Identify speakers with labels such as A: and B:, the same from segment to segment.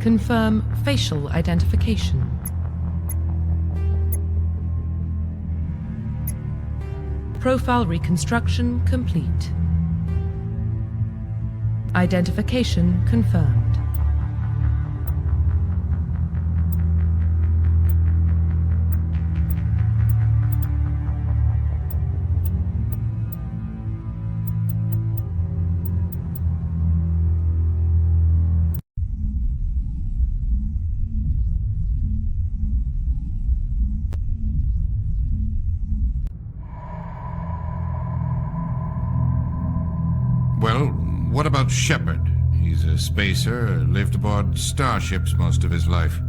A: Confirm facial identification. Profile reconstruction complete. Identification confirmed.
B: Well, what about Shepard? He's a spacer, lived aboard starships most of his life.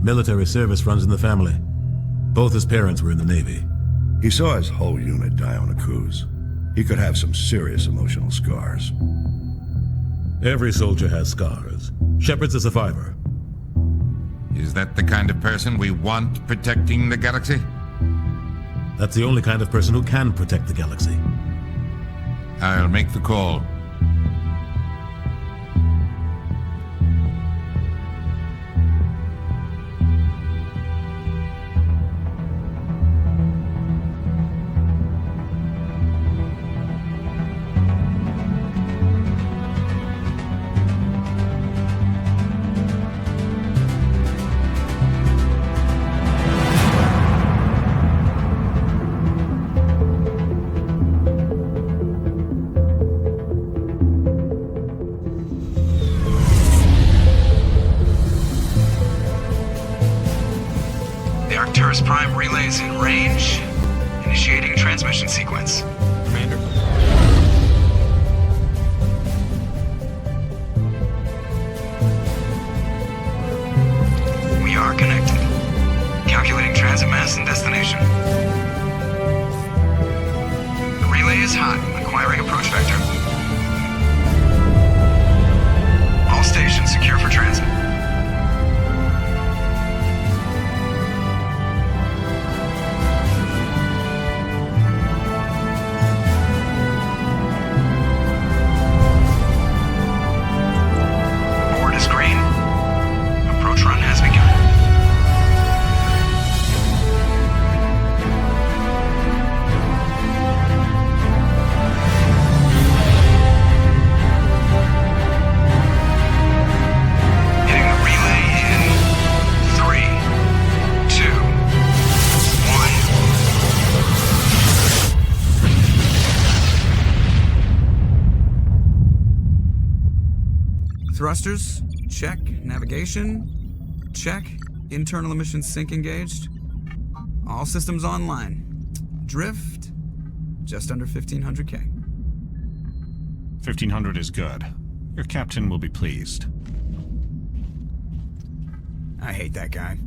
C: Military service runs in the family. Both his parents were in the Navy.
D: He saw his whole unit die on a cruise. He could have some serious emotional scars.
C: Every soldier has scars. Shepard's a survivor.
B: Is that the kind of person we want protecting the galaxy?
C: That's the only kind of person who can protect the galaxy.
B: I'll make the call.
E: Arcturus Prime relays in range. Initiating transmission sequence.
F: Commander.
E: We are connected. Calculating transit mass and destination. The relay is hot. Acquiring approach vector. All stations secure for transit.
F: Thrusters, check. Navigation, check. Internal emissions sync engaged. All systems online. Drift, just under 1,500 K.
G: 1,500 is good. Your captain will be pleased.
F: I hate that guy.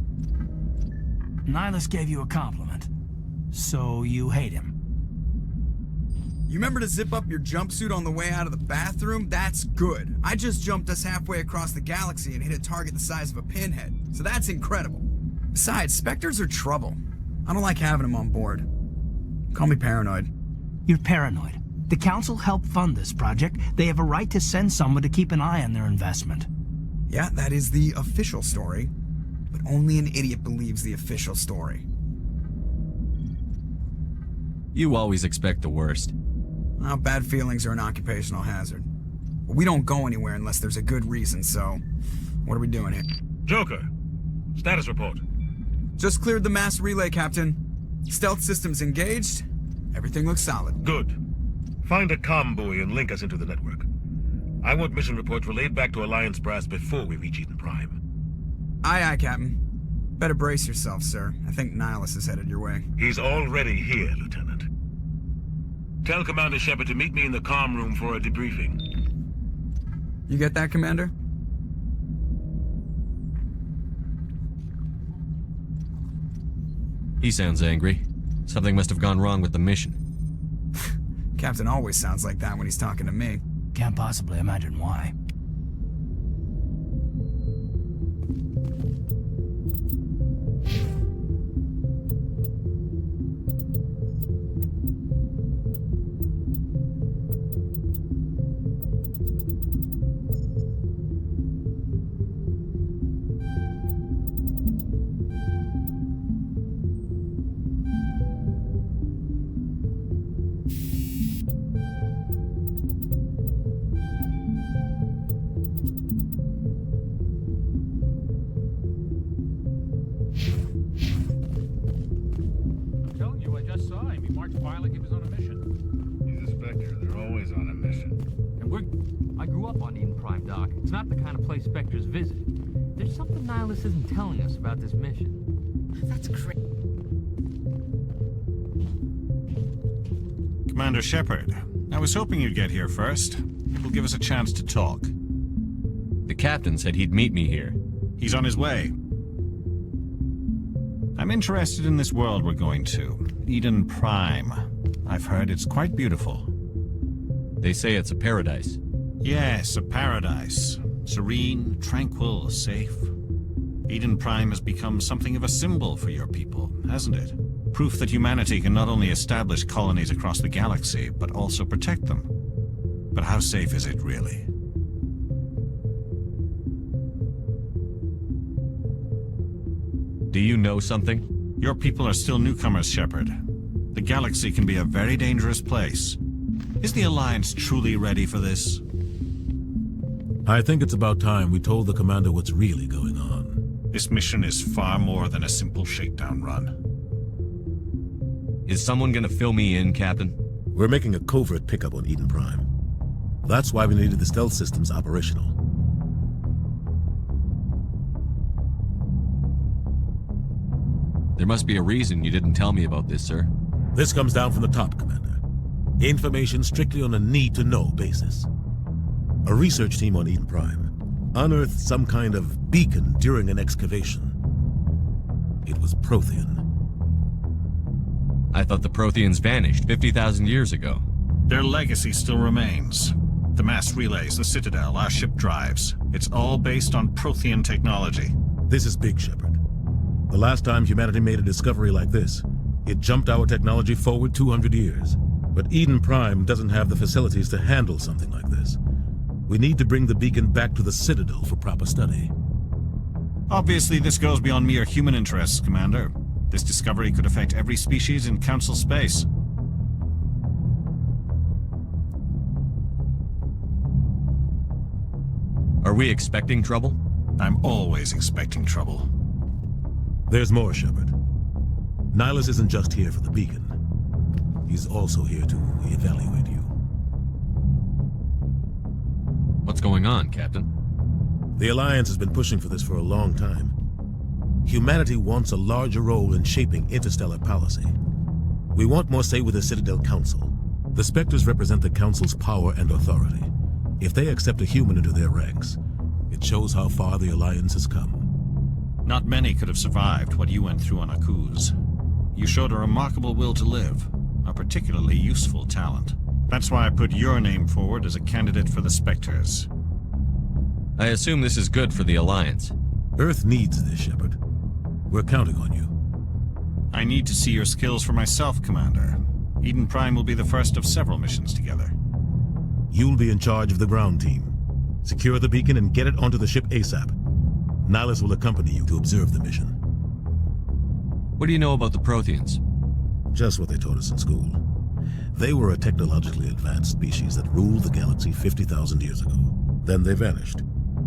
H: Nihilus gave you a compliment. So you hate him.
F: You remember to zip up your jumpsuit on the way out of the bathroom? That's good. I just jumped us halfway across the galaxy and hit a target the size of a pinhead. So that's incredible. Besides, Spectres are trouble. I don't like having them on board. Call me paranoid.
H: You're paranoid. The Council helped fund this project. They have a right to send someone to keep an eye on their investment.
F: Yeah, that is the official story. But only an idiot believes the official story.
I: You always expect the worst.
F: Well, bad feelings are an occupational hazard. But we don't go anywhere unless there's a good reason, so... what are we doing here?
J: Joker, status report.
F: Just cleared the mass relay, Captain. Stealth systems engaged. Everything looks solid.
J: Good. Find a comm buoy and link us into the network. I want mission reports relayed back to Alliance brass before we reach Eden Prime.
F: Aye, aye, Captain. Better brace yourself, sir. I think Nihilus is headed your way.
J: He's already here, Lieutenant. Tell Commander Shepard to meet me in the comm room for a debriefing.
F: You get that, Commander?
I: He sounds angry. Something must have gone wrong with the mission.
F: Captain always sounds like that when he's talking to me.
H: Can't possibly imagine why.
K: like he was on a mission.
J: He's a Spectre. They're always on a mission.
K: And I grew up on Eden Prime, Doc. It's not the kind of place Spectres visit. There's something Nihilus isn't telling us about this mission.
A: That's crazy.
G: Commander Shepard, I was hoping you'd get here first. It will give us a chance to talk.
I: The captain said he'd meet me here.
G: He's on his way. I'm interested in this world we're going to, Eden Prime. I've heard it's quite beautiful.
I: They say it's a paradise.
G: Yes, a paradise. Serene, tranquil, safe. Eden Prime has become something of a symbol for your people, hasn't it? Proof that humanity can not only establish colonies across the galaxy, but also protect them. But how safe is it, really?
I: Do you know something?
G: Your people are still newcomers, Shepard. The galaxy can be a very dangerous place. Is the Alliance truly ready for this?
C: I think it's about time we told the commander what's really going on.
G: This mission is far more than a simple shakedown run.
I: Is someone gonna fill me in, Captain?
C: We're making a covert pickup on Eden Prime. That's why we needed the stealth systems operational.
I: There must be a reason you didn't tell me about this, sir.
C: This comes down from the top, Commander. Information strictly on a need-to-know basis. A research team on Eden Prime unearthed some kind of beacon during an excavation. It was Prothean.
I: I thought the Protheans vanished 50,000 years ago.
G: Their legacy still remains. The mass relays, the Citadel, our ship drives. It's all based on Prothean technology.
C: This is big, Shepard. The last time humanity made a discovery like this, it jumped our technology forward 200 years. But Eden Prime doesn't have the facilities to handle something like this. We need to bring the beacon back to the Citadel for proper study.
G: Obviously, this goes beyond mere human interests, Commander. This discovery could affect every species in Council space.
I: Are we expecting trouble?
G: I'm always expecting trouble.
C: There's more, Shepard. Nihilus isn't just here for the beacon. He's also here to evaluate you.
I: What's going on, Captain?
C: The Alliance has been pushing for this for a long time. Humanity wants a larger role in shaping interstellar policy. We want more say with the Citadel Council. The Spectres represent the Council's power and authority. If they accept a human into their ranks, it shows how far the Alliance has come.
G: Not many could have survived what you went through on Akuz. You showed a remarkable will to live, a particularly useful talent. That's why I put your name forward as a candidate for the Spectres.
I: I assume this is good for the Alliance.
C: Earth needs this, Shepard. We're counting on you.
G: I need to see your skills for myself, Commander. Eden Prime will be the first of several missions together.
C: You'll be in charge of the ground team. Secure the beacon and get it onto the ship ASAP. Nihilus will accompany you to observe the mission.
I: What do you know about the Protheans?
C: Just what they taught us in school. They were a technologically advanced species that ruled the galaxy 50,000 years ago. Then they vanished.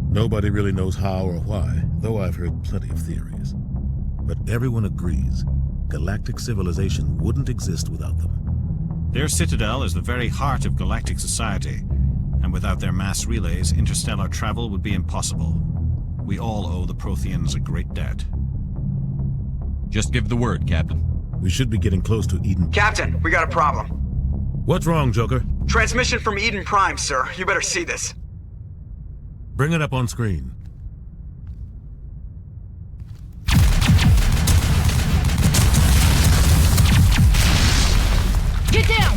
C: Nobody really knows how or why, though I've heard plenty of theories. But everyone agrees, galactic civilization wouldn't exist without them.
G: Their citadel is the very heart of galactic society, and without their mass relays, interstellar travel would be impossible. We all owe the Protheans a great debt.
I: Just give the word, Captain.
C: We should be getting close to Eden.
F: Captain, we got a problem.
C: What's wrong, Joker?
F: Transmission from Eden Prime, sir. You better see this.
C: Bring it up on screen.
A: Get down!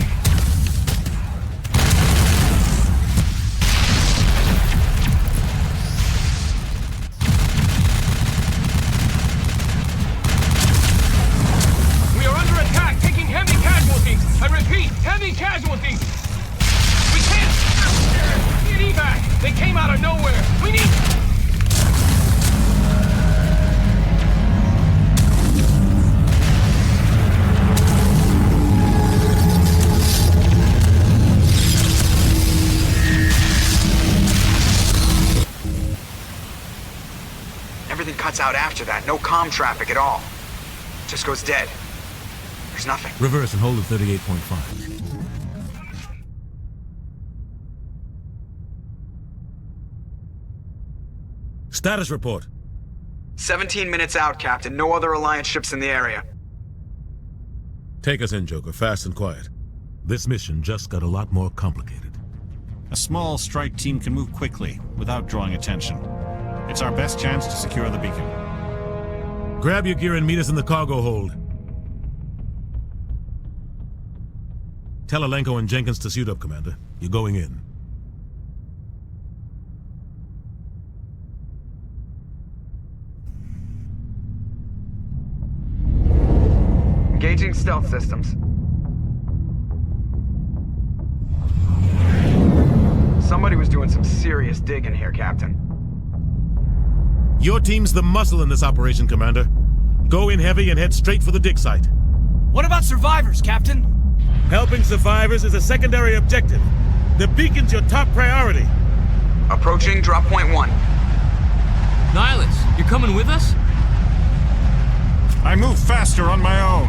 K: We are under attack, taking heavy casualties. I repeat, heavy casualties. We can't get evac. They came out of nowhere. We need...
F: Everything cuts out after that. No comm traffic at all. Just goes dead.
E: There's nothing.
C: Reverse and hold at 38.5. Status report.
F: 17 minutes out, Captain. No other Alliance ships in the area.
C: Take us in, Joker, fast and quiet. This mission just got a lot more complicated.
G: A small strike team can move quickly, without drawing attention. It's our best chance to secure the beacon.
C: Grab your gear and meet us in the cargo hold. Tell Alenko and Jenkins to suit up, Commander. You're going in.
F: Engaging stealth systems. Somebody was doing some serious digging here, Captain.
C: Your team's the muscle in this operation, Commander. Go in heavy and head straight for the dig site.
H: What about survivors, Captain?
C: Helping survivors is a secondary objective. The beacon's your top priority.
F: Approaching drop point 1.
K: Nihilus, you're coming with us?
G: I move faster on my own.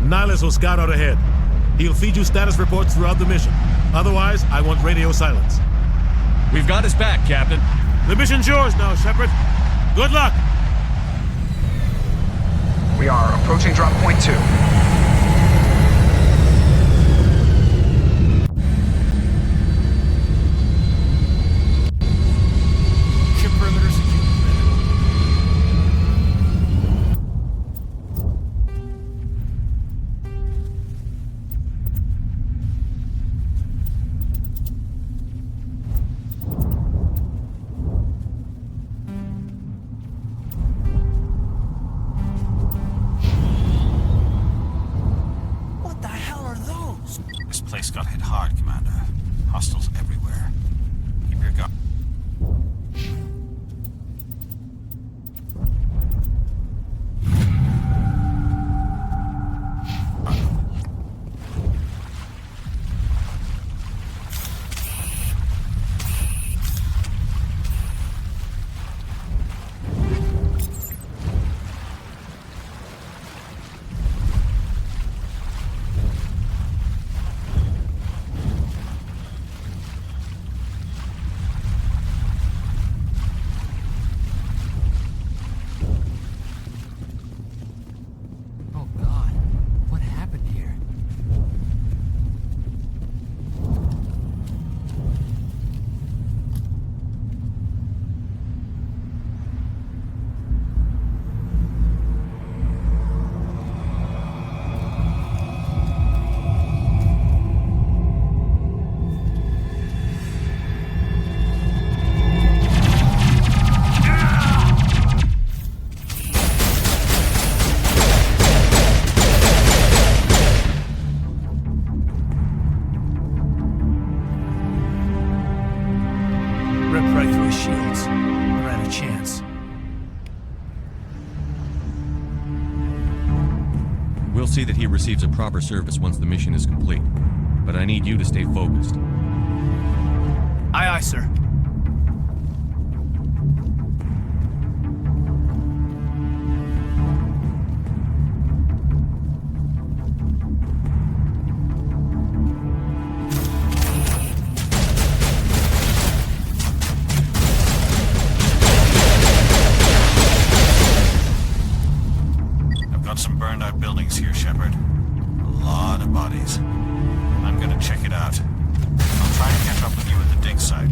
C: Nihilus will scout out ahead. He'll feed you status reports throughout the mission. Otherwise, I want radio silence.
I: We've got his back, Captain.
C: The mission's yours now, Shepard. Good luck!
F: We are approaching drop point 2.
H: Ship perimeter secure. What the hell are those?
G: This place got hit hard, Commander. Hostiles everywhere. Keep your gun.
H: Oh God, what happened here? Ripped right through his shields. Never had a chance.
I: We'll see that he receives a proper service once the mission is complete. But I need you to stay focused.
H: Aye, aye, sir.
G: I've got some burned out buildings here, Shepard. A lot of bodies. I'm gonna check it out. I'll try and catch up with you at the dig site.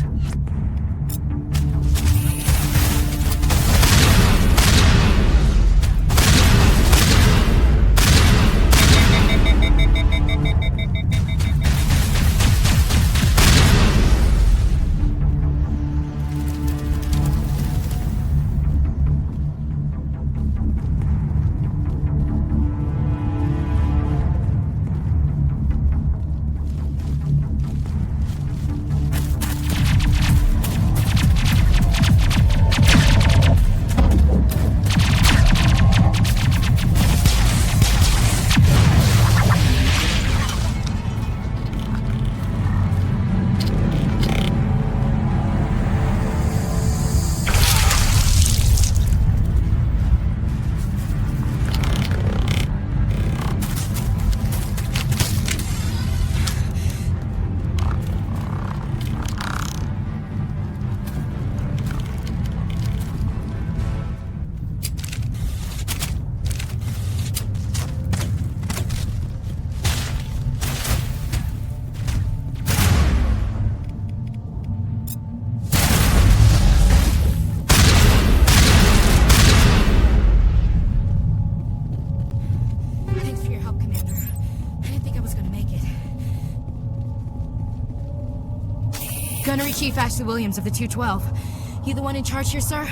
L: Gunnery Chief Ashley Williams of the 212. You the one in charge here, sir?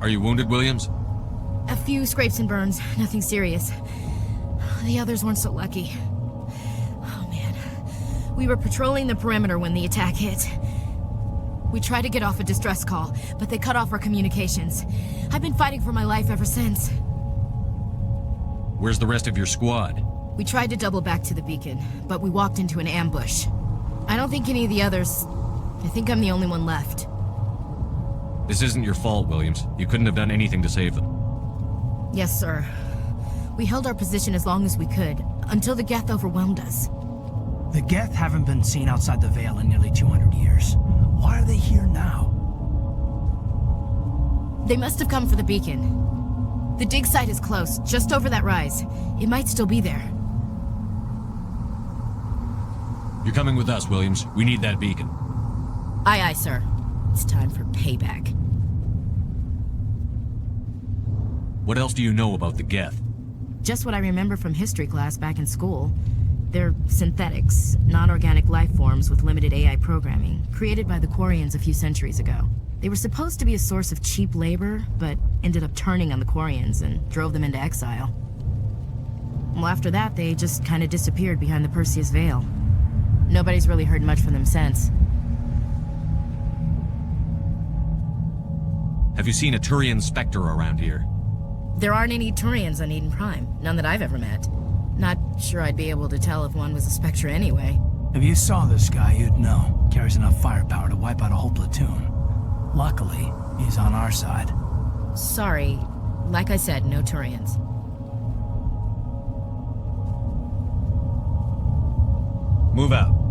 I: Are you wounded, Williams?
L: A few scrapes and burns, nothing serious. The others weren't so lucky. Oh man. We were patrolling the perimeter when the attack hit. We tried to get off a distress call, but they cut off our communications. I've been fighting for my life ever since.
I: Where's the rest of your squad?
L: We tried to double back to the beacon, but we walked into an ambush. I don't think any of the others... I think I'm the only one left.
I: This isn't your fault, Williams. You couldn't have done anything to save them.
L: Yes, sir. We held our position as long as we could, until the Geth overwhelmed us.
H: The Geth haven't been seen outside the Veil in nearly 200 years. Why are they here now?
L: They must have come for the beacon. The dig site is close, just over that rise. It might still be there.
I: You're coming with us, Williams. We need that beacon.
L: Aye, aye, sir. It's time for payback.
I: What else do you know about the Geth?
L: Just what I remember from history class back in school. They're synthetics, non-organic life forms with limited AI programming, created by the Quarians a few centuries ago. They were supposed to be a source of cheap labor, but ended up turning on the Quarians and drove them into exile. Well, after that, they just kind of disappeared behind the Perseus Veil. Nobody's really heard much from them since.
I: Have you seen a Turian Spectre around here?
L: There aren't any Turians on Eden Prime, none that I've ever met. Not sure I'd be able to tell if one was a Spectre anyway.
H: If you saw this guy, you'd know. Carries enough firepower to wipe out a whole platoon. Luckily, he's on our side.
L: Sorry. Like I said, no Turians.
I: Move out.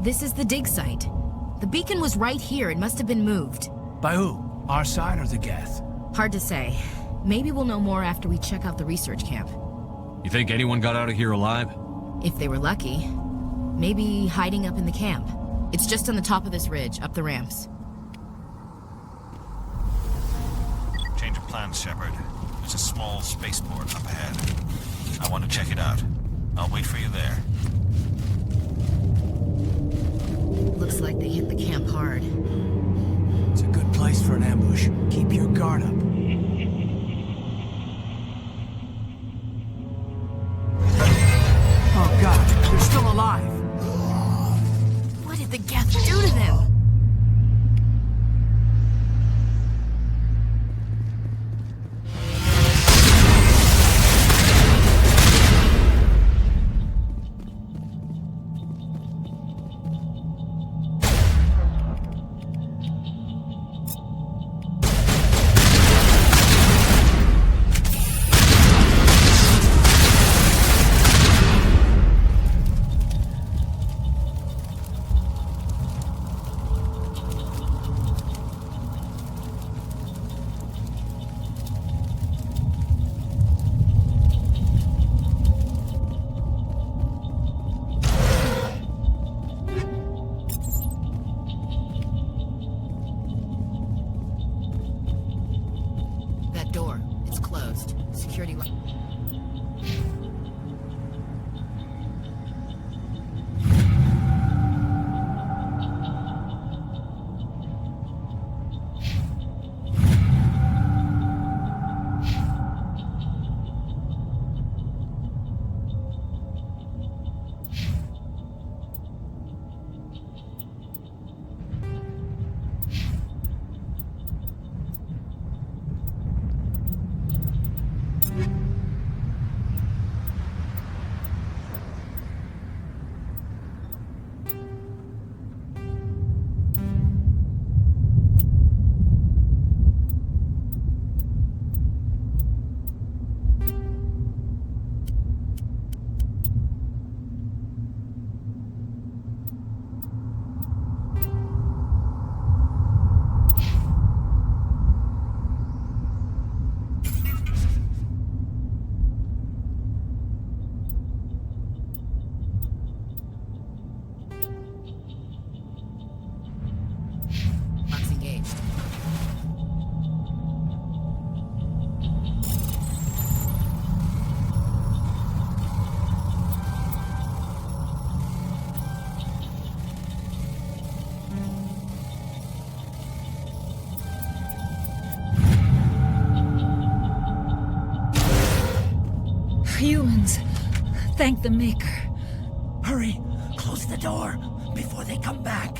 L: This is the dig site. The beacon was right here. It must have been moved.
H: By who? Our side or the Geth?
L: Hard to say. Maybe we'll know more after we check out the research camp.
I: You think anyone got out of here alive?
L: If they were lucky. Maybe hiding up in the camp. It's just on the top of this ridge, up the ramps.
G: Change of plans, Shepard. There's a small spaceport up ahead. I want to check it out. I'll wait for you there.
L: Looks like they hit the camp hard.
H: It's a good place for an ambush. Keep your guard up. Oh god, they're still alive!
L: What did the Geth do to them?
M: Humans. Thank the Maker.
H: Hurry, close the door before they come back.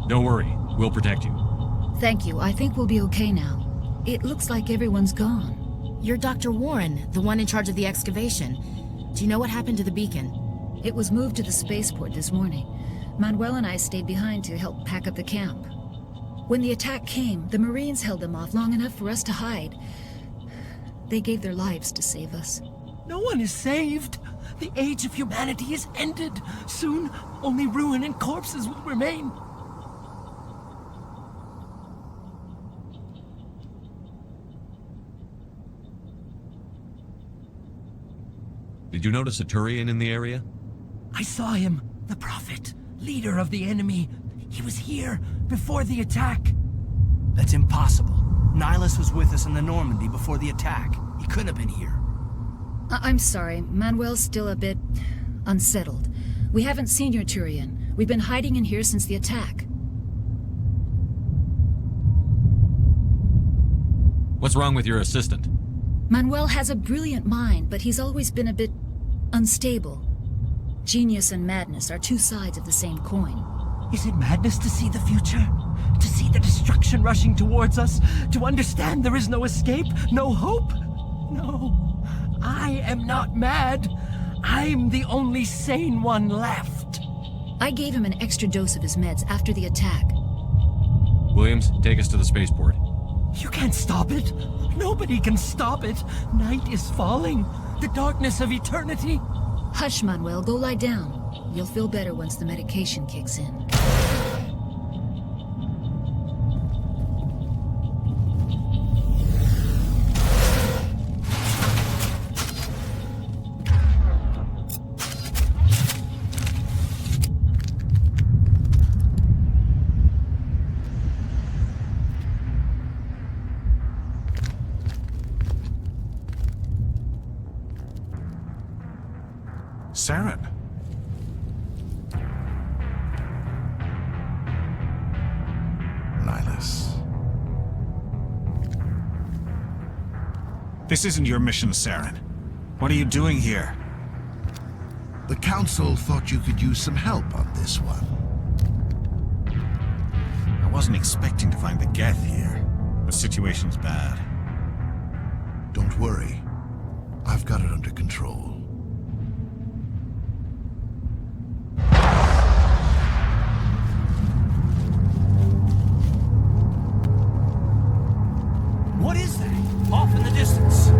I: Don't worry, we'll protect you.
M: Thank you. I think we'll be okay now. It looks like everyone's gone.
L: You're Dr. Warren, the one in charge of the excavation. Do you know what happened to the beacon?
M: It was moved to the spaceport this morning. Manuel and I stayed behind to help pack up the camp. When the attack came, the Marines held them off long enough for us to hide. They gave their lives to save us.
H: No one is saved. The age of humanity is ended. Soon, only ruin and corpses will remain.
I: Did you notice a Turian in the area?
H: I saw him. The Prophet, leader of the enemy. He was here before the attack. That's impossible. Nihilus was with us in the Normandy before the attack. He couldn't have been here.
M: I'm sorry. Manuel's still a bit unsettled. We haven't seen your Turian. We've been hiding in here since the attack.
I: What's wrong with your assistant?
M: Manuel has a brilliant mind, but he's always been a bit unstable. Genius and madness are two sides of the same coin.
H: Is it madness to see the future? To see the destruction rushing towards us? To understand there is no escape? No hope? No. I am not mad. I'm the only sane one left.
M: I gave him an extra dose of his meds after the attack.
I: Williams, take us to the spaceport.
H: You can't stop it. Nobody can stop it. Night is falling. The darkness of eternity.
M: Hush, Manuel. Go lie down. You'll feel better once the medication kicks in.
J: Saren.
D: Nihilus.
G: This isn't your mission, Saren. What are you doing here?
D: The Council thought you could use some help on this one.
G: I wasn't expecting to find the Geth here. The situation's bad.
D: Don't worry. I've got it under control.
H: What is that? Off in the distance.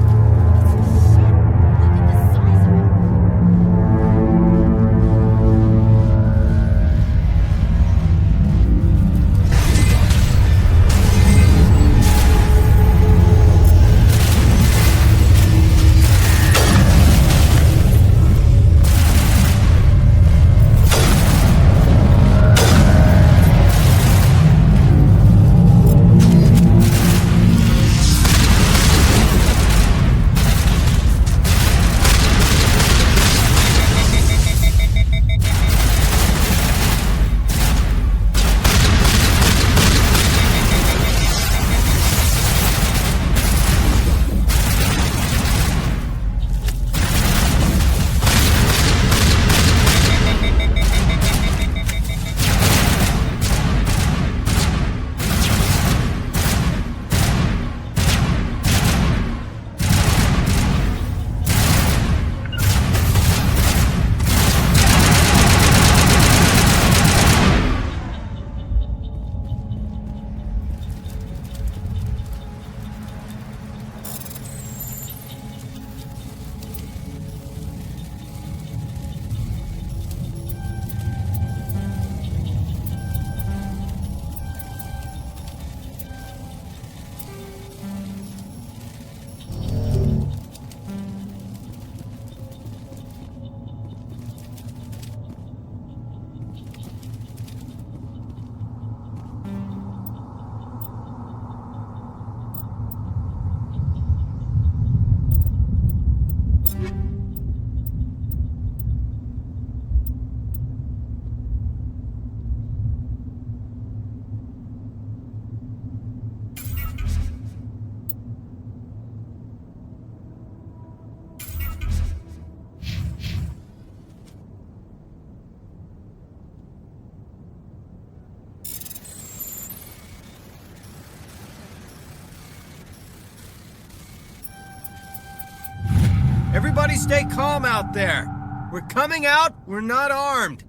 H: Everybody stay calm out there. We're coming out, we're not armed.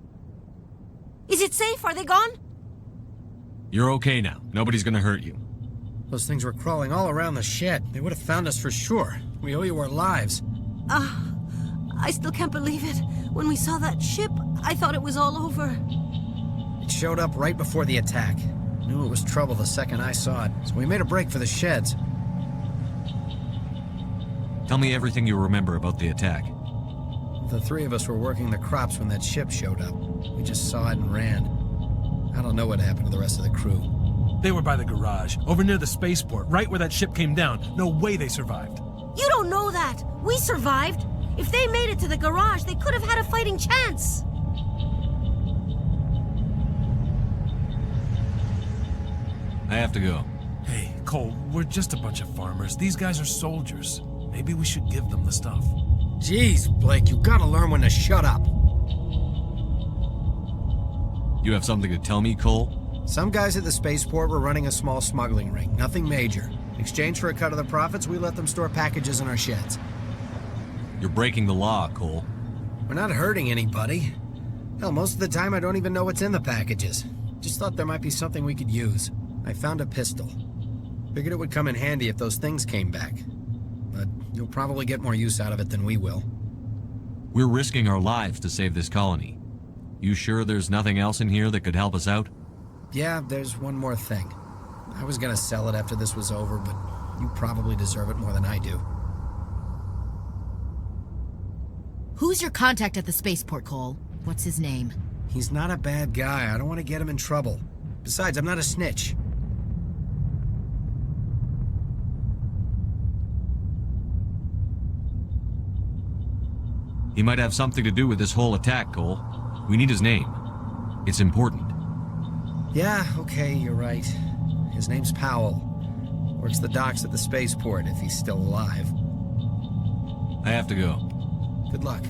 N: Is it safe? Are they gone?
I: You're okay now. Nobody's gonna hurt you.
H: Those things were crawling all around the shed. They would have found us for sure. We owe you our lives.
N: I still can't believe it. When we saw that ship, I thought it was all over.
H: It showed up right before the attack. Knew it was trouble the second I saw it, so we made a break for the sheds.
I: Tell me everything you remember about the attack.
H: The three of us were working the crops when that ship showed up. We just saw it and ran. I don't know what happened to the rest of the crew.
O: They were by the garage, over near the spaceport, right where that ship came down. No way they survived.
N: You don't know that. We survived. If they made it to the garage, they could have had a fighting chance.
I: I have to go.
O: Hey, Cole, we're just a bunch of farmers. These guys are soldiers. Maybe we should give them the stuff.
H: Jeez, Blake, you gotta learn when to shut up.
I: You have something to tell me, Cole?
H: Some guys at the spaceport were running a small smuggling ring, nothing major. In exchange for a cut of the profits, we let them store packages in our sheds.
I: You're breaking the law, Cole.
H: We're not hurting anybody. Hell, most of the time I don't even know what's in the packages. Just thought there might be something we could use. I found a pistol. Figured it would come in handy if those things came back. But you'll probably get more use out of it than we will.
I: We're risking our lives to save this colony. You sure there's nothing else in here that could help us out?
H: Yeah, there's one more thing. I was gonna sell it after this was over, but you probably deserve it more than I do.
L: Who's your contact at the spaceport, Cole? What's his name?
H: He's not a bad guy. I don't want to get him in trouble. Besides, I'm not a snitch.
I: He might have something to do with this whole attack, Cole. We need his name. It's important.
H: Yeah, okay, you're right. His name's Powell. Works the docks at the spaceport if he's still alive.
I: I have to go.
H: Good luck.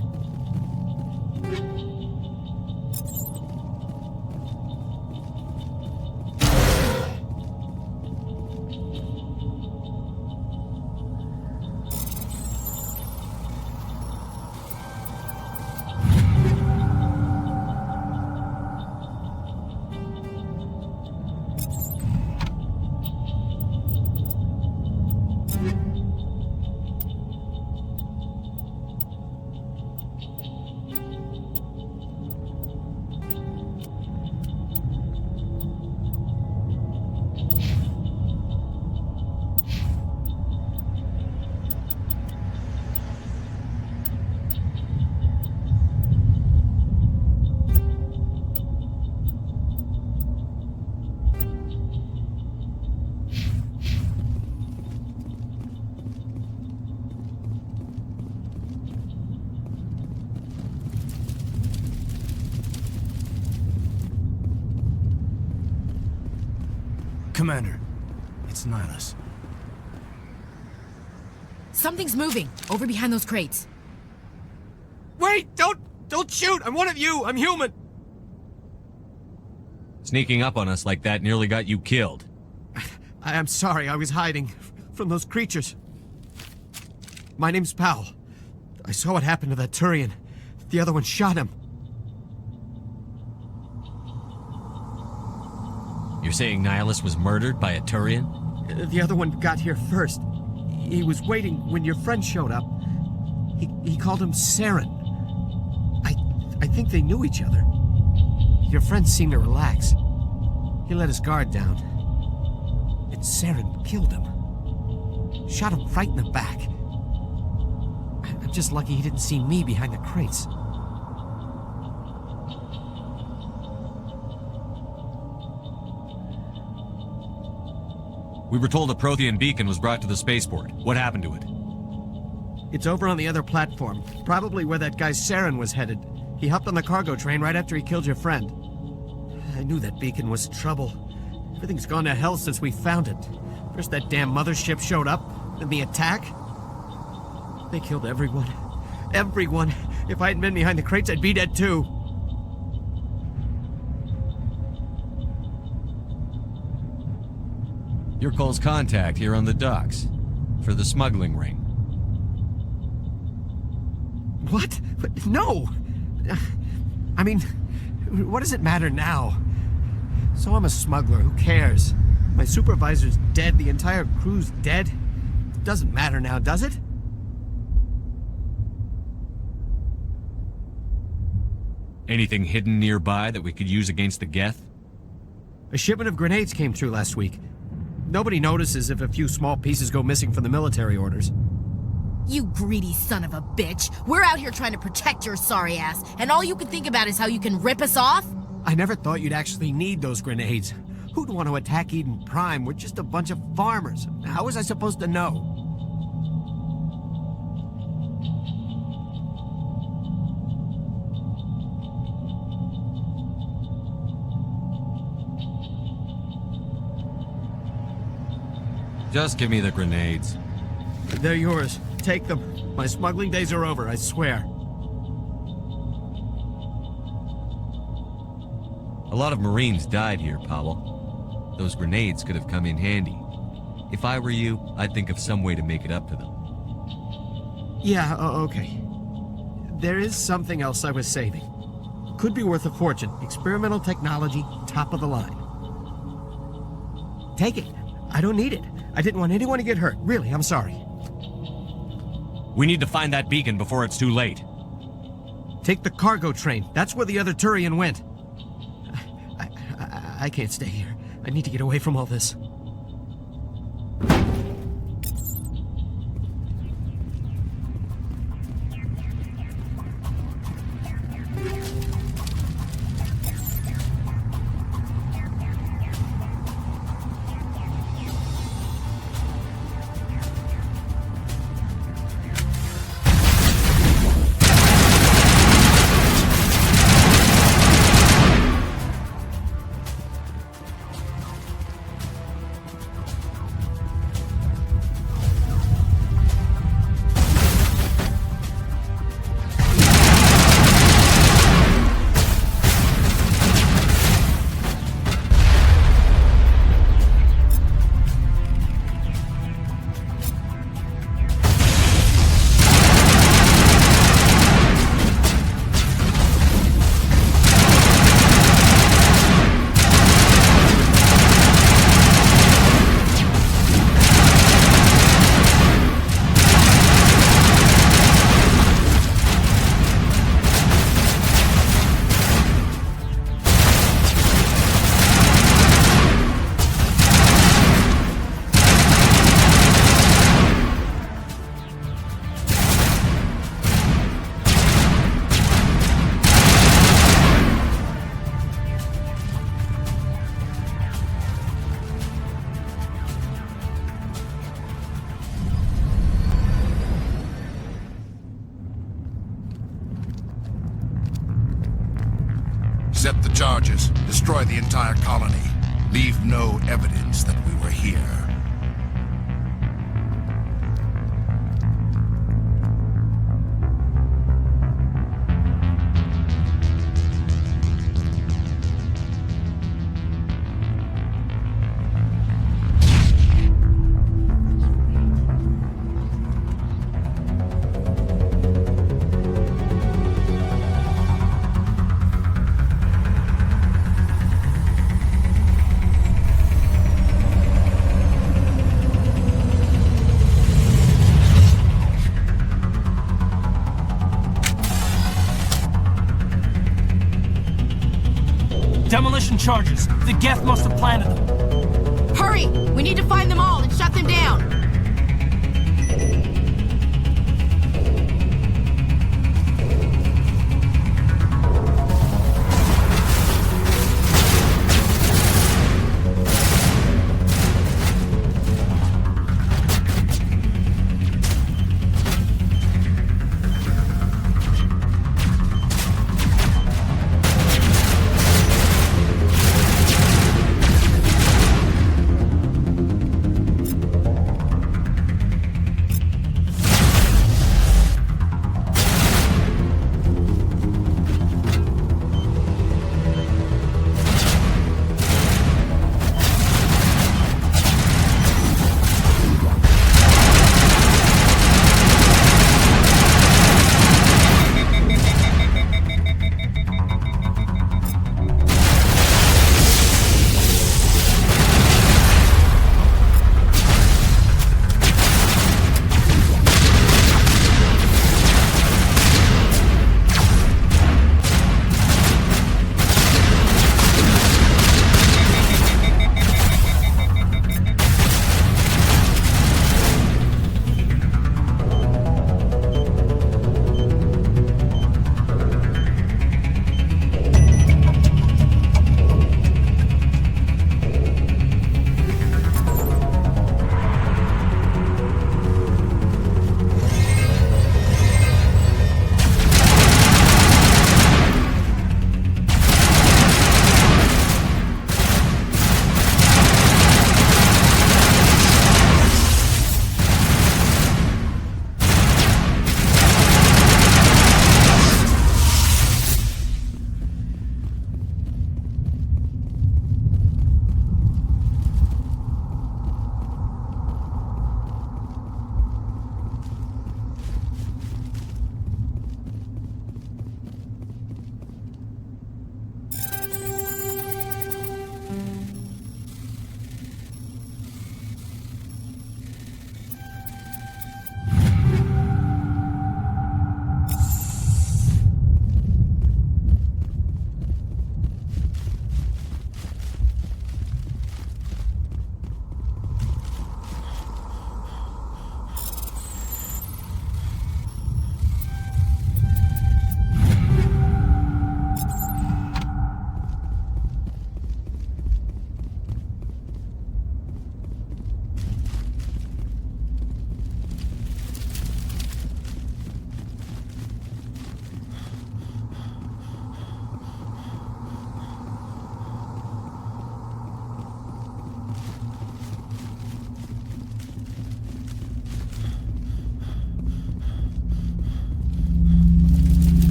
O: Commander, it's Nihilus.
L: Something's moving, over behind those crates.
H: Wait! Don't shoot! I'm one of you! I'm human!
I: Sneaking up on us like that nearly got you killed.
H: I'm sorry, I was hiding from those creatures. My name's Powell. I saw what happened to that Turian. The other one shot him.
I: You're saying Nihilus was murdered by a Turian?
H: The other one got here first. He was waiting when your friend showed up. He called him Saren. I think they knew each other. Your friend seemed to relax. He let his guard down. And Saren killed him. Shot him right in the back. I'm just lucky he didn't see me behind the crates.
I: We were told a Prothean beacon was brought to the spaceport. What happened to it?
H: It's over on the other platform. Probably where that guy Saren was headed. He hopped on the cargo train right after he killed your friend. I knew that beacon was trouble. Everything's gone to hell since we found it. First that damn mothership showed up, then the attack. They killed everyone. Everyone. If I hadn't been behind the crates, I'd be dead too.
I: You're Cole's contact here on the docks. For the smuggling ring.
H: What? No! I mean, what does it matter now? So I'm a smuggler, who cares? My supervisor's dead, the entire crew's dead. It doesn't matter now, does it?
I: Anything hidden nearby that we could use against the Geth?
H: A shipment of grenades came through last week. Nobody notices if a few small pieces go missing from the military orders.
L: You greedy son of a bitch. We're out here trying to protect your sorry ass, and all you can think about is how you can rip us off?
H: I never thought you'd actually need those grenades. Who'd want to attack Eden Prime? We're just a bunch of farmers. How was I supposed to know?
I: Just give me the grenades.
H: They're yours. Take them. My smuggling days are over, I swear.
I: A lot of Marines died here, Powell. Those grenades could have come in handy. If I were you, I'd think of some way to make it up to them.
H: Yeah, okay. There is something else I was saving. Could be worth a fortune. Experimental technology, top of the line. Take it. I don't need it. I didn't want anyone to get hurt. Really, I'm sorry.
I: We need to find that beacon before it's too late.
H: Take the cargo train. That's where the other Turian went. I can't stay here. I need to get away from all this.
P: Set the charges. Destroy the entire colony. Leave no evidence that we were here.
H: Demolition charges. The Geth must have planted them.
L: Hurry! We need to find them all and shut them down!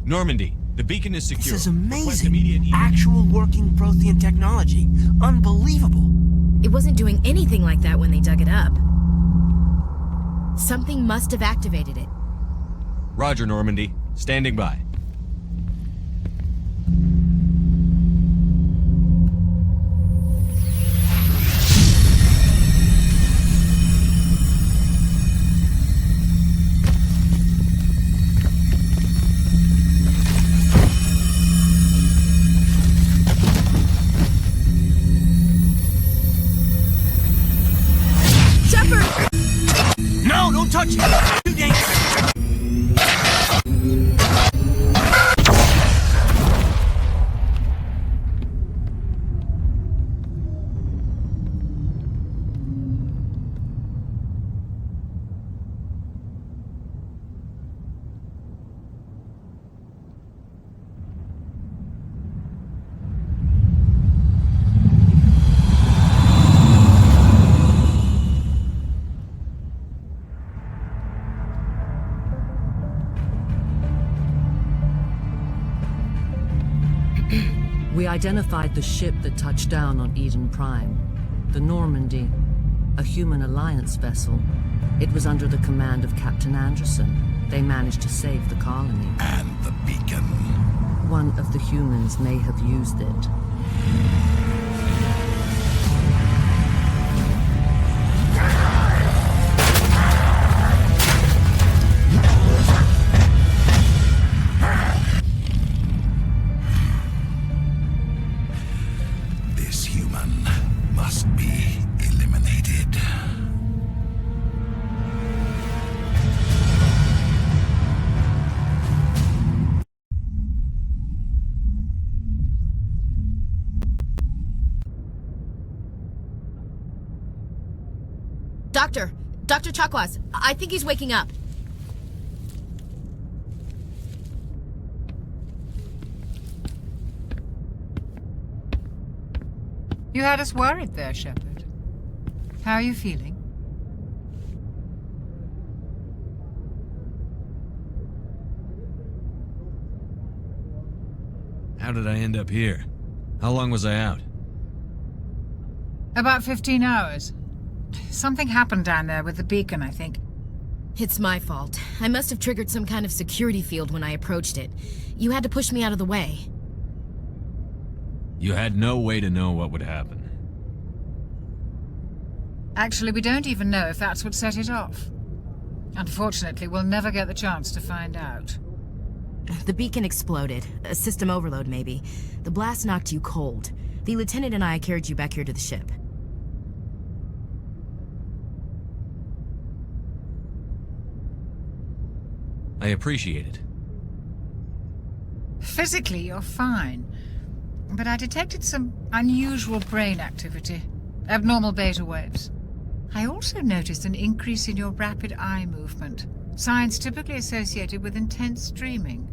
I: Normandy, the beacon is secure.
H: This is
I: Request
H: amazing.
I: immediate-
H: Actual working Prothean technology. Unbelievable.
L: It wasn't doing anything like that when they dug it up. Something must have activated it.
I: Roger, Normandy. Standing by.
H: No, don't touch it! Too dangerous!
Q: We identified the ship that touched down on Eden Prime. The Normandy, a human alliance vessel. It was under the command of Captain Anderson. They managed to save the colony.
P: And the beacon.
Q: One of the humans may have used it.
P: This human must be eliminated.
L: Dr. Chakwas, I think he's waking up.
R: You had us worried there, Shepard. How are you feeling?
I: How did I end up here? How long was I out?
R: About 15 hours. Something happened down there with the beacon, I think.
L: It's my fault. I must have triggered some kind of security field when I approached it. You had to push me out of the way.
I: You had no way to know what would happen.
R: Actually, we don't even know if that's what set it off. Unfortunately, we'll never get the chance to find out.
L: The beacon exploded. A system overload, maybe. The blast knocked you cold. The lieutenant and I carried you back here to the ship.
I: I appreciate it.
R: Physically, you're fine. But I detected some unusual brain activity. Abnormal beta waves. I also noticed an increase in your rapid eye movement. Signs typically associated with intense dreaming.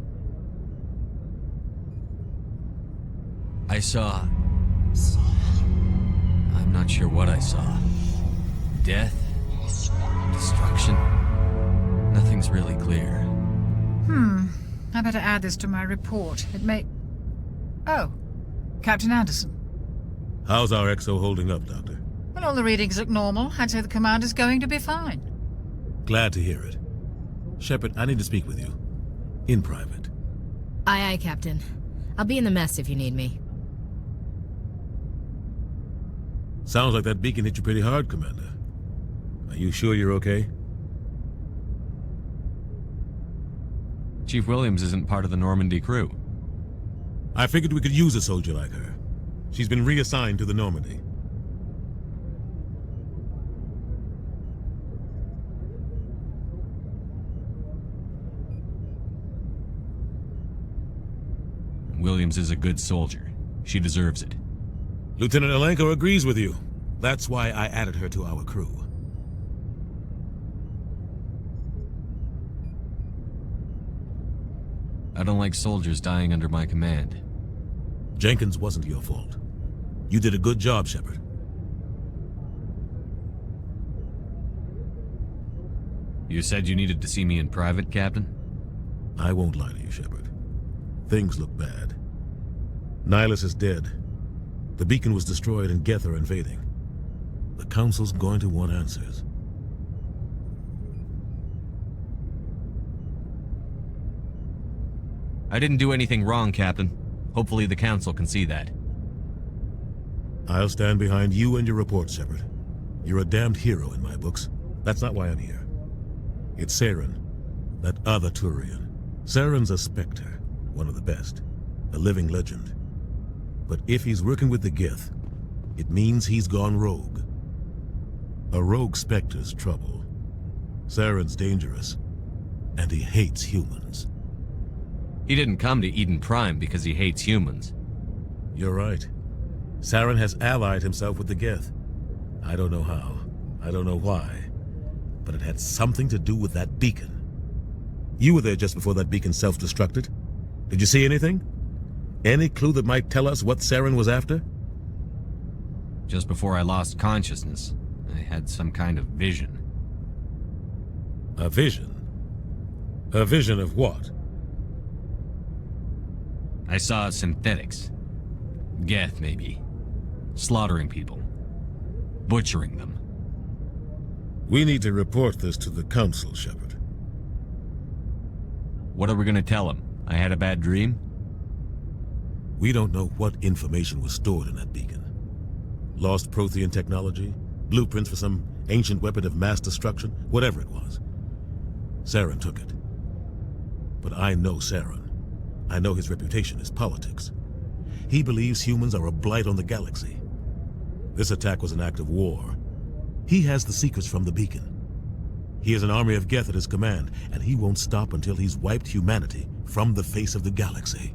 I: I saw... I'm not sure what I saw. Death? Destruction? Nothing's really clear.
R: I better add this to my report. It may... Oh, Captain Anderson.
C: How's our XO holding up, Doctor?
R: Well, all the readings look normal. I'd say the commander's going to be fine.
C: Glad to hear it. Shepard, I need to speak with you. In private.
L: Aye, aye, Captain. I'll be in the mess if you need me.
C: Sounds like that beacon hit you pretty hard, Commander. Are you sure you're okay?
I: Chief Williams isn't part of the Normandy crew.
C: I figured we could use a soldier like her. She's been reassigned to the Normandy.
I: Williams is a good soldier. She deserves it.
C: Lieutenant Alenko agrees with you. That's why I added her to our crew.
I: I don't like soldiers dying under my command.
C: Jenkins wasn't your fault. You did a good job, Shepard.
I: You said you needed to see me in private, Captain?
C: I won't lie to you, Shepard. Things look bad. Nihilus is dead. The beacon was destroyed and Geth are invading. The Council's going to want answers.
I: I didn't do anything wrong, Captain. Hopefully the Council can see that.
C: I'll stand behind you and your report, Shepard. You're a damned hero in my books. That's not why I'm here. It's Saren, that other Turian. Saren's a Spectre, one of the best, a living legend. But if he's working with the Geth, it means he's gone rogue. A rogue Spectre's trouble. Saren's dangerous, and he hates humans.
I: He didn't come to Eden Prime because he hates humans.
C: You're right. Saren has allied himself with the Geth. I don't know how, I don't know why, but it had something to do with that beacon. You were there just before that beacon self-destructed. Did you see anything? Any clue that might tell us what Saren was after?
I: Just before I lost consciousness, I had some kind of vision.
C: A vision? A vision of what?
I: I saw synthetics. Geth, maybe. Slaughtering people. Butchering them.
C: We need to report this to the Council, Shepard.
I: What are we gonna tell him? I had a bad dream?
C: We don't know what information was stored in that beacon. Lost Prothean technology? Blueprints for some ancient weapon of mass destruction? Whatever it was. Saren took it. But I know Saren. I know his reputation is politics. He believes humans are a blight on the galaxy. This attack was an act of war. He has the secrets from the beacon. He has an army of Geth at his command, and he won't stop until he's wiped humanity from the face of the galaxy.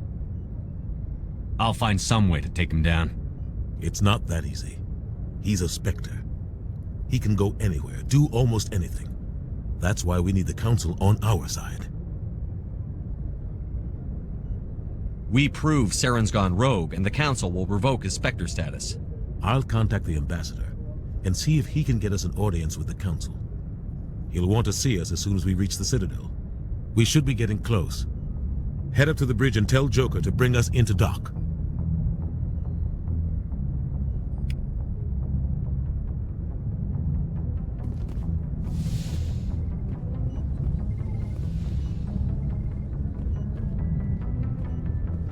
I: I'll find some way to take him down.
C: It's not that easy. He's a Spectre. He can go anywhere, do almost anything. That's why we need the Council on our side.
I: We prove Saren's gone rogue, and the Council will revoke his Spectre status.
C: I'll contact the Ambassador and see if he can get us an audience with the Council. He'll want to see us as soon as we reach the Citadel. We should be getting close. Head up to the bridge and tell Joker to bring us into dock.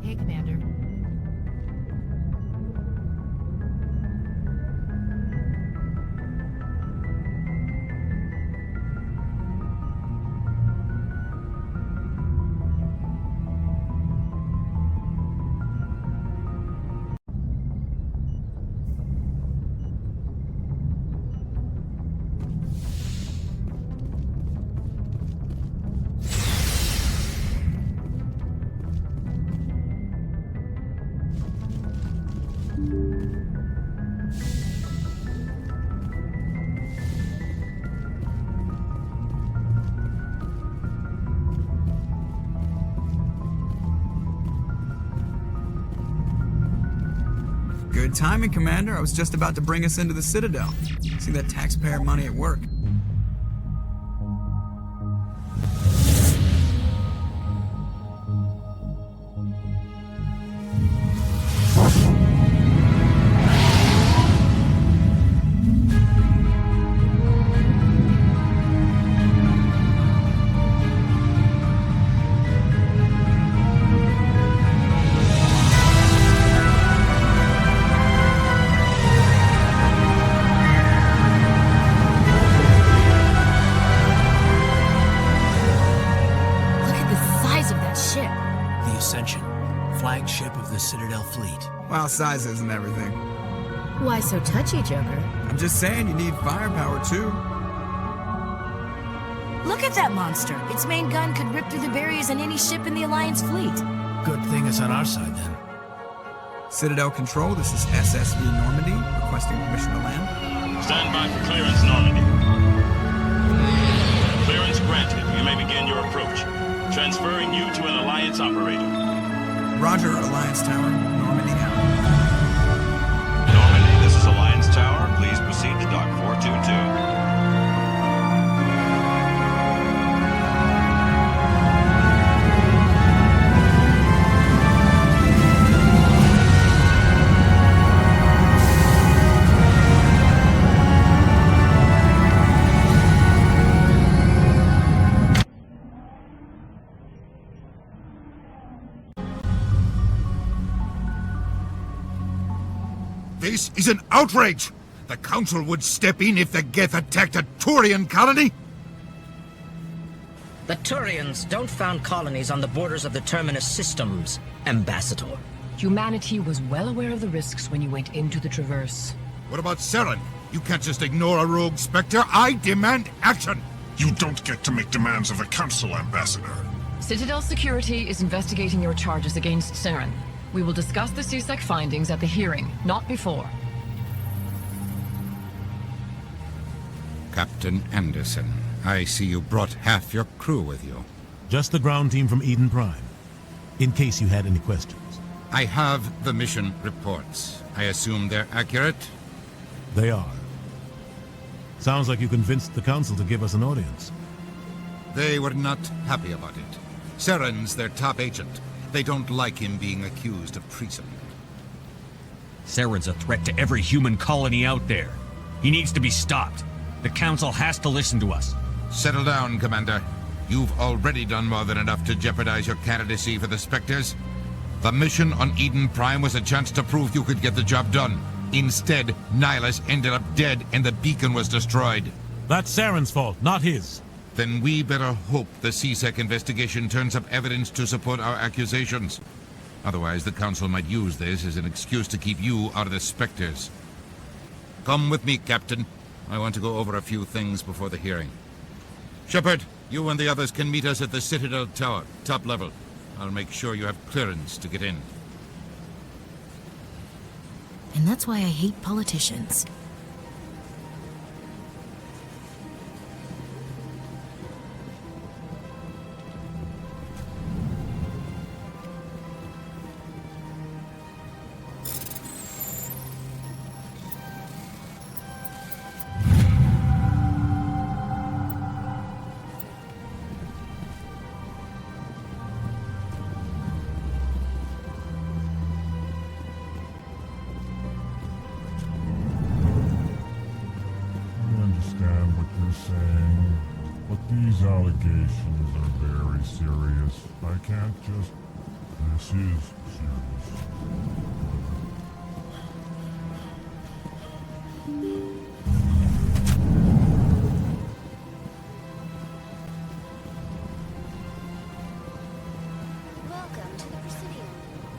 L: Hey, Commander.
F: Good timing, Commander. I was just about to bring us into the Citadel. See that taxpayer money at work.
H: Flagship of the Citadel fleet.
F: Well, size isn't everything.
L: Why so touchy, Joker?
F: I'm just saying you need firepower, too.
L: Look at that monster. Its main gun could rip through the barriers in any ship in the Alliance fleet.
H: Good thing it's on our side, then.
F: Citadel Control, this is SSV Normandy, requesting permission to land.
S: Stand by for clearance, Normandy. Clearance granted. You may begin your approach. Transferring you to an Alliance operator.
F: Roger, Alliance Tower. Normandy out.
S: Normandy, this is Alliance Tower. Please proceed to Dock 422.
P: case is an outrage. The Council would step in if the Geth attacked a Turian colony.
T: The Turians don't found colonies on the borders of the Terminus systems, Ambassador.
U: Humanity was well aware of the risks when you went into the Traverse.
P: What about Saren? You can't just ignore a rogue Spectre. I demand action.
V: You don't get to make demands of the Council, Ambassador.
U: Citadel Security is investigating your charges against Saren. We will discuss the CSEC findings at the hearing, not before.
B: Captain Anderson, I see you brought half your crew with you.
C: Just the ground team from Eden Prime, in case you had any questions.
B: I have the mission reports. I assume they're accurate?
C: They are. Sounds like you convinced the Council to give us an audience.
B: They were not happy about it. Saren's their top agent. They don't like him being accused of treason.
I: Saren's a threat to every human colony out there. He needs to be stopped. The Council has to listen to us.
B: Settle down, Commander. You've already done more than enough to jeopardize your candidacy for the Spectres. The mission on Eden Prime was a chance to prove you could get the job done. Instead, Nihilus ended up dead and the beacon was destroyed.
C: That's Saren's fault, not his.
B: Then we better hope the CSEC investigation turns up evidence to support our accusations. Otherwise, the Council might use this as an excuse to keep you out of the Spectres. Come with me, Captain. I want to go over a few things before the hearing. Shepard, you and the others can meet us at the Citadel Tower, top level. I'll make sure you have clearance to get in.
L: And that's why I hate politicians.
W: These allegations are very serious. I can't just... This is serious.
X: Welcome to the Presidium.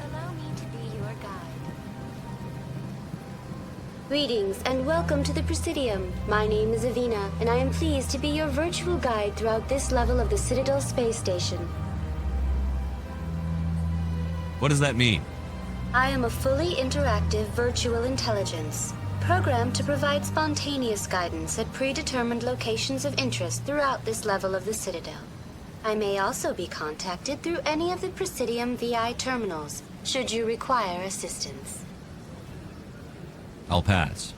X: Allow me to be your guide. Greetings and welcome to the Presidium. My name is Avina, and I am pleased to be your virtual guide throughout this level of the Citadel space station.
I: What does that mean?
X: I am a fully interactive virtual intelligence, programmed to provide spontaneous guidance at predetermined locations of interest throughout this level of the Citadel. I may also be contacted through any of the Presidium VI terminals, should you require assistance.
I: I'll pass.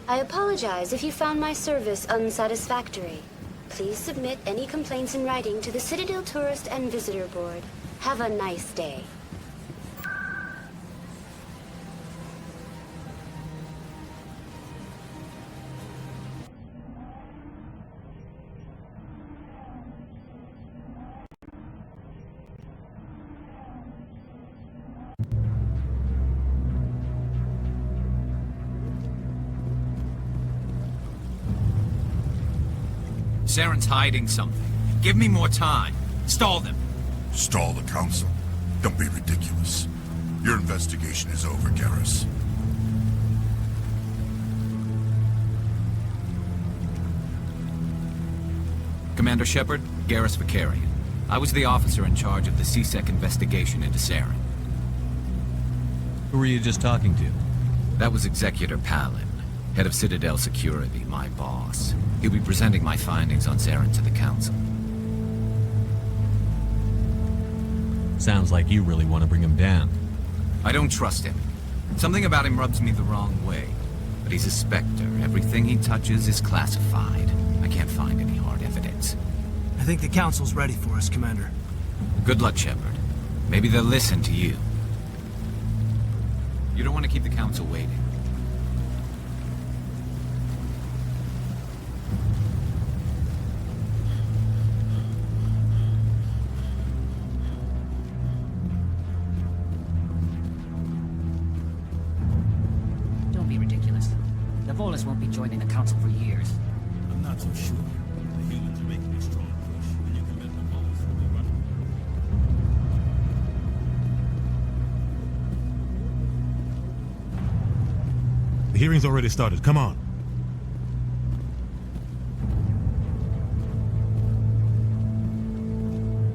X: I apologize if you found my service unsatisfactory. Please submit any complaints in writing to the Citadel Tourist and Visitor Board. Have a nice day.
Y: Saren's hiding something. Give me more time. Stall them.
P: Stall the Council? Don't be ridiculous. Your investigation is over, Garrus.
Y: Commander Shepard, Garrus Vicarian. I was the officer in charge of the CSEC investigation into Saren.
I: Who were you just talking to?
Y: That was Executor Palin, head of Citadel Security, my boss. He'll be presenting my findings on Saren to the Council.
I: Sounds like you really want to bring him down.
Y: I don't trust him. Something about him rubs me the wrong way. But he's a Spectre. Everything he touches is classified. I can't find any hard evidence.
Z: I think the Council's ready for us, Commander.
Y: Good luck, Shepard. Maybe they'll listen to you. You don't want to keep the Council waiting.
A: Volus won't be joining the council for years.
C: I'm not so sure. The humans are making a strong push, and you can bet the Volus will be running. The hearing's already started. Come on.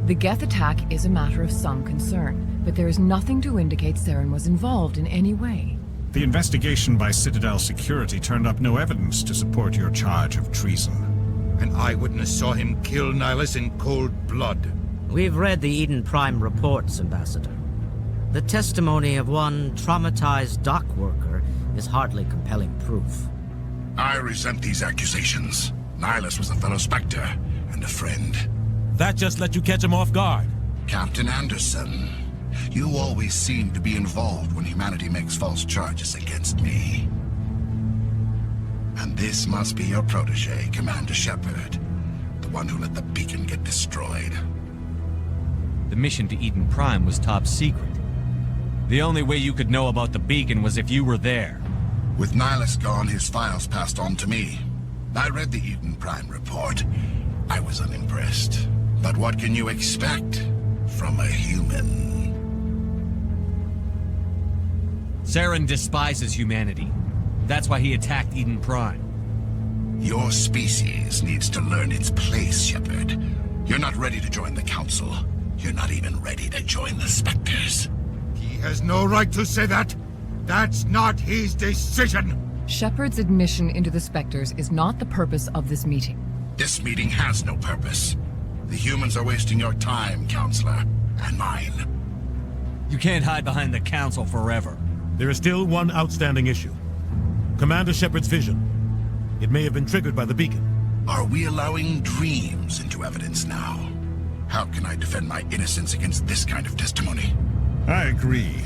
U: The Geth attack is a matter of some concern, but there is nothing to indicate Saren was involved in any way.
V: The investigation by Citadel Security turned up no evidence to support your charge of treason.
B: An eyewitness saw him kill Nihilus in cold blood.
T: We've read the Eden Prime reports, Ambassador. The testimony of one traumatized dock worker is hardly compelling proof.
P: I resent these accusations. Nihilus was a fellow Spectre and a friend.
C: That just let you catch him off guard.
P: Captain Anderson, you always seem to be involved when humanity makes false charges against me. And this must be your protege, Commander Shepard, the one who let the beacon get destroyed.
I: The mission to Eden Prime was top secret. The only way you could know about the beacon was if you were there.
P: With Nihilus gone, his files passed on to me. I read the Eden Prime report. I was unimpressed. But what can you expect from a human?
I: Saren despises humanity. That's why he attacked Eden Prime.
P: Your species needs to learn its place, Shepard. You're not ready to join the Council. You're not even ready to join the Spectres.
B: He has no right to say that. That's not his decision.
U: Shepard's admission into the Spectres is not the purpose of this meeting.
P: This meeting has no purpose. The humans are wasting your time, Counselor, and mine.
I: You can't hide behind the Council forever.
C: There is still one outstanding issue. Commander Shepard's vision. It may have been triggered by the beacon.
P: Are we allowing dreams into evidence now? How can I defend my innocence against this kind of testimony?
V: I agree.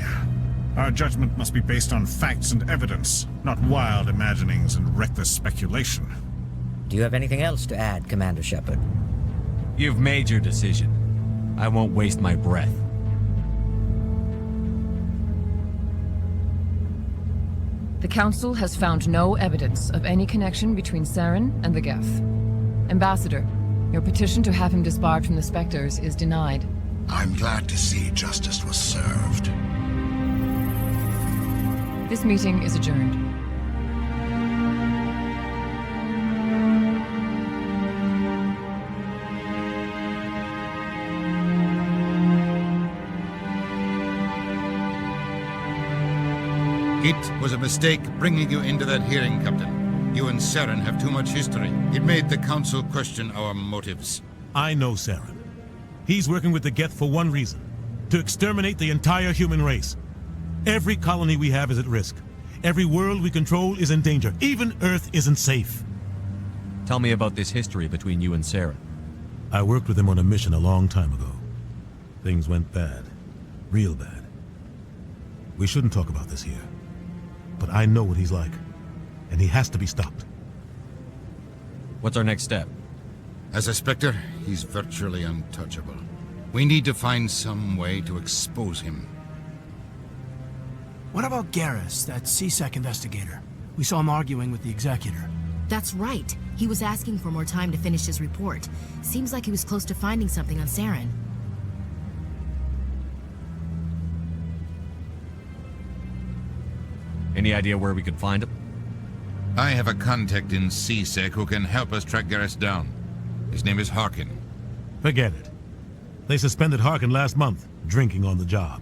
V: Our judgment must be based on facts and evidence, not wild imaginings and reckless speculation.
T: Do you have anything else to add, Commander Shepard?
I: You've made your decision. I won't waste my breath.
U: The Council has found no evidence of any connection between Saren and the Geth. Ambassador, your petition to have him disbarred from the Spectres is denied.
P: I'm glad to see justice was served.
U: This meeting is adjourned.
B: It was a mistake bringing you into that hearing, Captain. You and Saren have too much history. It made the Council question our motives.
C: I know Saren. He's working with the Geth for one reason. To exterminate the entire human race. Every colony we have is at risk. Every world we control is in danger. Even Earth isn't safe.
I: Tell me about this history between you and Saren.
C: I worked with him on a mission a long time ago. Things went bad. Real bad. We shouldn't talk about this here. But I know what he's like. And he has to be stopped.
I: What's our next step?
B: As a Spectre, he's virtually untouchable. We need to find some way to expose him.
Z: What about Garrus, that CSEC investigator? We saw him arguing with the Executor.
L: That's right. He was asking for more time to finish his report. Seems like he was close to finding something on Saren.
I: Any idea where we could find him?
B: I have a contact in CSEC who can help us track Garrus down. His name is Harkin.
C: Forget it. They suspended Harkin last month, drinking on the job.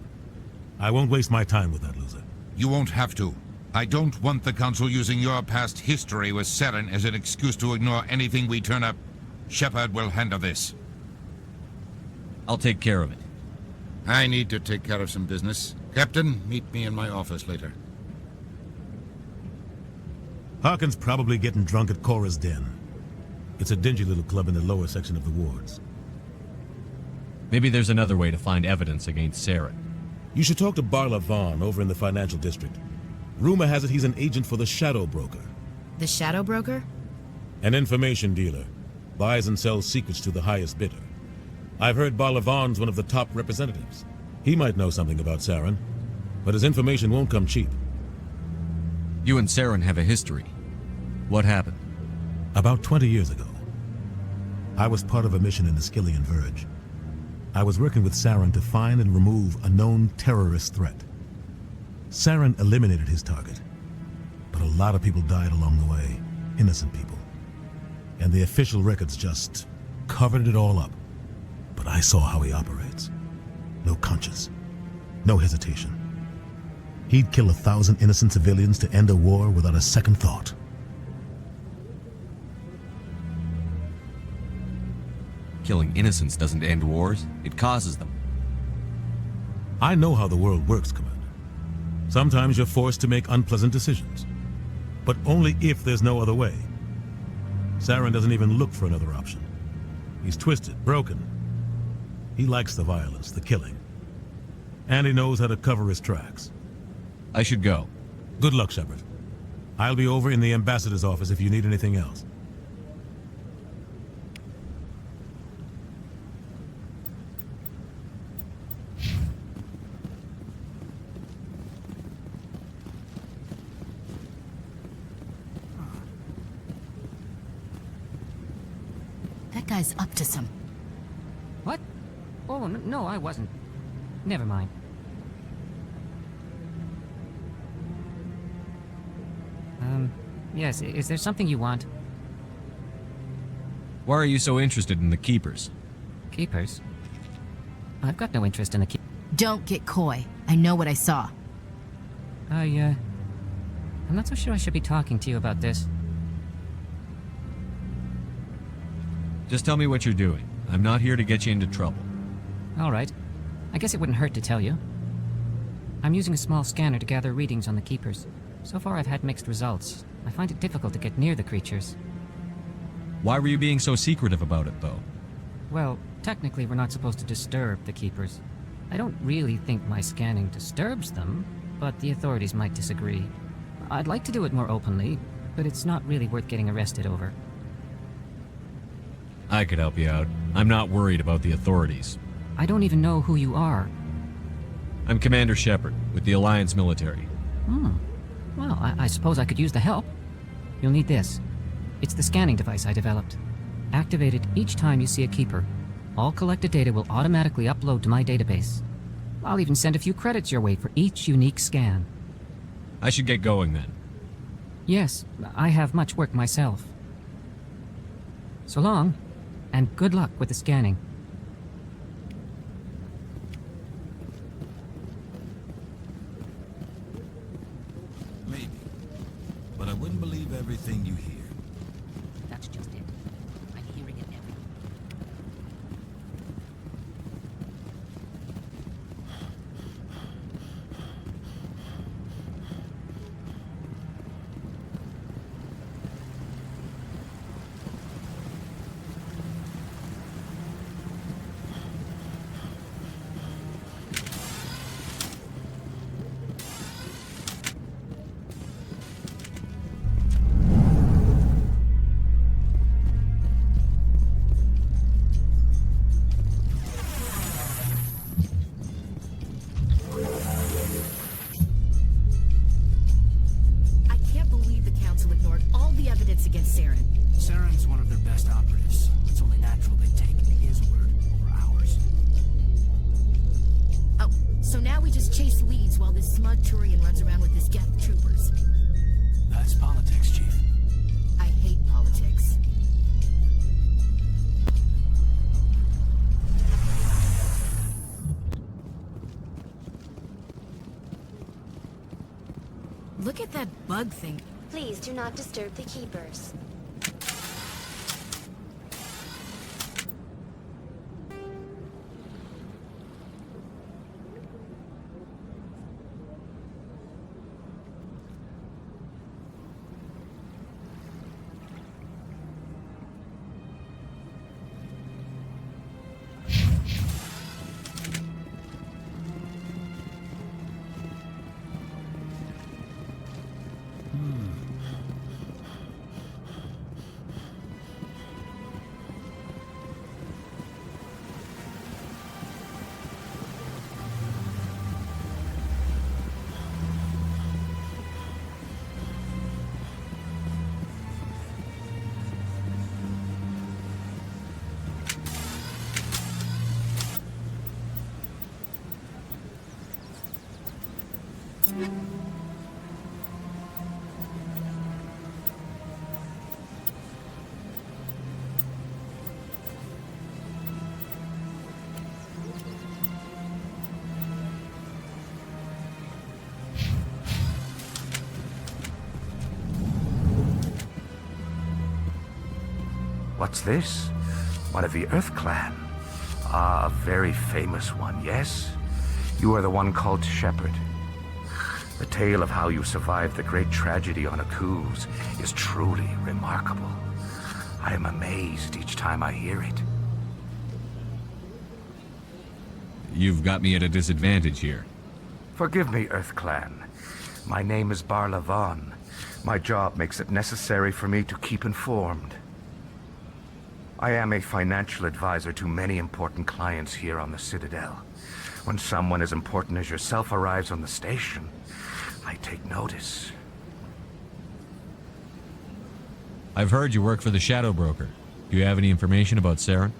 C: I won't waste my time with that loser.
B: You won't have to. I don't want the Council using your past history with Saren as an excuse to ignore anything we turn up. Shepard will handle this.
I: I'll take care of it.
B: I need to take care of some business. Captain, meet me in my office later.
C: Harkin's probably getting drunk at Cora's Den. It's a dingy little club in the lower section of the wards.
I: Maybe there's another way to find evidence against Saren.
C: You should talk to Barla Vaughn over in the financial district. Rumor has it he's an agent for the Shadow Broker.
L: The Shadow Broker?
C: An information dealer. Buys and sells secrets to the highest bidder. I've heard Barla Vaughn's one of the top representatives. He might know something about Saren, but his information won't come cheap.
I: You and Saren have a history. What happened?
C: About 20 years ago, I was part of a mission in the Skillian Verge. I was working with Saren to find and remove a known terrorist threat. Saren eliminated his target, but a lot of people died along the way, innocent people. And the official records just covered it all up. But I saw how he operates. No conscience, no hesitation. He'd kill 1,000 innocent civilians to end a war without a second thought.
I: Killing innocents doesn't end wars, it causes them.
C: I know how the world works, Commander. Sometimes you're forced to make unpleasant decisions, but only if there's no other way. Saren doesn't even look for another option. He's twisted, broken. He likes the violence, the killing. And he knows how to cover his tracks.
I: I should go.
C: Good luck, Shepard. I'll be over in the ambassador's office if you need anything else.
L: That guy's up to some...
A: What? Oh, no, I wasn't. Never mind. Yes, is there something you want?
I: Why are you so interested in the Keepers?
A: Keepers? I've got no interest in the
L: Don't get coy. I know what I saw.
A: I'm not so sure I should be talking to you about this.
I: Just tell me what you're doing. I'm not here to get you into trouble.
A: All right. I guess it wouldn't hurt to tell you. I'm using a small scanner to gather readings on the Keepers. So far I've had mixed results. I find it difficult to get near the creatures.
I: Why were you being so secretive about it, though?
A: Well, technically we're not supposed to disturb the Keepers. I don't really think my scanning disturbs them, but the authorities might disagree. I'd like to do it more openly, but it's not really worth getting arrested over.
I: I could help you out. I'm not worried about the authorities.
A: I don't even know who you are.
I: I'm Commander Shepard, with the Alliance military.
A: Well, I suppose I could use the help. You'll need this. It's the scanning device I developed. Activate it each time you see a Keeper. All collected data will automatically upload to my database. I'll even send a few credits your way for each unique scan.
I: I should get going then.
A: Yes, I have much work myself. So long, and good luck with the scanning.
D: Maybe. But I wouldn't believe everything you hear.
A: That's just it. I'm hearing it everywhere.
L: Against Saren.
Z: Saren's one of their best operatives. It's only natural they take his word over ours.
L: Oh, so now we just chase leads while this smug Turian runs around with his Geth troopers.
Z: That's politics, Chief.
L: I hate politics. Look at that bug thing.
X: Please do not disturb the Keepers.
E: What's this? One of the Earth Clan. Ah, a very famous one, yes? You are the one called Shepard. The tale of how you survived the great tragedy on Akuz is truly remarkable. I am amazed each time I hear it.
I: You've got me at a disadvantage here.
E: Forgive me, Earth Clan. My name is Barla Vaughn. My job makes it necessary for me to keep informed. I am a financial advisor to many important clients here on the Citadel. When someone as important as yourself arrives on the station, I take notice.
I: I've heard you work for the Shadow Broker. Do you have any information about Saren?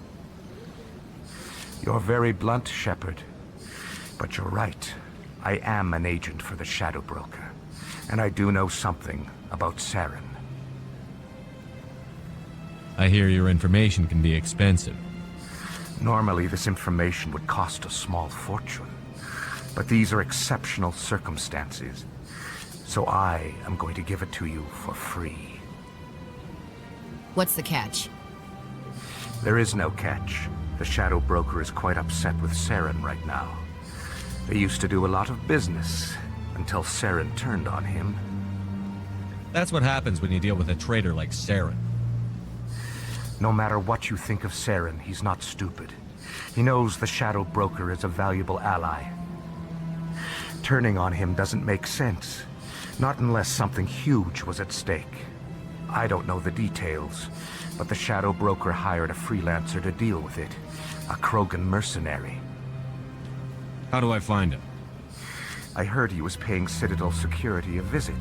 E: You're very blunt, Shepard. But you're right. I am an agent for the Shadow Broker. And I do know something about Saren.
I: I hear your information can be expensive.
E: Normally, this information would cost a small fortune. But these are exceptional circumstances. So I am going to give it to you for free.
L: What's the catch?
E: There is no catch. The Shadow Broker is quite upset with Saren right now. They used to do a lot of business, until Saren turned on him.
I: That's what happens when you deal with a traitor like Saren.
E: No matter what you think of Saren, he's not stupid. He knows the Shadow Broker is a valuable ally. Turning on him doesn't make sense. Not unless something huge was at stake. I don't know the details, but the Shadow Broker hired a freelancer to deal with it. A Krogan mercenary.
I: How do I find him?
E: I heard he was paying Citadel security a visit.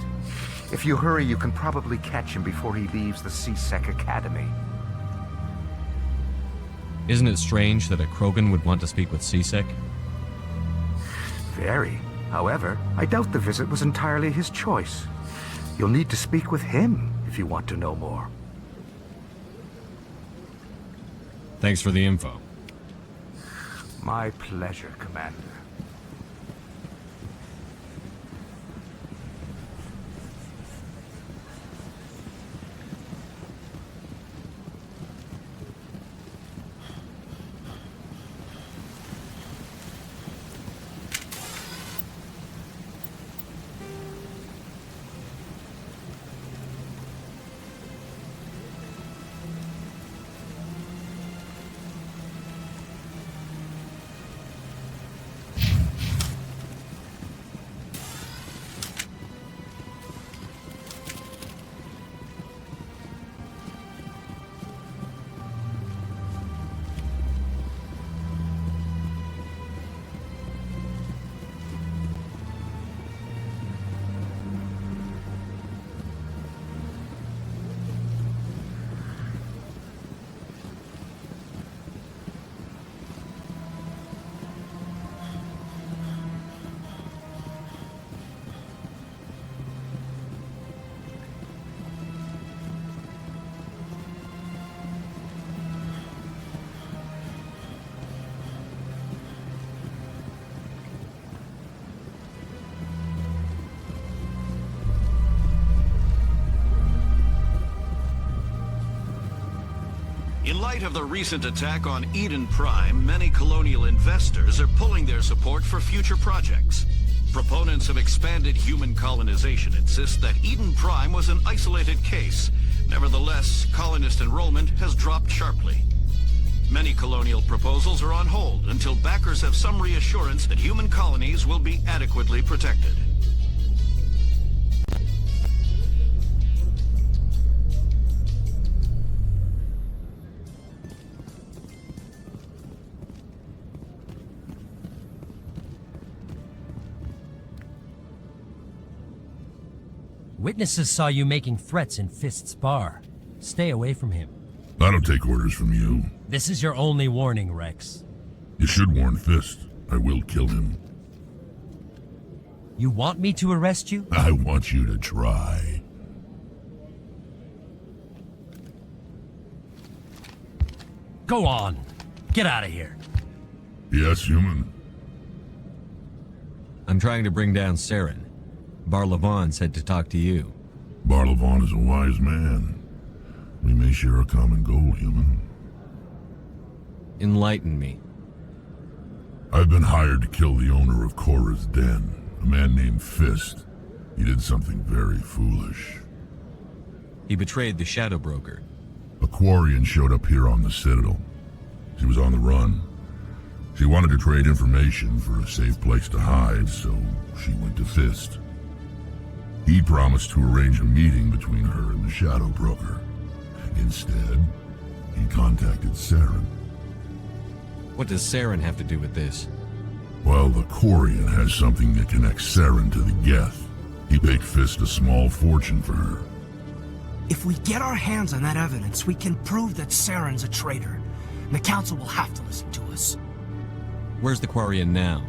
E: If you hurry, you can probably catch him before he leaves the CSEC Academy.
I: Isn't it strange that a Krogan would want to speak with CSEC?
E: Very. However, I doubt the visit was entirely his choice. You'll need to speak with him if you want to know more.
I: Thanks for the info.
E: My pleasure, Commander.
G: In light of the recent attack on Eden Prime, many colonial investors are pulling their support for future projects. Proponents of expanded human colonization insist that Eden Prime was an isolated case. Nevertheless, colonist enrollment has dropped sharply. Many colonial proposals are on hold until backers have some reassurance that human colonies will be adequately protected.
H: Witnesses saw you making threats in Fist's bar. Stay away from him.
W: I don't take orders from you.
H: This is your only warning, Rex.
W: You should warn Fist. I will kill him.
H: You want me to arrest you?
W: I want you to try.
H: Go on. Get out of here.
W: Yes, human.
I: I'm trying to bring down Saren. Barlavon said to talk to you.
W: Barlavon is a wise man. We may share a common goal, human.
I: Enlighten me.
W: I've been hired to kill the owner of Korra's Den, a man named Fist. He did something very foolish.
I: He betrayed the Shadow Broker.
W: A Quarian showed up here on the Citadel. She was on the run. She wanted to trade information for a safe place to hide, so she went to Fist. He promised to arrange a meeting between her and the Shadow Broker. Instead, he contacted Saren.
I: What does Saren have to do with this?
W: Well, the Quarian has something that connects Saren to the Geth. He paid Fist a small fortune for her.
Z: If we get our hands on that evidence, we can prove that Saren's a traitor. And the Council will have to listen to us.
I: Where's the Quarian now?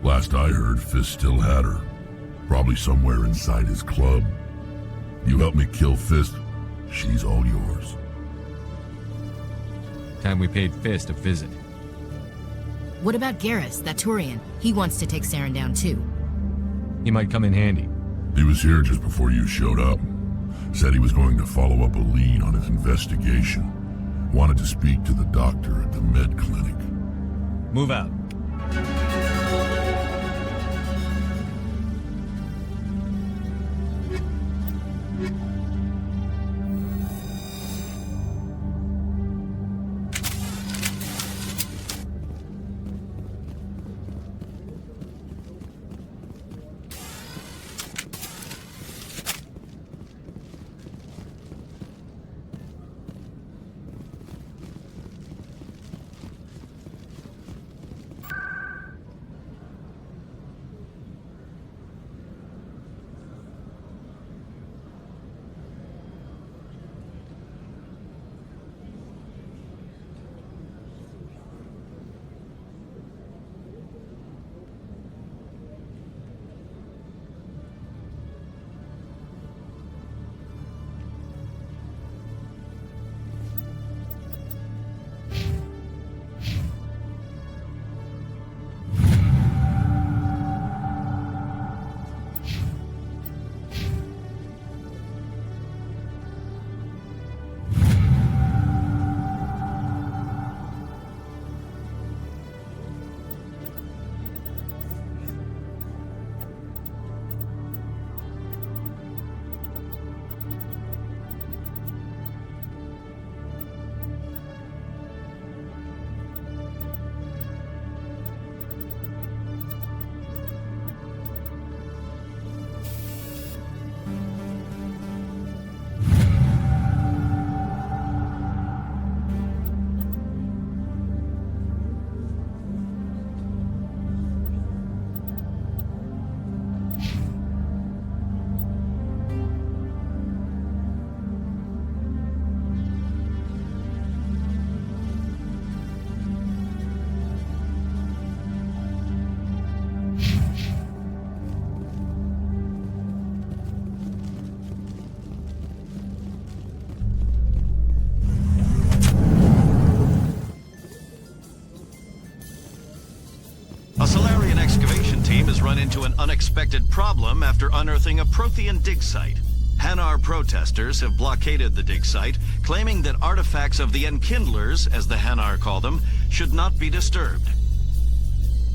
W: Last I heard, Fist still had her. Probably somewhere inside his club. You help me kill Fist, she's all yours.
I: Time we paid Fist a visit.
L: What about Garrus, that Turian? He wants to take Saren down too.
I: He might come in handy.
W: He was here just before you showed up. Said he was going to follow up a lead on his investigation. Wanted to speak to the doctor at the med clinic.
I: Move out.
G: A Solarian excavation team has run into an unexpected problem after unearthing a Prothean dig site. Hanar protesters have blockaded the dig site, claiming that artifacts of the Enkindlers, as the Hanar call them, should not be disturbed.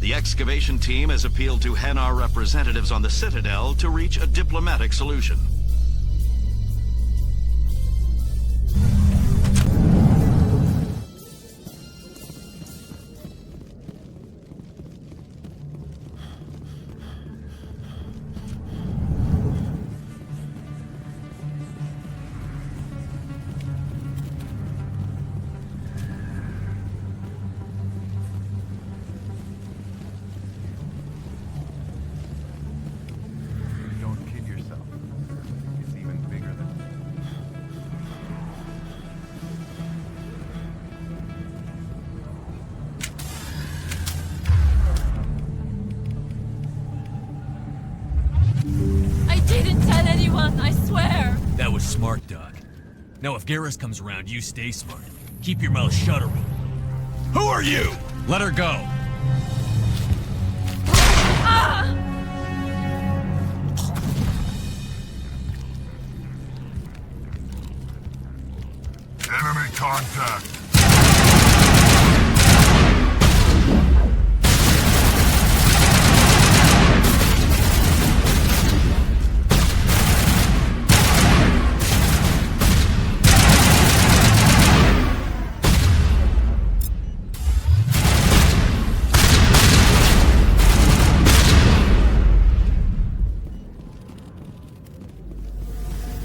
G: The excavation team has appealed to Hanar representatives on the Citadel to reach a diplomatic solution.
E: Don't kid yourself.
I: smart, Doc. Now if Garrus comes around, you stay smart. Keep your mouth shut, or who are you? Let her go.
W: Enemy contact.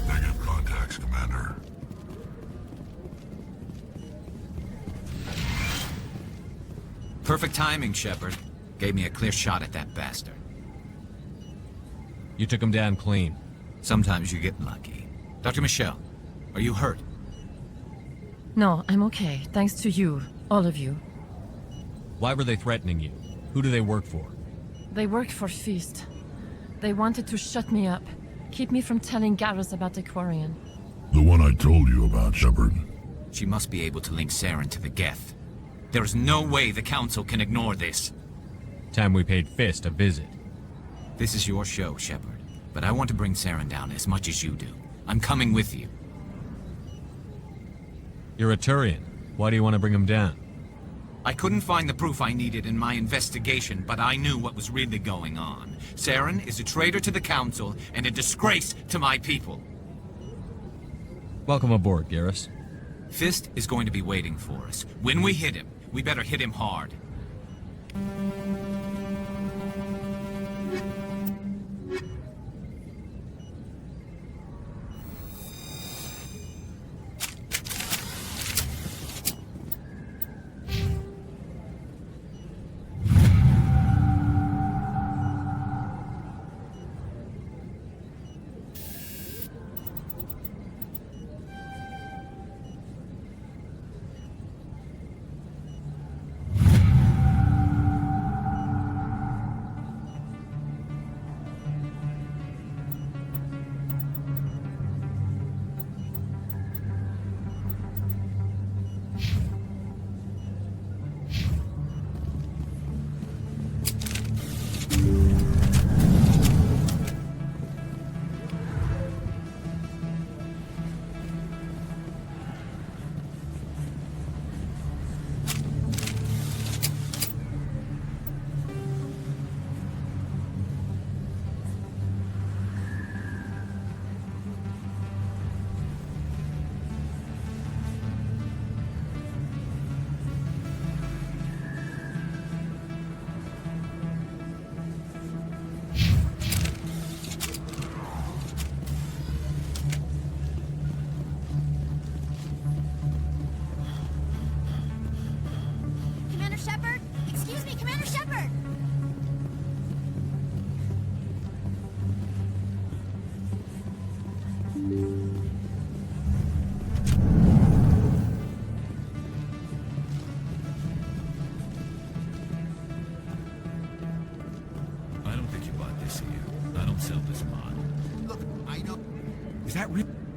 W: Negative contacts, Commander.
Y: Perfect timing, Shepard. Gave me a clear shot at that bastard.
I: You took him down clean.
Y: Sometimes you get lucky. Dr. Michelle, are you hurt?
U: No, I'm okay. Thanks to you. All of you.
I: Why were they threatening you? Who do they work for?
U: They work for Feast. They wanted to shut me up. Keep me from telling Garrus about the Quarian.
W: The one I told you about, Shepard.
Y: She must be able to link Saren to the Geth. There is no way the Council can ignore this.
I: Time we paid Fist a visit.
Y: This is your show, Shepard. But I want to bring Saren down as much as you do. I'm coming with you.
I: You're a Turian. Why do you want to bring him down?
Y: I couldn't find the proof I needed in my investigation, but I knew what was really going on. Saren is a traitor to the Council and a disgrace to my people.
I: Welcome aboard, Garrus.
Y: Fist is going to be waiting for us. When we hit him, we better hit him hard.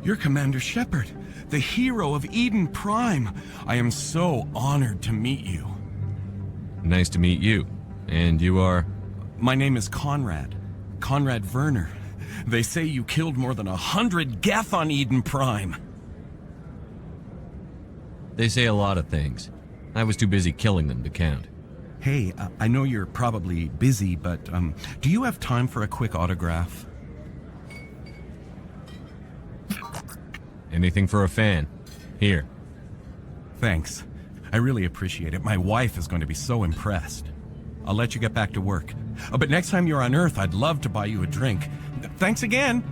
J: You're Commander Shepard, the hero of Eden Prime. I am so honored to meet you.
I: Nice to meet you. And you are?
J: My name is Conrad. Conrad Werner. They say you killed more than 100 Geth on Eden Prime.
I: They say a lot of things. I was too busy killing them to count.
J: Hey, I know you're probably busy, but do you have time for a quick autograph?
I: Anything for a fan. Here.
J: Thanks. I really appreciate it. My wife is going to be so impressed. I'll let you get back to work. But next time you're on Earth, I'd love to buy you a drink. Thanks again!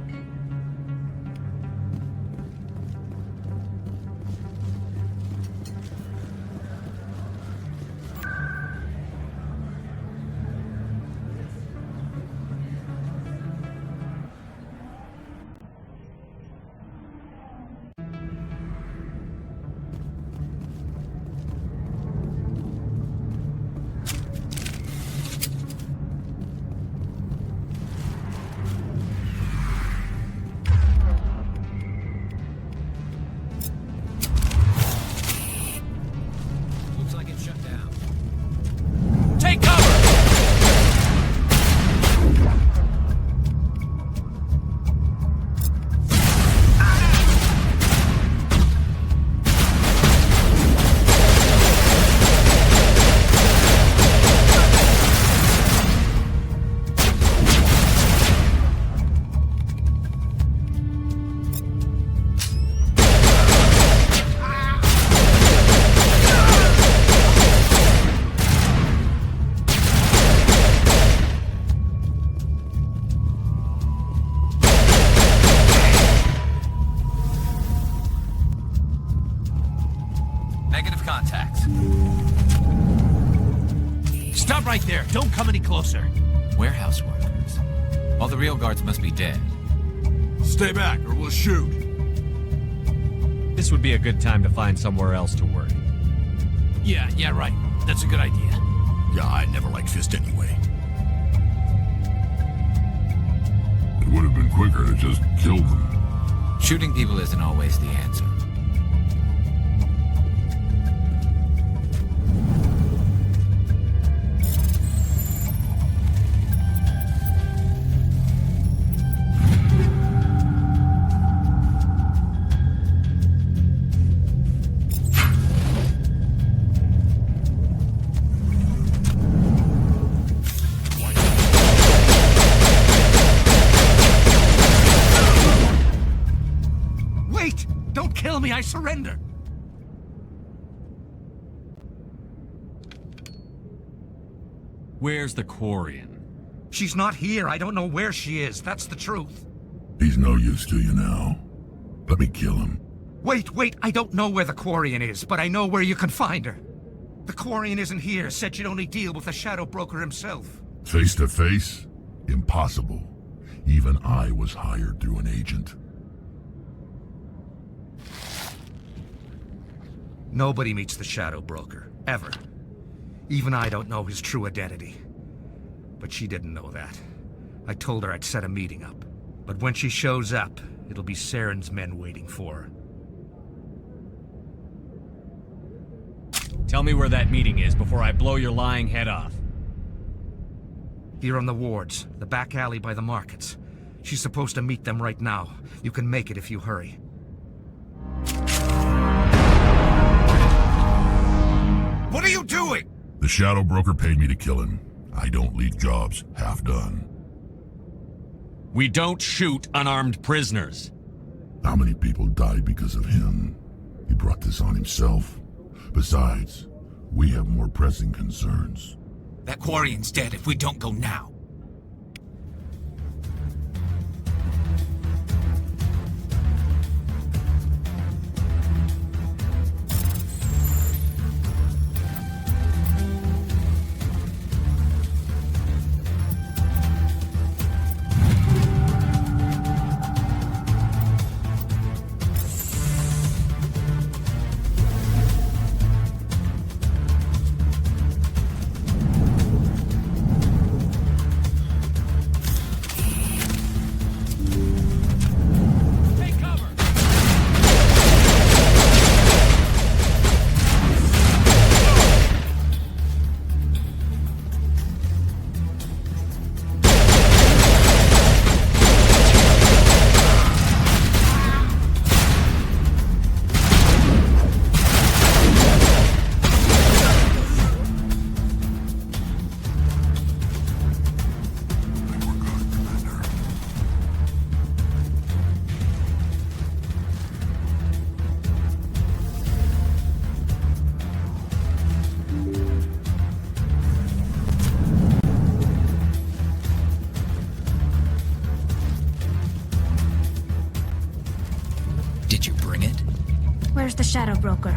H: Stop right there. Don't come any closer.
Y: Warehouse workers. All the real guards must be dead.
K: Stay back, or we'll shoot.
I: This would be a good time to find somewhere else to work.
H: Yeah, right. That's a good idea.
K: Yeah, I never liked Fist anyway.
W: It would have been quicker to just kill them.
Y: Shooting people isn't always the answer.
H: Wait! Don't kill me, I surrender!
I: Where's the Quarian?
E: She's not here. I don't know where she is. That's the truth.
W: He's no use to you now. Let me kill him.
E: Wait. I don't know where the Quarian is, but I know where you can find her. The Quarian isn't here. Said you'd only deal with the Shadow Broker himself.
W: Face to face? Impossible. Even I was hired through an agent.
E: Nobody meets the Shadow Broker. Ever. Even I don't know his true identity. But she didn't know that. I told her I'd set a meeting up. But when she shows up, it'll be Saren's men waiting for her.
I: Tell me where that meeting is before I blow your lying head off.
E: Here on the wards, the back alley by the markets. She's supposed to meet them right now. You can make it if you hurry. What are you doing?
W: The Shadow Broker paid me to kill him. I don't leave jobs half done.
I: We don't shoot unarmed prisoners.
W: How many people died because of him? He brought this on himself. Besides, we have more pressing concerns.
Z: That Quarian's dead if we don't go now. Did you bring it?
M: Where's the Shadow Broker?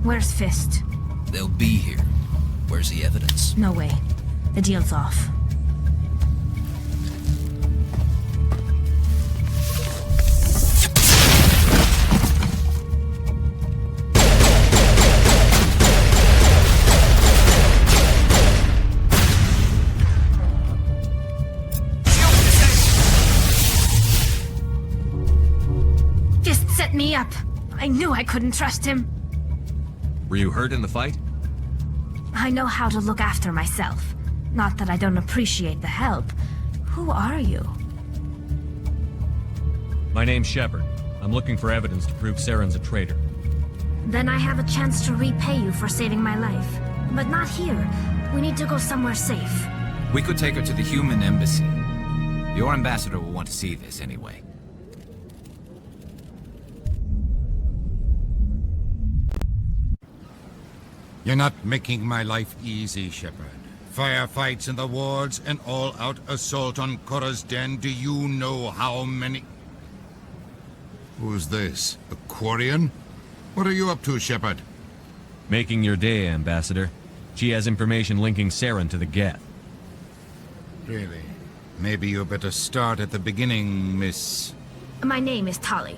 M: Where's Fist?
Z: They'll be here. Where's the evidence?
M: No way. The deal's off. Fist set me up. I knew I couldn't trust him.
I: Were you hurt in the fight?
M: I know how to look after myself. Not that I don't appreciate the help. Who are you?
I: My name's Shepard. I'm looking for evidence to prove Saren's a traitor.
M: Then I have a chance to repay you for saving my life. But not here. We need to go somewhere safe.
Y: We could take her to the human embassy. Your ambassador will want to see this anyway.
B: You're not making my life easy, Shepard. Firefights in the wards, an all-out assault on Korra's den. Do you know how many... Who's this? The Quarian? What are you up to, Shepard?
I: Making your day, Ambassador. She has information linking Saren to the Geth.
B: Really? Maybe you better start at the beginning, Miss...
M: My name is Tali.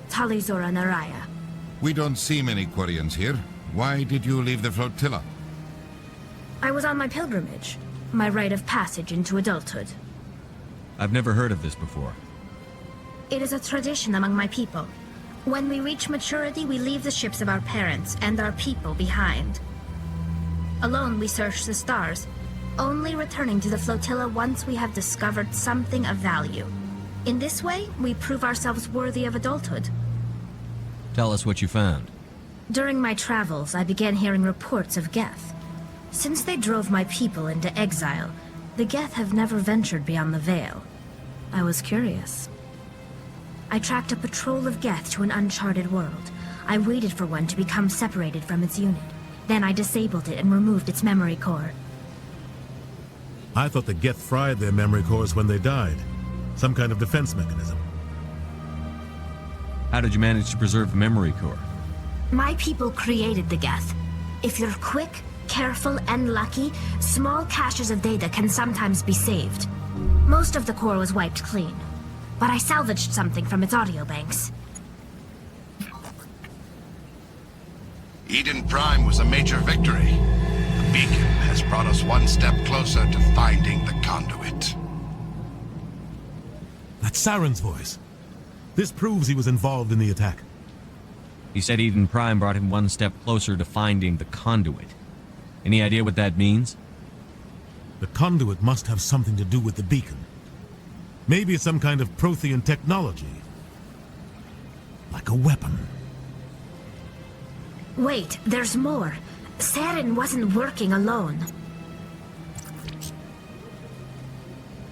M: Tali Zora Naraya.
B: We don't see many Quarians here. Why did you leave the flotilla?
M: I was on my pilgrimage. My rite of passage into adulthood.
I: I've never heard of this before.
M: It is a tradition among my people. When we reach maturity, we leave the ships of our parents and our people behind. Alone, we search the stars, only returning to the flotilla once we have discovered something of value. In this way, we prove ourselves worthy of adulthood.
I: Tell us what you found.
M: During my travels, I began hearing reports of Geth. Since they drove my people into exile, the Geth have never ventured beyond the Veil. I was curious. I tracked a patrol of Geth to an uncharted world. I waited for one to become separated from its unit. Then I disabled it and removed its memory core.
C: I thought the Geth fried their memory cores when they died. Some kind of defense mechanism.
I: How did you manage to preserve the memory core?
M: My people created the Geth. If you're quick, careful, and lucky, small caches of data can sometimes be saved. Most of the core was wiped clean, but I salvaged something from its audio banks.
P: Eden Prime was a major victory. The beacon has brought us one step closer to finding the conduit.
C: That's Saren's voice. This proves he was involved in the attack.
I: He said Eden Prime brought him one step closer to finding the conduit. Any idea what that means?
C: The conduit must have something to do with the beacon. Maybe it's some kind of Prothean technology. Like a weapon.
M: Wait, there's more. Saren wasn't working alone.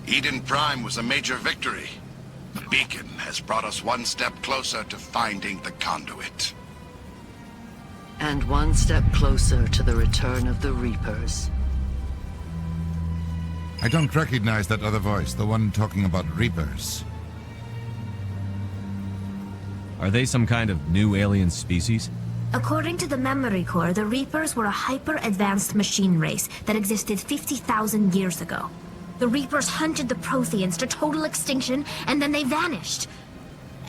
P: Eden Prime was a major victory. The beacon has brought us one step closer to finding the conduit.
F: And one step closer to the return of the Reapers.
B: I don't recognize that other voice, the one talking about Reapers.
I: Are they some kind of new alien species?
M: According to the memory core, the Reapers were a hyper-advanced machine race that existed 50,000 years ago. The Reapers hunted the Protheans to total extinction, and then they vanished.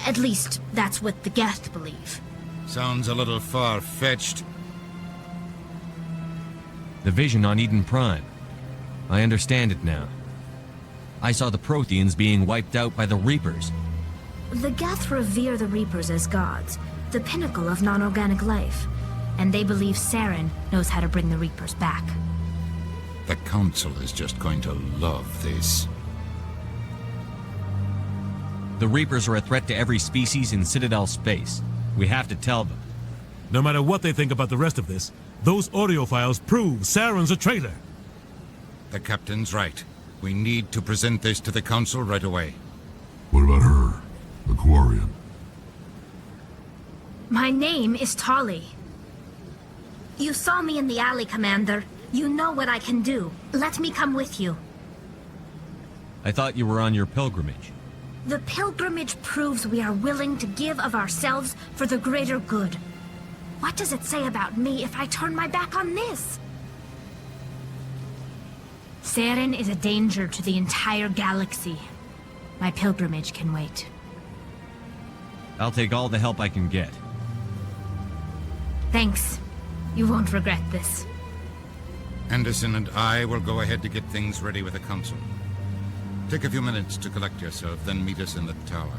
M: At least, that's what the Geth believe.
B: Sounds a little far-fetched.
I: The vision on Eden Prime. I understand it now. I saw the Protheans being wiped out by the Reapers.
M: The Geth revere the Reapers as gods, the pinnacle of non-organic life. And they believe Saren knows how to bring the Reapers back.
B: The Council is just going to love this.
I: The Reapers are a threat to every species in Citadel space. We have to tell them.
C: No matter what they think about the rest of this, those audio files prove Saren's a traitor.
B: The Captain's right. We need to present this to the Council right away.
W: What about her? The Quarian?
M: My name is Tali. You saw me in the alley, Commander. You know what I can do. Let me come with you.
I: I thought you were on your pilgrimage.
M: The pilgrimage proves we are willing to give of ourselves for the greater good. What does it say about me if I turn my back on this? Saren is a danger to the entire galaxy. My pilgrimage can wait.
I: I'll take all the help I can get.
M: Thanks. You won't regret this.
B: Anderson and I will go ahead to get things ready with the Council. Take a few minutes to collect yourself, then meet us in the tower.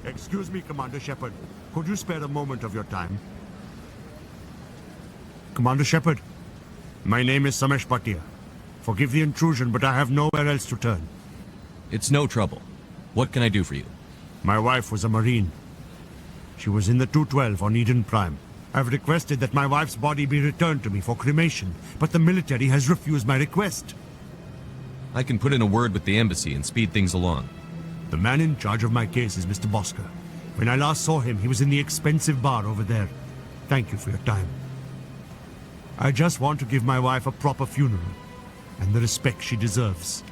N: Excuse me, Commander Shepard. Could you spare a moment of your time? Commander Shepard, my name is Samesh Bhatia. Forgive the intrusion, but I have nowhere else to turn.
I: It's no trouble. What can I do for you?
N: My wife was a Marine. She was in the 212 on Eden Prime. I've requested that my wife's body be returned to me for cremation, but the military has refused my request.
I: I can put in a word with the embassy and speed things along.
N: The man in charge of my case is Mr. Bosker. When I last saw him, he was in the expensive bar over there. Thank you for your time. I just want to give my wife a proper funeral, and the respect she deserves.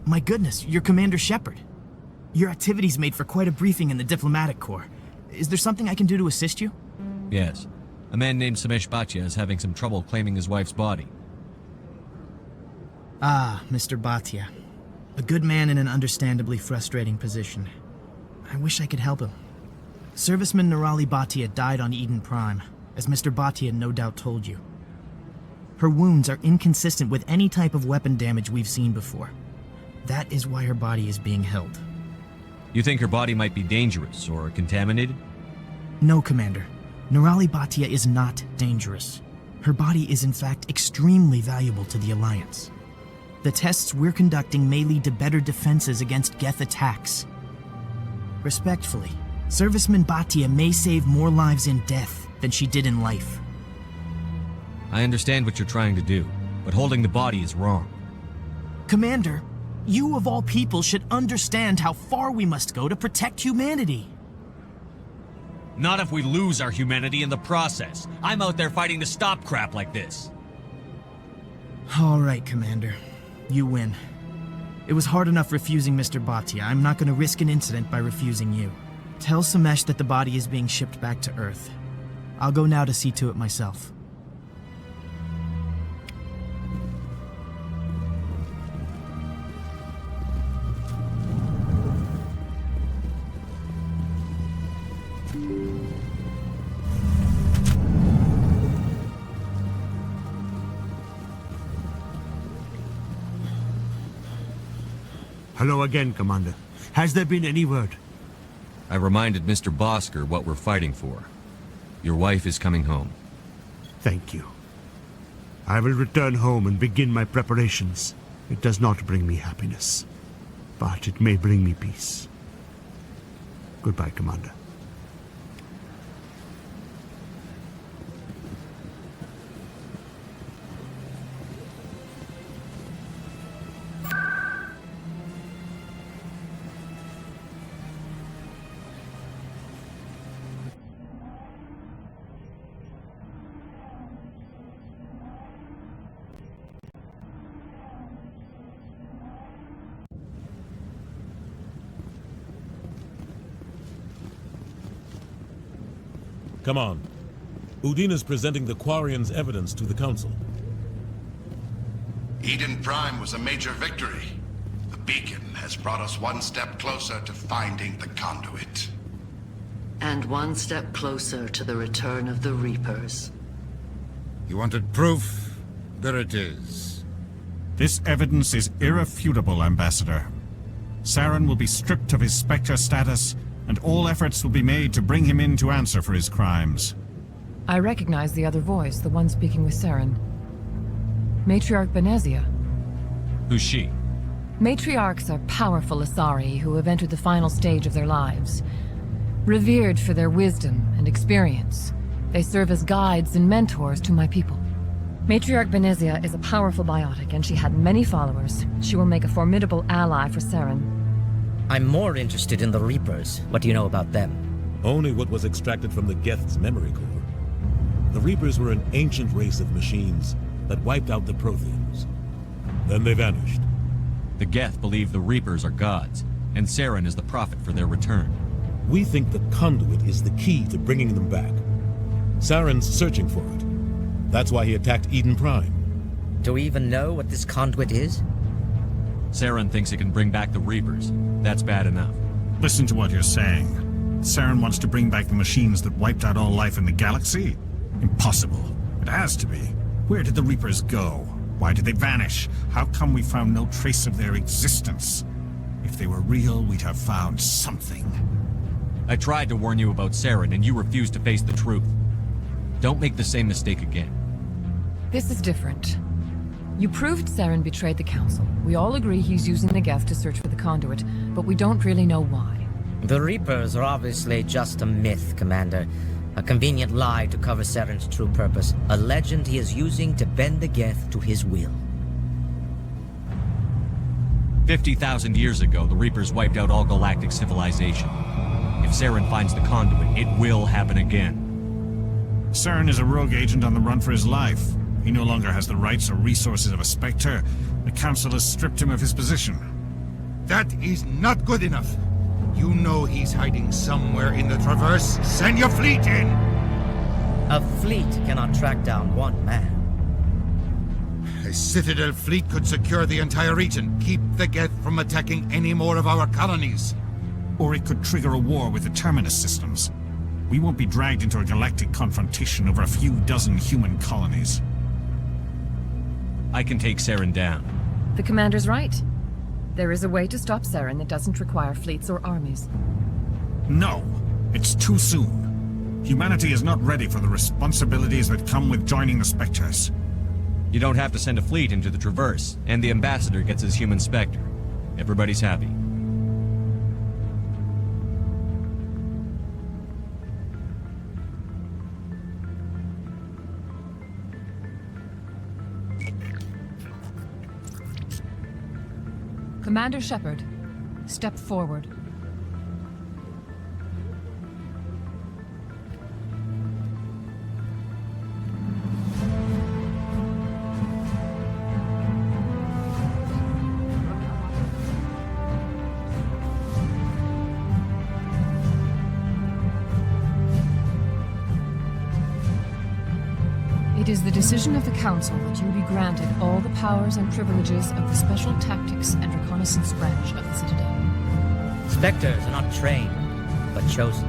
Z: My goodness, you're Commander Shepard. Your activities made for quite a briefing in the Diplomatic Corps. Is there something I can do to assist you?
I: Yes. A man named Samesh Bhatia is having some trouble claiming his wife's body.
Z: Ah, Mr. Bhatia. A good man in an understandably frustrating position. I wish I could help him. Serviceman Nirali Bhatia died on Eden Prime, as Mr. Bhatia no doubt told you. Her wounds are inconsistent with any type of weapon damage we've seen before. That is why her body is being held.
I: You think her body might be dangerous or contaminated?
Z: No, Commander. Nirali Bhatia is not dangerous. Her body is in fact extremely valuable to the Alliance. The tests we're conducting may lead to better defenses against Geth attacks. Respectfully, Serviceman Bhatia may save more lives in death than she did in life.
I: I understand what you're trying to do, but holding the body is wrong.
Z: Commander, you of all people should understand how far we must go to protect humanity.
I: Not if we lose our humanity in the process. I'm out there fighting to stop crap like this.
Z: All right, Commander. You win. It was hard enough refusing Mr. Bhatia. I'm not going to risk an incident by refusing you. Tell Samesh that the body is being shipped back to Earth. I'll go now to see to it myself.
N: Hello again, Commander. Has there been any word?
I: I reminded Mr. Bosker what we're fighting for. Your wife is coming home.
N: Thank you. I will return home and begin my preparations. It does not bring me happiness, but it may bring me peace. Goodbye, Commander.
C: Come on. Udine is presenting the Quarians' evidence to the Council.
P: Eden Prime was a major victory. The beacon has brought us one step closer to finding the conduit.
F: And one step closer to the return of the Reapers.
B: You wanted proof? There it is.
O: This evidence is irrefutable, Ambassador. Saren will be stripped of his Spectre status, and all efforts will be made to bring him in to answer for his crimes.
U: I recognize the other voice, the one speaking with Saren. Matriarch Benezia.
I: Who's she?
U: Matriarchs are powerful Asari who have entered the final stage of their lives. Revered for their wisdom and experience, They serve as guides and mentors to my people. Matriarch Benezia is a powerful biotic, and she had many followers. She will make a formidable ally for Saren.
D: I'm more interested in the Reapers. What do you know about them?
C: Only what was extracted from the Geth's memory core. The Reapers were an ancient race of machines that wiped out the Protheans. Then they vanished.
I: The Geth believe the Reapers are gods, and Saren is the prophet for their return.
C: We think the conduit is the key to bringing them back. Saren's searching for it. That's why he attacked Eden Prime.
D: Do we even know what this conduit is?
I: Saren thinks it can bring back the Reapers. That's bad enough.
O: Listen to what you're saying. Saren wants to bring back the machines that wiped out all life in the galaxy? Impossible. It has to be. Where did the Reapers go? Why did they vanish? How come we found no trace of their existence? If they were real, we'd have found something.
I: I tried to warn you about Saren, and you refused to face the truth. Don't make the same mistake again.
U: This is different. You proved Saren betrayed the Council. We all agree he's using the Geth to search for the conduit, but we don't really know why.
D: The Reapers are obviously just a myth, Commander. A convenient lie to cover Saren's true purpose. A legend he is using to bend the Geth to his will.
I: 50,000 years ago, the Reapers wiped out all galactic civilization. If Saren finds the conduit, it will happen again.
O: Saren is a rogue agent on the run for his life. He no longer has the rights or resources of a Spectre. The Council has stripped him of his position.
B: That is not good enough. You know he's hiding somewhere in the Traverse. Send your fleet in!
D: A fleet cannot track down one man.
B: A Citadel fleet could secure the entire region, keep the Geth from attacking any more of our colonies.
O: Or it could trigger a war with the Terminus systems. We won't be dragged into a galactic confrontation over a few dozen human colonies.
I: I can take Saren down.
U: The Commander's right. There is a way to stop Saren that doesn't require fleets or armies.
O: No, it's too soon. Humanity is not ready for the responsibilities that come with joining the Spectres.
I: You don't have to send a fleet into the Traverse, and the Ambassador gets his human Spectre. Everybody's happy.
U: Commander Shepard, step forward. It is the decision of the Council that you be granted all the powers and privileges of the Special Tactics and Reconnaissance branch of the Citadel.
D: Spectres are not trained, but chosen.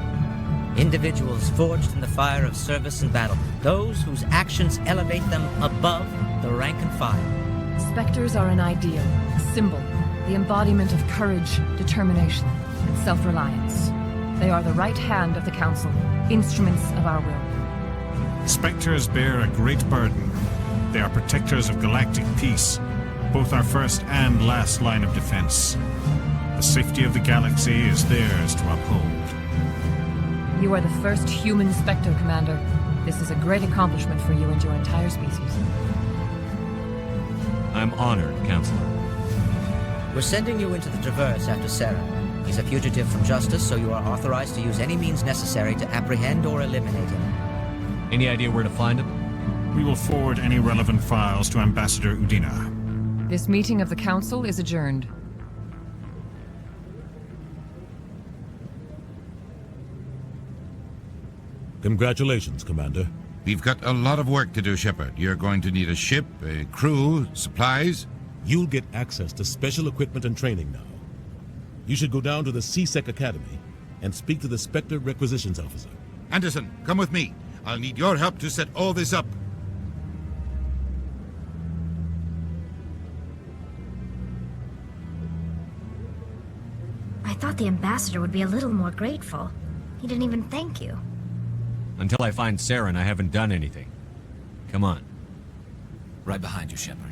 D: Individuals forged in the fire of service and battle. Those whose actions elevate them above the rank and file.
U: Spectres are an ideal, a symbol, the embodiment of courage, determination, and self-reliance. They are the right hand of the Council, instruments of our will.
O: Spectres bear a great burden. They are protectors of galactic peace, both our first and last line of defense. The safety of the galaxy is theirs to uphold.
U: You are the first human Spectre, Commander. This is a great accomplishment for you and your entire species.
I: I'm honored, Counselor.
D: We're sending you into the Traverse after Saren. He's a fugitive from justice, so you are authorized to use any means necessary to apprehend or eliminate him.
I: Any idea where to find him?
O: We will forward any relevant files to Ambassador Udina.
U: This meeting of the Council is adjourned.
C: Congratulations, Commander.
B: We've got a lot of work to do, Shepard. You're going to need a ship, a crew, supplies.
C: You'll get access to special equipment and training now. You should go down to the CSEC Academy and speak to the Spectre Requisitions Officer.
B: Anderson, come with me. I'll need your help to set all this up.
M: I thought the ambassador would be a little more grateful. He didn't even thank you.
I: Until I find Saren, I haven't done anything. Come on.
Y: Right behind you, Shepard.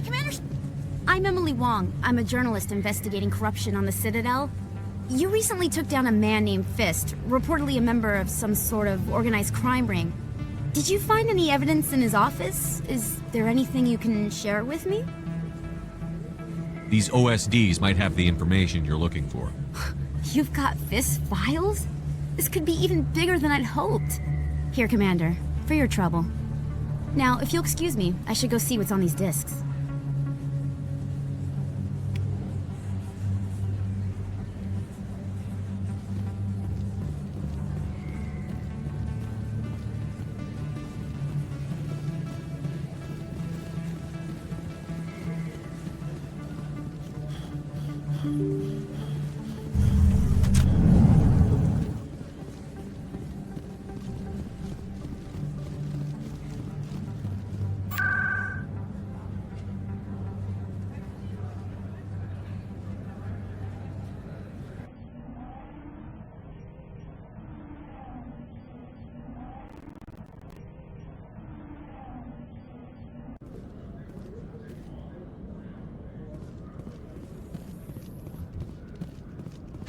A: Hey, Commander! I'm Emily Wong. I'm a journalist investigating corruption on the Citadel. You recently took down a man named Fist, reportedly a member of some sort of organized crime ring. Did you find any evidence in his office? Is there anything you can share with me?
I: These OSDs might have the information you're looking for.
A: You've got Fist's files? This could be even bigger than I'd hoped. Here, Commander, for your trouble. Now, if you'll excuse me, I should go see what's on these discs.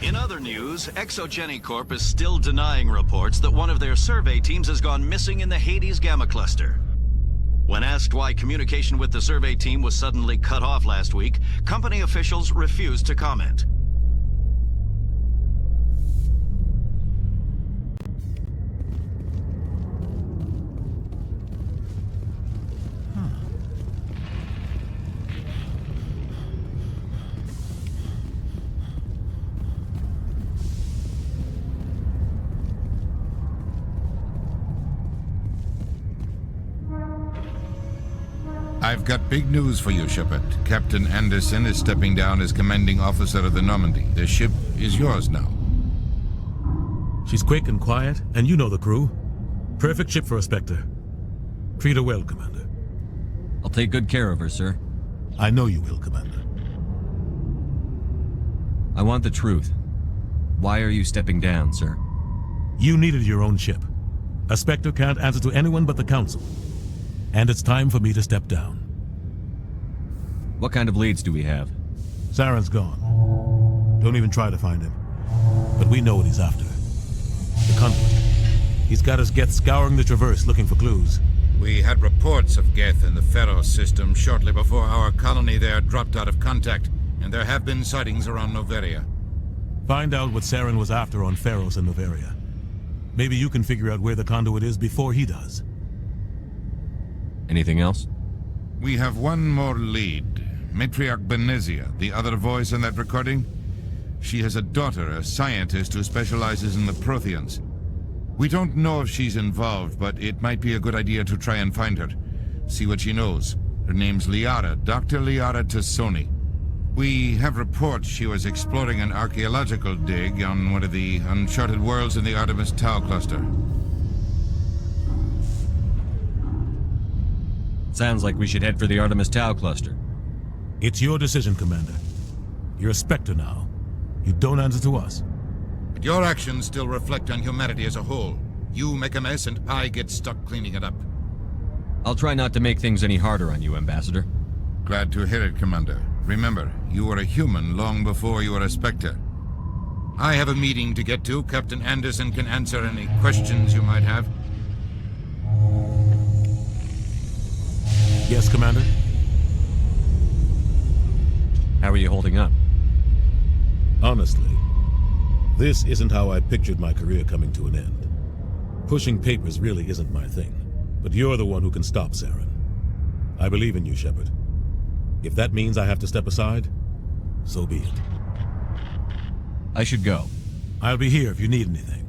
G: In other news, Exogeny Corp is still denying reports that one of their survey teams has gone missing in the Hades Gamma Cluster. When asked why communication with the survey team was suddenly cut off last week, company officials refused to comment.
B: I've got big news for you, Shepard. Captain Anderson is stepping down as commanding officer of the Normandy. The ship is yours now.
C: She's quick and quiet, and you know the crew. Perfect ship for a Spectre. Treat her well, Commander.
I: I'll take good care of her, sir.
C: I know you will, Commander.
I: I want the truth. Why are you stepping down, sir?
C: You needed your own ship. A Spectre can't answer to anyone but the Council. And it's time for me to step down.
I: What kind of leads do we have?
C: Saren's gone. Don't even try to find him. But we know what he's after. The convoy. He's got his Geth scouring the Traverse looking for clues.
B: We had reports of Geth in the Pharos system shortly before our colony there dropped out of contact, and there have been sightings around Noveria.
C: Find out what Saren was after on Pharos and Noveria. Maybe you can figure out where the conduit is before he does.
I: Anything else?
B: We have one more lead. Matriarch Benezia, the other voice in that recording. She has a daughter, a scientist who specializes in the Protheans. We don't know if she's involved, but it might be a good idea to try and find her. See what she knows. Her name's Liara, Dr. Liara Tassoni. We have reports she was exploring an archaeological dig on one of the uncharted worlds in the Artemis Tau cluster.
I: Sounds like we should head for the Artemis Tau cluster.
C: It's your decision, Commander. You're a Spectre now. You don't answer to us.
B: But your actions still reflect on humanity as a whole. You make a mess and I get stuck cleaning it up.
I: I'll try not to make things any harder on you, Ambassador.
B: Glad to hear it, Commander. Remember, you were a human long before you were a Spectre. I have a meeting to get to. Captain Anderson can answer any questions you might have.
C: Yes, Commander?
I: How are you holding up?
C: Honestly, this isn't how I pictured my career coming to an end. Pushing papers really isn't my thing, but you're the one who can stop Saren. I believe in you, Shepard. If that means I have to step aside, so be it.
I: I should go.
C: I'll be here if you need anything.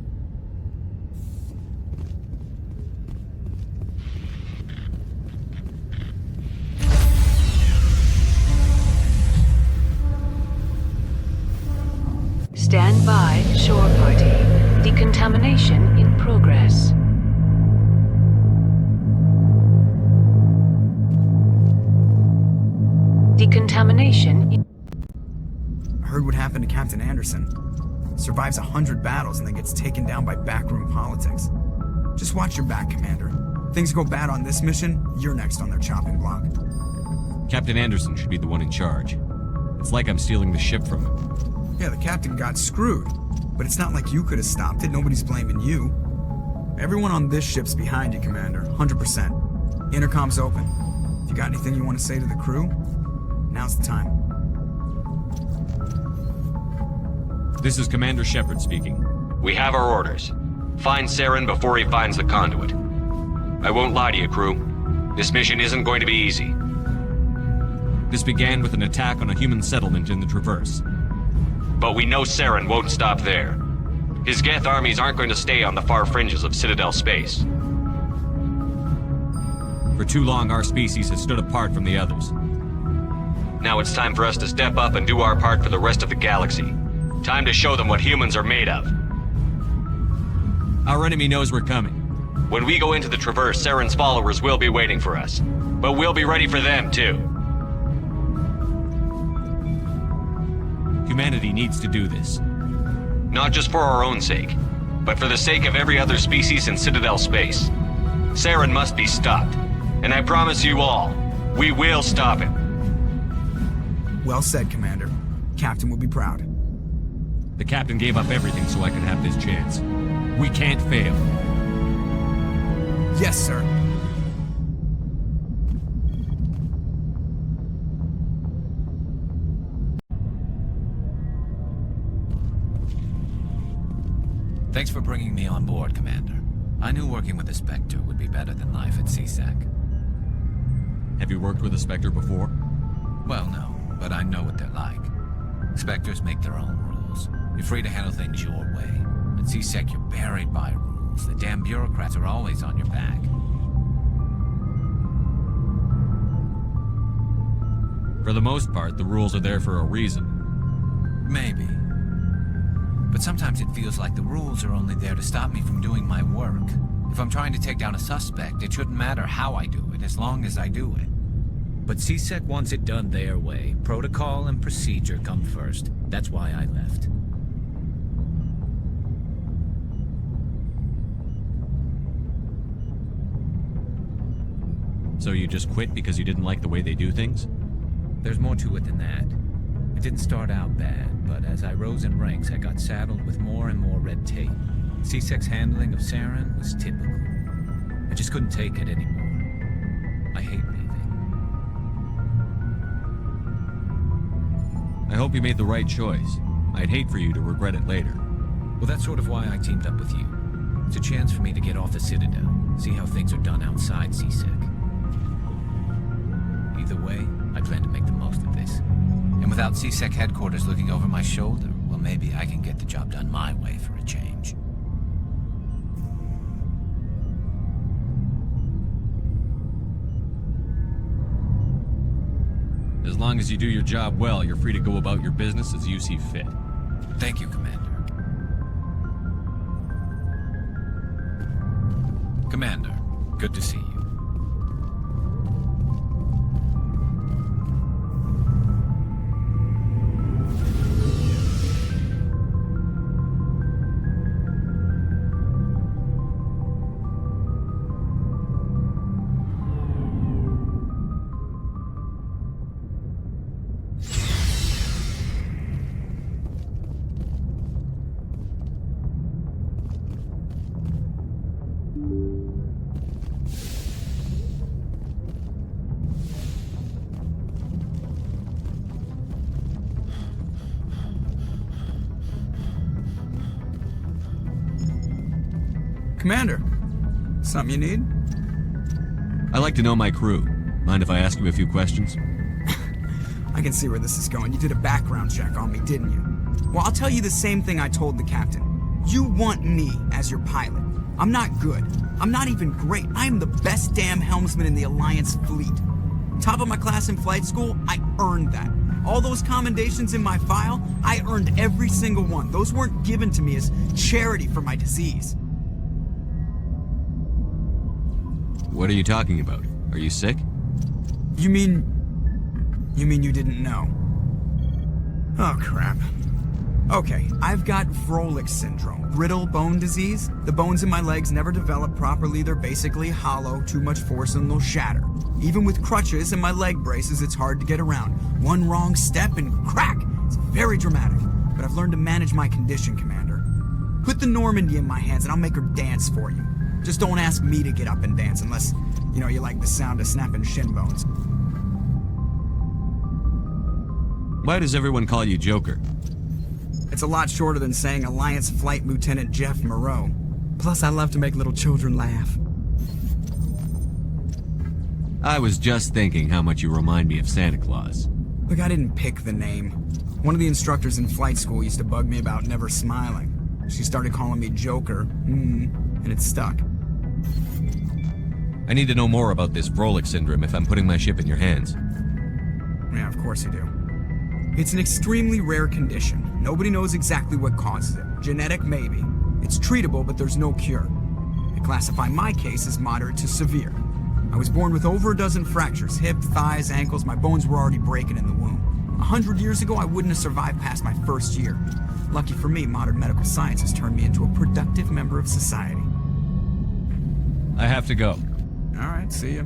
Q: Stand by, shore party. Decontamination in progress. Decontamination.
R: Heard what happened to Captain Anderson. Survives 100 battles and then gets taken down by backroom politics. Just watch your back, Commander. Things go bad on this mission, you're next on their chopping block.
I: Captain Anderson should be the one in charge. It's like I'm stealing the ship from him.
R: Yeah, the captain got screwed. But it's not like you could have stopped it. Nobody's blaming you. Everyone on this ship's behind you, Commander. 100%. Intercom's open. If you got anything you want to say to the crew, now's the time.
I: This is Commander Shepard speaking.
J: We have our orders. Find Saren before he finds the conduit. I won't lie to you, crew. This mission isn't going to be easy.
I: This began with an attack on a human settlement in the Traverse.
J: But we know Saren won't stop there. His Geth armies aren't going to stay on the far fringes of Citadel space.
I: For too long, our species has stood apart from the others.
J: Now it's time for us to step up and do our part for the rest of the galaxy. Time to show them what humans are made of.
I: Our enemy knows we're coming.
J: When we go into the Traverse, Saren's followers will be waiting for us. But we'll be ready for them, too.
I: Humanity needs to do this.
J: Not just for our own sake, but for the sake of every other species in Citadel space. Saren must be stopped. And I promise you all, we will stop him.
R: Well said, Commander. Captain will be proud.
I: The captain gave up everything so I could have this chance. We can't fail.
R: Yes, sir.
Y: Thanks for bringing me on board, Commander. I knew working with a Spectre would be better than life at CSEC.
I: Have you worked with a Spectre before?
Y: Well, no, but I know what they're like. Spectres make their own rules. You're free to handle things your way. At CSEC, you're buried by rules. The damn bureaucrats are always on your back.
I: For the most part, the rules are there for a reason.
Y: Maybe. But sometimes it feels like the rules are only there to stop me from doing my work. If I'm trying to take down a suspect, it shouldn't matter how I do it, as long as I do it. But CSEC wants it done their way. Protocol and procedure come first. That's why I left.
I: So you just quit because you didn't like the way they do things?
Y: There's more to it than that. It didn't start out bad, but as I rose in ranks, I got saddled with more and more red tape. CSEC's handling of Saren was typical. I just couldn't take it anymore. I hate leaving.
I: I hope you made the right choice. I'd hate for you to regret it later.
Y: Well, that's sort of why I teamed up with you. It's a chance for me to get off the Citadel, see how things are done outside CSEC. Either way, I plan to make the most of this. And without CSEC headquarters looking over my shoulder, well, maybe I can get the job done my way for a change.
I: As long as you do your job well, you're free to go about your business as you see fit.
Y: Thank you, Commander. Commander, good to see you.
R: Commander, something you need?
I: I like to know my crew. Mind if I ask you a few questions?
R: I can see where this is going. You did a background check on me, didn't you? Well, I'll tell you the same thing I told the captain. You want me as your pilot. I'm not good. I'm not even great. I am the best damn helmsman in the Alliance fleet. Top of my class in flight school, I earned that. All those commendations in my file, I earned every single one. Those weren't given to me as charity for my disease.
I: What are you talking about? Are you sick?
R: You mean you didn't know? Oh, crap. Okay, I've got Vrolich syndrome, brittle bone disease. The bones in my legs never develop properly. They're basically hollow, too much force and they'll shatter. Even with crutches and my leg braces, it's hard to get around. One wrong step and crack! It's very dramatic, but I've learned to manage my condition, Commander. Put the Normandy in my hands and I'll make her dance for you. Just don't ask me to get up and dance unless, you like the sound of snapping shin bones.
I: Why does everyone call you Joker?
R: It's a lot shorter than saying Alliance Flight Lieutenant Jeff Moreau. Plus, I love to make little children laugh.
I: I was just thinking how much you remind me of Santa Claus.
R: Look, I didn't pick the name. One of the instructors in flight school used to bug me about never smiling. She started calling me Joker, and it stuck.
I: I need to know more about this Vrolich syndrome if I'm putting my ship in your hands.
R: Yeah, of course you do. It's an extremely rare condition. Nobody knows exactly what causes it. Genetic, maybe. It's treatable, but there's no cure. I classify my case as moderate to severe. I was born with over a dozen fractures, hip, thighs, ankles. My bones were already breaking in the womb. 100 years ago, I wouldn't have survived past my first year. Lucky for me, modern medical science has turned me into a productive member of society.
I: I have to go.
R: All right, see ya.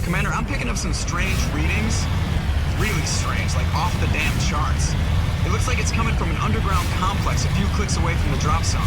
R: Commander, I'm picking up some strange readings. Really strange, like off the damn charts. It looks like it's coming from an underground complex a few clicks away from the drop zone.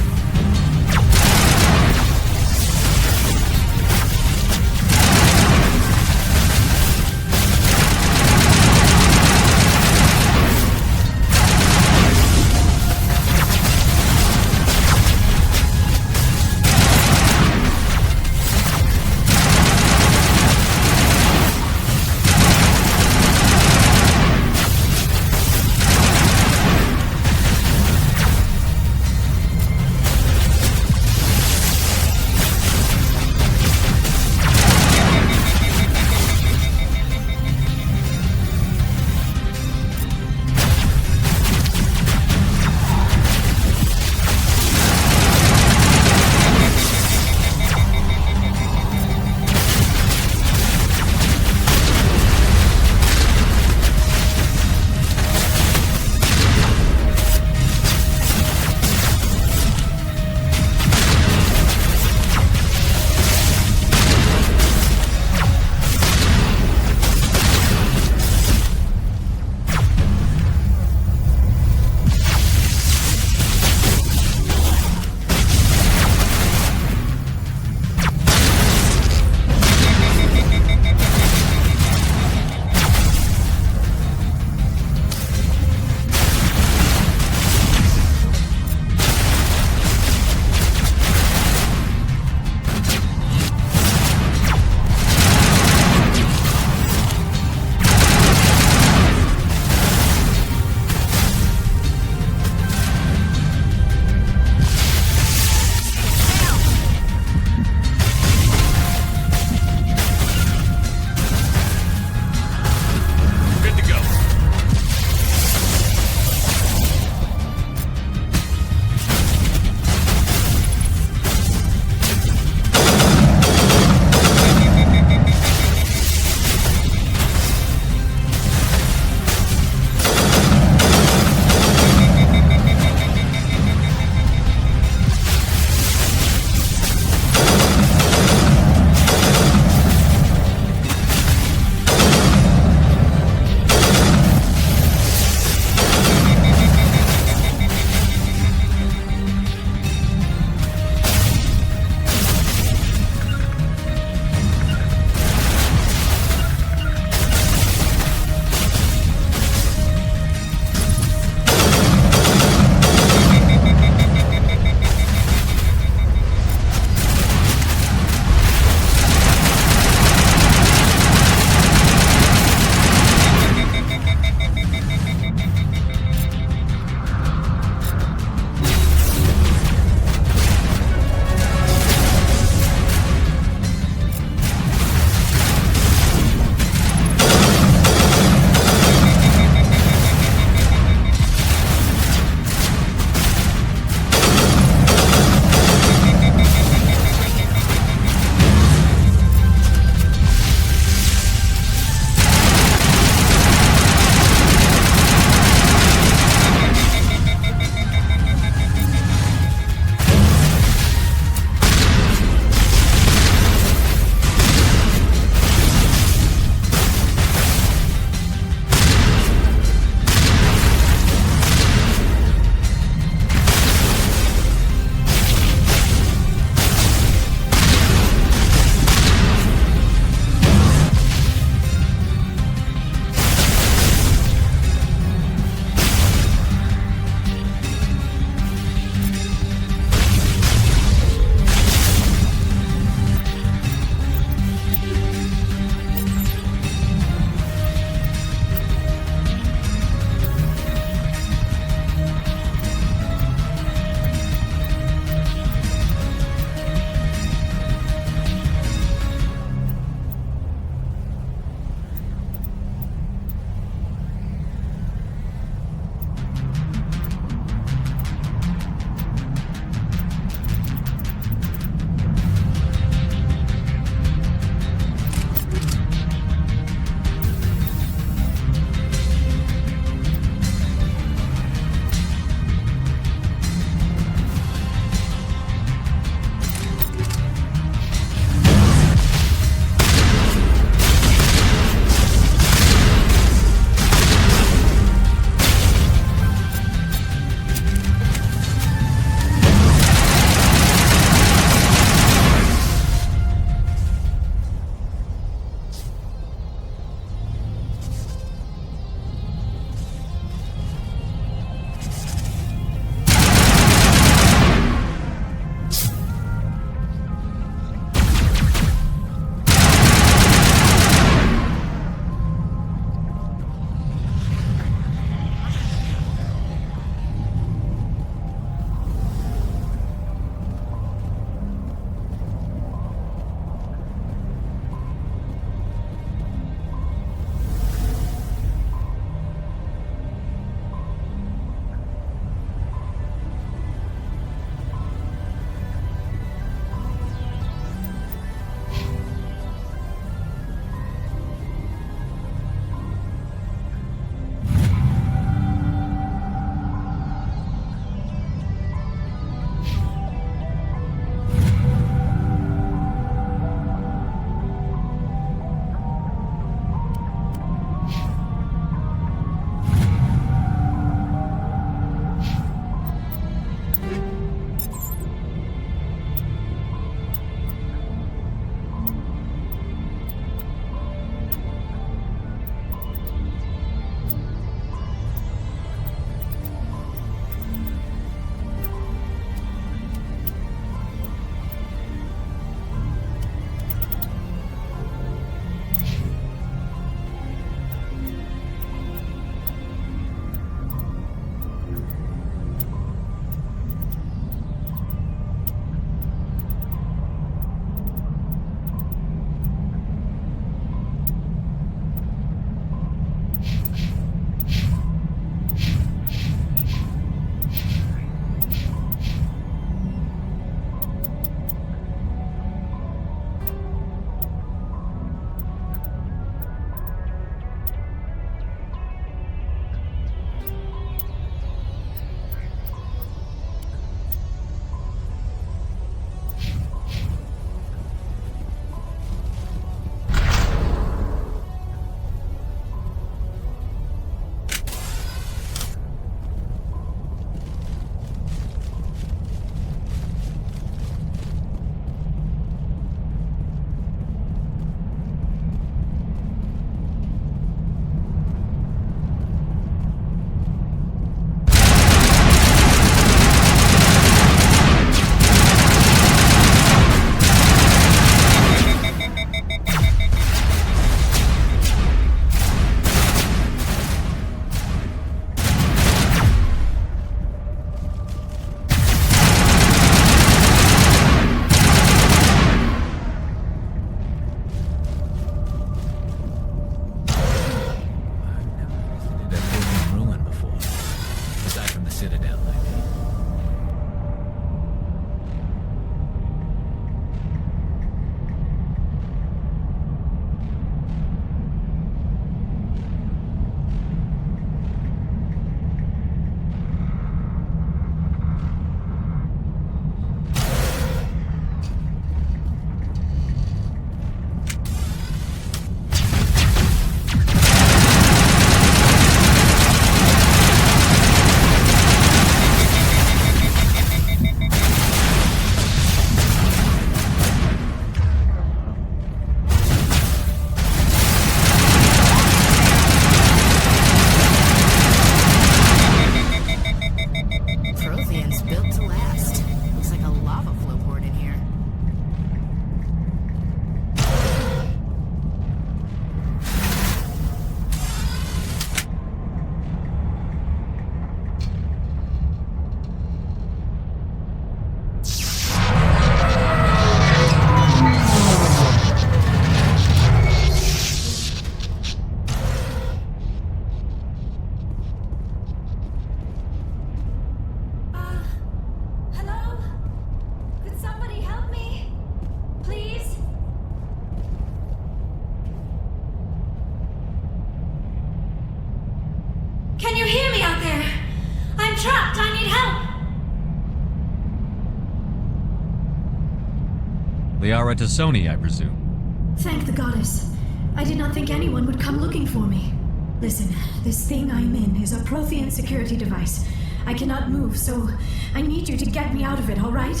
I: Liara Tassoni, I presume.
K: Thank the goddess. I did not think anyone would come looking for me. Listen, this thing I'm in is a Prothean security device. I cannot move, so I need you to get me out of it, all right?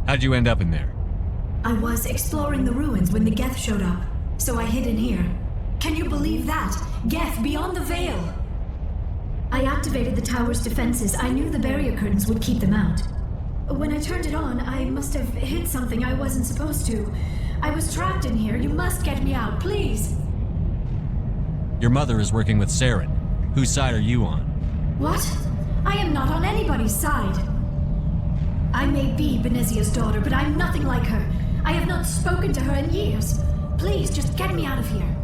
I: How'd you end up in there?
K: I was exploring the ruins when the Geth showed up, so I hid in here. Can you believe that? Geth beyond the veil! I activated the tower's defenses. I knew the barrier curtains would keep them out. When I turned it on, I must have hit something I wasn't supposed to. I was trapped in here. You must get me out, please!
I: Your mother is working with Saren. Whose side are you on?
K: What? I am not on anybody's side. I may be Benezia's daughter, but I'm nothing like her. I have not spoken to her in years. Please, just get me out of here.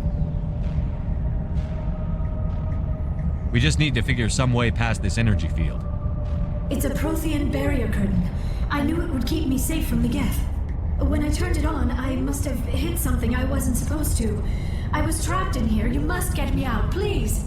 I: We just need to figure some way past this energy field.
K: It's a Prothean barrier curtain. I knew it would keep me safe from the Geth. When I turned it on, I must have hit something I wasn't supposed to. I was trapped in here. You must get me out, please.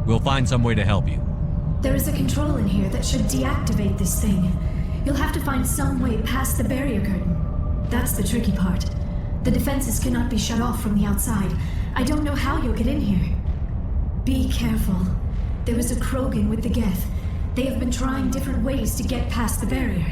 I: We'll find some way to help you.
K: There is a control in here that should deactivate this thing. You'll have to find some way past the barrier curtain. That's the tricky part. The defenses cannot be shut off from the outside. I don't know how you'll get in here. Be careful. There is a Krogan with the Geth. They have been trying different ways to get past the barrier.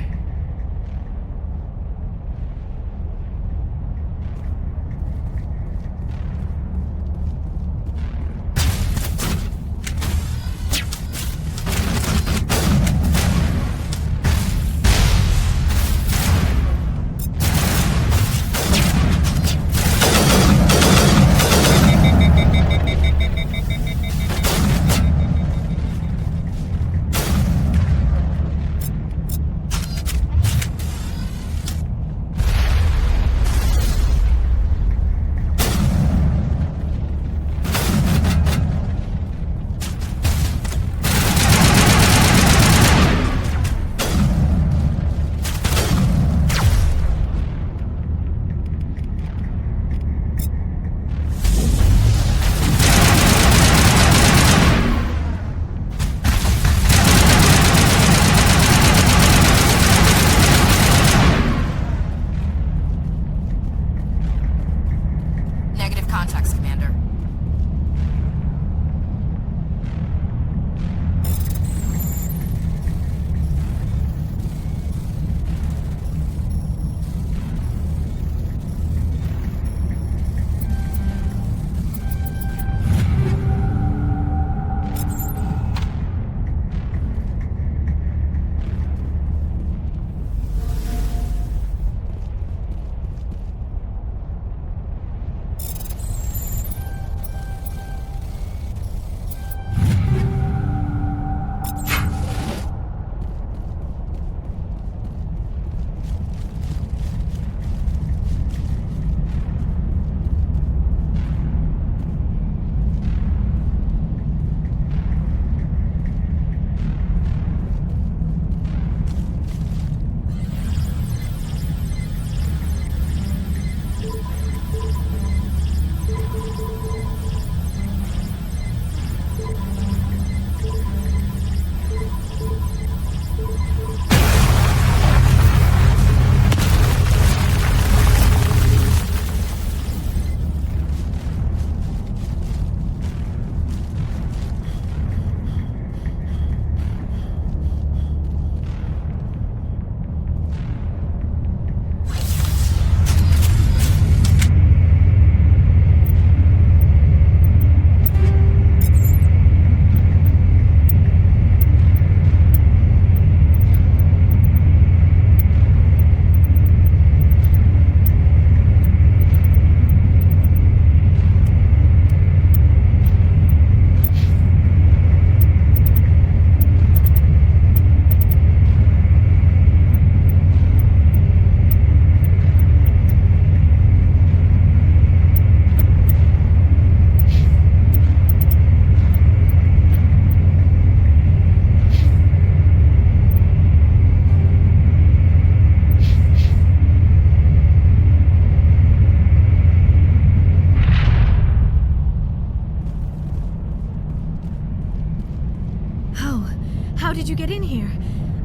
K: How did you get in here?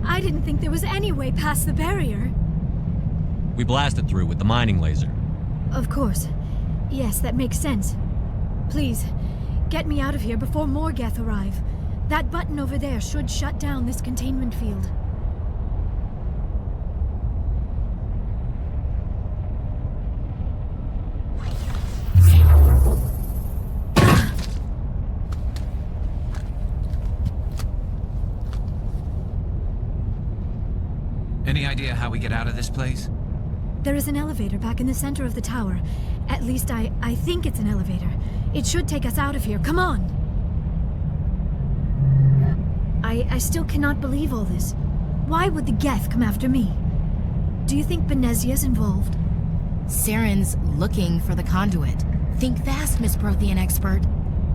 K: I didn't think there was any way past the barrier.
I: We blasted through with the mining laser.
K: Of course. Yes, that makes sense. Please, get me out of here before more Geth arrive. That button over there should shut down this containment field.
Y: Any idea how we get out of this place?
K: There is an elevator back in the center of the tower. At least I think it's an elevator. It should take us out of here. Come on! I still cannot believe all this. Why would the Geth come after me? Do you think Benezia's involved?
H: Saren's looking for the conduit. Think fast, Miss Prothean expert.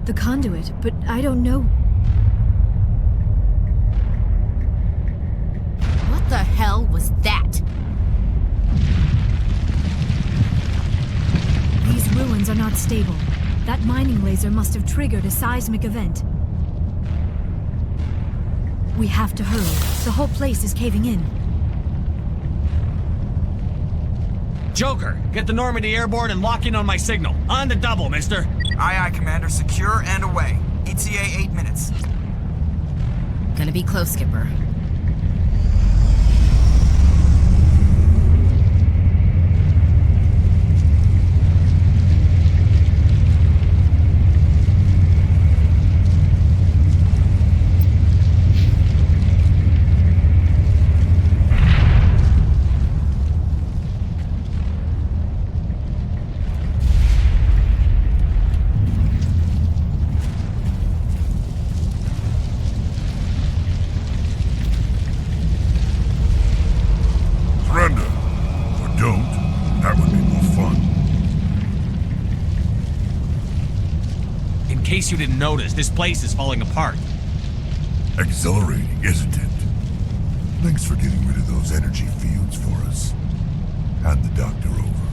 K: The conduit? But I don't know.
H: What the hell was that?
K: These ruins are not stable. That mining laser must have triggered a seismic event. We have to hurry. The whole place is caving in.
L: Joker, get the Normandy airborne and lock in on my signal. On the double, mister.
R: Aye, aye, Commander. Secure and away. ETA 8 minutes.
H: Gonna be close, Skipper.
L: In case you didn't notice, this place is falling apart.
W: Exhilarating, isn't it? Thanks for getting rid of those energy fields for us. Hand the doctor over.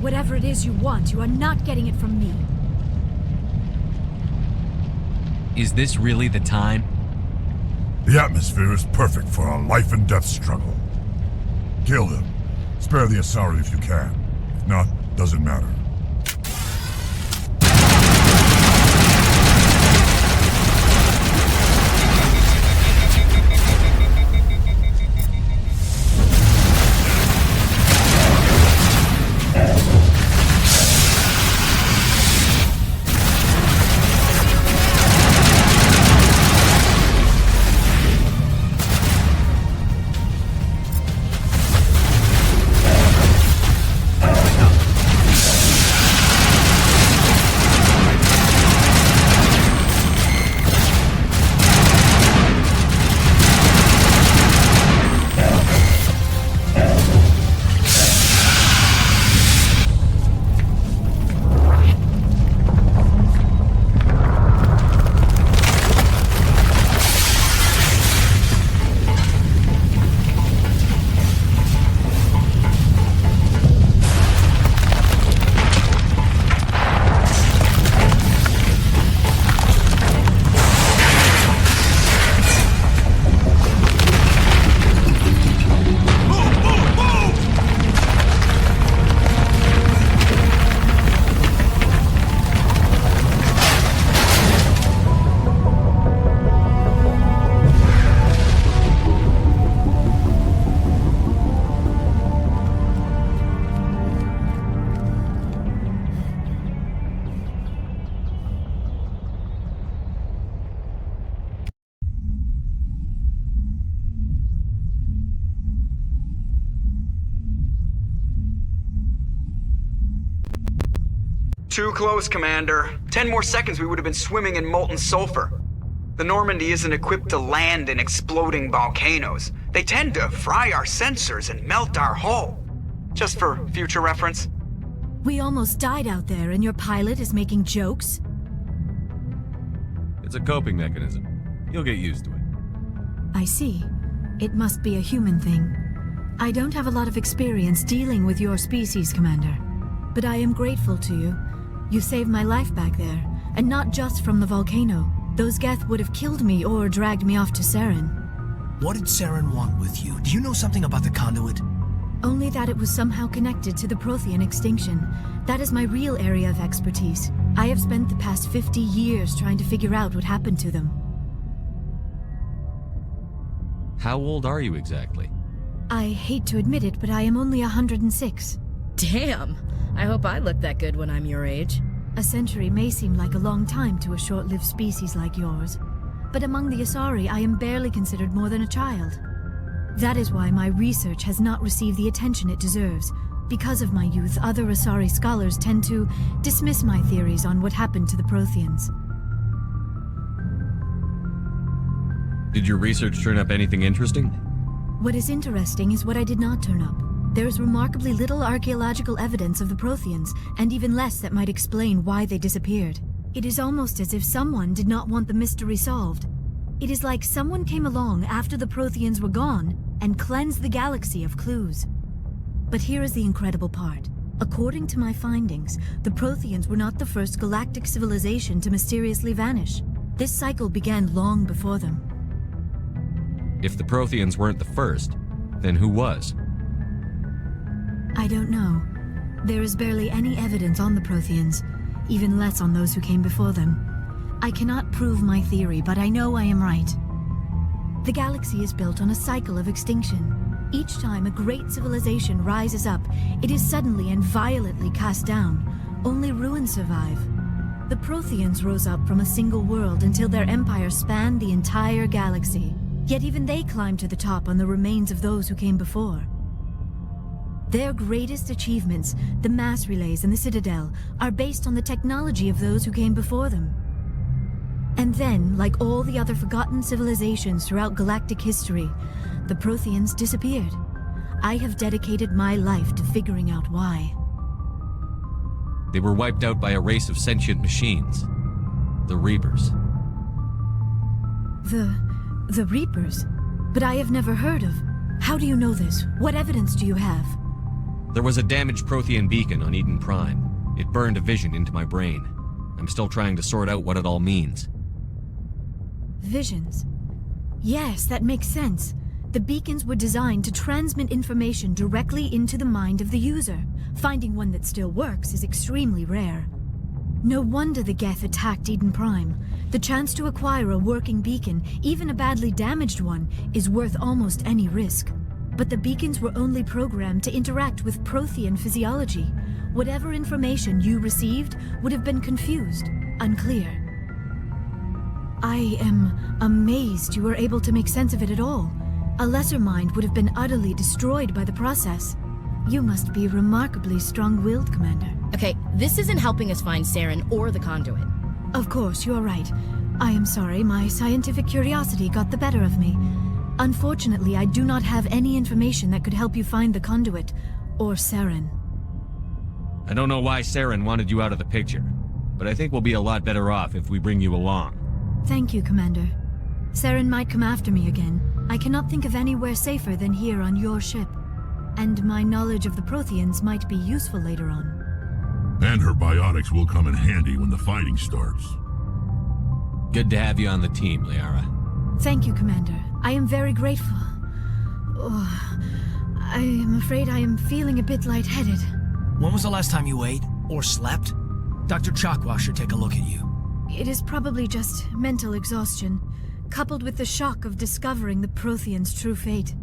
K: Whatever it is you want, you are not getting it from me.
I: Is this really the time?
W: The atmosphere is perfect for a life and death struggle. Kill him. Spare the Asari if you can. If not, doesn't matter.
R: Too close, Commander. 10 more seconds we would have been swimming in molten sulfur. The Normandy isn't equipped to land in exploding volcanoes. They tend to fry our sensors and melt our hull. Just for future reference.
K: We almost died out there and your pilot is making jokes?
I: It's a coping mechanism. You'll get used to it.
K: I see. It must be a human thing. I don't have a lot of experience dealing with your species, Commander. But I am grateful to you. You saved my life back there, and not just from the volcano, Those Geth would have killed me or dragged me off to Saren.
E: What did Saren want with you? Do you know something about the conduit?
K: Only that it was somehow connected to the Prothean extinction. That is my real area of expertise. I have spent the past 50 years trying to figure out what happened to them.
I: How old are you exactly?
K: I hate to admit it, but I am only 106.
H: Damn! I hope I look that good when I'm your age.
K: A century may seem like a long time to a short-lived species like yours, but among the Asari, I am barely considered more than a child. That is why my research has not received the attention it deserves. Because of my youth, other Asari scholars tend to dismiss my theories on what happened to the Protheans.
I: Did your research turn up anything interesting?
K: What is interesting is what I did not turn up. There is remarkably little archaeological evidence of the Protheans, and even less that might explain why they disappeared. It is almost as if someone did not want the mystery solved. It is like someone came along after the Protheans were gone and cleansed the galaxy of clues. But here is the incredible part. According to my findings, the Protheans were not the first galactic civilization to mysteriously vanish. This cycle began long before them.
I: If the Protheans weren't the first, then who was?
K: I don't know. There is barely any evidence on the Protheans, even less on those who came before them. I cannot prove my theory, but I know I am right. The galaxy is built on a cycle of extinction. Each time a great civilization rises up, it is suddenly and violently cast down. Only ruins survive. The Protheans rose up from a single world until their empire spanned the entire galaxy. Yet even they climbed to the top on the remains of those who came before. Their greatest achievements, the mass relays and the Citadel, are based on the technology of those who came before them. And then, like all the other forgotten civilizations throughout galactic history, the Protheans disappeared. I have dedicated my life to figuring out why.
I: They were wiped out by a race of sentient machines. The Reapers.
K: The Reapers? But I have never heard of. How do you know this? What evidence do you have?
I: There was a damaged Prothean beacon on Eden Prime. It burned a vision into my brain. I'm still trying to sort out what it all means.
K: Visions. Yes, that makes sense. The beacons were designed to transmit information directly into the mind of the user. Finding one that still works is extremely rare. No wonder the Geth attacked Eden Prime. The chance to acquire a working beacon, even a badly damaged one, is worth almost any risk. But the beacons were only programmed to interact with Prothean physiology. Whatever information you received would have been confused, unclear. I am amazed you were able to make sense of it at all. A lesser mind would have been utterly destroyed by the process. You must be remarkably strong-willed, Commander.
H: Okay, this isn't helping us find Saren or the conduit.
K: Of course, you are right. I am sorry, my scientific curiosity got the better of me. Unfortunately, I do not have any information that could help you find the conduit, or Saren.
I: I don't know why Saren wanted you out of the picture, but I think we'll be a lot better off if we bring you along.
K: Thank you, Commander. Saren might come after me again. I cannot think of anywhere safer than here on your ship. And my knowledge of the Protheans might be useful later on.
W: And her biotics will come in handy when the fighting starts.
I: Good to have you on the team, Liara.
K: Thank you, Commander. I am very grateful. Oh, I am afraid I am feeling a bit lightheaded.
E: When was the last time you ate or slept? Dr. Chakwa should take a look at you.
K: It is probably just mental exhaustion, coupled with the shock of discovering the Protheans' true fate.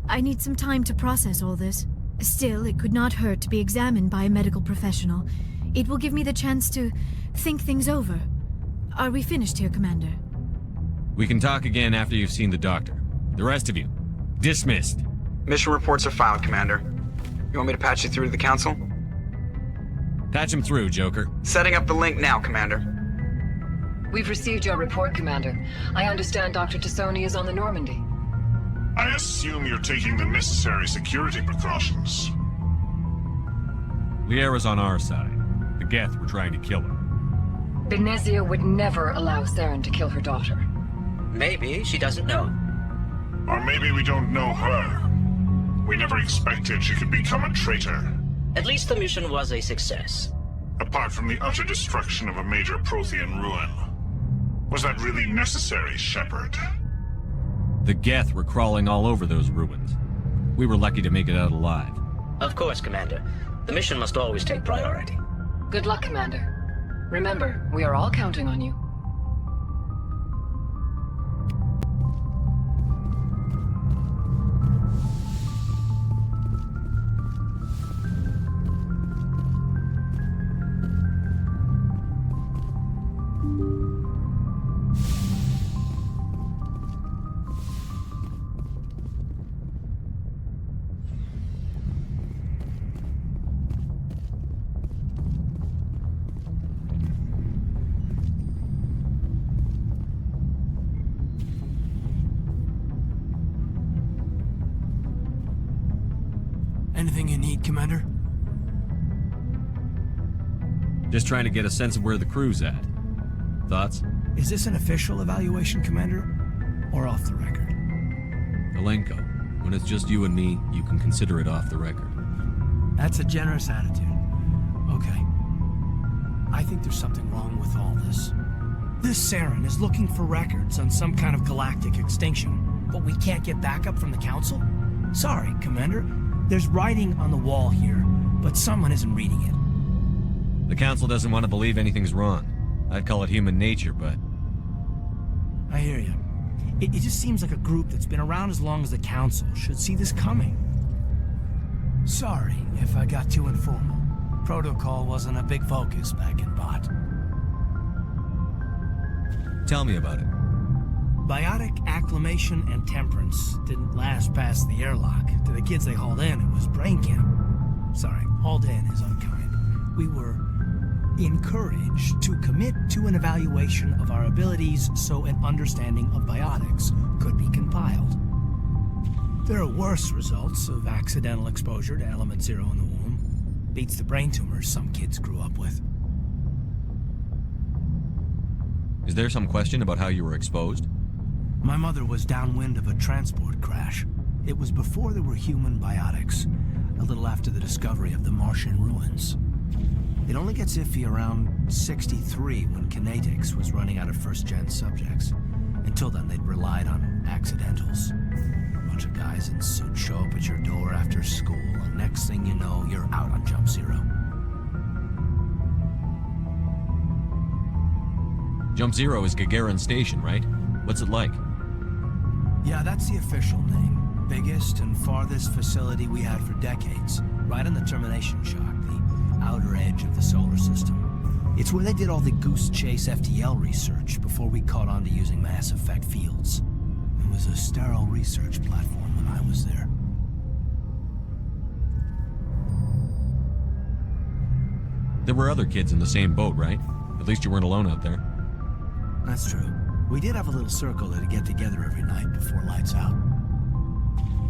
K: I need some time to process all this. Still, it could not hurt to be examined by a medical professional. It will give me the chance to think things over. Are we finished here, Commander?
I: We can talk again after you've seen the doctor. The rest of you, dismissed.
R: Mission reports are filed, Commander. You want me to patch you through to the Council?
I: Patch him through, Joker.
R: Setting up the link now, Commander.
Q: We've received your report, Commander. I understand Dr. Tassoni is on the Normandy.
W: I assume you're taking the necessary security precautions.
I: Liara's on our side. The Geth were trying to kill her.
Q: Benezia would never allow Saren to kill her daughter.
E: Maybe she doesn't know.
W: Or maybe we don't know her. We never expected she could become a traitor.
E: At least the mission was a success.
W: Apart from the utter destruction of a major Prothean ruin.
O: Was that really necessary, Shepard?
I: The Geth were crawling all over those ruins. We were lucky to make it out alive.
D: Of course, Commander. The mission must always take priority.
Q: Good luck, Commander. Remember, we are all counting on you.
E: Anything you need, Commander?
I: Just trying to get a sense of where the crew's at. Thoughts?
E: Is this an official evaluation, Commander? Or off the record?
I: Alenko, when it's just you and me, you can consider it off the record.
E: That's a generous attitude. Okay. I think there's something wrong with all this. This Saren is looking for records on some kind of galactic extinction, but we can't get backup from the Council? Sorry, Commander. There's writing on the wall here, but someone isn't reading it.
I: The Council doesn't want to believe anything's wrong. I'd call it human nature, but...
E: I hear you. It just seems like a group that's been around as long as the Council should see this coming. Sorry if I got too informal. Protocol wasn't a big focus back in Bot.
I: Tell me about it.
E: Biotic acclimation and temperance didn't last past the airlock. To the kids they hauled in, it was brain camp. Sorry, hauled in is unkind. We were encouraged to commit to an evaluation of our abilities so an understanding of biotics could be compiled. There are worse results of accidental exposure to element 0 in the womb. Beats the brain tumors some kids grew up with.
I: Is there some question about how you were exposed?
E: My mother was downwind of a transport crash. It was before there were human biotics, a little after the discovery of the Martian ruins. It only gets iffy around 63 when Kinetics was running out of first-gen subjects. Until then, they'd relied on accidentals. A bunch of guys in suits show up at your door after school, and next thing you know, you're out on Jump Zero.
I: Jump Zero is Gagarin Station, right? What's it like?
E: Yeah, that's the official name. Biggest and farthest facility we had for decades. Right on the termination shock, the outer edge of the solar system. It's where they did all the Goose Chase FTL research before we caught on to using mass effect fields. It was a sterile research platform when I was there.
I: There were other kids in the same boat, right? At least you weren't alone out there.
E: That's true. We did have a little circle that'd get together every night before lights out.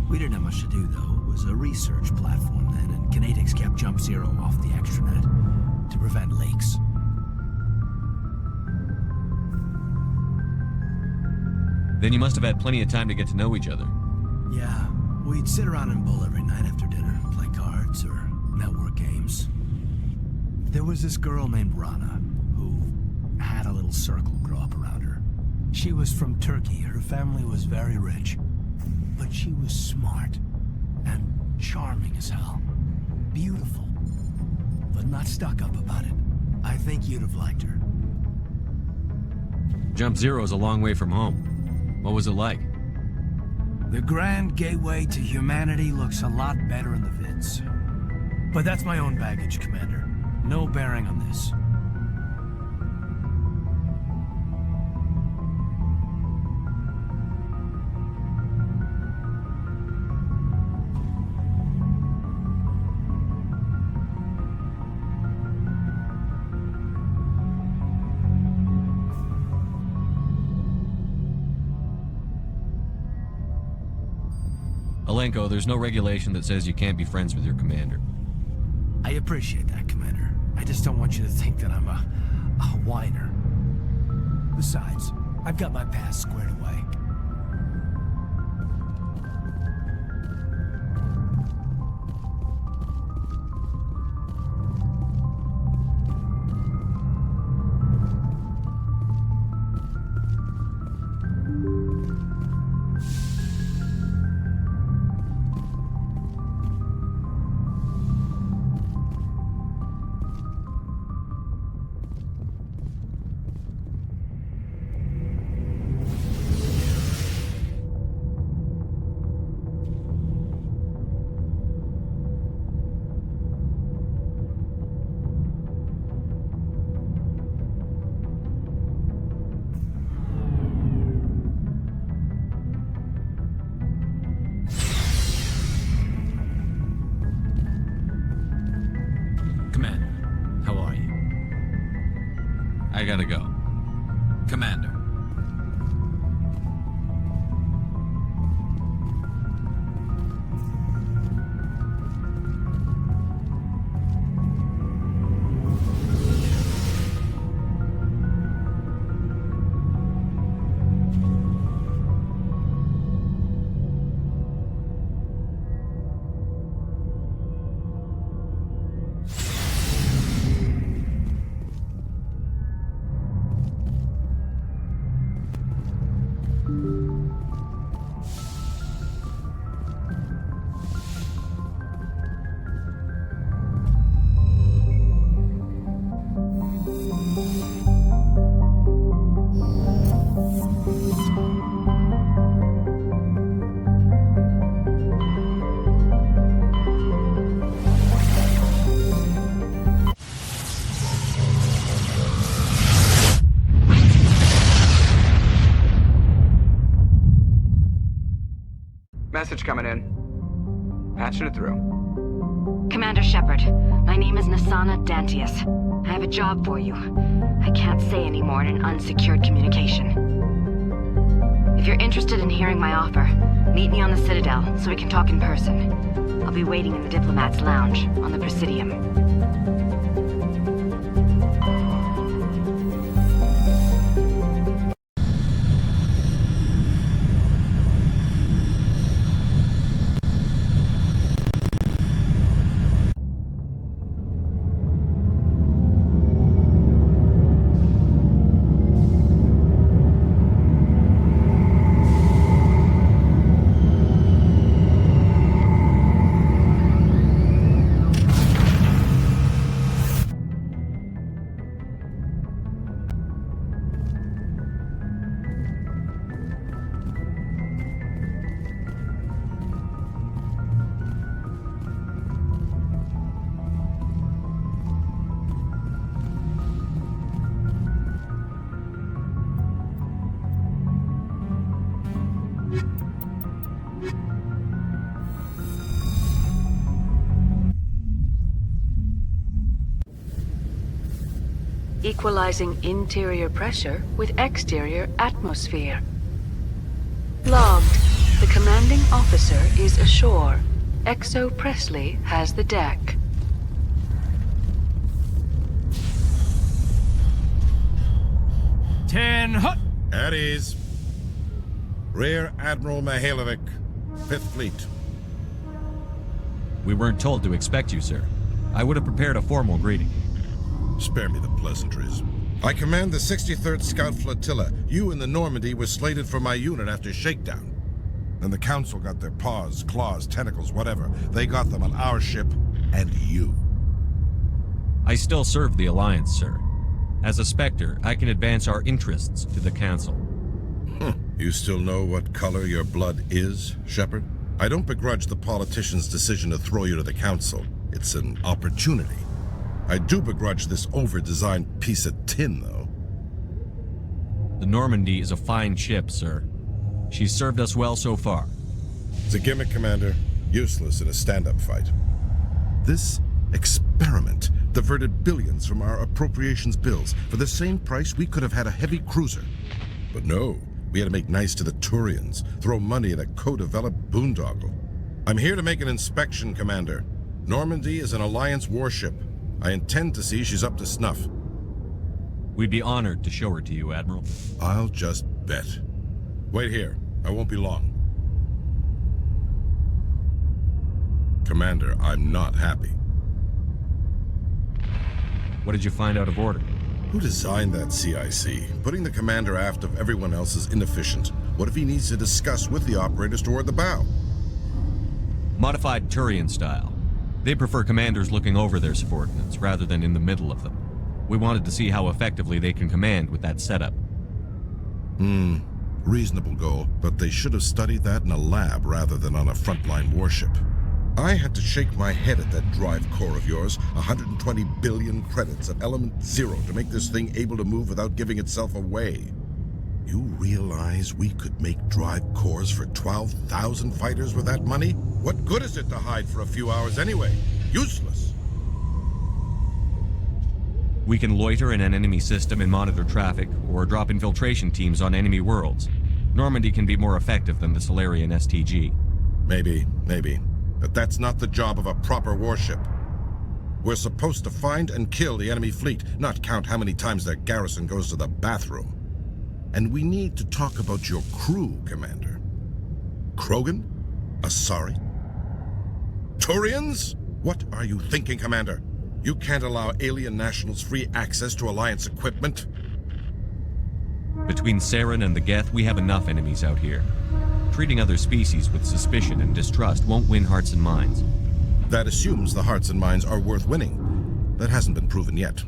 E: We didn't have much to do, though. It was a research platform then, and Kinetics kept Jump Zero off the extranet to prevent leaks.
I: Then you must have had plenty of time to get to know each other.
E: Yeah, we'd sit around and bull every night after dinner, play cards or network games. There was this girl named Rana, who had a little circle grow up around her. She was from Turkey. Her family was very rich. But she was smart and charming as hell. Beautiful, but not stuck up about it. I think you'd have liked her.
I: Jump Zero's a long way from home. What was it like?
E: The grand gateway to humanity looks a lot better in the vids. But that's my own baggage, Commander. No bearing on this.
I: Alenko, there's no regulation that says you can't be friends with your commander.
E: I appreciate that, Commander. I just don't want you to think that I'm a whiner. Besides, I've got my past squared away.
I: I gotta go.
Y: Commander.
N: Message coming in. Patching it through.
S: Commander Shepard, my name is Nasana Dantius. I have a job for you. I can't say any more in an unsecured communication. If you're interested in hearing my offer, meet me on the Citadel so we can talk in person. I'll be waiting in the Diplomat's Lounge on the Presidium.
F: Equalizing interior pressure with exterior atmosphere. Logged. The commanding officer is ashore. Exo Presley has the deck.
C: At ease. Rear Admiral Mihailovic, 5th Fleet.
I: We weren't told to expect you, sir. I would have prepared a formal greeting.
C: Spare me the pleasantries. I command the 63rd Scout Flotilla. You and the Normandy were slated for my unit after shakedown. Then the Council got their paws, claws, tentacles, whatever. They got them on our ship, and you.
I: I still serve the Alliance, sir. As a Spectre, I can advance our interests to the Council.
C: You still know what color your blood is, Shepard? I don't begrudge the politician's decision to throw you to the Council. It's an opportunity. I do begrudge this over-designed piece of tin, though.
I: The Normandy is a fine ship, sir. She's served us well so far.
C: It's a gimmick, Commander. Useless in a stand-up fight. This experiment diverted billions from our appropriations bills. For the same price, we could have had a heavy cruiser. But no, we had to make nice to the Turians, throw money at a co-developed boondoggle. I'm here to make an inspection, Commander. Normandy is an Alliance warship. I intend to see she's up to snuff.
I: We'd be honored to show her to you, Admiral.
C: I'll just bet. Wait here. I won't be long. Commander, I'm not happy.
I: What did you find out of order?
C: Who designed that CIC? Putting the commander aft of everyone else is inefficient. What if he needs to discuss with the operators toward the bow?
I: Modified Turian style. They prefer commanders looking over their subordinates rather than in the middle of them. We wanted to see how effectively they can command with that setup.
C: Reasonable goal, but they should have studied that in a lab rather than on a frontline warship. I had to shake my head at that drive core of yours. 120 billion credits at element 0 to make this thing able to move without giving itself away. You realize we could make drive cores for 12,000 fighters with that money? What good is it to hide for a few hours anyway? Useless.
I: We can loiter in an enemy system and monitor traffic, or drop infiltration teams on enemy worlds. Normandy can be more effective than the Solarian STG.
P: Maybe. But that's not the job of a proper warship. We're supposed to find and kill the enemy fleet, not count how many times their garrison goes to the bathroom. And we need to talk about your crew, Commander. Krogan? Asari? Turians? What are you thinking, Commander? You can't allow alien nationals free access to Alliance equipment.
I: Between Saren and the Geth, we have enough enemies out here. Treating other species with suspicion and distrust won't win hearts and minds.
P: That assumes the hearts and minds are worth winning. That hasn't been proven yet.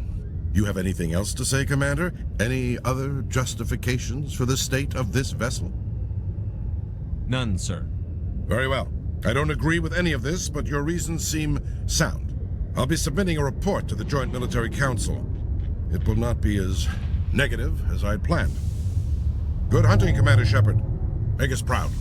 P: You have anything else to say, Commander? Any other justifications for the state of this vessel?
I: None, sir.
P: Very well. I don't agree with any of this, but your reasons seem sound. I'll be submitting a report to the Joint Military Council. It will not be as negative as I'd planned. Good hunting, Commander Shepard. Make us proud.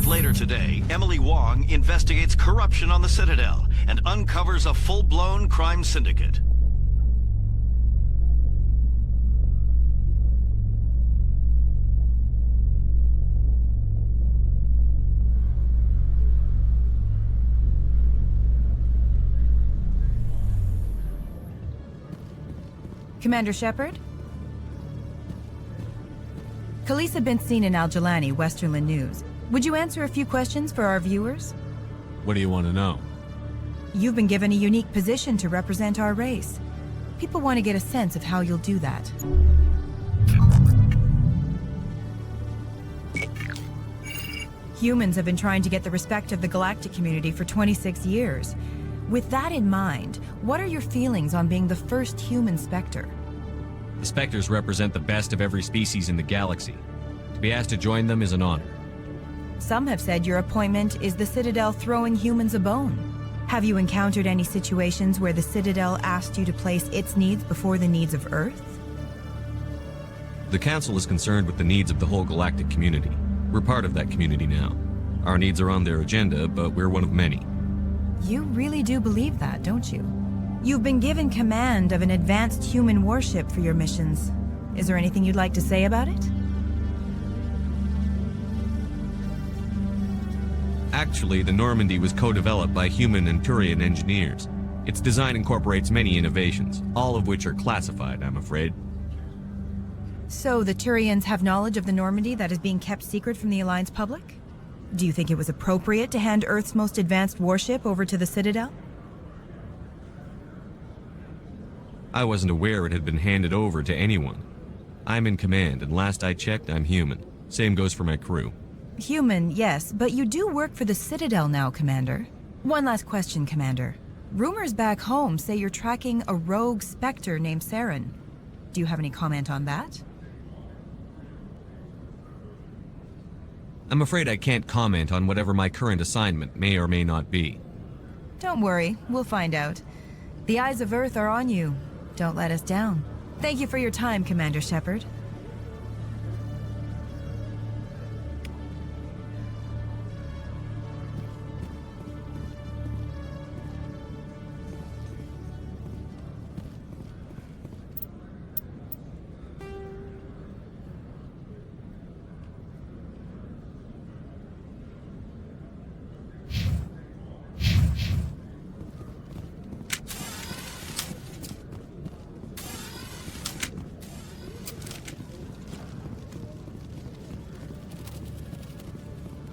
G: Later today, Emily Wong investigates corruption on the Citadel and uncovers a full-blown crime syndicate.
T: Commander Shepard? Khaleesa been seen in Al-Jalani, Westerland News. Would you answer a few questions for our viewers?
I: What do you want to know?
T: You've been given a unique position to represent our race. People want to get a sense of how you'll do that. Humans have been trying to get the respect of the galactic community for 26 years. With that in mind, what are your feelings on being the first human Spectre?
I: The Spectres represent the best of every species in the galaxy. To be asked to join them is an honor.
T: Some have said your appointment is the Citadel throwing humans a bone. Have you encountered any situations where the Citadel asked you to place its needs before the needs of Earth?
I: The Council is concerned with the needs of the whole galactic community. We're part of that community now. Our needs are on their agenda, but we're one of many.
T: You really do believe that, don't you? You've been given command of an advanced human warship for your missions. Is there anything you'd like to say about it?
I: Actually, the Normandy was co-developed by human and Turian engineers. Its design incorporates many innovations, all of which are classified, I'm afraid.
T: So the Turians have knowledge of the Normandy that is being kept secret from the Alliance public? Do you think it was appropriate to hand Earth's most advanced warship over to the Citadel?
I: I wasn't aware it had been handed over to anyone. I'm in command, and last I checked, I'm human. Same goes for my crew.
T: Human, yes, but you do work for the Citadel now, Commander. One last question, Commander. Rumors back home say you're tracking a rogue Spectre named Saren. Do you have any comment on that?
I: I'm afraid I can't comment on whatever my current assignment may or may not be.
T: Don't worry, we'll find out. The eyes of Earth are on you. Don't let us down. Thank you for your time, Commander Shepard.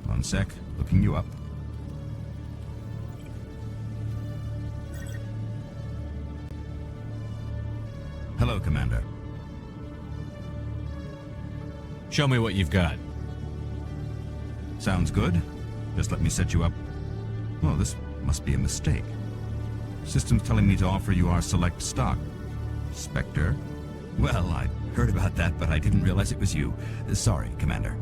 U: One sec, looking you up.
A: Commander.
I: Show me what you've got.
A: Sounds good. Just let me set you up. Oh, this must be a mistake. System's telling me to offer you our select stock. Spectre? Well, I heard about that, but I didn't realize it was you. Sorry, Commander.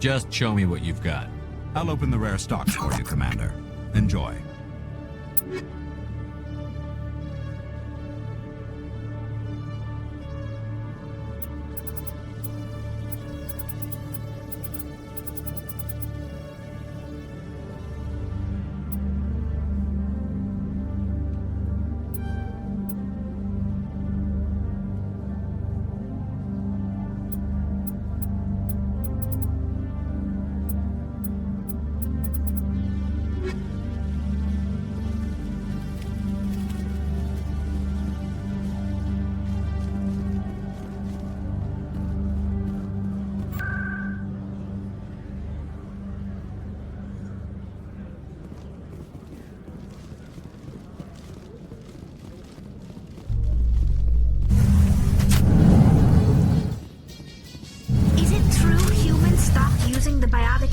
I: Just show me what you've got.
A: I'll open the rare stock for you, Commander. Enjoy.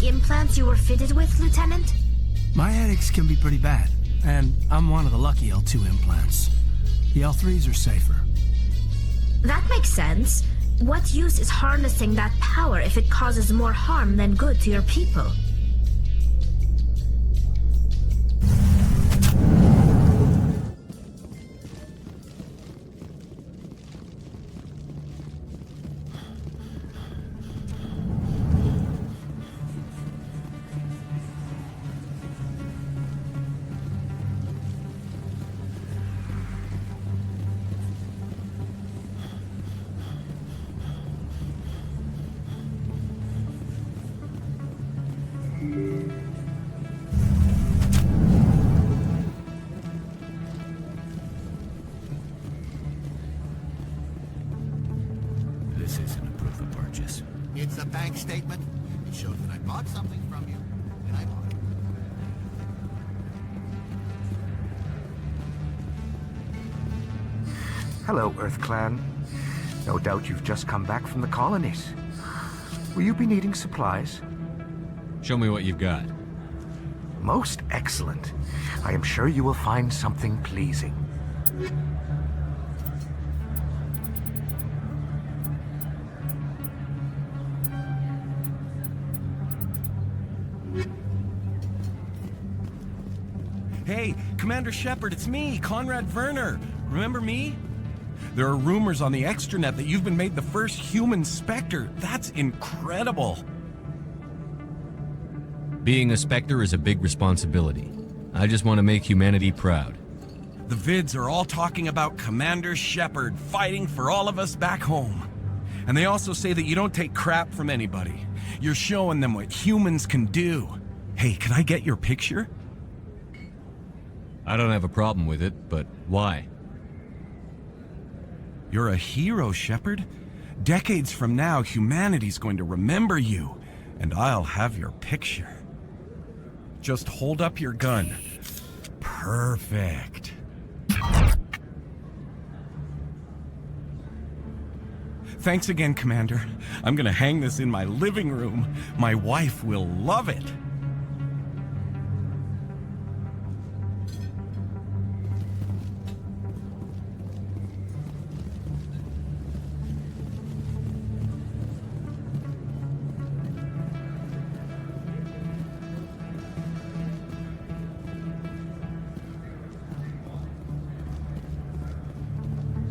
K: Implants you were fitted with, Lieutenant?
E: My headaches can be pretty bad, and I'm one of the lucky L2 implants. The L3s are safer.
K: That makes sense. What use is harnessing that power if it causes more harm than good to your people?
M: This isn't a proof of purchase.
U: It's a bank statement. It shows that I bought something from you, and I bought it.
N: Hello, Earth Clan. No doubt you've just come back from the colonies. Will you be needing supplies?
I: Show me what you've got.
N: Most excellent. I am sure you will find something pleasing.
L: Hey, Commander Shepard, it's me, Conrad Werner. Remember me? There are rumors on the extranet that you've been made the first human Spectre. That's incredible.
I: Being a Spectre is a big responsibility. I just want to make humanity proud.
L: The vids are all talking about Commander Shepard fighting for all of us back home. And they also say that you don't take crap from anybody. You're showing them what humans can do. Hey, can I get your picture?
I: I don't have a problem with it, but why?
L: You're a hero, Shepard. Decades from now, humanity's going to remember you, and I'll have your picture. Just hold up your gun. Perfect. Thanks again, Commander. I'm gonna hang this in my living room. My wife will love it.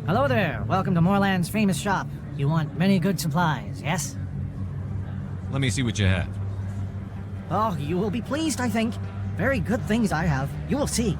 V: Hello there. Welcome to Moorland's famous shop. You want many good supplies, yes?
I: Let me see what you have.
V: Oh, you will be pleased, I think. Very good things I have. You will see.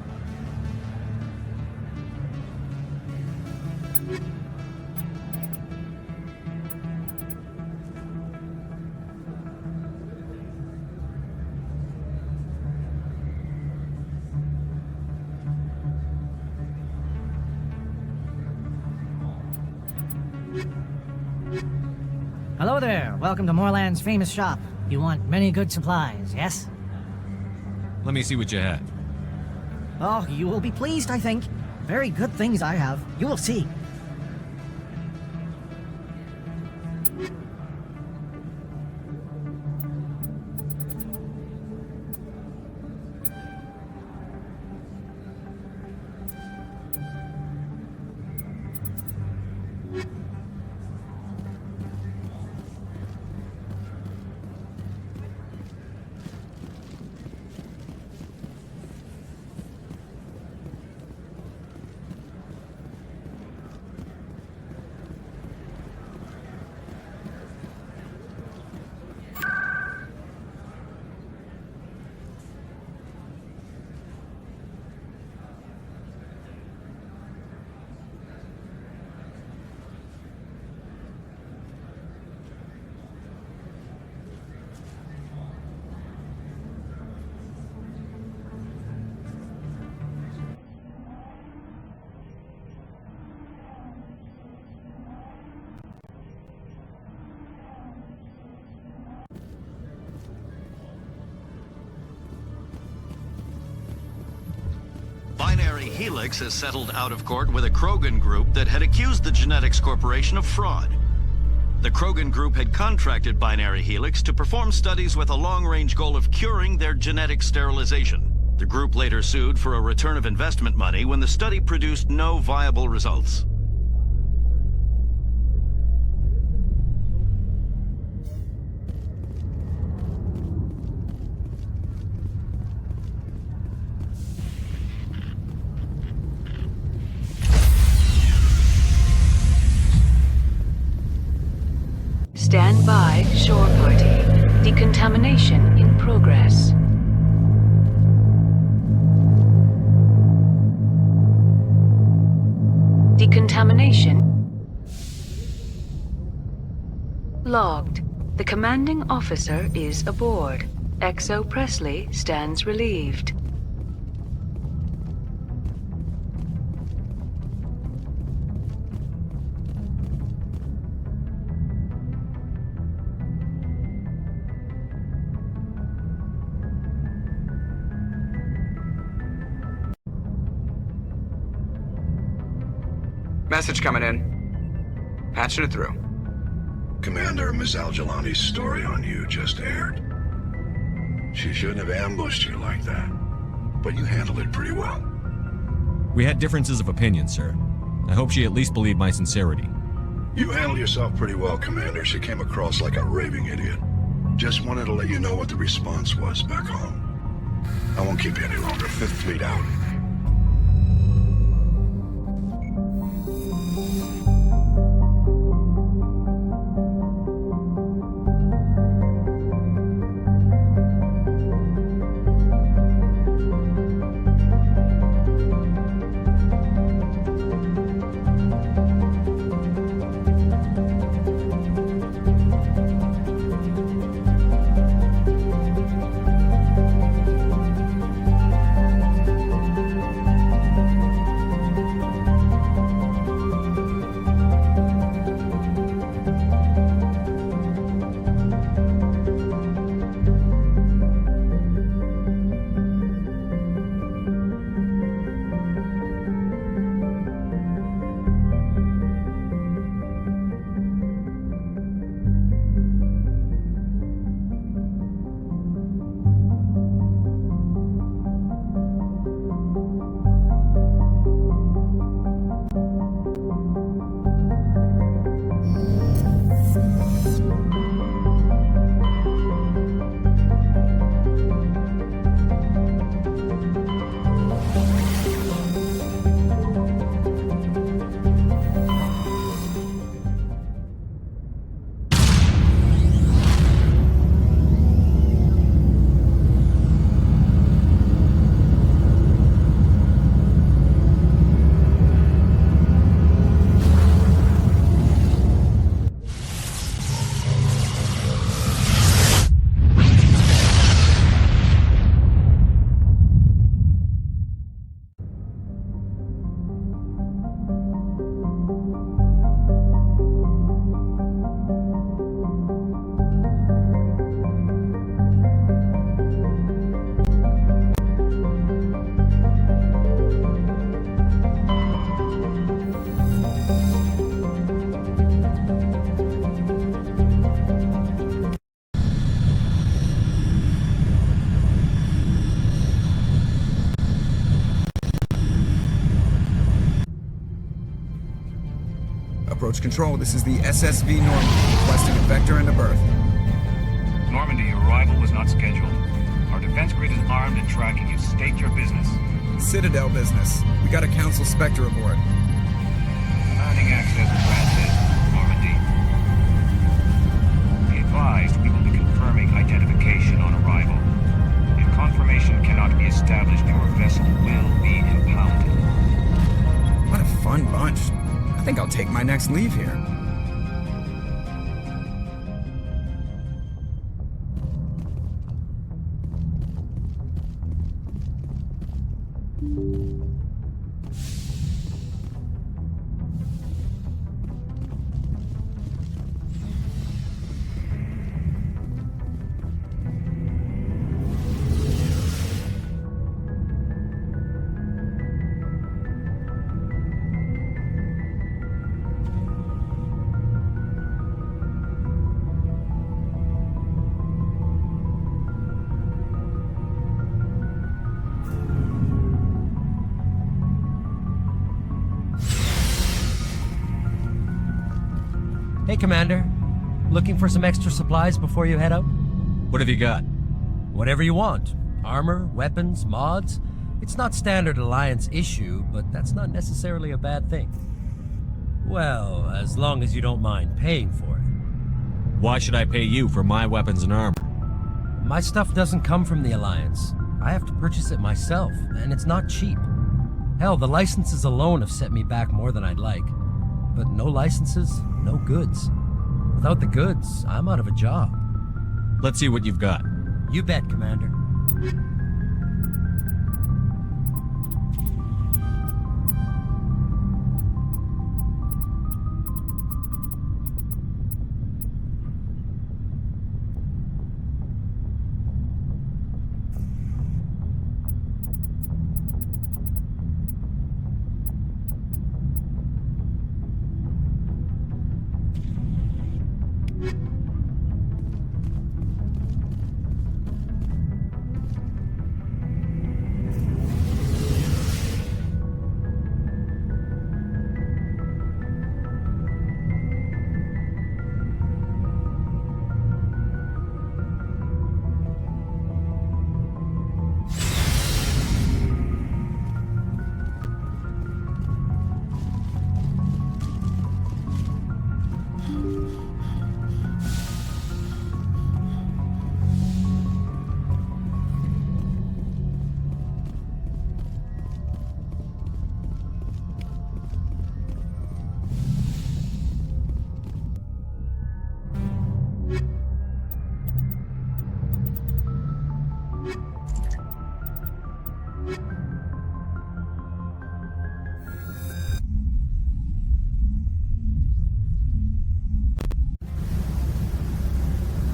V: Hello there. Welcome to Moorland's famous shop. You want many good supplies, yes?
I: Let me see what you have.
V: Oh, you will be pleased, I think. Very good things I have. You will see.
G: Binary Helix has settled out of court with a Krogan group that had accused the Genetics Corporation of fraud. The Krogan group had contracted Binary Helix to perform studies with a long-range goal of curing their genetic sterilization. The group later sued for a return of investment money when the study produced no viable results.
Q: Stand by, shore party. Decontamination in progress. Decontamination logged. The commanding officer is aboard. XO Presley stands relieved.
B: Message coming in. Patching it through.
H: Commander, Ms. Al-Jalani's story on you just aired. She shouldn't have ambushed you like that, but you handled it pretty well.
I: We had differences of opinion, sir. I hope she at least believed my sincerity.
H: You handled yourself pretty well, Commander. She came across like a raving idiot. Just wanted to let you know what the response was back home. I won't keep you any longer. Fifth Fleet out.
B: Approach control, this is the SSV Normandy, requesting a vector and a berth.
J: Normandy, your arrival was not scheduled. Our defense grid is armed and tracking you. State your business.
B: Citadel business. We got a Council Spectre aboard.
J: Commanding access granted, Normandy. Be advised, we will be confirming identification on arrival. If confirmation cannot be established, your vessel will be impounded.
B: What a fun bunch. I think I'll take my next leave here.
O: Hey, Commander. Looking for some extra supplies before you head out?
I: What have you got?
O: Whatever you want. Armor, weapons, mods. It's not standard Alliance issue, but that's not necessarily a bad thing. Well, as long as you don't mind paying for it.
I: Why should I pay you for my weapons and armor?
O: My stuff doesn't come from the Alliance. I have to purchase it myself, and it's not cheap. Hell, the licenses alone have set me back more than I'd like. But no licenses, no goods. Without the goods, I'm out of a job.
I: Let's see what you've got.
O: You bet, Commander.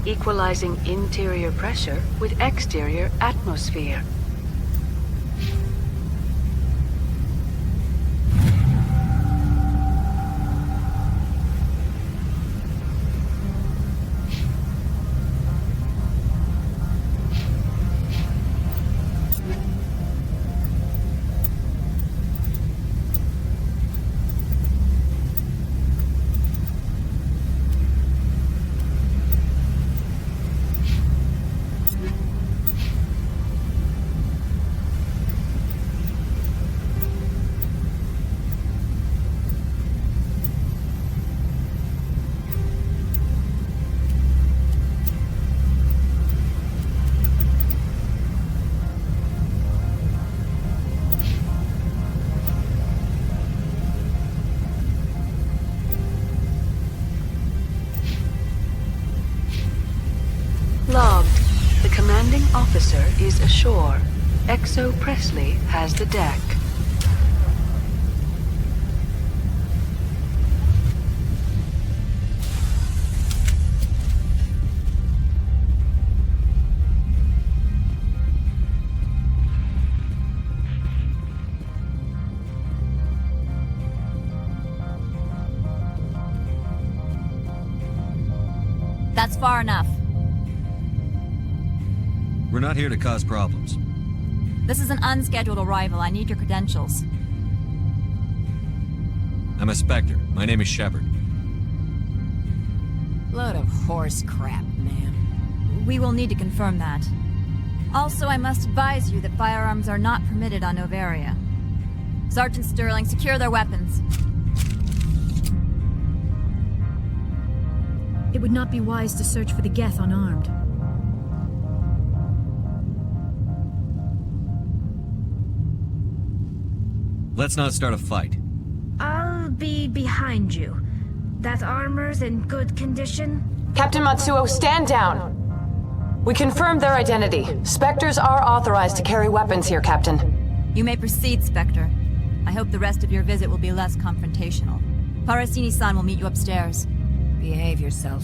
F: Equalizing interior pressure with exterior atmosphere. Logged. The commanding officer is ashore. Exo Presley has the deck.
R: That's far enough.
I: We're not here to cause problems.
R: This is an unscheduled arrival. I need your credentials.
I: I'm a Spectre. My name is Shepard.
D: horse crap, man.
R: We will need to confirm that. Also, I must advise you that firearms are not permitted on Novaria. Sergeant Sterling, secure their weapons.
K: It would not be wise to search for the Geth unarmed.
I: Let's not start a fight.
S: I'll be behind you. That armor's in good condition?
Q: Captain Matsuo, stand down! We confirmed their identity. Spectres are authorized to carry weapons here, Captain.
R: You may proceed, Spectre. I hope the rest of your visit will be less confrontational. Parasini-san will meet you upstairs.
D: Behave yourself.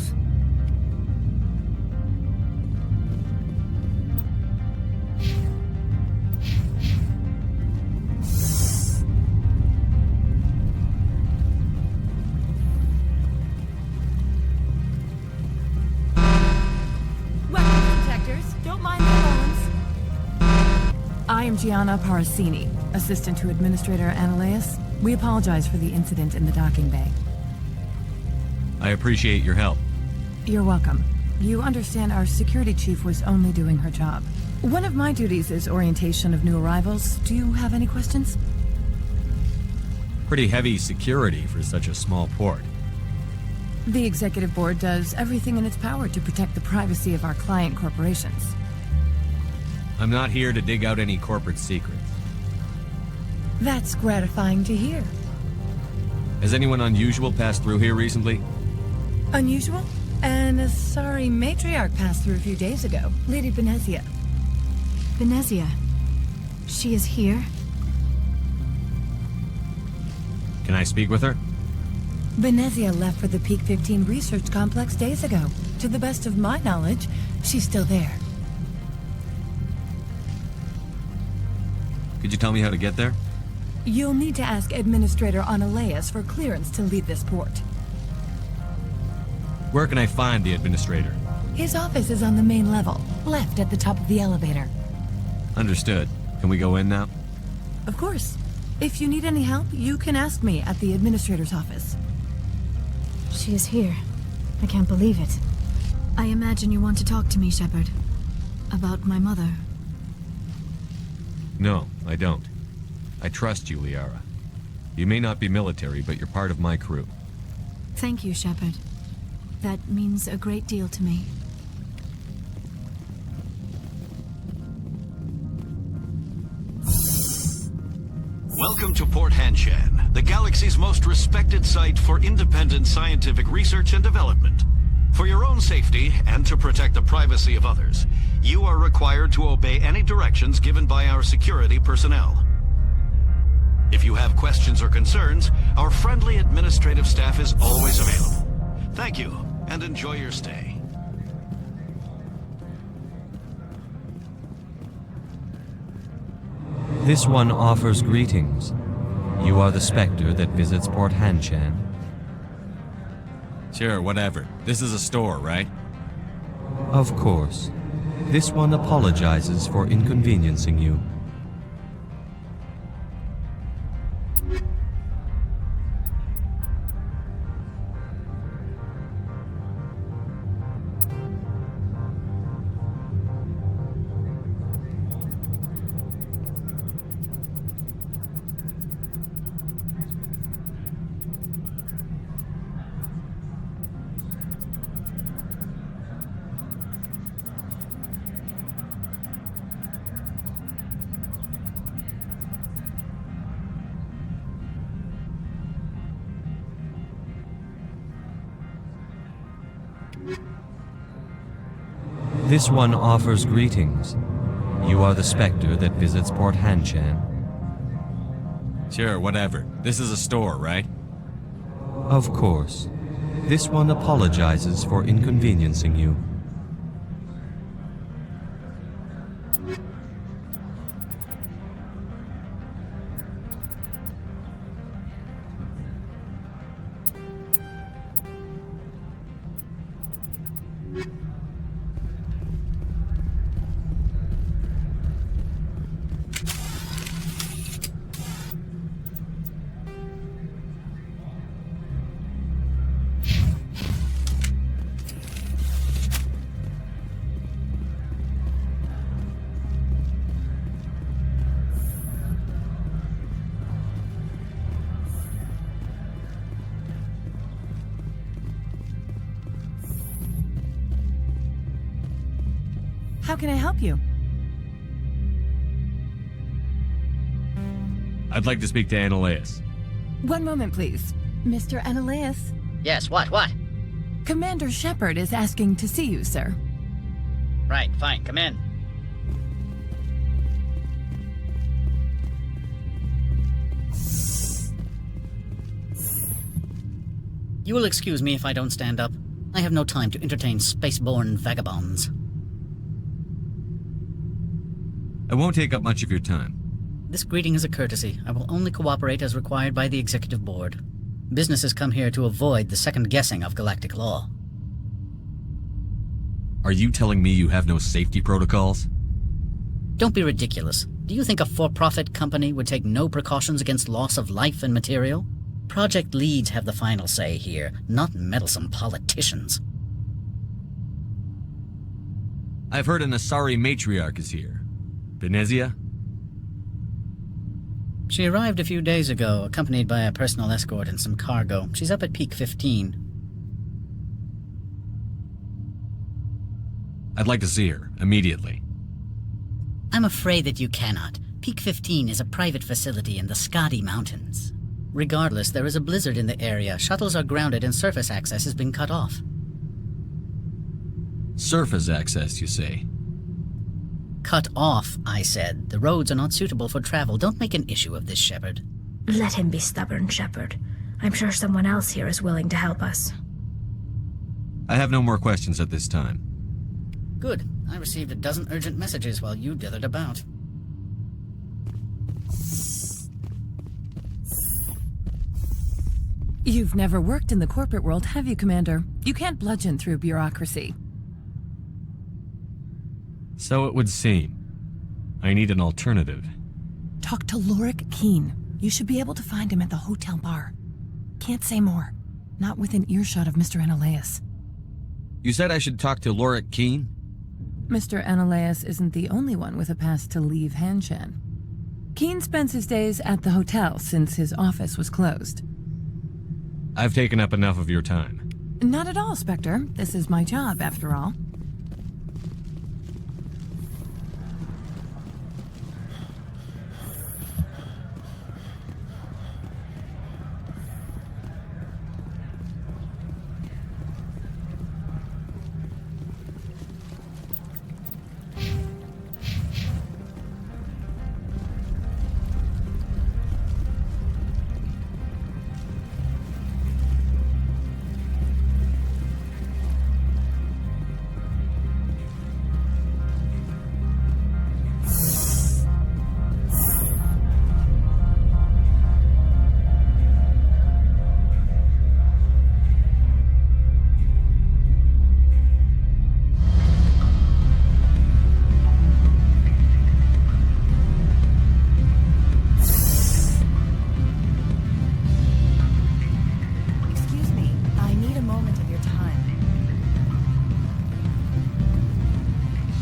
W: I am Gianna Parasini, assistant to Administrator Ananias. We apologize for the incident in the docking bay.
I: I appreciate your help.
W: You're welcome. You understand our security chief was only doing her job. One of my duties is orientation of new arrivals. Do you have any questions?
I: Pretty heavy security for such a small port.
W: The executive board does everything in its power to protect the privacy of our client corporations.
I: I'm not here to dig out any corporate secrets.
W: That's gratifying to hear.
I: Has anyone unusual passed through here recently?
W: Unusual? And a sorry matriarch passed through a few days ago. Lady Benezia.
K: Benezia? She is here?
I: Can I speak with her?
W: Benezia left for the Peak 15 research complex days ago. To the best of my knowledge, she's still there.
I: Could you tell me how to get there?
W: You'll need to ask Administrator Ananias for clearance to leave this port.
I: Where can I find the administrator?
W: His office is on the main level, left at the top of the elevator.
I: Understood. Can we go in now?
W: Of course. If you need any help, you can ask me at the administrator's office.
K: She is here. I can't believe it. I imagine you want to talk to me, Shepard. About my mother.
I: No, I don't. I trust you, Liara. You may not be military, but you're part of my crew.
K: Thank you, Shepard. That means a great deal to me.
G: Welcome to Port Hanshan, the galaxy's most respected site for independent scientific research and development. For your own safety and to protect the privacy of others, you are required to obey any directions given by our security personnel. If you have questions or concerns, our friendly administrative staff is always available. Thank you, and enjoy your stay.
I: This one offers greetings. You are the Spectre that visits Port Hanshan. Sure, whatever. This is a store, right? Of course. This one apologizes for inconveniencing you. This one offers greetings. You are the Spectre that visits Port Hanshan. Sure, whatever. This is a store, right? Of course. This one apologizes for inconveniencing you.
W: How can I help you?
I: I'd like to speak to Annaleus.
W: One moment, please. Mr. Annaleus?
C: Yes, what?
W: Commander Shepard is asking to see you, sir.
C: Right, fine, come in. You will excuse me if I don't stand up. I have no time to entertain spaceborne vagabonds.
I: I won't take up much of your time.
C: This greeting is a courtesy. I will only cooperate as required by the Executive Board. Businesses come here to avoid the second guessing of galactic law.
I: Are you telling me you have no safety protocols?
C: Don't be ridiculous. Do you think a for-profit company would take no precautions against loss of life and material? Project leads have the final say here, not meddlesome politicians.
I: I've heard an Asari matriarch is here. Benezia?
C: She arrived a few days ago, accompanied by a personal escort and some cargo. She's up at Peak 15.
I: I'd like to see her, immediately.
C: I'm afraid that you cannot. Peak 15 is a private facility in the Scotty Mountains. Regardless, there is a blizzard in the area. Shuttles are grounded and surface access has been cut off.
I: Surface access, you say?
C: Cut off, I said. The roads are not suitable for travel. Don't make an issue of this, Shepard.
K: Let him be stubborn, Shepard. I'm sure someone else here is willing to help us.
I: I have no more questions at this time.
C: Good. I received a dozen urgent messages while you dithered about.
W: You've never worked in the corporate world, have you, Commander? You can't bludgeon through bureaucracy.
I: So it would seem. I need an alternative.
W: Talk to Lorik Keene. You should be able to find him at the hotel bar. Can't say more. Not within earshot of Mr. Annaleus.
I: You said I should talk to Lorik Keene?
W: Mr. Annaleus isn't the only one with a pass to leave Hanshan. Keene spends his days at the hotel since his office was closed.
I: I've taken up enough of your time.
W: Not at all, Spectre. This is my job, after all.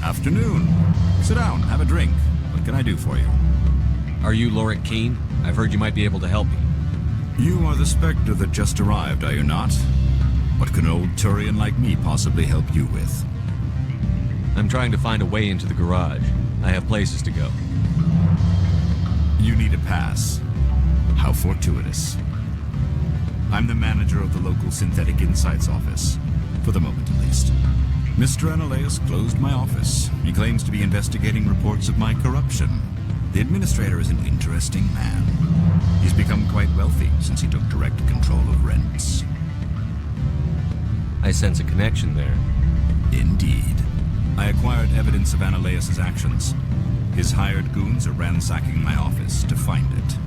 A: Afternoon. Sit down, have a drink. What can I do for you?
I: Are you Lorik Keene? I've heard you might be able to help me.
A: You are the Spectre that just arrived, are you not? What can an old Turian like me possibly help you with?
I: I'm trying to find a way into the garage. I have places to go.
A: You need a pass. How fortuitous. I'm the manager of the local Synthetic Insights office. For the moment, at least. Mr. Annaleus closed my office. He claims to be investigating reports of my corruption. The administrator is an interesting man. He's become quite wealthy since he took direct control of rents.
I: I sense a connection there.
A: Indeed. I acquired evidence of Annaleus' actions. His hired goons are ransacking my office to find it.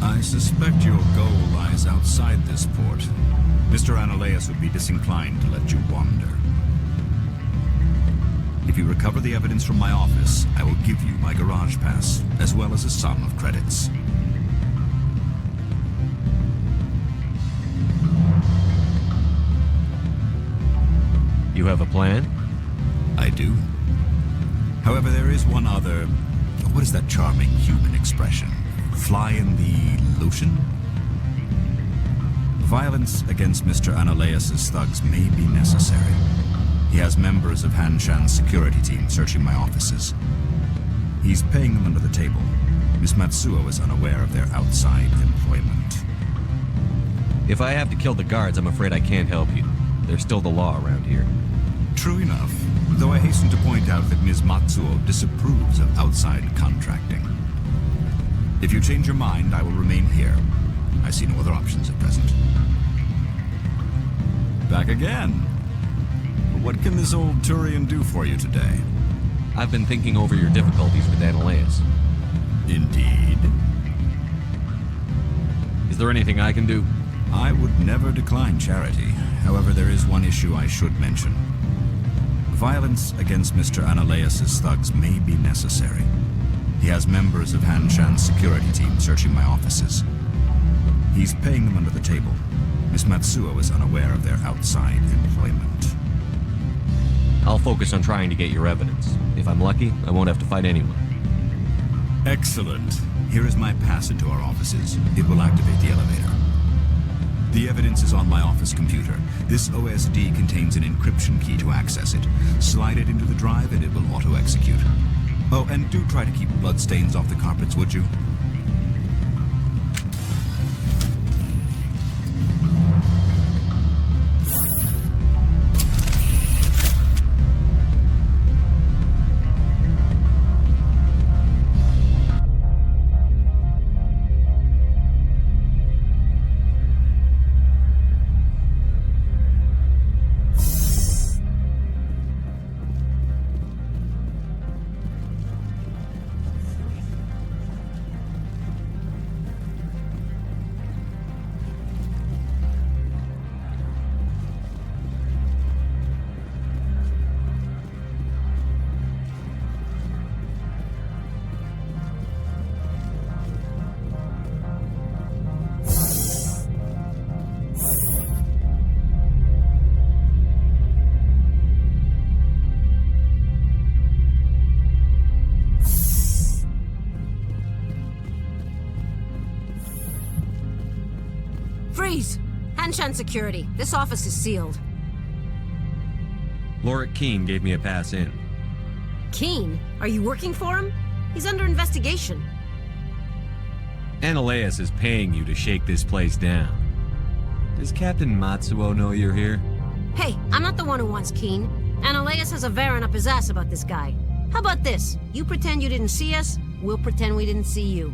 A: I suspect your goal lies outside this port. Mr. Annaleus would be disinclined to let you wander. If you recover the evidence from my office, I will give you my garage pass, as well as a sum of credits.
I: You have a plan?
A: I do. However, there is one other... What is that charming human expression? Fly in the lotion? Violence against Mr. Annaleus' thugs may be necessary. He has members of Han Shan's security team searching my offices. He's paying them under the table. Miss Matsuo is unaware of their outside employment.
I: If I have to kill the guards, I'm afraid I can't help you. There's still the law around here.
A: True enough, though I hasten to point out that Ms. Matsuo disapproves of outside contracting. If you change your mind, I will remain here. I see no other options at present. Back again. What can this old Turian do for you today?
I: I've been thinking over your difficulties with Analeus.
A: Indeed.
I: Is there anything I can do?
A: I would never decline charity. However, there is one issue I should mention. Violence against Mr. Analeus' thugs may be necessary. He has members of Han Shan's security team searching my offices. He's paying them under the table. Miss Matsuo is unaware of their outside employment.
I: I'll focus on trying to get your evidence. If I'm lucky, I won't have to fight anyone.
A: Excellent. Here is my pass into our offices. It will activate the elevator. The evidence is on my office computer. This OSD contains an encryption key to access it. Slide it into the drive and it will auto-execute. Oh, and do try to keep bloodstains off the carpets, would you?
E: Freeze! Han Shan security. This office is sealed.
I: Lorik Keene gave me a pass in.
E: Keene? Are you working for him? He's under investigation.
I: Analeus is paying you to shake this place down. Does Captain Matsuo know you're here?
E: Hey, I'm not the one who wants Keene. Analeus has a Varen up his ass about this guy. How about this? You pretend you didn't see us, we'll pretend we didn't see you.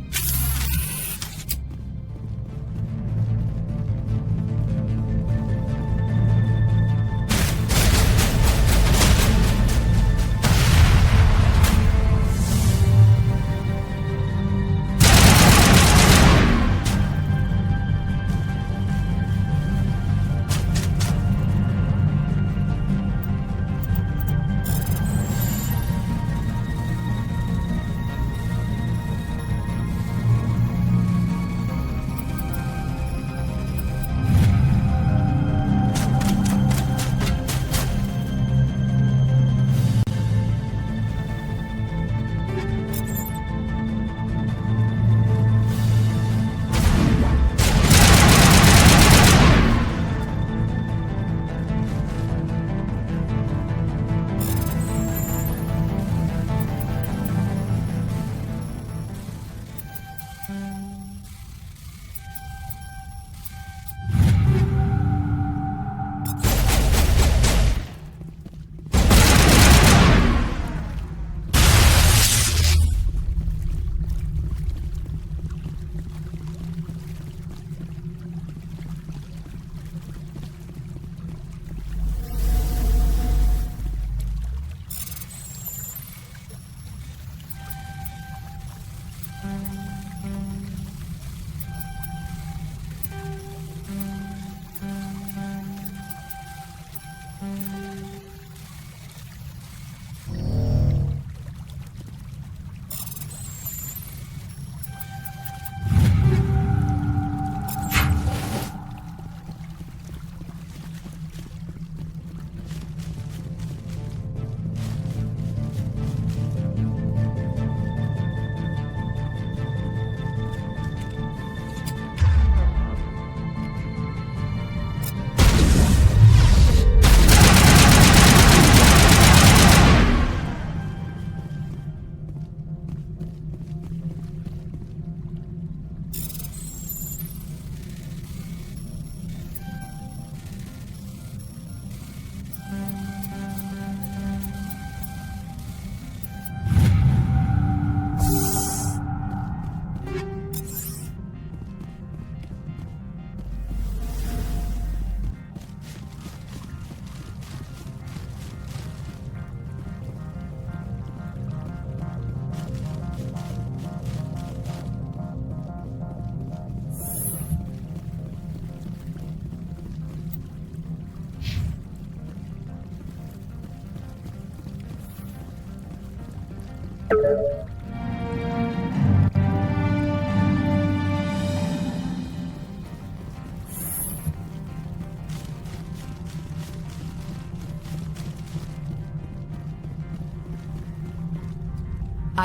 D: I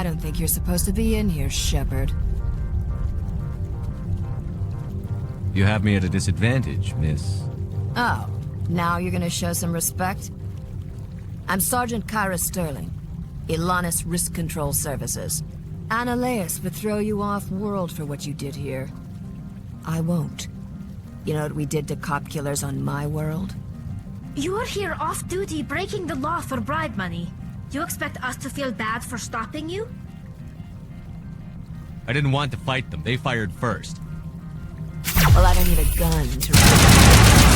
D: don't think you're supposed to be in here, Shepard.
I: You have me at a disadvantage, miss.
D: Oh, now you're gonna show some respect? I'm Sergeant Kyra Sterling, Ilanis Risk Control Services. Annaleus would throw you off-world for what you did here. I won't. You know what we did to cop killers on my world?
S: You're here off-duty breaking the law for bribe money. You expect us to feel bad for stopping you?
I: I didn't want to fight them. They fired first.
D: Well, I don't need a gun to...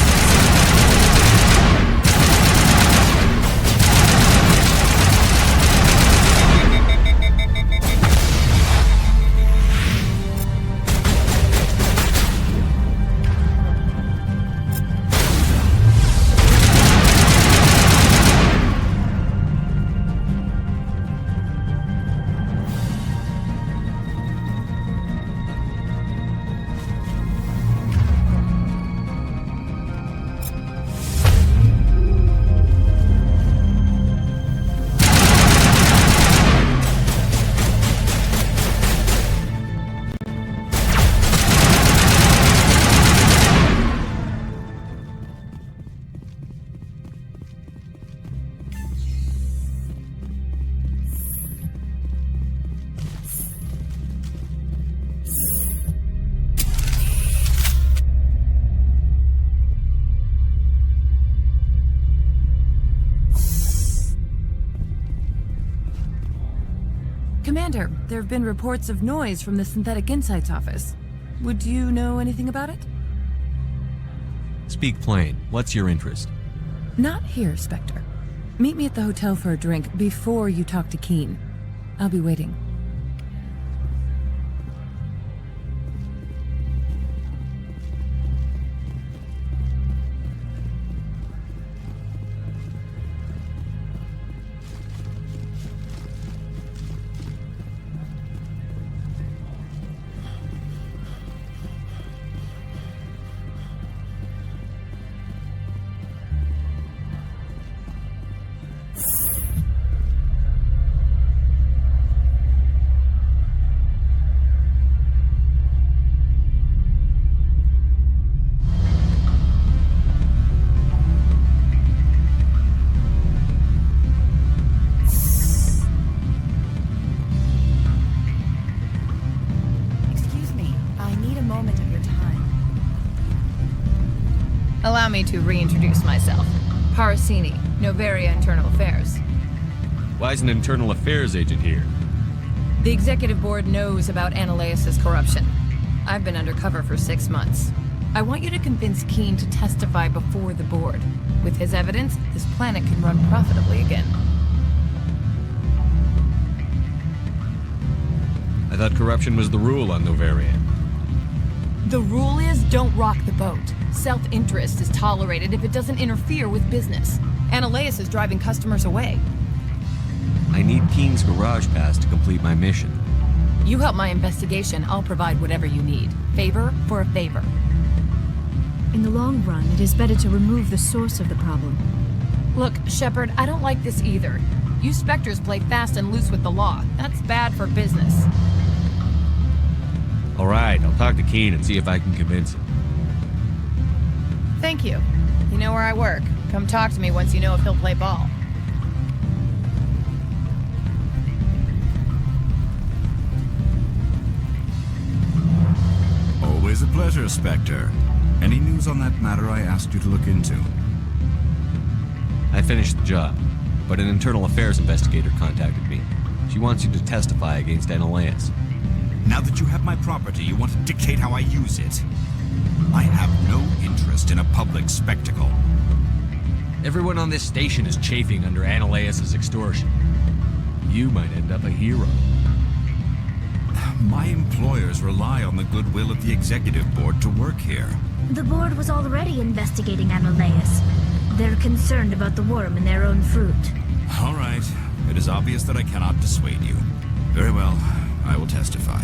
W: Commander, there have been reports of noise from the Synthetic Insights office. Would you know anything about it?
I: Speak plain. What's your interest?
W: Not here, Spectre. Meet me at the hotel for a drink before you talk to Keen. I'll be waiting.
M: Allow me to reintroduce myself. Parasini, Novaria Internal Affairs.
I: Why is an internal affairs agent here?
M: The executive board knows about Annaleus' corruption. I've been undercover for 6 months. I want you to convince Keen to testify before the board. With his evidence, this planet can run profitably again.
I: I thought corruption was the rule on Novaria.
M: The rule is don't rock the boat. Self-interest is tolerated if it doesn't interfere with business. Annaleus is driving customers away.
I: I need Keen's garage pass to complete my mission.
M: You help my investigation, I'll provide whatever you need. Favor for a favor.
K: In the long run, it is better to remove the source of the problem.
M: Look, Shepard, I don't like this either. You Spectres play fast and loose with the law. That's bad for business.
I: All right, I'll talk to Keen and see if I can convince him.
M: Thank you. You know where I work. Come talk to me once you know if he'll play ball.
A: Always a pleasure, Spectre. Any news on that matter I asked you to look into?
I: I finished the job, but an internal affairs investigator contacted me. She wants you to testify against Annaleus.
A: Now that you have my property, you want to dictate how I use it. I have no interest in a public spectacle.
I: Everyone on this station is chafing under Annaleus' extortion. You might end up a hero.
A: My employers rely on the goodwill of the executive board to work here.
S: The board was already investigating Annaleus. They're concerned about the worm in their own fruit.
A: All right. It is obvious that I cannot dissuade you. Very well. I will testify.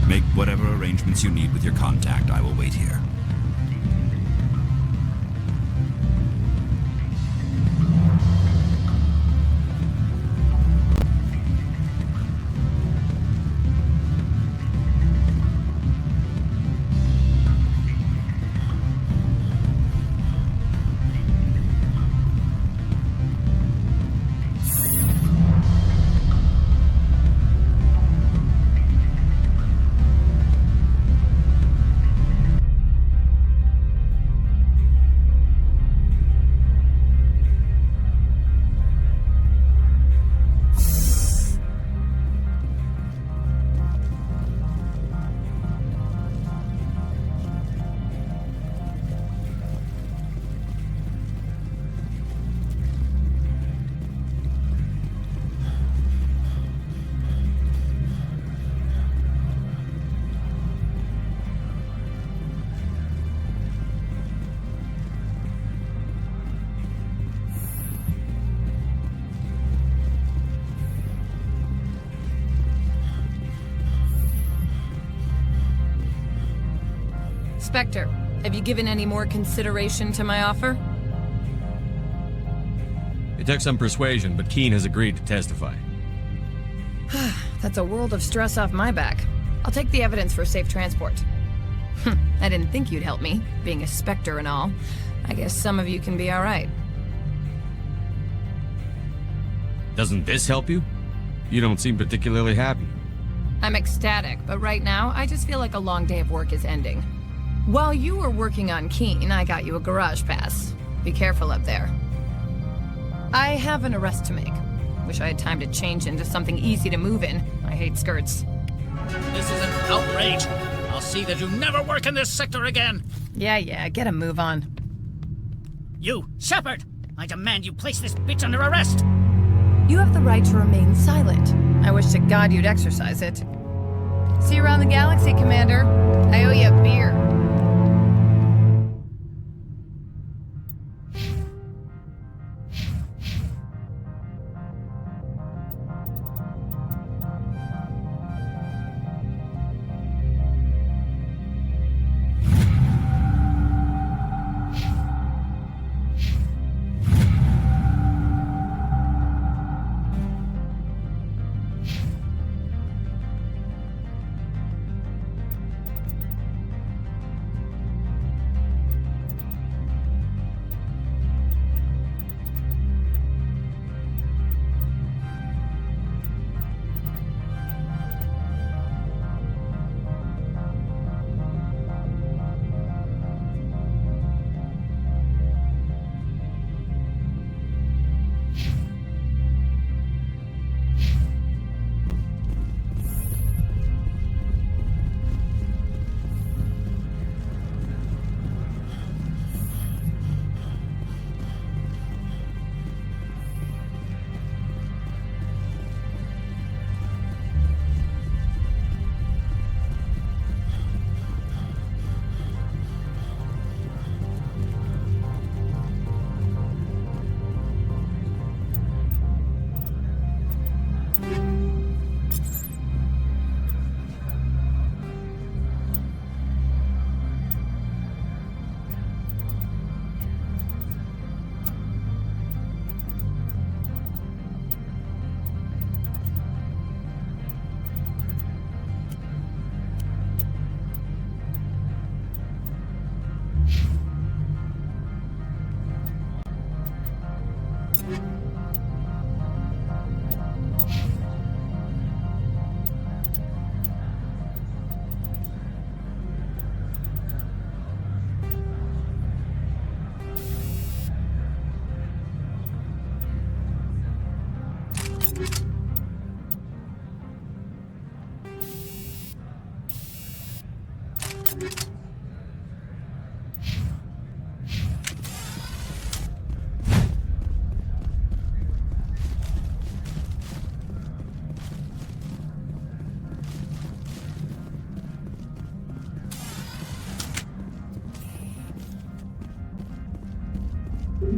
A: Make whatever arrangements you need with your contact. I will wait here.
M: Spectre, have you given any more consideration to my offer?
I: It took some persuasion, but Keene has agreed to testify.
M: That's a world of stress off my back. I'll take the evidence for safe transport. I didn't think you'd help me, being a Spectre and all. I guess some of you can be alright.
I: Doesn't this help you? You don't seem particularly happy.
M: I'm ecstatic, but right now, I just feel like a long day of work is ending. While you were working on Keene, I got you a garage pass. Be careful up there. I have an arrest to make. Wish I had time to change into something easy to move in. I hate skirts.
C: This is an outrage. I'll see that you never work in this sector again.
M: Yeah, get a move on.
C: You, Shepard! I demand you place this bitch under arrest!
M: You have the right to remain silent. I wish to God you'd exercise it. See you around the galaxy, Commander. I owe you a beer.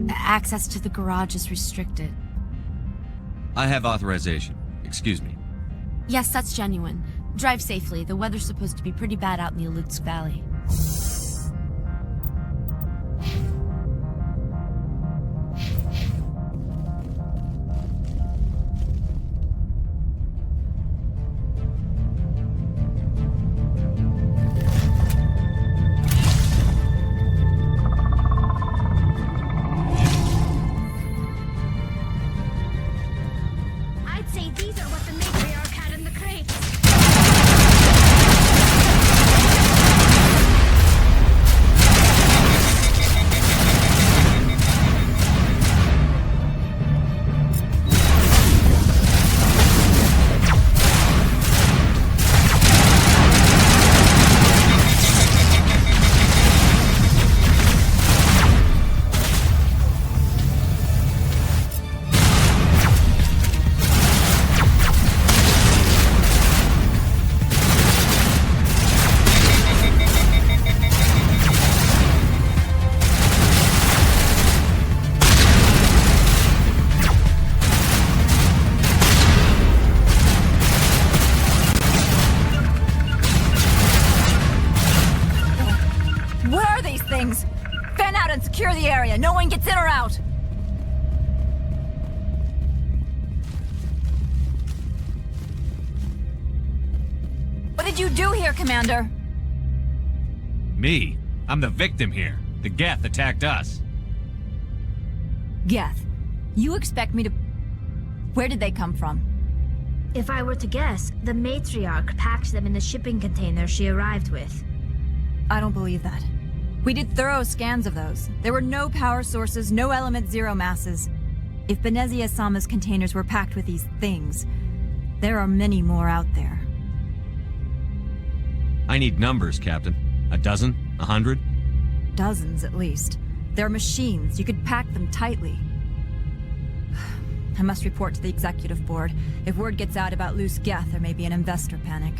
R: Access to the garage is restricted.
I: I have authorization. Excuse me.
P: Yes, that's genuine. Drive safely. The weather's supposed to be pretty bad out in the Alutsk Valley.
S: I'd say these are what the matriarch had in the crates.
R: What are these things? Fan out and secure the area. No one gets in or out. What did you do here, Commander?
I: Me? I'm the victim here. The Geth attacked us.
R: Geth, you expect me to... Where did they come from?
S: If I were to guess, the matriarch packed them in the shipping container she arrived with.
R: I don't believe that. We did thorough scans of those. There were no power sources, no element zero masses. If Benezia Sama's containers were packed with these things, there are many more out there.
I: I need numbers, Captain. A dozen? 100?
R: Dozens, at least. They're machines. You could pack them tightly. I must report to the executive board. If word gets out about loose Geth, there may be an investor panic.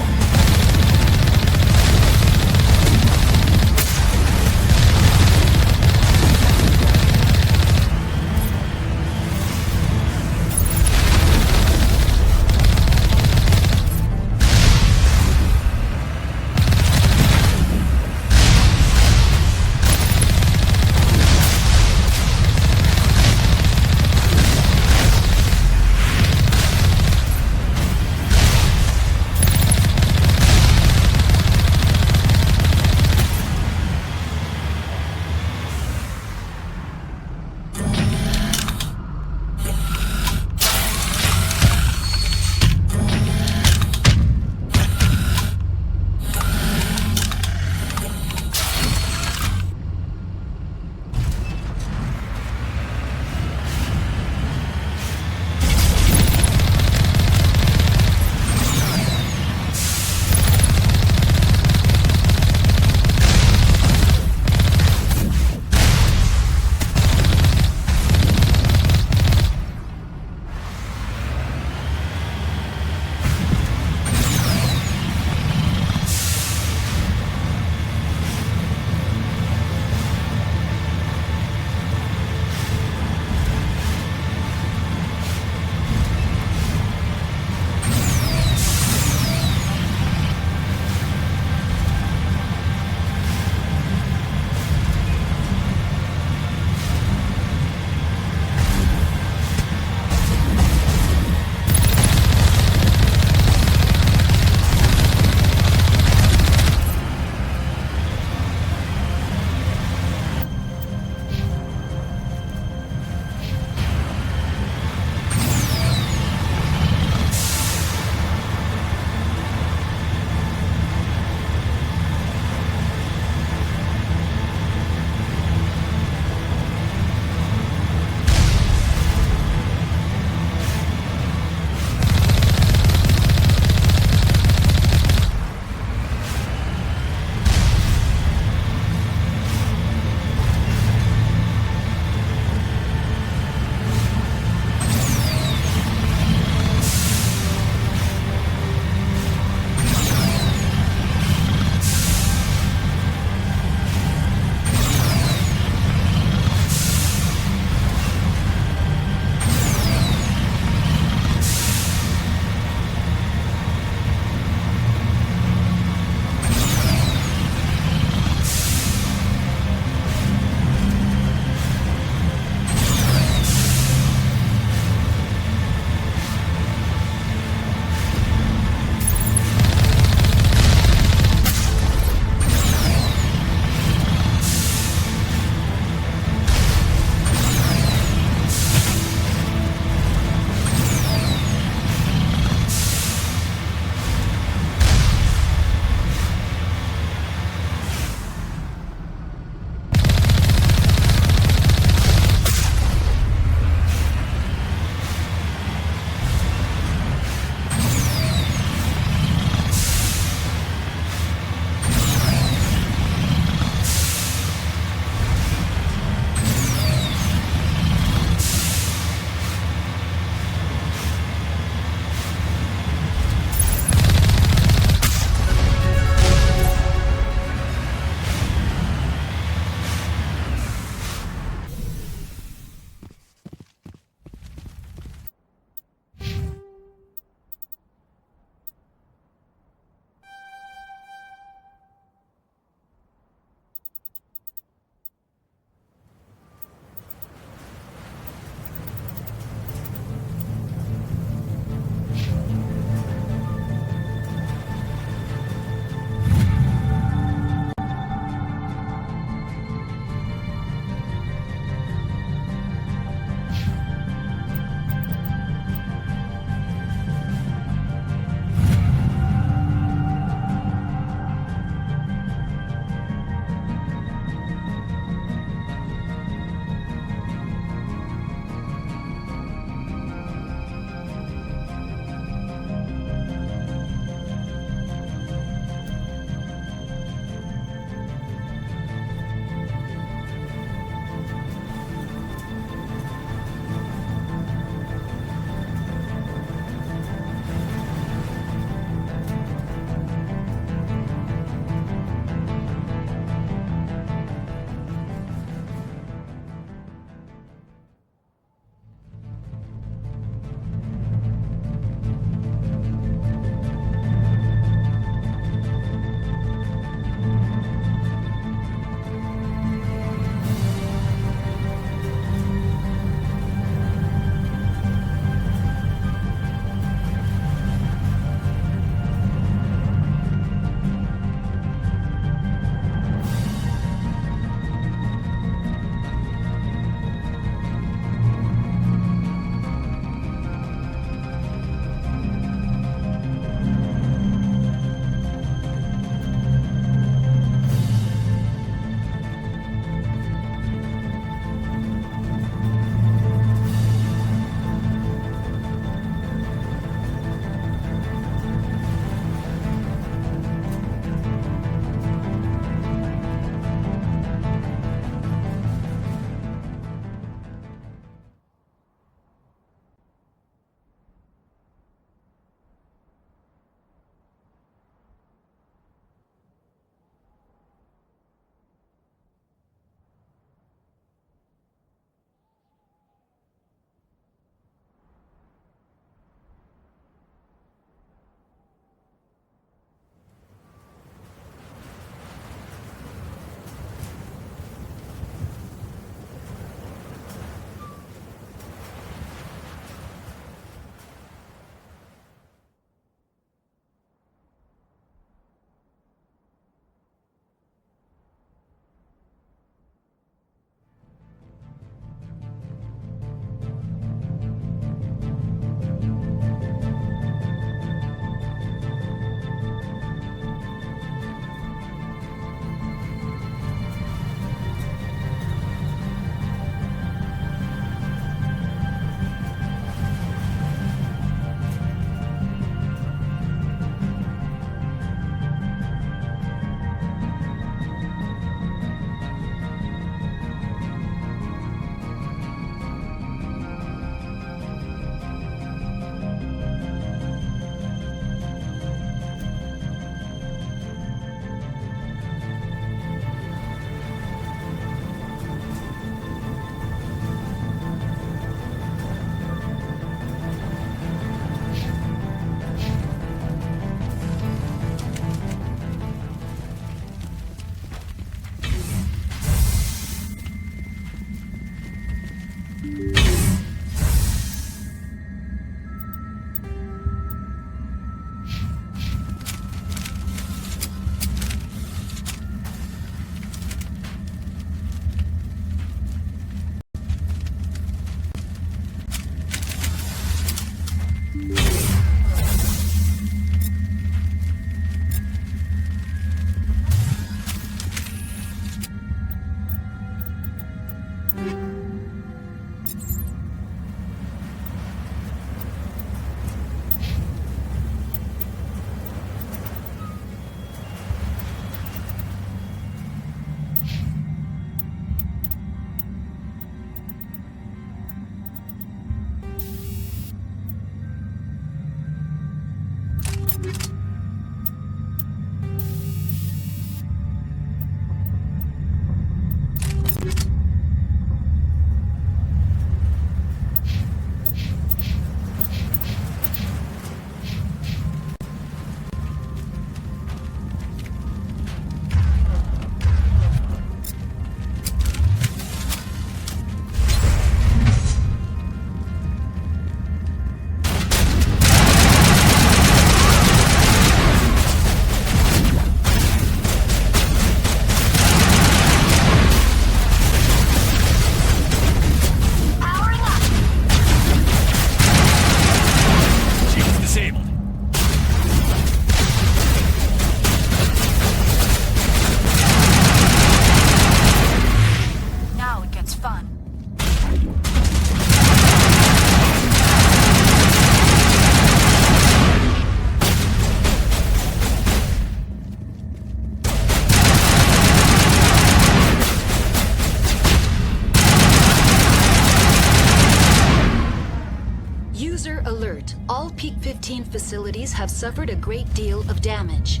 N: Alert. All Peak 15 facilities have suffered a great deal of damage.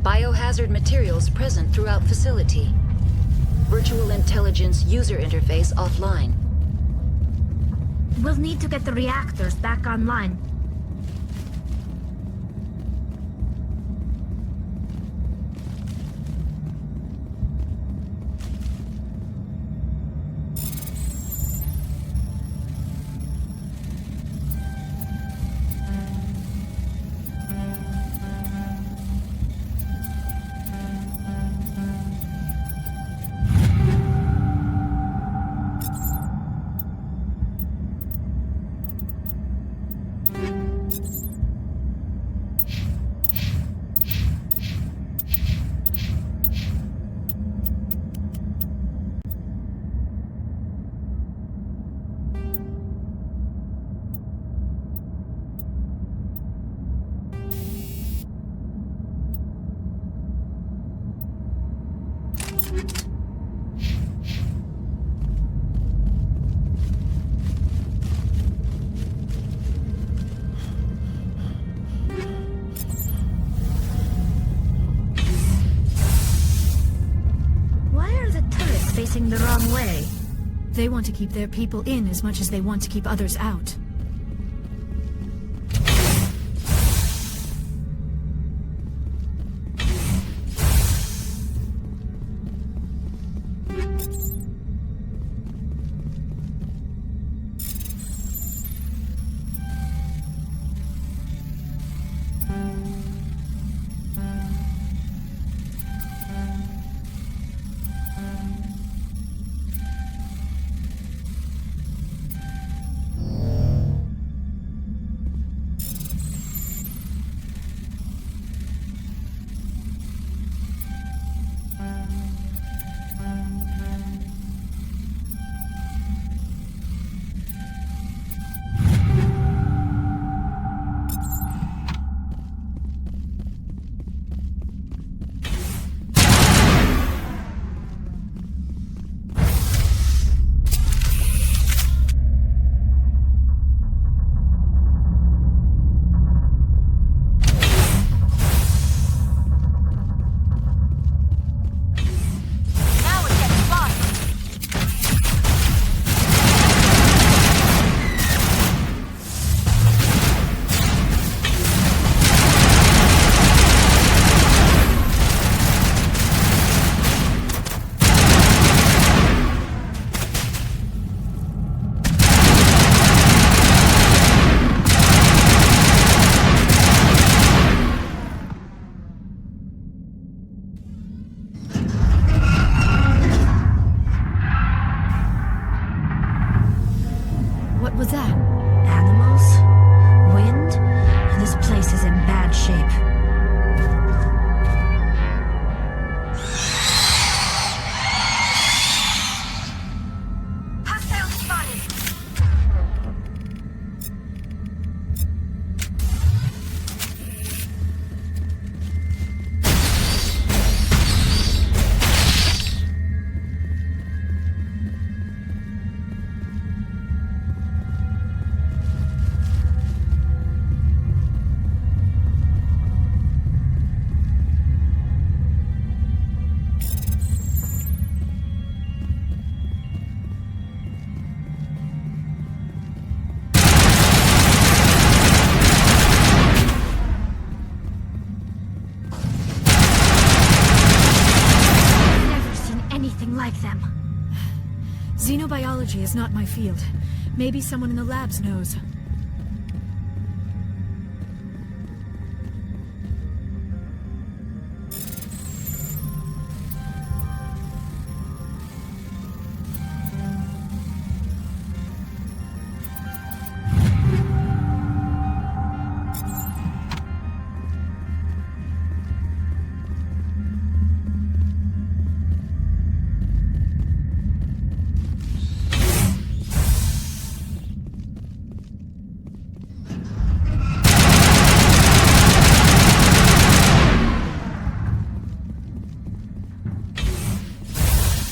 N: Biohazard materials present throughout facility. Virtual intelligence user interface offline.
S: We'll need to get the reactors back online.
R: Facing the wrong way. They want to keep their people in as much as they want to keep others out.
K: Xenobiology is not my field. Maybe someone in the labs knows.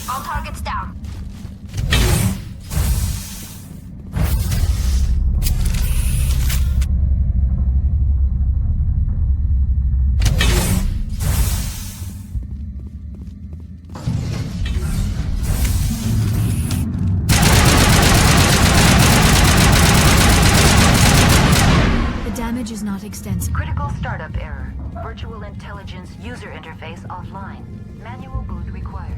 S: All targets down.
K: The damage is not extensive.
F: Critical startup error. Virtual intelligence user interface offline. Manual boot required.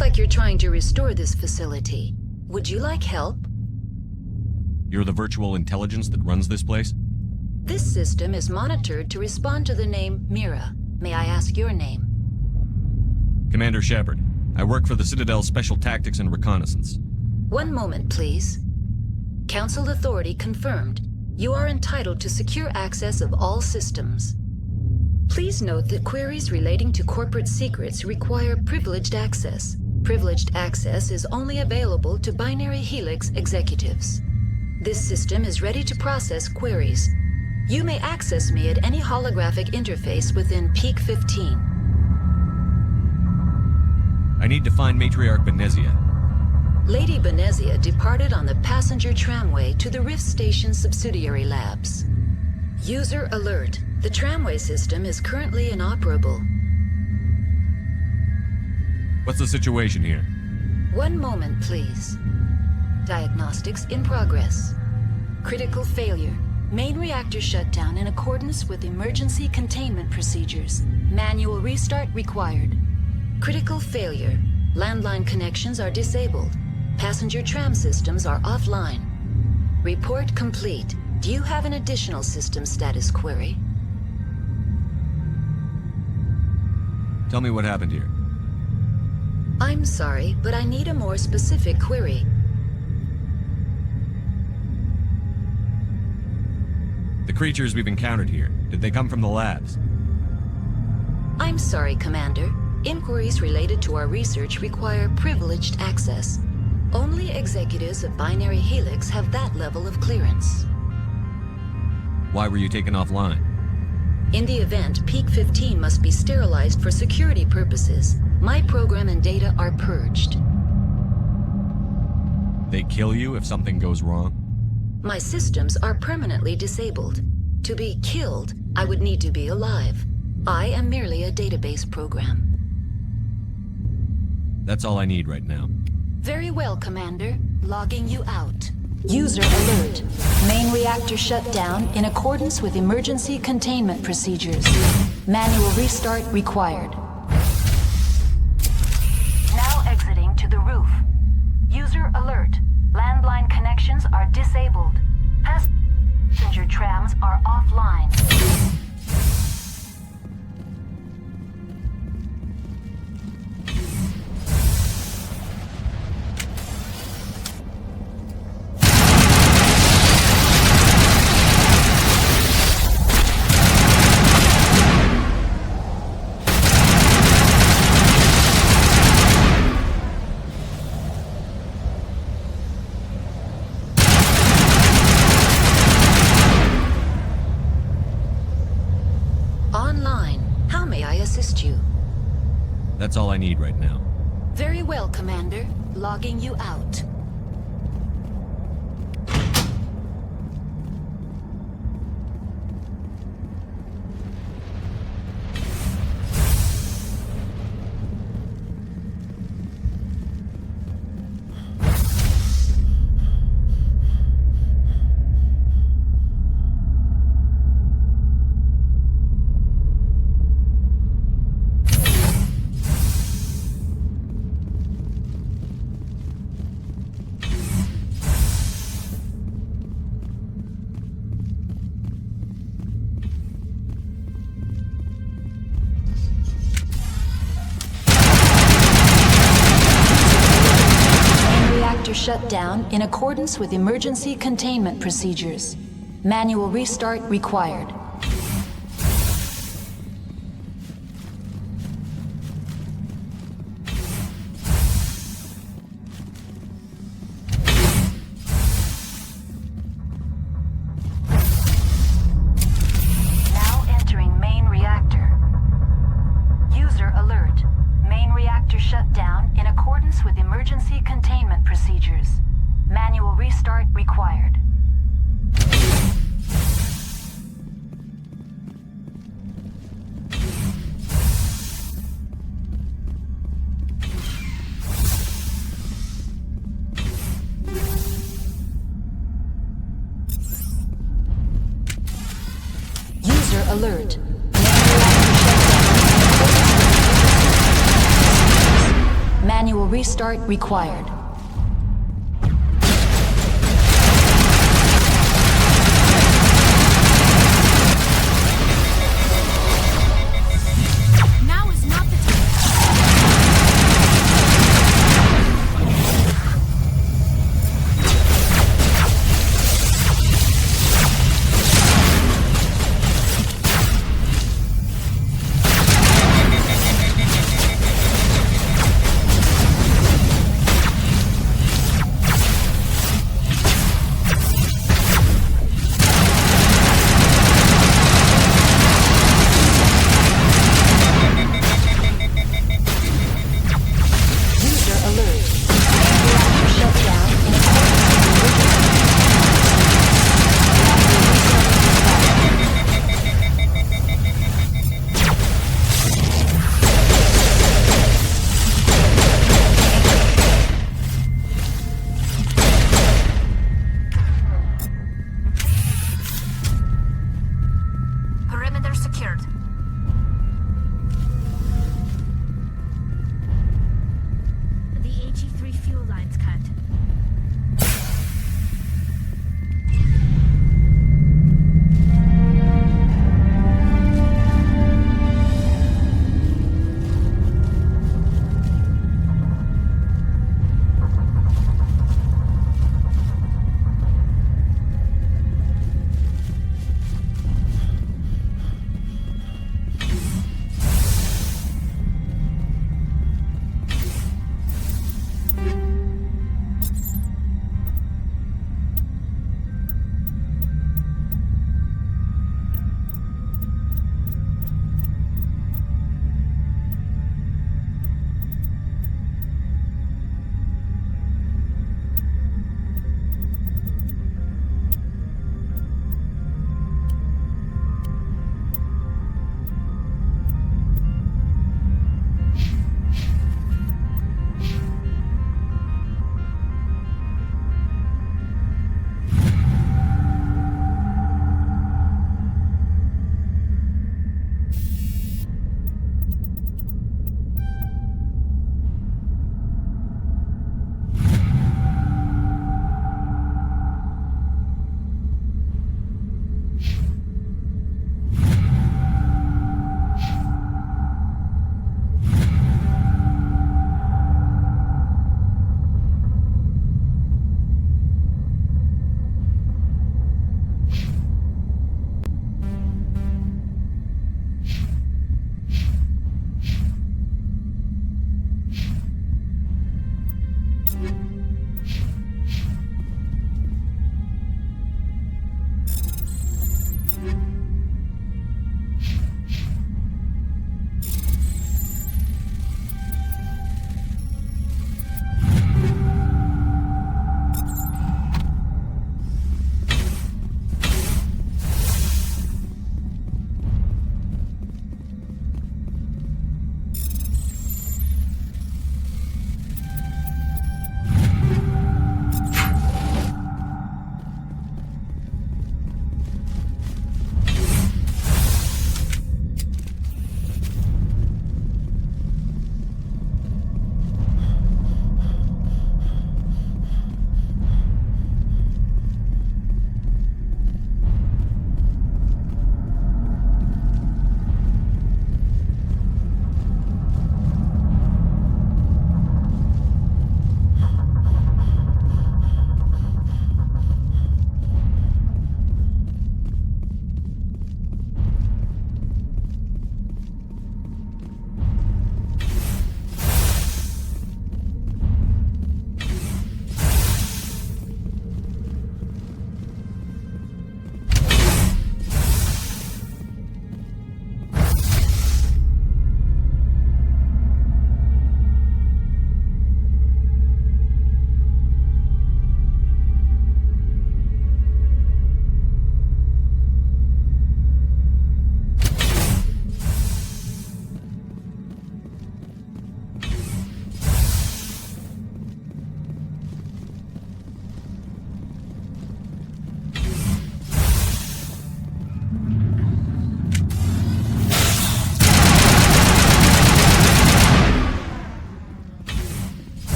N: Like you're trying to restore this facility. Would you like help?
I: You're the virtual intelligence that runs this place?
N: This system is monitored to respond to the name Mira. May I ask your name?
I: Commander Shepard. I work for the Citadel's Special Tactics and Reconnaissance.
N: One moment, please. Council authority confirmed. You are entitled to secure access of all systems. Please note that queries relating to corporate secrets require privileged access. Privileged access is only available to Binary Helix executives. This system is ready to process queries. You may access me at any holographic interface within Peak 15.
I: I need to find Matriarch Benezia.
N: Lady Benezia departed on the passenger tramway to the Rift Station subsidiary labs. User alert. The tramway system is currently inoperable.
I: What's the situation here?
N: One moment, please. Diagnostics in progress. Critical failure. Main reactor shutdown in accordance with emergency containment procedures. Manual restart required. Critical failure. Landline connections are disabled. Passenger tram systems are offline. Report complete. Do you have an additional system status query?
I: Tell me what happened here.
N: I'm sorry, but I need a more specific query.
I: The creatures we've encountered here, did they come from the labs?
N: I'm sorry, Commander. Inquiries related to our research require privileged access. Only executives of Binary Helix have that level of clearance.
I: Why were you taken offline?
N: In the event, Peak 15 must be sterilized for security purposes. My program and data are purged.
I: They kill you if something goes wrong?
N: My systems are permanently disabled. To be killed, I would need to be alive. I am merely a database program.
I: That's all I need right now.
N: Very well, Commander. Logging you out. User alert. Main reactor shut down in accordance with emergency containment procedures. Manual restart required. Now exiting to the roof. User alert. Landline connections are disabled. Passenger trams are offline.
I: That's all I need right now.
N: Very well, Commander. Logging you out. Shut down in accordance with emergency containment procedures. Manual restart required. Now entering main reactor. User alert. Main reactor shut down in accordance with emergency containment procedures. Manual restart required. User alert. Manual restart required.
P: Now is not the time.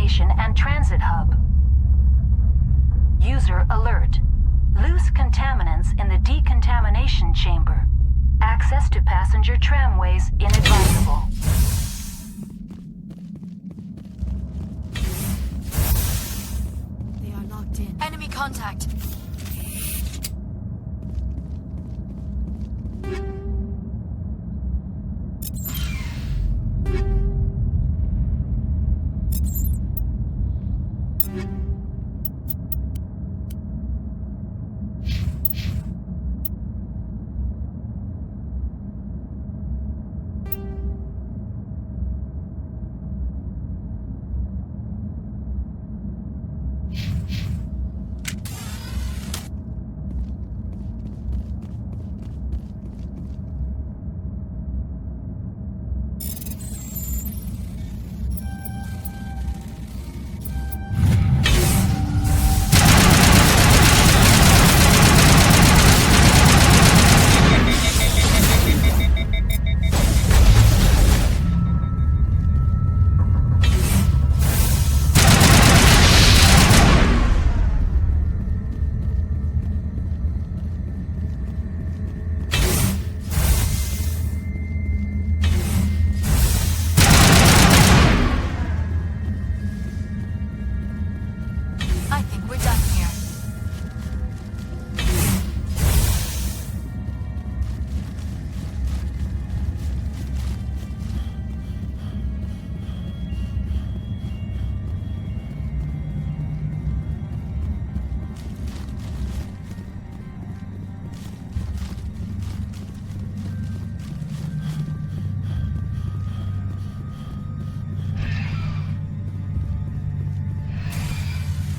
F: station and transit hub. User alert. Loose contaminants in the decontamination chamber. Access to passenger tramways inadvisable.
R: They are locked in. Enemy contact.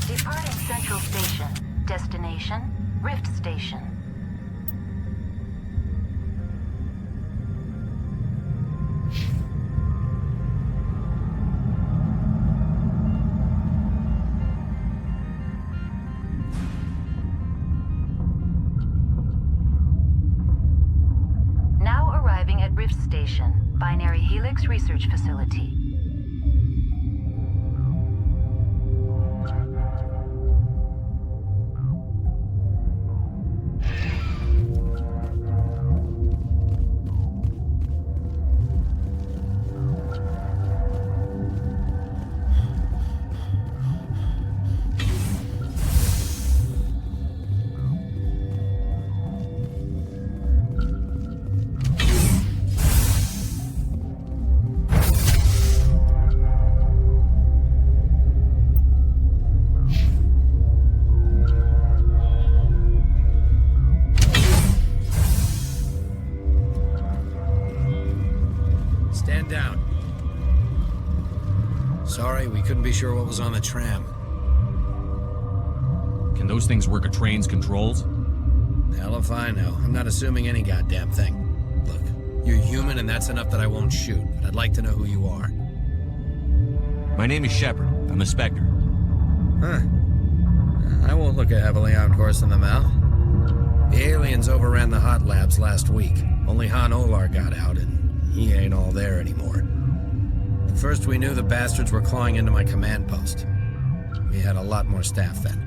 F: Departing Central Station. Destination, Rift Station. Now arriving at Rift Station, Binary Helix Research Facility.
B: Stand down. Sorry, we couldn't be sure what was on the tram.
I: Can those things work a train's controls?
B: Hell if I know. I'm not assuming any goddamn thing. Look, you're human and that's enough that I won't shoot, but I'd like to know who you are.
I: My name is Shepard. I'm a Spectre.
B: Huh. I won't look a heavily on horse in the mouth. The aliens overran the hot labs last week. Only Han Olar got out, and he ain't all there anymore. The first we knew, the bastards were clawing into my command post. We had a lot more staff then.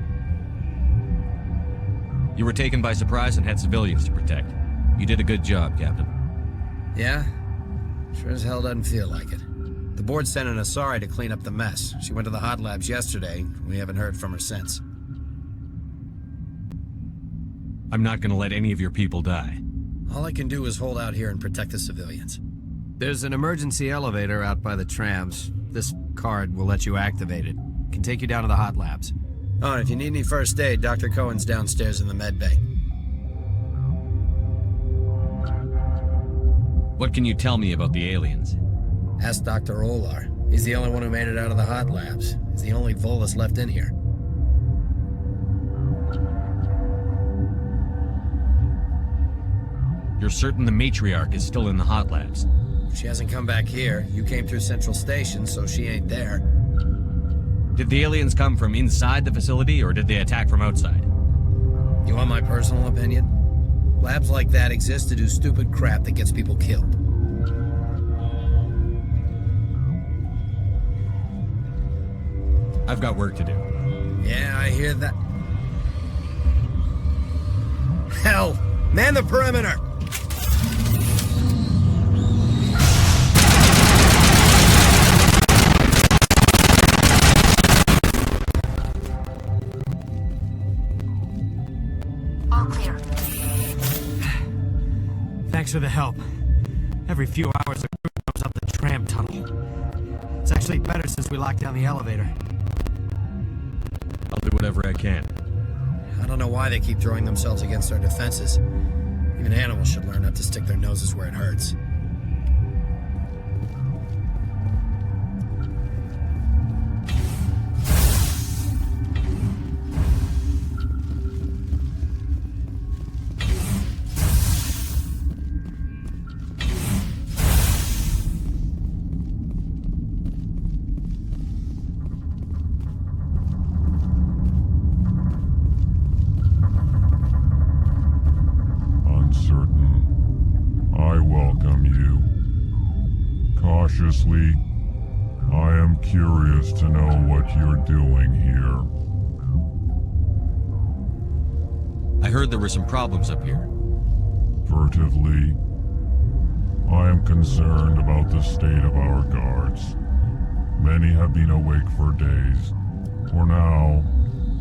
I: You were taken by surprise and had civilians to protect. You did a good job, Captain.
B: Yeah? Sure as hell doesn't feel like it. The board sent an Asari to clean up the mess. She went to the hot labs yesterday. We haven't heard from her since.
I: I'm not gonna let any of your people die.
B: All I can do is hold out here and protect the civilians. There's an emergency elevator out by the trams. This card will let you activate it. Can take you down to the hot labs. Oh, and if you need any first aid, Dr. Cohen's downstairs in the med bay.
I: What can you tell me about the aliens?
B: Ask Dr. Olar. He's the only one who made it out of the hot labs. He's the only Volus left in here.
I: You're certain the matriarch is still in the hot labs?
B: She hasn't come back here. You came through Central Station, so she ain't there.
I: Did the aliens come from inside the facility, or did they attack from outside?
B: You want my personal opinion? Labs like that exist to do stupid crap that gets people killed.
I: I've got work to do.
B: Yeah, I hear that. Hell! Man the perimeter!
S: All clear.
L: Thanks for the help. Every few hours a crew comes up the tram tunnel. It's actually better since we locked down the elevator.
I: I'll do whatever I can.
B: I don't know why they keep throwing themselves against our defenses. Even animals should learn not to stick their noses where it hurts.
T: Cautiously, I am curious to know what you're doing here.
I: I heard there were some problems up here.
T: Furtively, I am concerned about the state of our guards. Many have been awake for days. For now,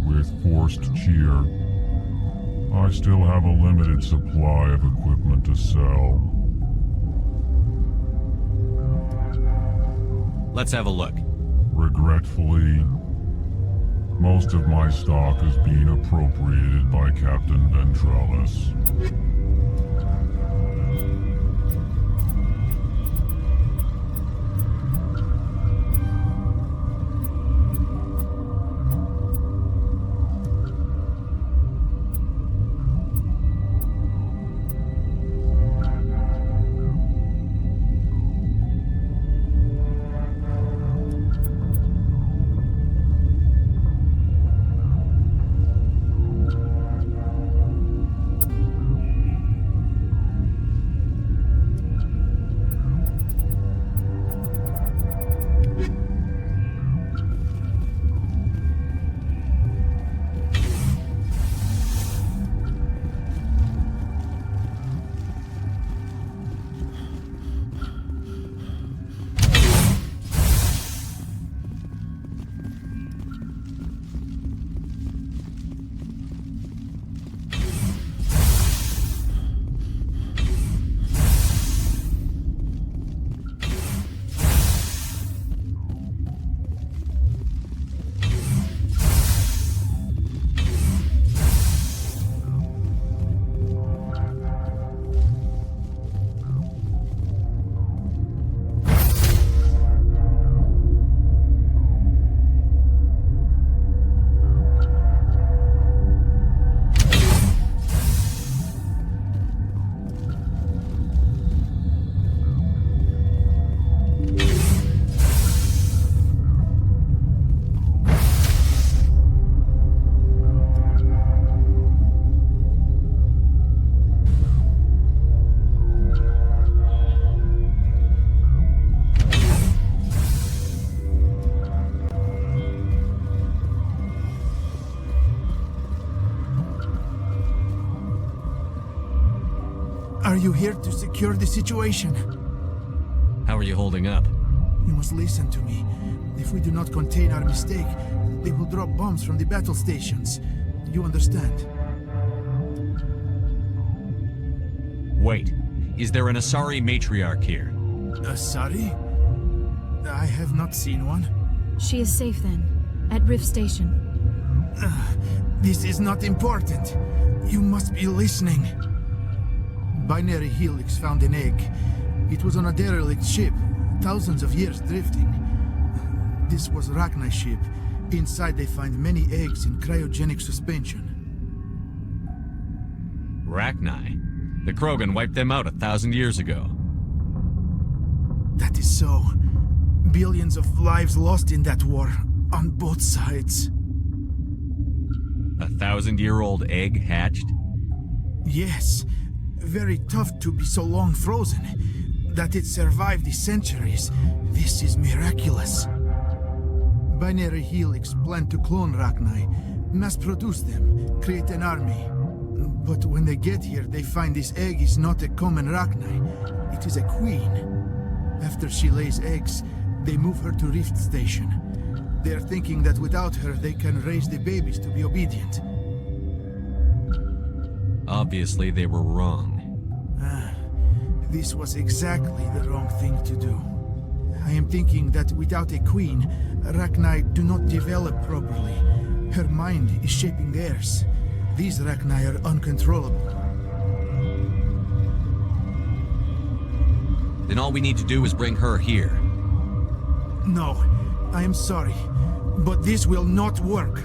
T: with forced cheer, I still have a limited supply of equipment to sell.
I: Let's have a look.
T: Regretfully, most of my stock is being appropriated by Captain Ventrellis.
U: Are you here to secure the situation?
I: How are you holding up?
U: You must listen to me. If we do not contain our mistake, they will drop bombs from the battle stations. You understand?
I: Wait. Is there an Asari matriarch here?
U: Asari? I have not seen one.
K: She is safe then, at Rift Station.
U: This is not important. You must be listening. Binary Helix found an egg. It was on a derelict ship, thousands of years drifting. This was Rachni's ship. Inside they find many eggs in cryogenic suspension.
I: Rachni? The Krogan wiped them out 1,000 years ago.
U: That is so. Billions of lives lost in that war, on both sides.
I: 1,000-year-old egg hatched?
U: Yes. Very tough to be so long frozen. That it survived the centuries, this is miraculous. Binary Helix planned to clone Rachni, mass-produce them, create an army. But when they get here, they find this egg is not a common Rachni. It is a queen. After she lays eggs, they move her to Rift Station. They are thinking that without her, they can raise the babies to be obedient.
I: Obviously, they were wrong.
U: This was exactly the wrong thing to do. I am thinking that without a queen, Rachni do not develop properly. Her mind is shaping theirs. These Rachni are uncontrollable.
I: Then all we need to do is bring her here.
U: No, I am sorry, but this will not work.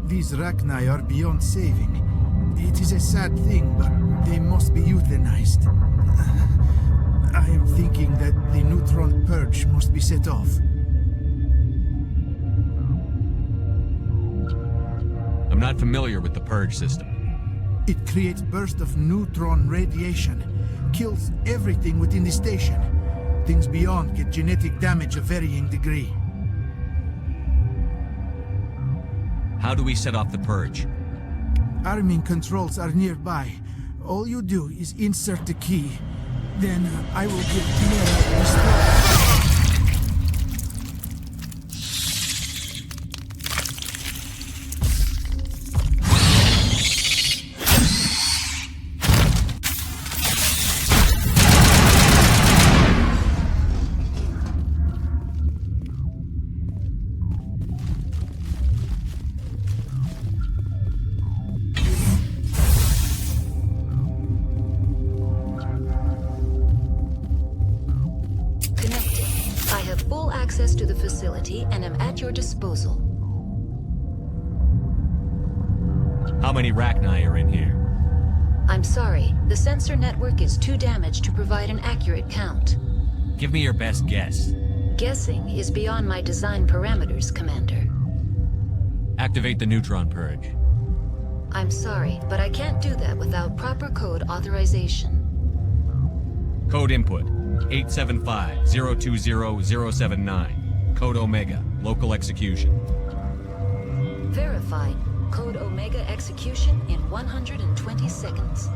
U: These Rachni are beyond saving. It is a sad thing, but they must be euthanized. I am thinking that the neutron purge must be set off.
I: I'm not familiar with the purge system.
U: It creates bursts of neutron radiation, kills everything within the station. Things beyond get genetic damage of varying degree.
I: How do we set off the purge?
U: Arming controls are nearby. All you do is insert the key. Then I will give Mira the start.
N: Access to the facility and am at your disposal.
I: How many Rachni are in here?
N: I'm sorry, the sensor network is too damaged to provide an accurate count.
I: Give me your best guess.
N: Guessing is beyond my design parameters, Commander.
I: Activate the neutron purge.
N: I'm sorry, but I can't do that without proper code authorization.
I: Code input 875-020-079. Code Omega, local execution.
N: Verified. Code Omega execution in 120 seconds.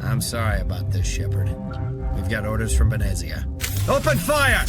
B: I'm sorry about this, Shepard. We've got orders from Venezia. Open fire!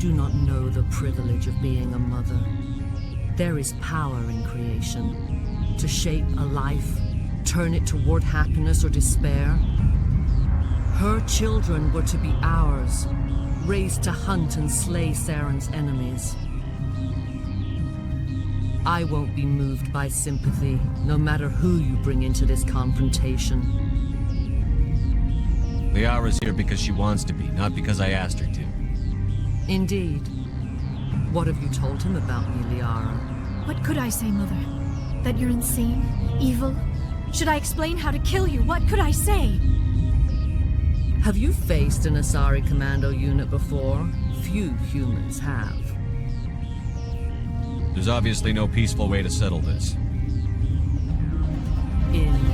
H: do not know the privilege of being a mother. There is power in creation. To shape a life, turn it toward happiness or despair. Her children were to be ours, raised to hunt and slay Saren's enemies. I won't be moved by sympathy, no matter who you bring into this confrontation.
I: Liara's here because she wants to be, not because I asked her to.
H: Indeed. What have you told him about me, Liara?
K: What could I say, Mother? That you're insane? Evil? Should I explain how to kill you? What could I say?
H: Have you faced an Asari commando unit before? Few humans have.
I: There's obviously no peaceful way to settle this.
H: Indeed.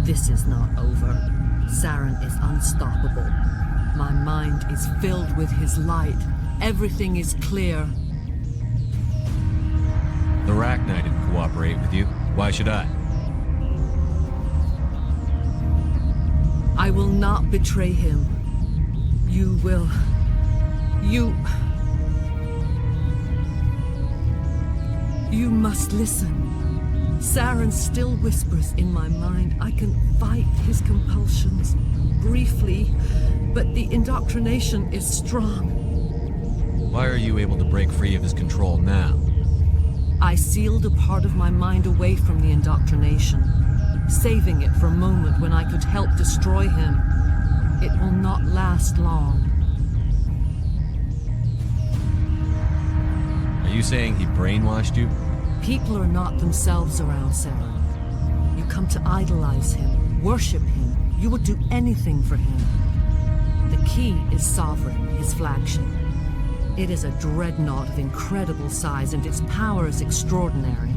H: This is not over. Saren is unstoppable. My mind is filled with his light. Everything is clear.
I: The Arachnite didn't cooperate with you. Why should I?
H: I will not betray him. You will. You must listen. Saren still whispers in my mind. I can fight his compulsions, briefly, but the indoctrination is strong.
I: Why are you able to break free of his control now?
H: I sealed a part of my mind away from the indoctrination, saving it for a moment when I could help destroy him. It will not last long.
I: Are you saying he brainwashed you?
H: People are not themselves around Saren. You come to idolize him, worship him. You would do anything for him. The key is Sovereign, his flagship. It is a dreadnought of incredible size, and its power is extraordinary.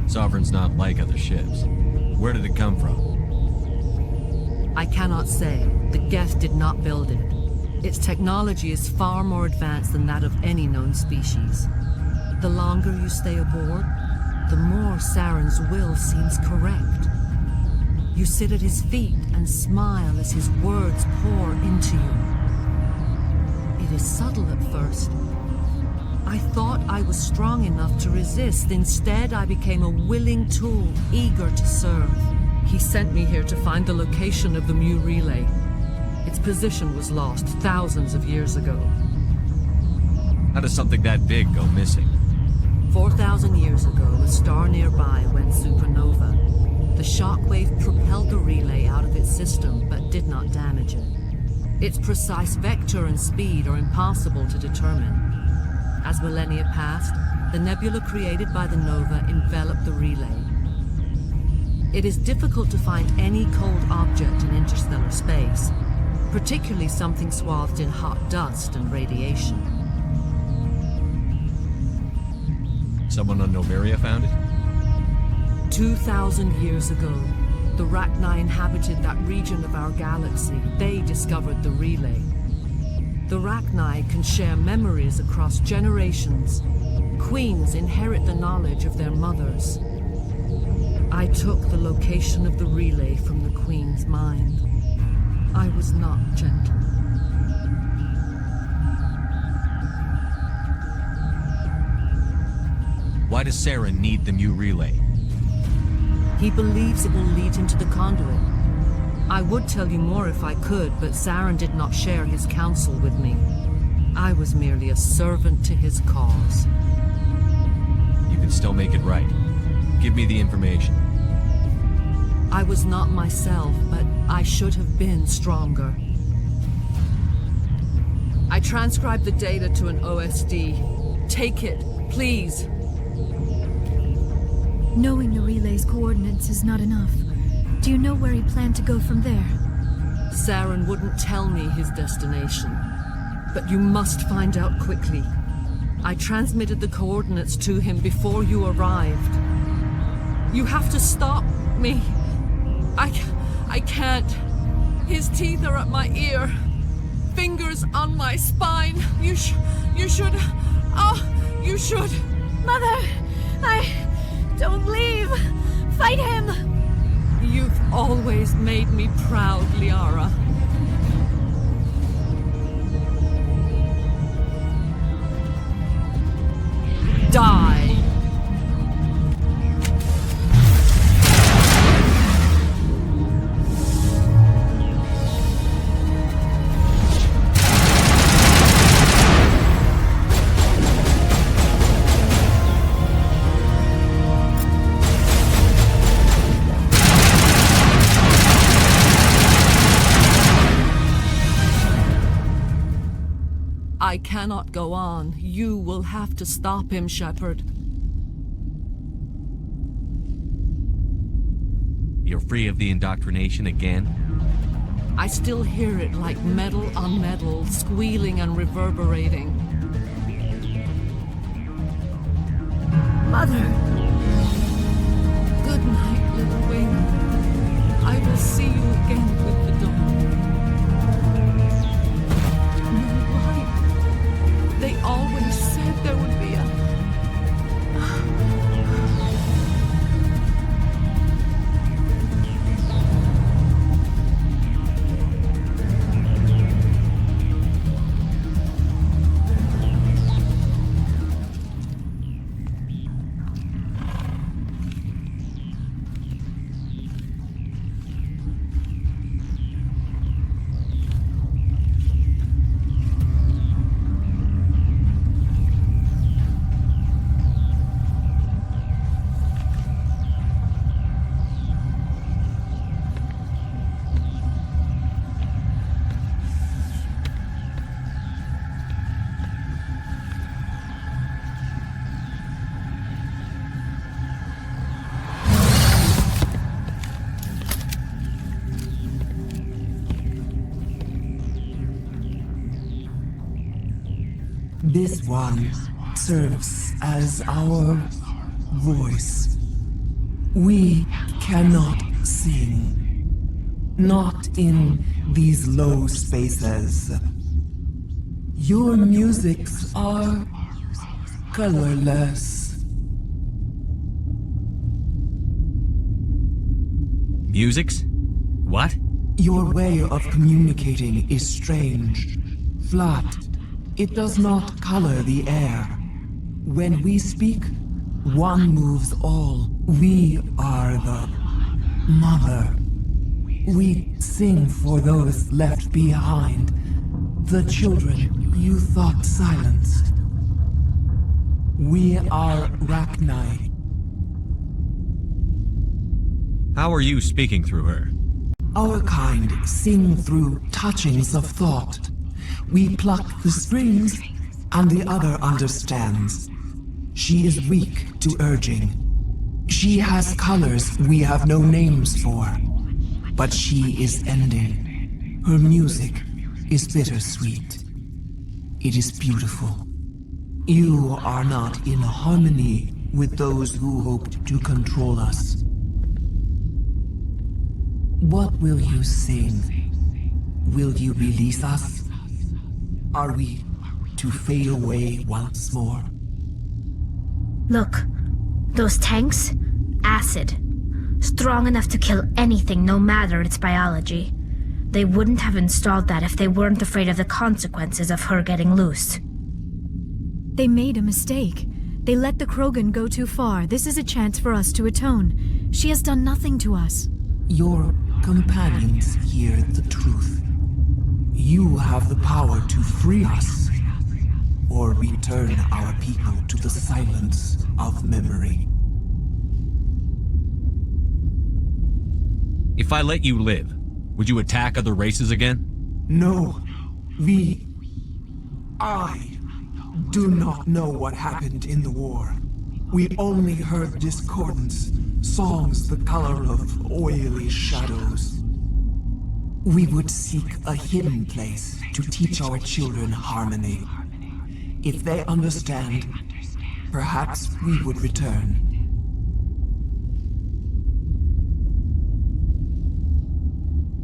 I: Sovereign's not like other ships. Where did it come from?
H: I cannot say. The Geth did not build it. Its technology is far more advanced than that of any known species. The longer you stay aboard, the more Saren's will seems correct. You sit at his feet and smile as his words pour into you. It is subtle at first. I thought I was strong enough to resist. Instead, I became a willing tool, eager to serve. He sent me here to find the location of the Mu relay. Its position was lost thousands of years ago.
I: How does something that big go missing?
H: 4,000 years ago, a star nearby went supernova. The shockwave propelled the relay out of its system, but did not damage it. Its precise vector and speed are impossible to determine. As millennia passed, the nebula created by the nova enveloped the relay. It is difficult to find any cold object in interstellar space, particularly something swathed in hot dust and radiation.
I: Someone on Noveria found it?
H: 2,000 years ago, the Rachni inhabited that region of our galaxy. They discovered the relay. The Rachni can share memories across generations. Queens inherit the knowledge of their mothers. I took the location of the relay from the Queen's mind. I was not gentle.
I: Why does Saren need the new relay?
H: He believes it will lead him to the conduit. I would tell you more if I could, but Saren did not share his counsel with me. I was merely a servant to his cause.
I: You can still make it right. Give me the information.
H: I was not myself, but I should have been stronger. I transcribed the data to an OSD. Take it, please.
K: Knowing the relay's coordinates is not enough. Do you know where he planned to go from there?
H: Saren wouldn't tell me his destination. But you must find out quickly. I transmitted the coordinates to him before you arrived. You have to stop me. I can't. His teeth are at my ear. Fingers on my spine. You should. Oh, you should.
K: Mother! Don't leave! Fight him!
H: You've always made me proud, Liara. Die! I cannot go on. You will have to stop him, Shepard.
I: You're free of the indoctrination again?
H: I still hear it like metal on metal, squealing and reverberating.
K: Mother!
H: Good night, little wing. I will see you again with the dawn. They always said there would be a...
J: This one serves as our voice. We cannot sing. Not in these low spaces. Your musics are colorless.
I: Musics? What?
J: Your way of communicating is strange. Flat. It does not color the air. When we speak, one moves all. We are the mother. We sing for those left behind. The children you thought silenced. We are Rachni.
I: How are you speaking through her?
J: Our kind sing through touchings of thought. We pluck the strings, and the other understands. She is weak to urging. She has colors we have no names for. But she is ending. Her music is bittersweet. It is beautiful. You are not in harmony with those who hoped to control us. What will you sing? Will you release us? Are we to fade away once more?
S: Look, those tanks? Acid. Strong enough to kill anything, no matter its biology. They wouldn't have installed that if they weren't afraid of the consequences of her getting loose.
K: They made a mistake. They let the Krogan go too far. This is a chance for us to atone. She has done nothing to us.
J: Your companions hear the truth. You have the power to free us, or return our people to the silence of memory.
I: If I let you live, would you attack other races again?
J: No. I do not know what happened in the war. We only heard discordance, songs the color of oily shadows. We would seek a hidden place to teach our children harmony. If they understand, perhaps we would return.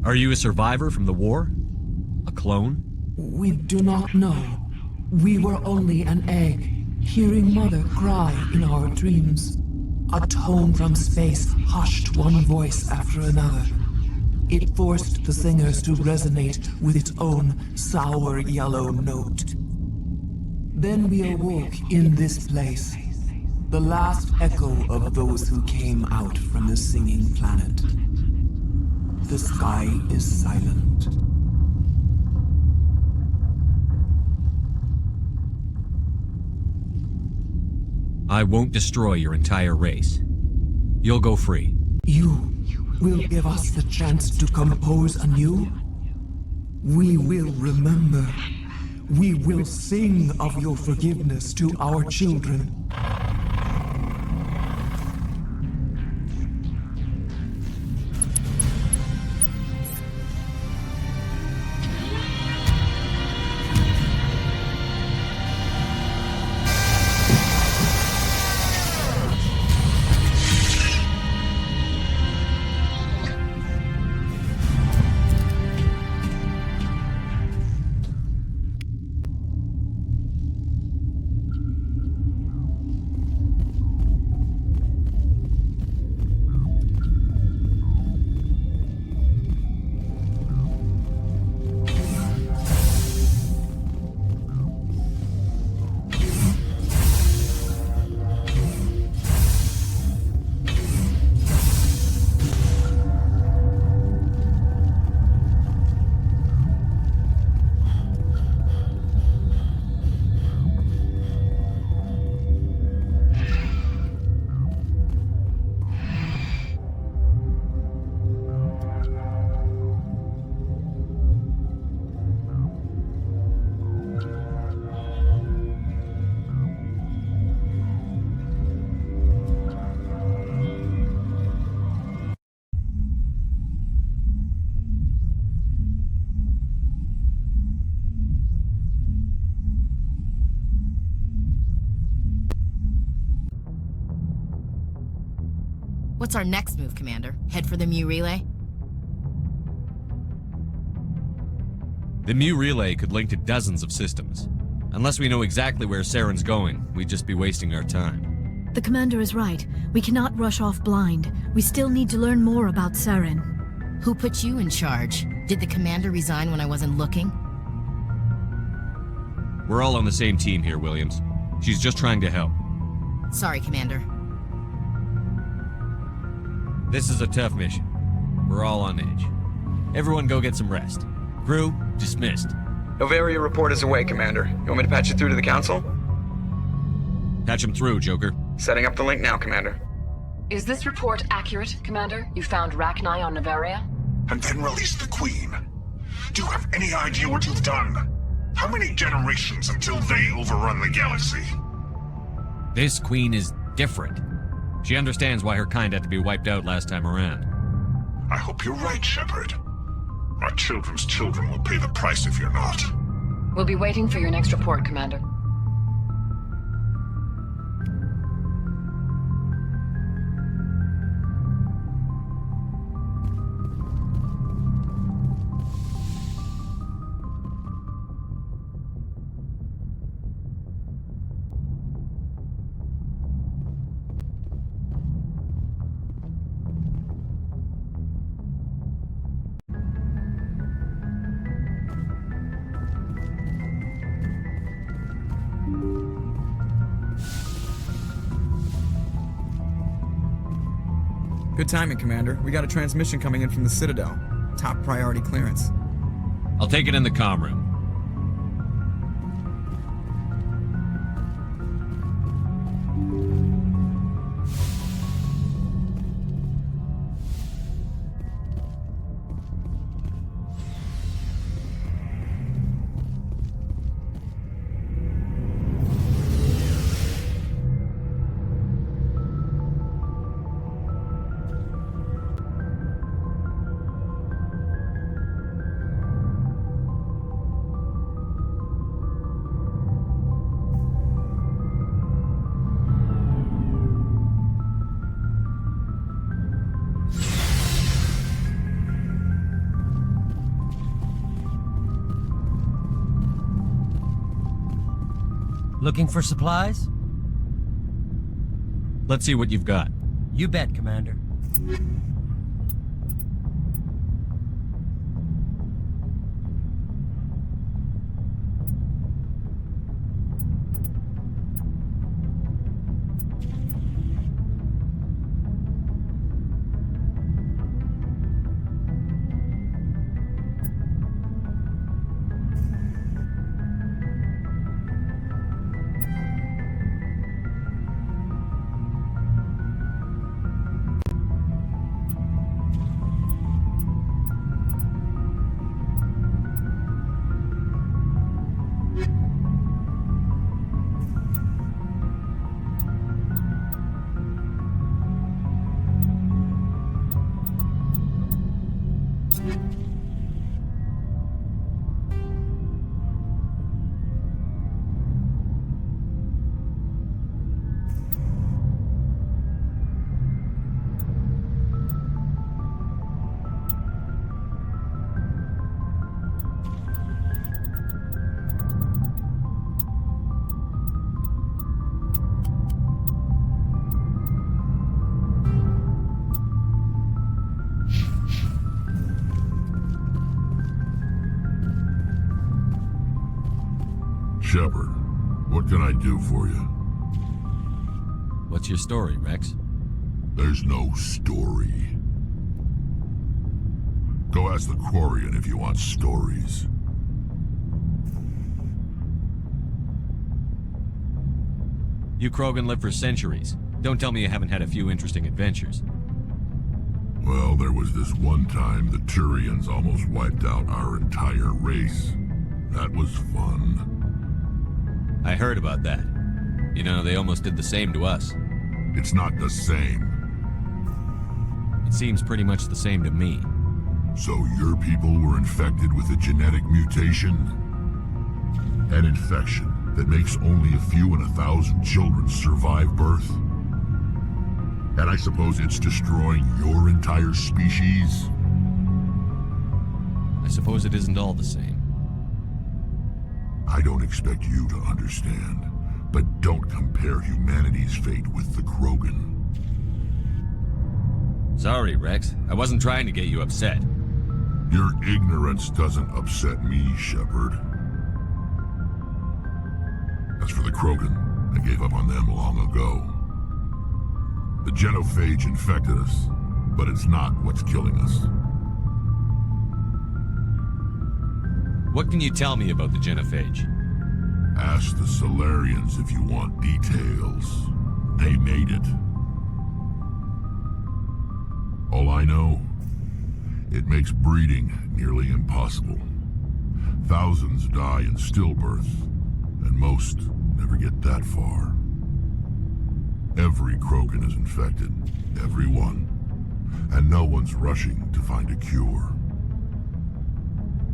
I: Are you a survivor from the war? A clone?
J: We do not know. We were only an egg, hearing Mother cry in our dreams. A tone from space hushed one voice after another. It forced the singers to resonate with its own sour yellow note. Then we awoke in this place, the last echo of those who came out from the singing planet. The sky is silent.
I: I won't destroy your entire race. You'll go free.
J: You will give us the chance to compose anew? We will remember. We will sing of your forgiveness to our children.
O: What's our next move, Commander? Head for the Mu relay?
I: The Mu relay could link to dozens of systems. Unless we know exactly where Saren's going, we'd just be wasting our time.
K: The commander is right. We cannot rush off blind. We still need to learn more about Saren.
O: Who put you in charge? Did the commander resign when I wasn't looking?
I: We're all on the same team here, Williams. She's just trying to help.
O: Sorry, Commander.
I: This is a tough mission. We're all on edge. Everyone go get some rest. Crew, dismissed.
Q: Novaria report is away, Commander. You want me to patch it through to the Council?
I: Patch him through, Joker.
Q: Setting up the link now, Commander.
V: Is this report accurate, Commander? You found Rachni on Novaria?
E: and then release the Queen. Do you have any idea what you've done? How many generations until they overrun the galaxy?
I: This Queen is different. She understands why her kind had to be wiped out last time around.
E: I hope you're right, Shepard. Our children's children will pay the price if you're not.
M: We'll be waiting for your next report, Commander.
Q: Good timing, Commander. We got a transmission coming in from the Citadel. Top priority clearance.
I: I'll take it in the comm room.
G: Looking for supplies?
I: Let's see what you've got.
G: You bet, Commander.
T: Shepard, what can I do for you?
I: What's your story, Rex?
T: There's no story. Go ask the Quarian if you want stories.
I: You Krogan live for centuries. Don't tell me you haven't had a few interesting adventures.
T: Well, there was this one time the Turians almost wiped out our entire race. That was fun.
I: I heard about that. You know, they almost did the same to us.
T: It's not the same.
I: It seems pretty much the same to me.
T: So your people were infected with a genetic mutation? An infection that makes only a few in 1,000 children survive birth? And I suppose it's destroying your entire species?
I: I suppose it isn't all the same.
T: I don't expect you to understand, but don't compare humanity's fate with the Krogan.
I: Sorry, Rex. I wasn't trying to get you upset.
T: Your ignorance doesn't upset me, Shepard. As for the Krogan, I gave up on them long ago. The genophage infected us, but it's not what's killing us.
I: What can you tell me about the genophage?
T: Ask the Solarians if you want details. They made it. All I know It makes breeding nearly impossible. Thousands die in stillbirth, and most never get that far. Every Krogan is infected, every one, and no one's rushing to find a cure.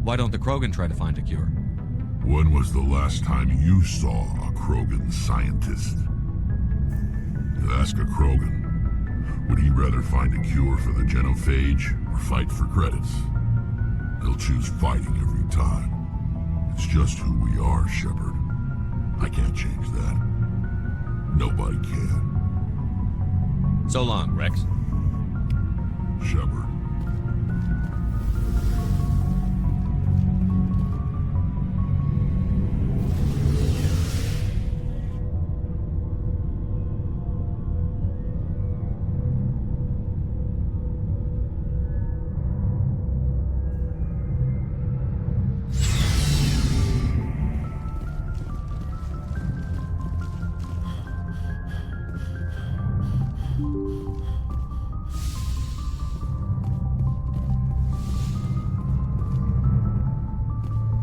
I: Why don't the Krogan try to find a cure?
T: When was the last time you saw a Krogan scientist? You ask a Krogan, would he rather find a cure for the genophage or fight for credits? He'll choose fighting every time. It's just who we are, Shepard. I can't change that. Nobody can.
I: So long, Rex.
T: Shepard.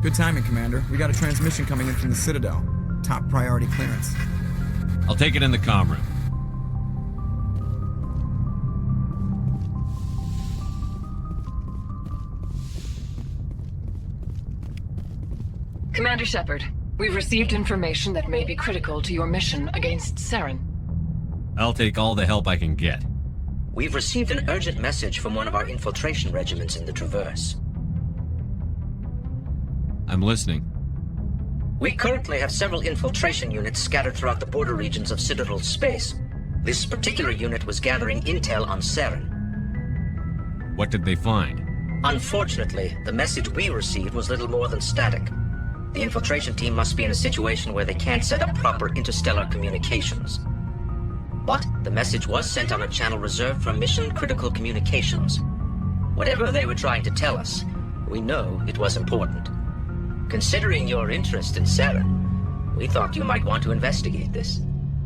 Q: Good timing, Commander. We got a transmission coming in from the Citadel. Top priority clearance.
I: I'll take it in the comm room.
D: Commander Shepard, we've received information that may be critical to your mission against Saren.
I: I'll take all the help I can get.
V: We've received an urgent message from one of our infiltration regiments in the Traverse.
I: I'm listening.
V: We currently have several infiltration units scattered throughout the border regions of Citadel space. This particular unit was gathering intel on Saren.
I: What did they find?
V: Unfortunately, the message we received was little more than static. The infiltration team must be in a situation where they can't set up proper interstellar communications. But the message was sent on a channel reserved for mission-critical communications. Whatever they were trying to tell us, we know it was important. Considering your interest in Saren, we thought you might want to investigate this.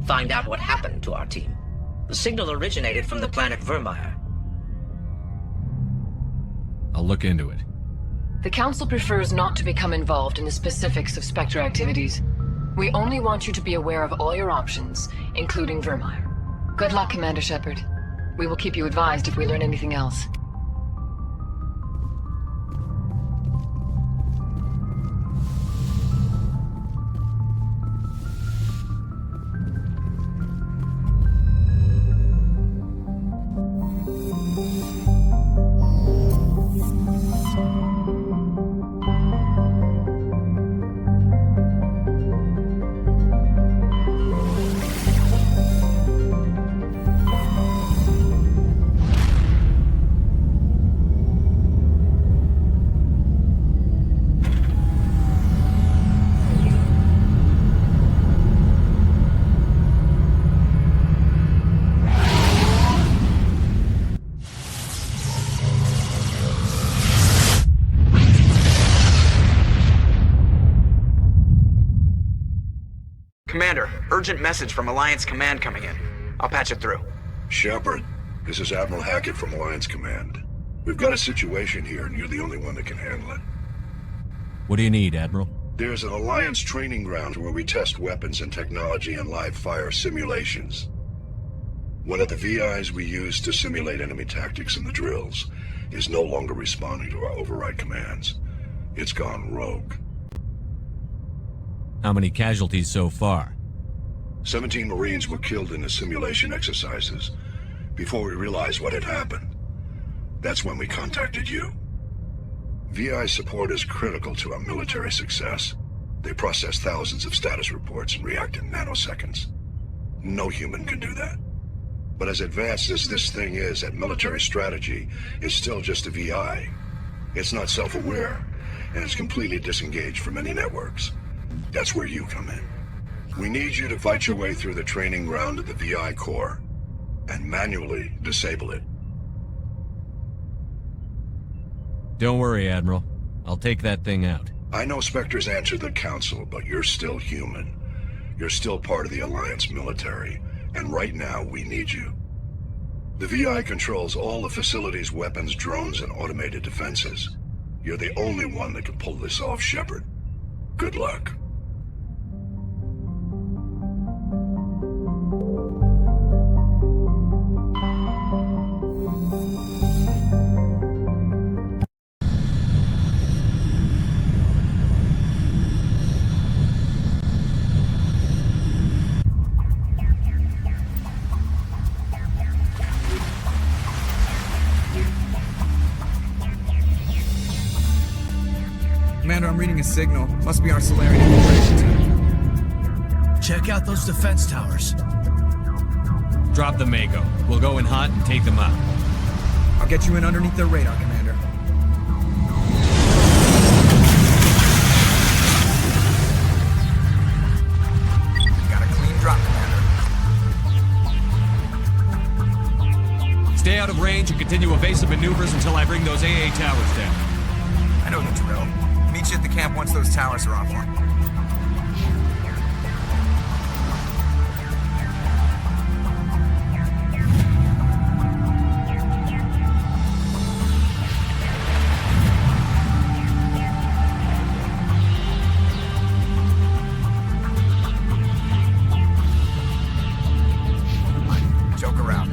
V: Find out what happened to our team. The signal originated from the planet Vermeer.
I: I'll look into it.
D: The Council prefers not to become involved in the specifics of Spectre activities. We only want you to be aware of all your options, including Vermeer. Good luck, Commander Shepard. We will keep you advised if we learn anything else.
Q: Commander, urgent message from Alliance Command coming in. I'll patch it through.
E: Shepard, this is Admiral Hackett from Alliance Command. We've got a situation here, and you're the only one that can handle it.
I: What do you need, Admiral?
E: There's an Alliance training ground where we test weapons and technology in live fire simulations. One of the VIs we use to simulate enemy tactics in the drills is no longer responding to our override commands. It's gone rogue.
I: How many casualties so far?
E: 17 Marines were killed in the simulation exercises before we realized what had happened. That's when we contacted you. VI support is critical to our military success. They process thousands of status reports and react in nanoseconds. No human can do that. But as advanced as this thing is at military strategy, it's still just a VI. It's not self-aware, and it's completely disengaged from any networks. That's where you come in. We need you to fight your way through the training ground of the VI core and manually disable it.
I: Don't worry, Admiral. I'll take that thing out.
E: I know Spectres answered the Council, but you're still human. You're still part of the Alliance military, and right now we need you. The VI controls all the facility's weapons, drones, and automated defenses. You're the only one that can pull this off, Shepard. Good luck.
Q: Commander, I'm reading a signal. Must be our Solarian infiltration team.
A: Check out those defense towers.
I: Drop the Mako. We'll go in hot and take them out.
Q: I'll get you in underneath their radar, Commander. Got a clean drop, Commander.
I: Stay out of range and continue evasive maneuvers until I bring those AA towers down.
Q: I know the drill. Meet you at the camp once those towers are offline. Joke around.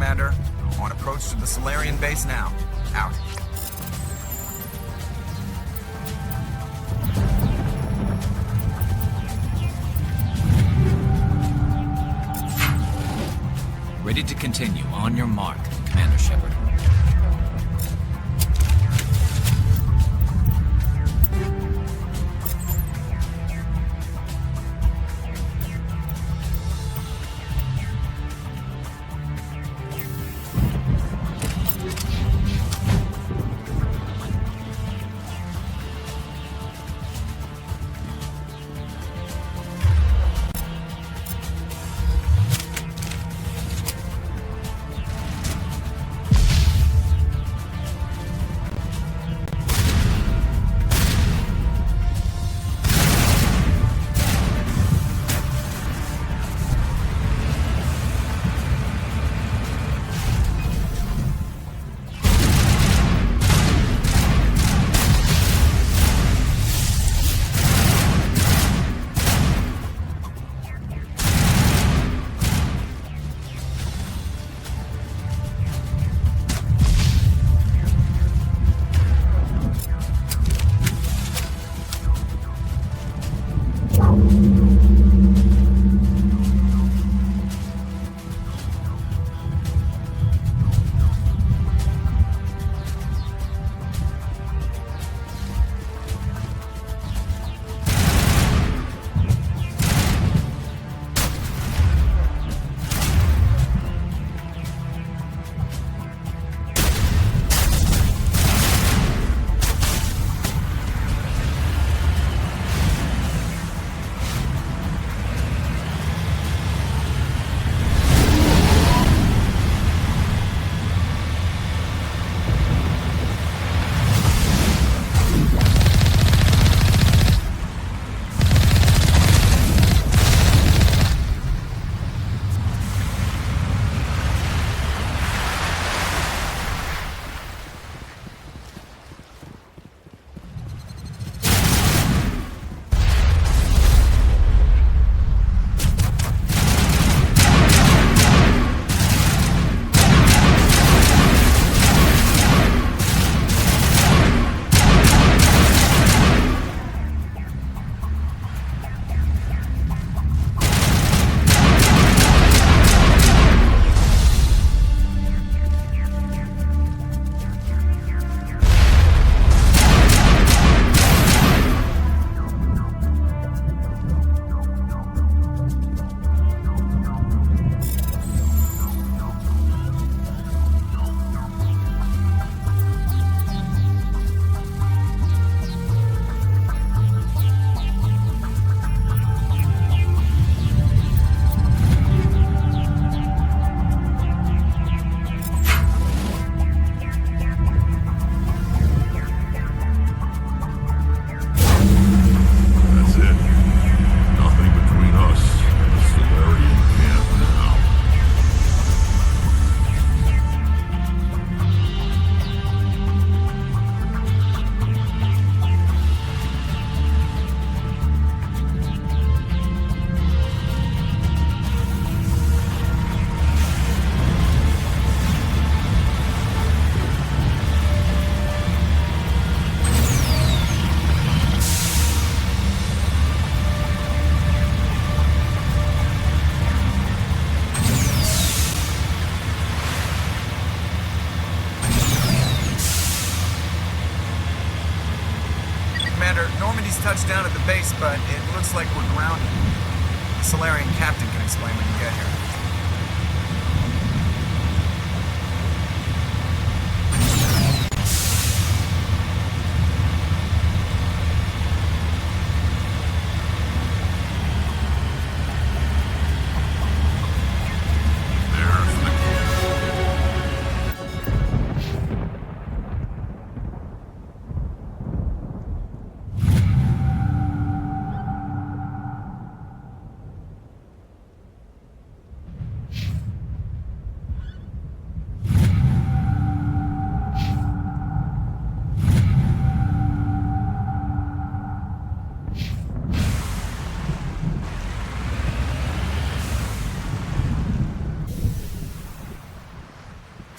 Q: Commander. On approach to the Solarian base now. Out.
A: Ready to continue. On your mark, Commander Shepard.
Q: Normandy's touched down at the base, but it looks like we're grounded. The Solarian captain can explain when you get here.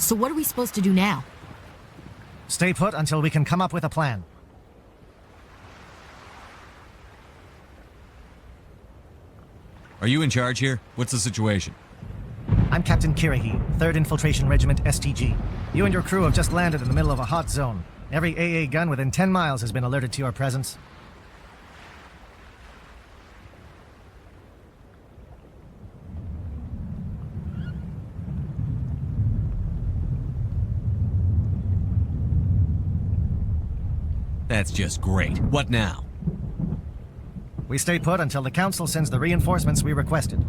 O: So what are we supposed to do now?
L: Stay put until we can come up with a plan.
I: Are you in charge here? What's the situation?
L: I'm Captain Kirahi, 3rd Infiltration Regiment STG. You and your crew have just landed in the middle of a hot zone. Every AA gun within 10 miles has been alerted to your presence.
I: That's just great. What now?
L: We stay put until the Council sends the reinforcements we requested.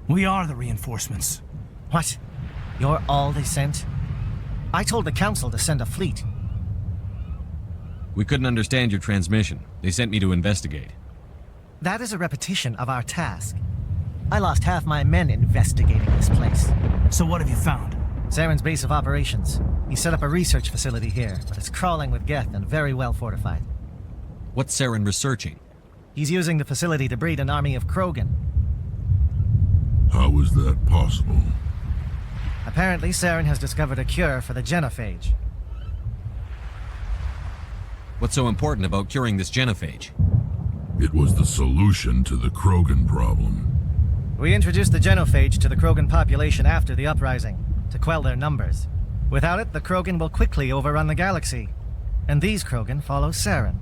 C: We are the reinforcements.
L: What? You're all they sent? I told the Council to send a fleet.
I: We couldn't understand your transmission. They sent me to investigate.
L: That is a repetition of our task. I lost half my men investigating this place.
C: So what have you found?
L: Saren's base of operations. He set up a research facility here, but it's crawling with Geth and very well fortified.
I: What's Saren researching?
L: He's using the facility to breed an army of Krogan.
T: How is that possible?
L: Apparently, Saren has discovered a cure for the genophage.
I: What's so important about curing this genophage?
T: It was the solution to the Krogan problem.
L: We introduced the genophage to the Krogan population after the uprising, to quell their numbers. Without it, the Krogan will quickly overrun the galaxy. And these Krogan follow Saren.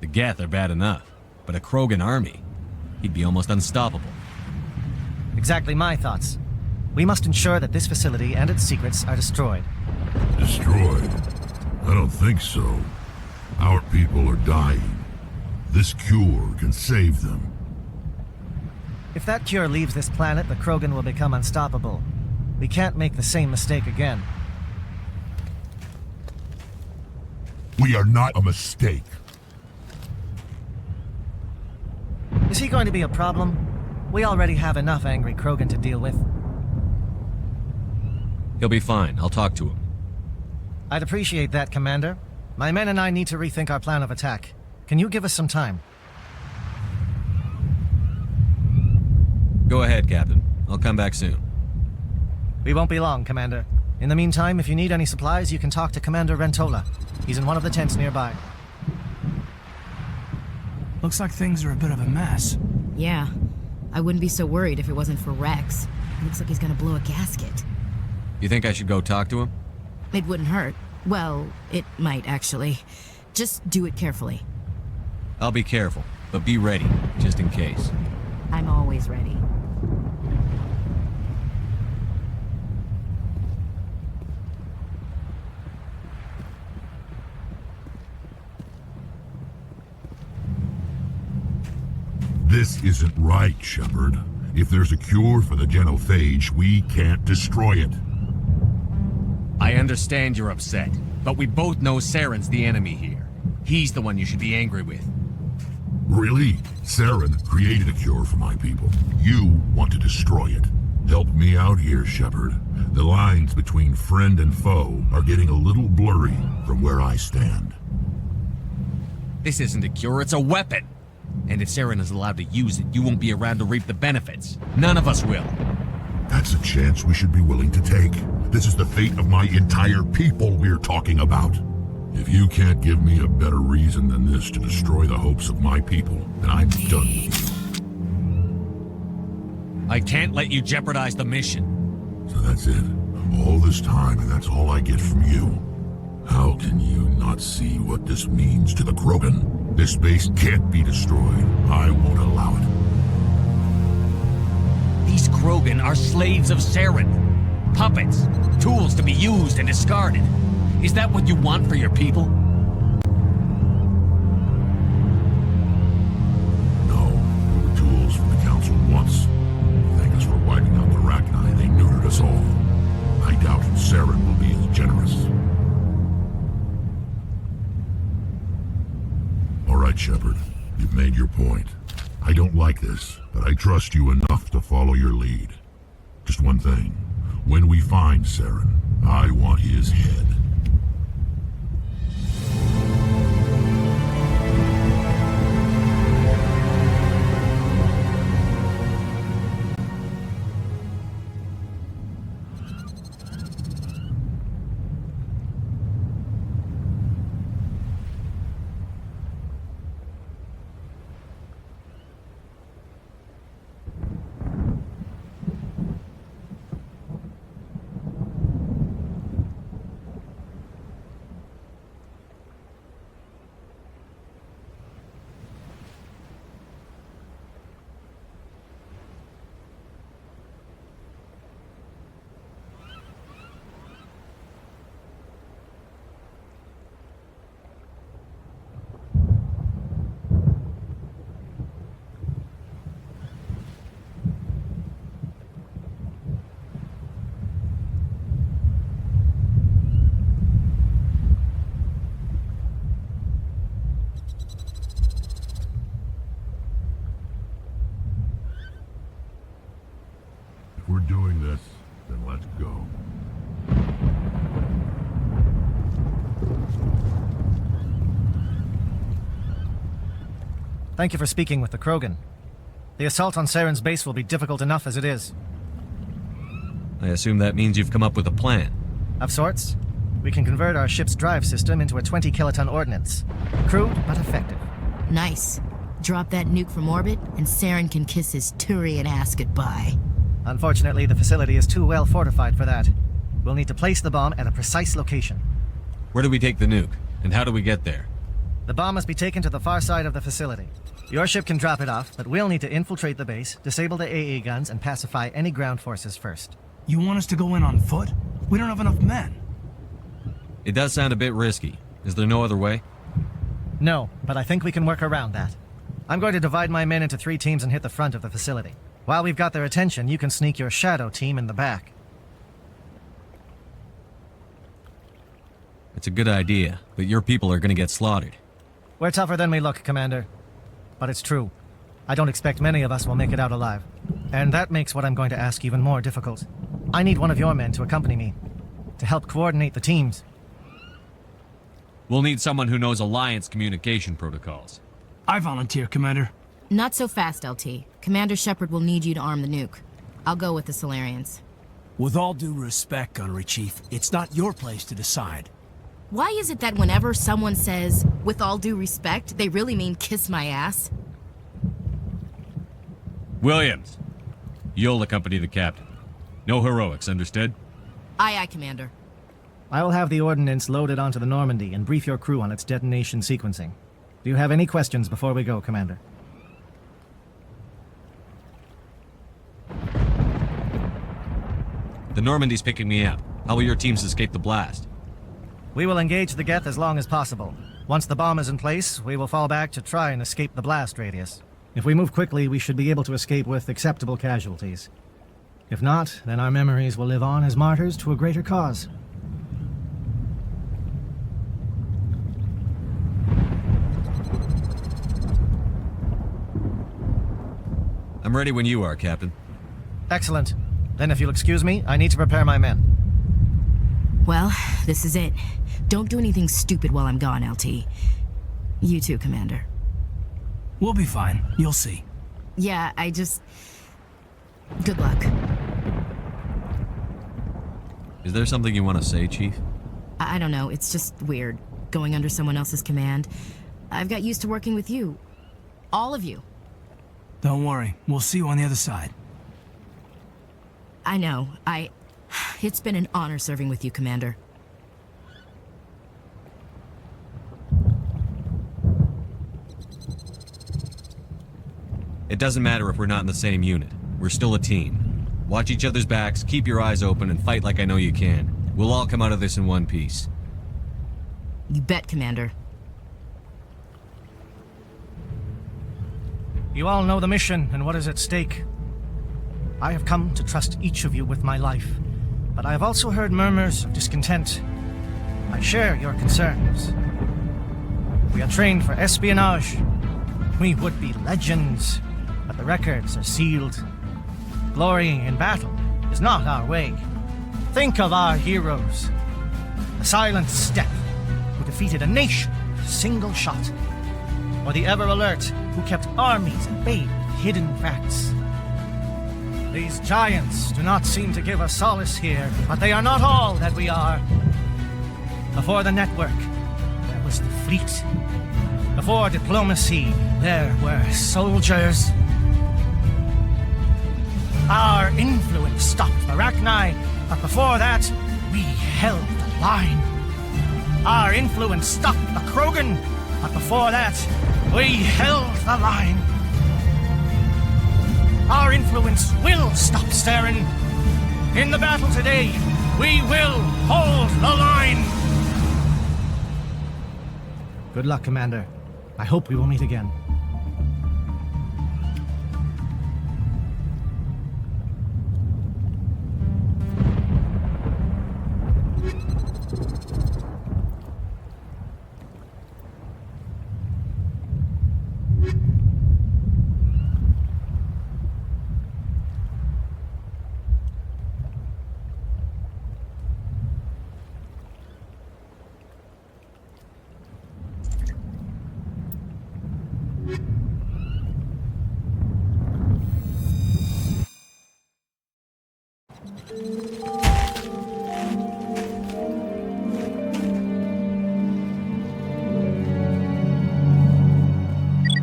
I: The Geth are bad enough, but a Krogan army? He'd be almost unstoppable.
L: Exactly my thoughts. We must ensure that this facility and its secrets are destroyed.
T: Destroyed? I don't think so. Our people are dying. This cure can save them.
L: If that cure leaves this planet, the Krogan will become unstoppable. We can't make the same mistake again.
T: We are not a mistake.
L: Is he going to be a problem? We already have enough angry Krogan to deal with.
I: He'll be fine. I'll talk to him.
L: I'd appreciate that, Commander. My men and I need to rethink our plan of attack. Can you give us some time?
I: Go ahead, Captain. I'll come back soon.
L: We won't be long, Commander. In the meantime, if you need any supplies, you can talk to Commander Rentola. He's in one of the tents nearby.
C: Looks like things are a bit of a mess.
O: Yeah. I wouldn't be so worried if it wasn't for Rex. Looks like he's gonna blow a gasket.
I: You think I should go talk to him?
O: It wouldn't hurt. Well, it might, actually. Just do it carefully.
I: I'll be careful, but be ready, just in case.
O: I'm always ready.
T: This isn't right, Shepard. If there's a cure for the genophage, we can't destroy it.
A: I understand you're upset, but we both know Saren's the enemy here. He's the one you should be angry with.
T: Really? Saren created a cure for my people. You want to destroy it. Help me out here, Shepard. The lines between friend and foe are getting a little blurry from where I stand.
A: This isn't a cure, it's a weapon! And if Saren is allowed to use it, you won't be around to reap the benefits. None of us will.
T: That's a chance we should be willing to take. This is the fate of my entire people we're talking about. If you can't give me a better reason than this to destroy the hopes of my people, then I'm done with you.
A: I can't let you jeopardize the mission.
T: So that's it. All this time, and that's all I get from you. How can you not see what this means to the Krogan? This base can't be destroyed. I won't allow it.
A: These Krogan are slaves of Saren. Puppets. Tools to be used and discarded. Is that what you want for your people?
T: No. We were tools for the Council once. Thank us for wiping out the Rachni. They neutered us all. I doubt Saren will be as generous. All right, Shepard. You've made your point. I don't like this, but I trust you enough to follow your lead. Just one thing. When we find Saren, I want his head. we're doing this, then let's go.
L: Thank you for speaking with the Krogan. The assault on Saren's base will be difficult enough as it is.
I: I assume that means you've come up with a plan.
L: Of sorts. We can convert our ship's drive system into a 20-kiloton ordnance. Crude, but effective.
O: Nice. Drop that nuke from orbit, and Saren can kiss his Turian ass goodbye.
L: Unfortunately, the facility is too well fortified for that. We'll need to place the bomb at a precise location.
I: Where do we take the nuke? And how do we get there?
L: The bomb must be taken to the far side of the facility. Your ship can drop it off, but we'll need to infiltrate the base, disable the AA guns, and pacify any ground forces first.
C: You want us to go in on foot? We don't have enough men.
I: It does sound a bit risky. Is there no other way?
L: No, but I think we can work around that. I'm going to divide my men into 3 teams and hit the front of the facility. While we've got their attention, you can sneak your shadow team in the back.
I: It's a good idea, but your people are going to get slaughtered.
L: We're tougher than we look, Commander. But it's true. I don't expect many of us will make it out alive. And that makes what I'm going to ask even more difficult. I need one of your men to accompany me, to help coordinate the teams.
I: We'll need someone who knows Alliance communication protocols.
C: I volunteer, Commander.
O: Not so fast, LT. Commander Shepard will need you to arm the nuke. I'll go with the Solarians.
C: With all due respect, Gunnery Chief, it's not your place to decide.
O: Why is it that whenever someone says, with all due respect, they really mean kiss my ass?
I: Williams, you'll accompany the captain. No heroics, understood?
O: Aye, aye, Commander.
L: I will have the ordnance loaded onto the Normandy and brief your crew on its detonation sequencing. Do you have any questions before we go, Commander?
I: The Normandy's picking me up. How will your teams escape the blast?
L: We will engage the Geth as long as possible. Once the bomb is in place, we will fall back to try and escape the blast radius. If we move quickly, we should be able to escape with acceptable casualties. If not, then our memories will live on as martyrs to a greater cause.
I: I'm ready when you are, Captain.
L: Excellent. Then if you'll excuse me, I need to prepare my men.
O: Well, this is it. Don't do anything stupid while I'm gone, LT. You too, Commander.
C: We'll be fine. You'll see.
O: Yeah, good luck.
I: Is there something you want to say, Chief?
O: I don't know, it's just weird, going under someone else's command. I've got used to working with you. All of you.
C: Don't worry, we'll see you on the other side.
O: I know, It's been an honor serving with you, Commander.
I: It doesn't matter if we're not in the same unit. We're still a team. Watch each other's backs, keep your eyes open, and fight like I know you can. We'll all come out of this in one piece.
O: You bet, Commander.
L: You all know the mission and what is at stake. I have come to trust each of you with my life, but I have also heard murmurs of discontent. I share your concerns. We are trained for espionage. We would be legends, but the records are sealed. Glorying in battle is not our way. Think of our heroes. The silent step who defeated a nation with a single shot. Or the ever alert who kept armies at bay with hidden facts. These giants do not seem to give us solace here, but they are not all that we are. Before the network, there was the fleet. Before diplomacy, there were soldiers. Our influence stopped Arachni, but before that, we held the line. Our influence stopped the Krogan, but before that, we held the line. Our influence will stop Saren. In the battle today, we will hold the line. Good luck, Commander. I hope we will meet again.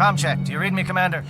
L: Com check. Do you read me, Commander?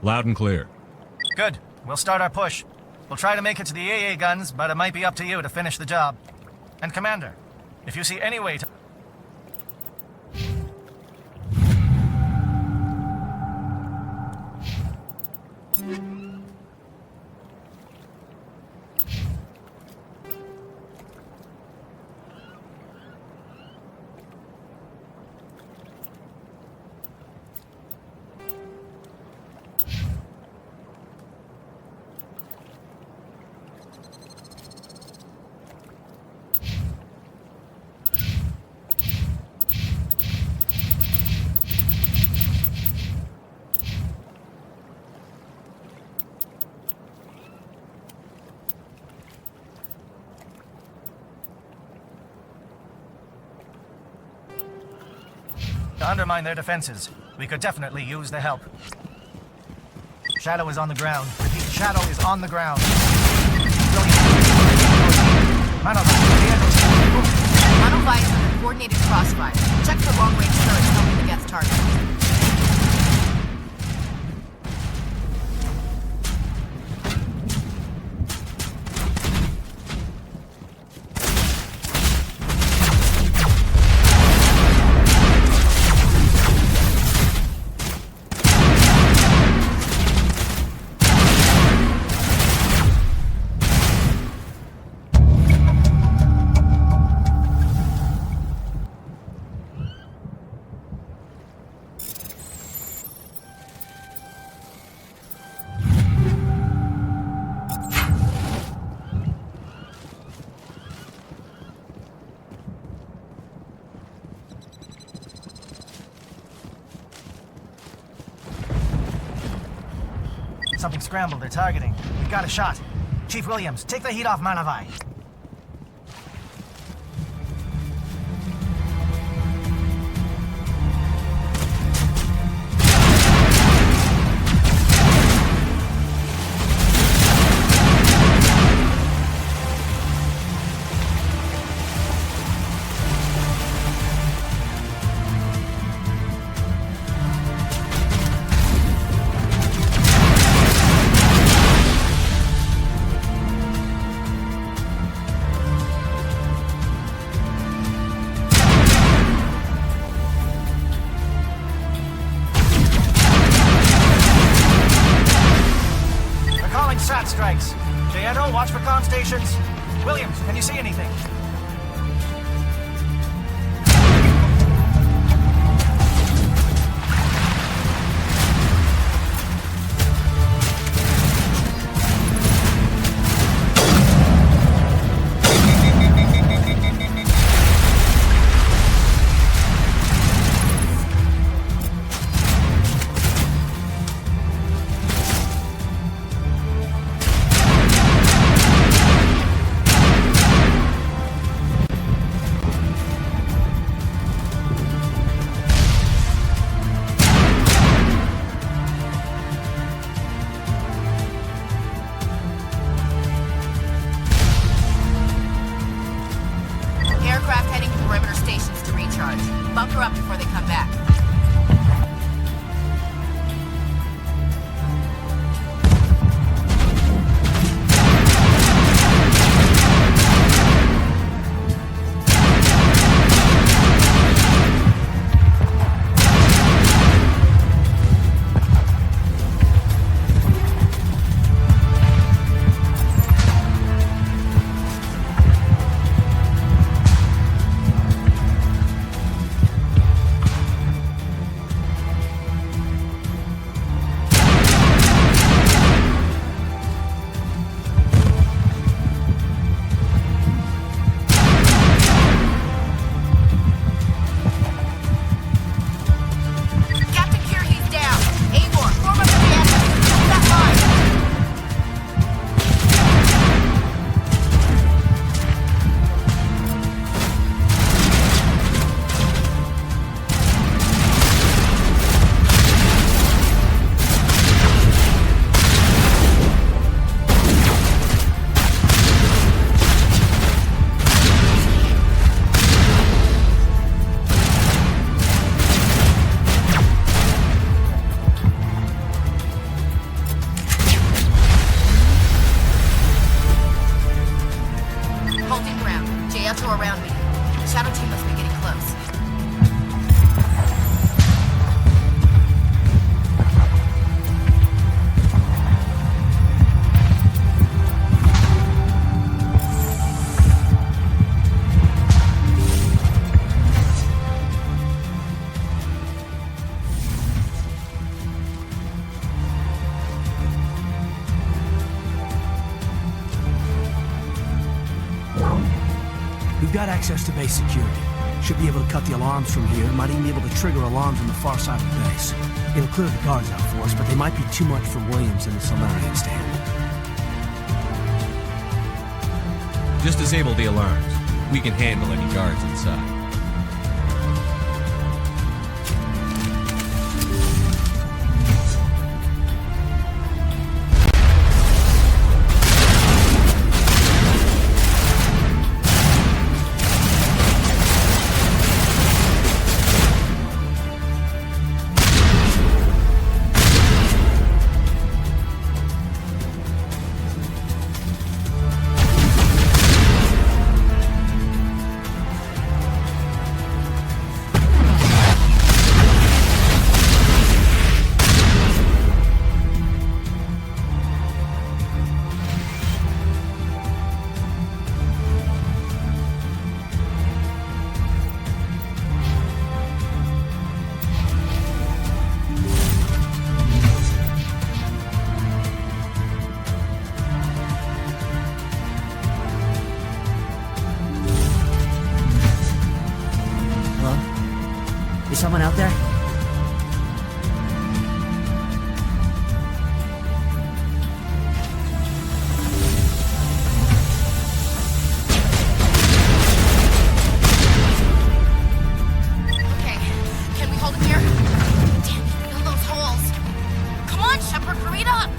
I: Loud and clear.
L: Good. We'll start our push. We'll try to make it to the AA guns, but it might be up to you to finish the job. And Commander, if you see any way to... To undermine their defenses, we could definitely use the help. Shadow is on the ground. Repeat, Shadow is on the ground.
O: Manova is under coordinated crossfire. Check for long-range turrets helping the Geth target.
L: Something scrambled. They're targeting. We got a shot. Chief Williams, take the heat off Manavai. SAT strikes. Jaeto, watch for comm stations. Williams, can you see anything?
C: got access to base security. Should be able to cut the alarms from here. Might even be able to trigger alarms on the far side of the base. It'll clear the guards out for us, but they might be too much for Williams and the Solarians to handle.
I: Just disable the alarms. We can handle any guards inside.
P: Is someone out there?
R: Okay, can we hold him here? Damn, fill those holes. Come on, Shepard, hurry it up!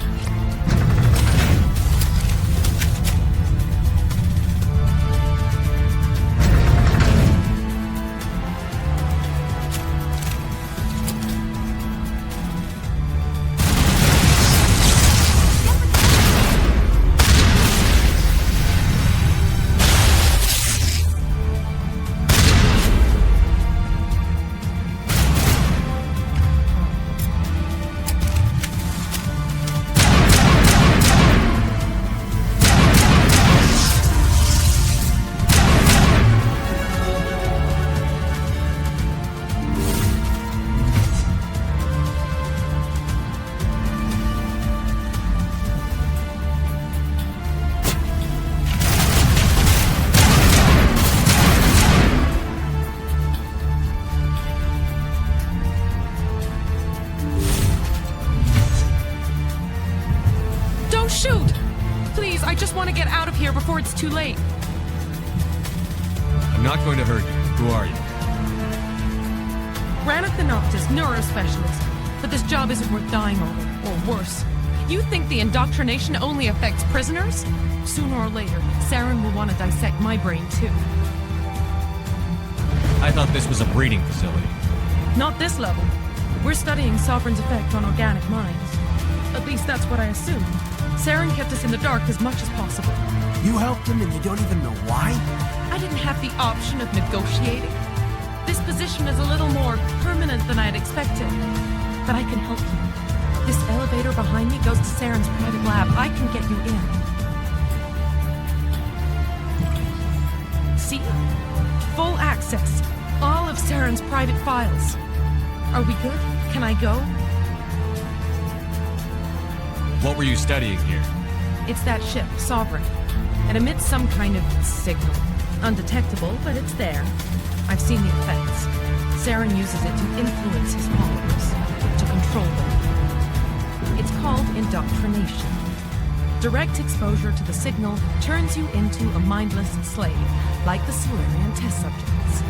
M: Don't shoot! Please, I just want to get out of here before it's too late.
I: I'm not going to hurt you. Who are you?
M: Raneth the Noctis, neurospecialist. But this job isn't worth dying over, or worse. You think the indoctrination only affects prisoners? Sooner or later, Saren will want to dissect my brain too.
I: I thought this was a breeding facility.
M: Not this level. We're studying Sovereign's effect on organic minds. At least that's what I assumed. Saren kept us in the dark as much as possible.
C: You helped him and you don't even know why?
M: I didn't have the option of negotiating. This position is a little more permanent than I had expected. But I can help you. This elevator behind me goes to Saren's private lab. I can get you in. See? Full access. All of Saren's private files. Are we good? Can I go?
I: What were you studying here?
M: It's that ship, Sovereign. It emits some kind of signal. Undetectable, but it's there. I've seen the effects. Saren uses it to influence his followers, to control them. It's called indoctrination. Direct exposure to the signal turns you into a mindless slave, like the Solarian test subjects.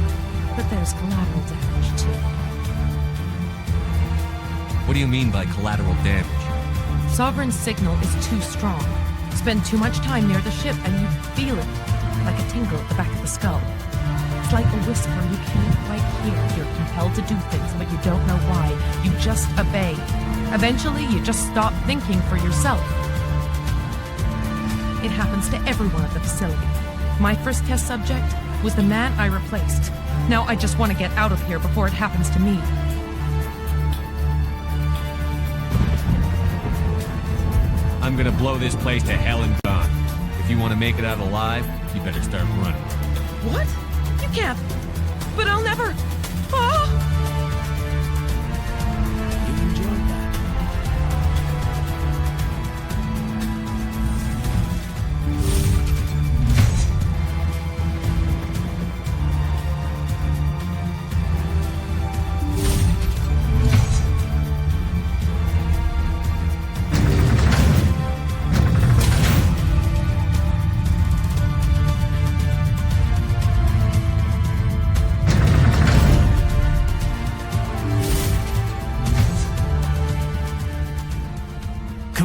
M: But there's collateral damage, too.
I: What do you mean by collateral damage?
M: Sovereign's signal is too strong. Spend too much time near the ship and you feel it, like a tingle at the back of the skull. It's like a whisper you can't quite hear. You're compelled to do things, but you don't know why. You just obey. Eventually, you just stop thinking for yourself. It happens to everyone at the facility. My first test subject was the man I replaced. Now I just want to get out of here before it happens to me.
I: I'm gonna blow this place to hell and gone. If you want to make it out alive, you better start running.
M: What? You can't. But I'll never. Ah!
C: You enjoyed that.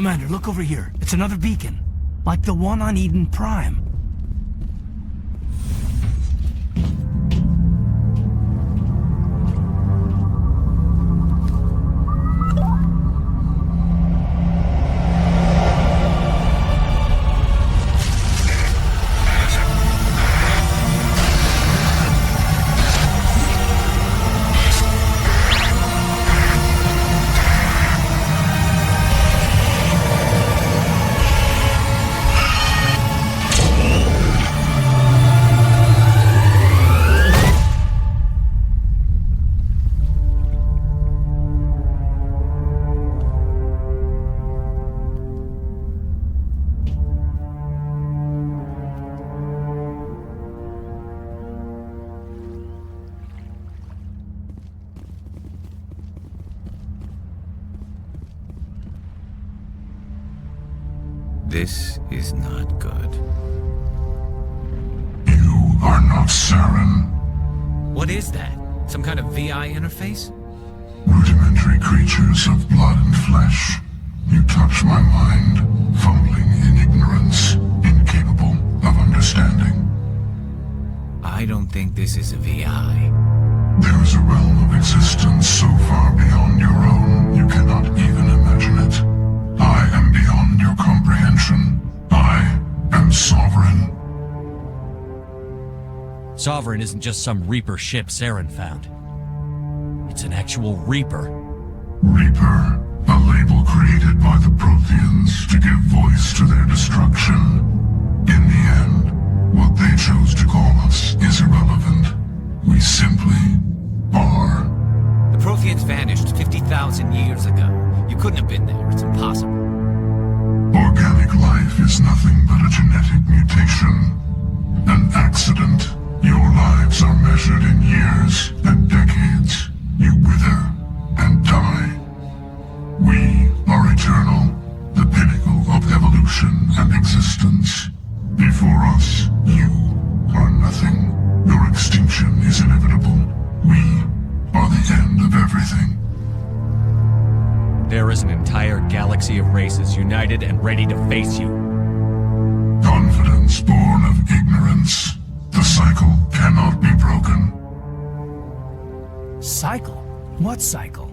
C: Commander, look over here. It's another beacon. Like the one on Eden Prime.
F: This is not good.
T: You are not Saren.
F: What is that? Some kind of VI interface?
T: Rudimentary creatures of blood and flesh. You touch my mind, fumbling in ignorance, incapable of understanding.
F: I don't think this is a VI.
T: There is a realm of existence so far beyond your own, you cannot even imagine it. I am beyond your comprehension. I am Sovereign.
A: Sovereign isn't just some Reaper ship Saren found. It's an actual Reaper.
T: Reaper, a label created by the Protheans to give voice to their destruction. In the end, what they chose to call us is irrelevant. We simply are.
F: The Protheans vanished 50,000 years ago. You couldn't have been there. It's impossible.
T: Organic life is nothing but a genetic mutation. An accident. Your lives are measured in years and decades. You wither and die. We are eternal, the pinnacle of evolution and existence. Before us, you are nothing. Your extinction is inevitable. We are the end of everything.
A: There is an entire galaxy of races united and ready to face you.
T: Confidence born of ignorance. The cycle cannot be broken.
C: Cycle? What cycle?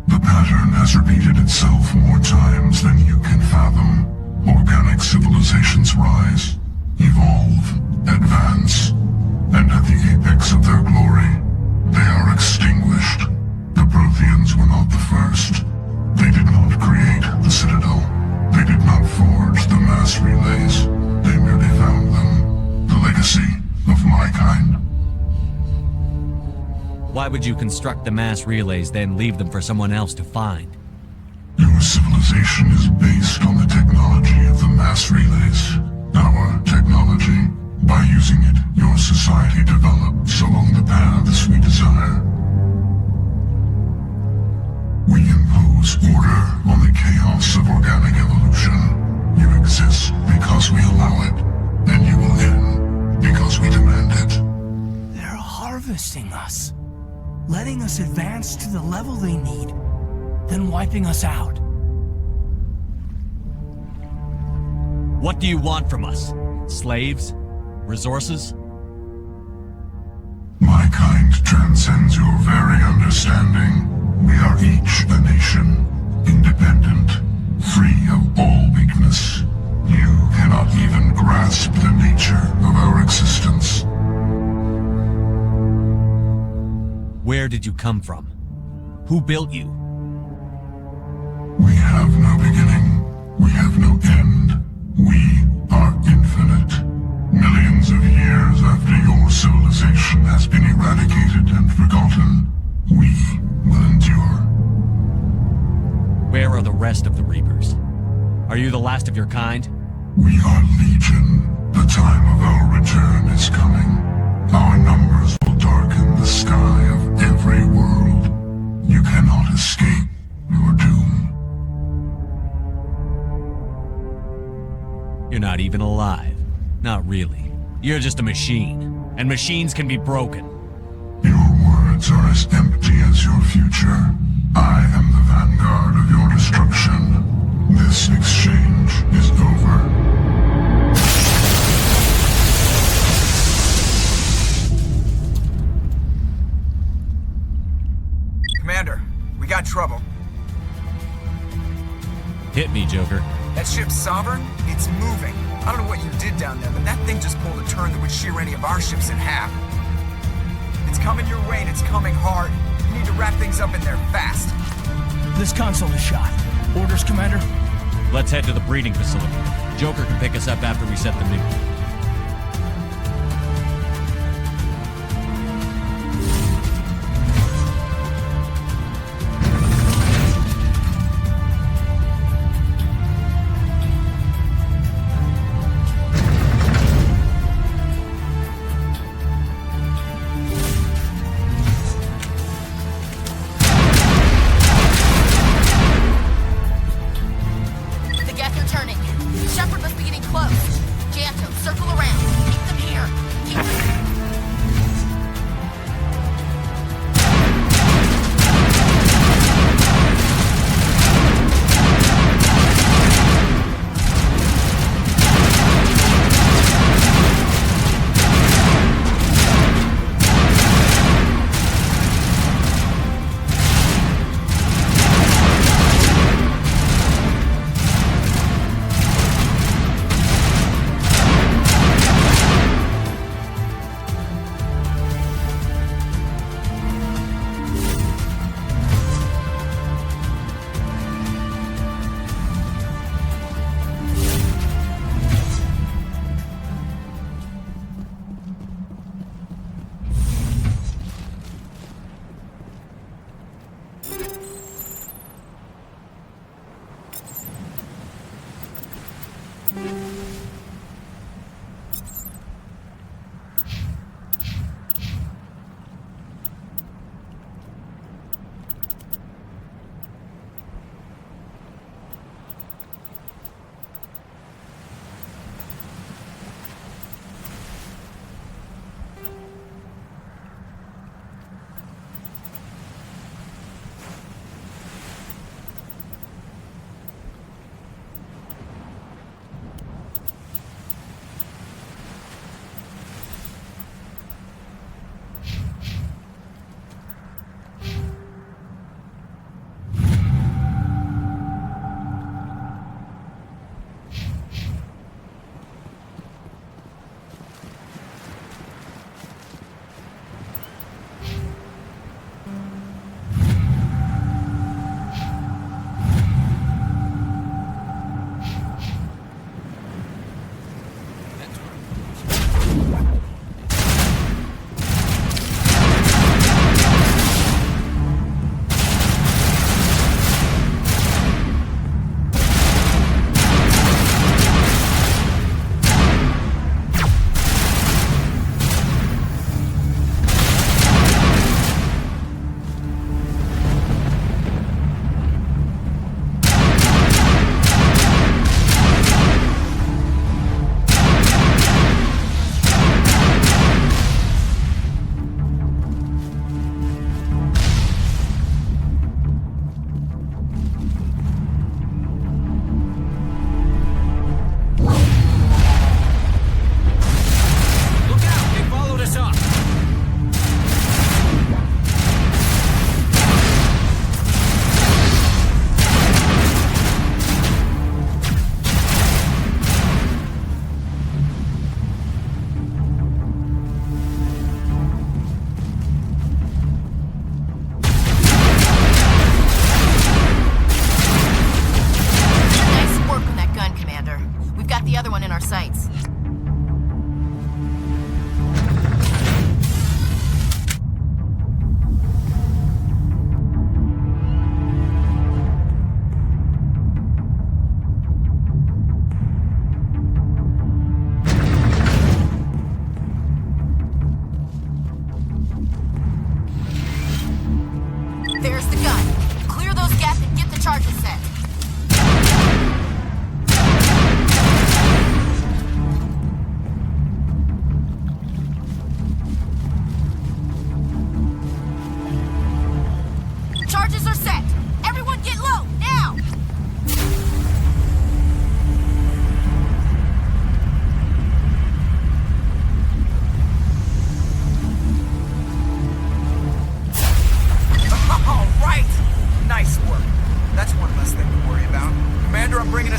T: The pattern has repeated itself more times than you can fathom. Organic civilizations rise, evolve, advance, and at the apex of their glory, they are extinguished. The Protheans were not the first. They did not create the Citadel. They did not forge the mass relays. They merely found them. The legacy of my kind.
A: Why would you construct the mass relays, then leave them for someone else to find?
T: Your civilization is based on the technology of the mass relays. Our technology. By using it, your society develops along the paths we desire. We impose order on the chaos of organic evolution. You exist because we allow it, and you will end because we demand it.
C: They're harvesting us. Letting us advance to the level they need, then wiping us out.
A: What do you want from us? Slaves? Resources?
T: My kind transcends your very understanding. We are each a nation, independent, free of all weakness. You cannot even grasp the nature of our existence.
A: Where did you come from? Who built you?
T: We have no beginning. We have no end. We are infinite. Millions of years after your civilization has been eradicated and forgotten, we will endure.
A: Where are the rest of the Reapers? Are you the last of your kind?
T: We are Legion. The time of our return is coming. Our numbers will darken the sky of every world. You cannot escape your doom.
A: You're not even alive. Not really. You're just a machine. And machines can be broken.
T: Your words are as empty as your future. I am the vanguard of your destruction.
A: Hit me, Joker.
Q: That ship's Sovereign? It's moving. I don't know what you did down there, but that thing just pulled a turn that would shear any of our ships in half. It's coming your way and it's coming hard. You need to wrap things up in there fast.
C: This console is shot. Orders, Commander?
A: Let's head to the breeding facility. Joker can pick us up after we set the nuke.
R: The Geth are turning. Shepard must be getting close. Jantos,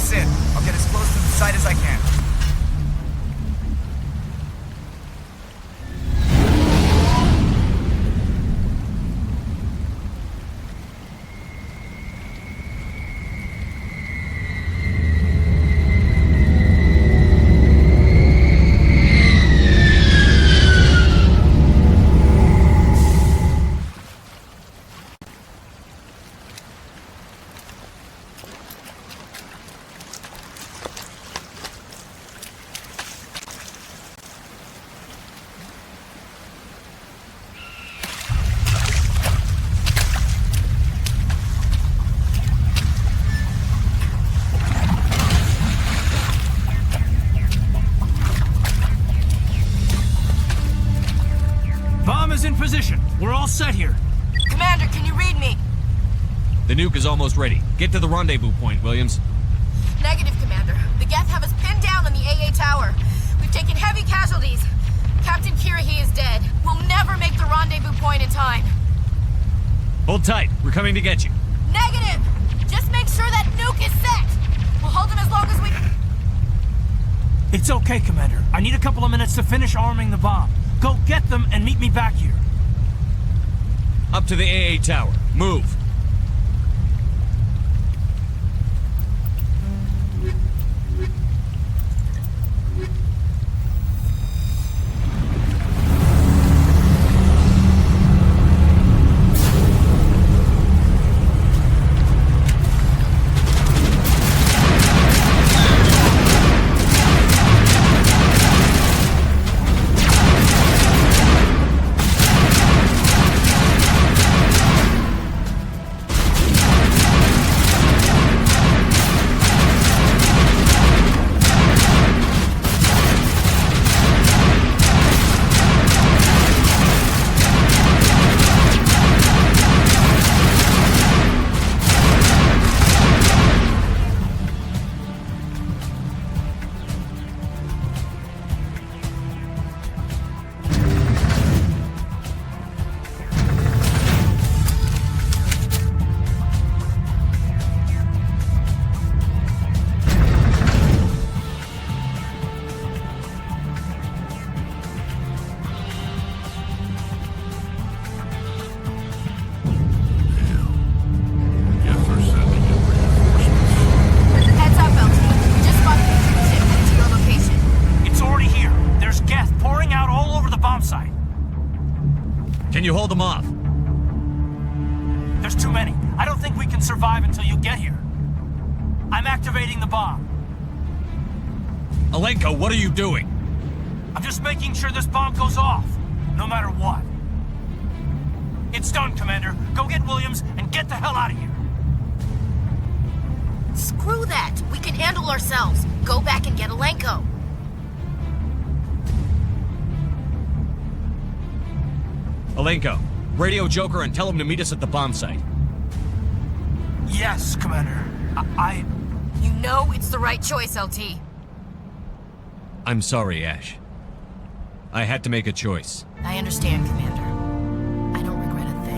Q: us in. I'll get as close to the site as I can.
C: In position. We're all set here.
R: Commander, can you read me?
A: The nuke is almost ready. Get to the rendezvous point, Williams.
R: Negative, Commander. The Geth have us pinned down on the AA tower. We've taken heavy casualties. Captain Kirahi is dead. We'll never make the rendezvous point in time.
A: Hold tight. We're coming to get you.
R: Negative! Just make sure that nuke is set. We'll hold them as long as we...
C: It's okay, Commander. I need a couple of minutes to finish arming the bomb. Go get them and meet me back here.
A: Up to the AA tower. Move. Can you hold them off?
C: There's too many. I don't think we can survive until you get here. I'm activating the bomb.
A: Alenko, what are you doing?
C: I'm just making sure this bomb goes off, no matter what. It's done, Commander. Go get Williams and get the hell out of here.
R: Screw that. We can handle ourselves. Go back and get Alenko.
A: Alenko, radio Joker and tell him to meet us at the bomb site.
C: Yes, Commander. I...
R: You know it's the right choice, LT.
A: I'm sorry, Ash. I had to make a choice.
R: I understand, Commander. I don't regret a thing.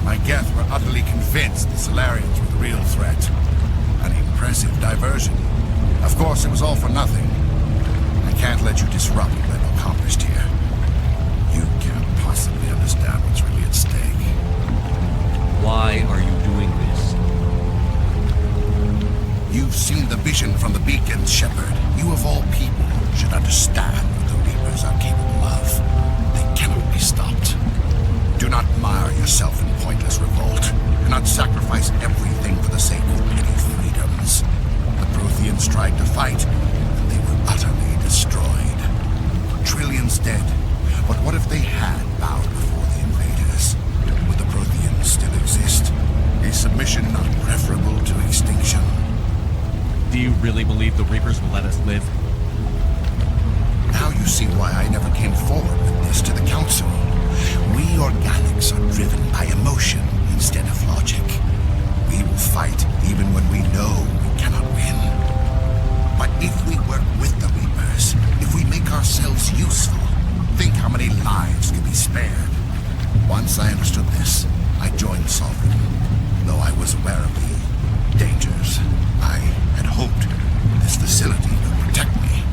P: My Geth were utterly convinced the Solarians were the real threat. An impressive diversion. Of course, it was all for nothing. I can't let you disrupt what I've accomplished here. You can't possibly understand what's really at stake.
I: Why are you doing this?
P: You've seen the vision from the beacons, Shepard. You of all people should understand what the Reapers are capable of. They cannot be stopped. Do not mire yourself in pointless revolt. Do not sacrifice everything for the sake of petty freedoms. The Protheans tried to fight, and they were utterly destroyed. Trillions dead. But what if they had bowed before the invaders? Would the Protheans still exist? A submission not preferable to extinction?
A: Do you really believe the Reapers will let us live?
P: Now you see why I never came forward with this to the Council. We organics are driven by emotion instead of logic. We will fight even when we know we cannot win. But if we work with the Reapers, if we make ourselves useful, think how many lives could be spared. Once I understood this, I joined Sovereign. Though I was aware of the dangers, I had hoped this facility would protect me.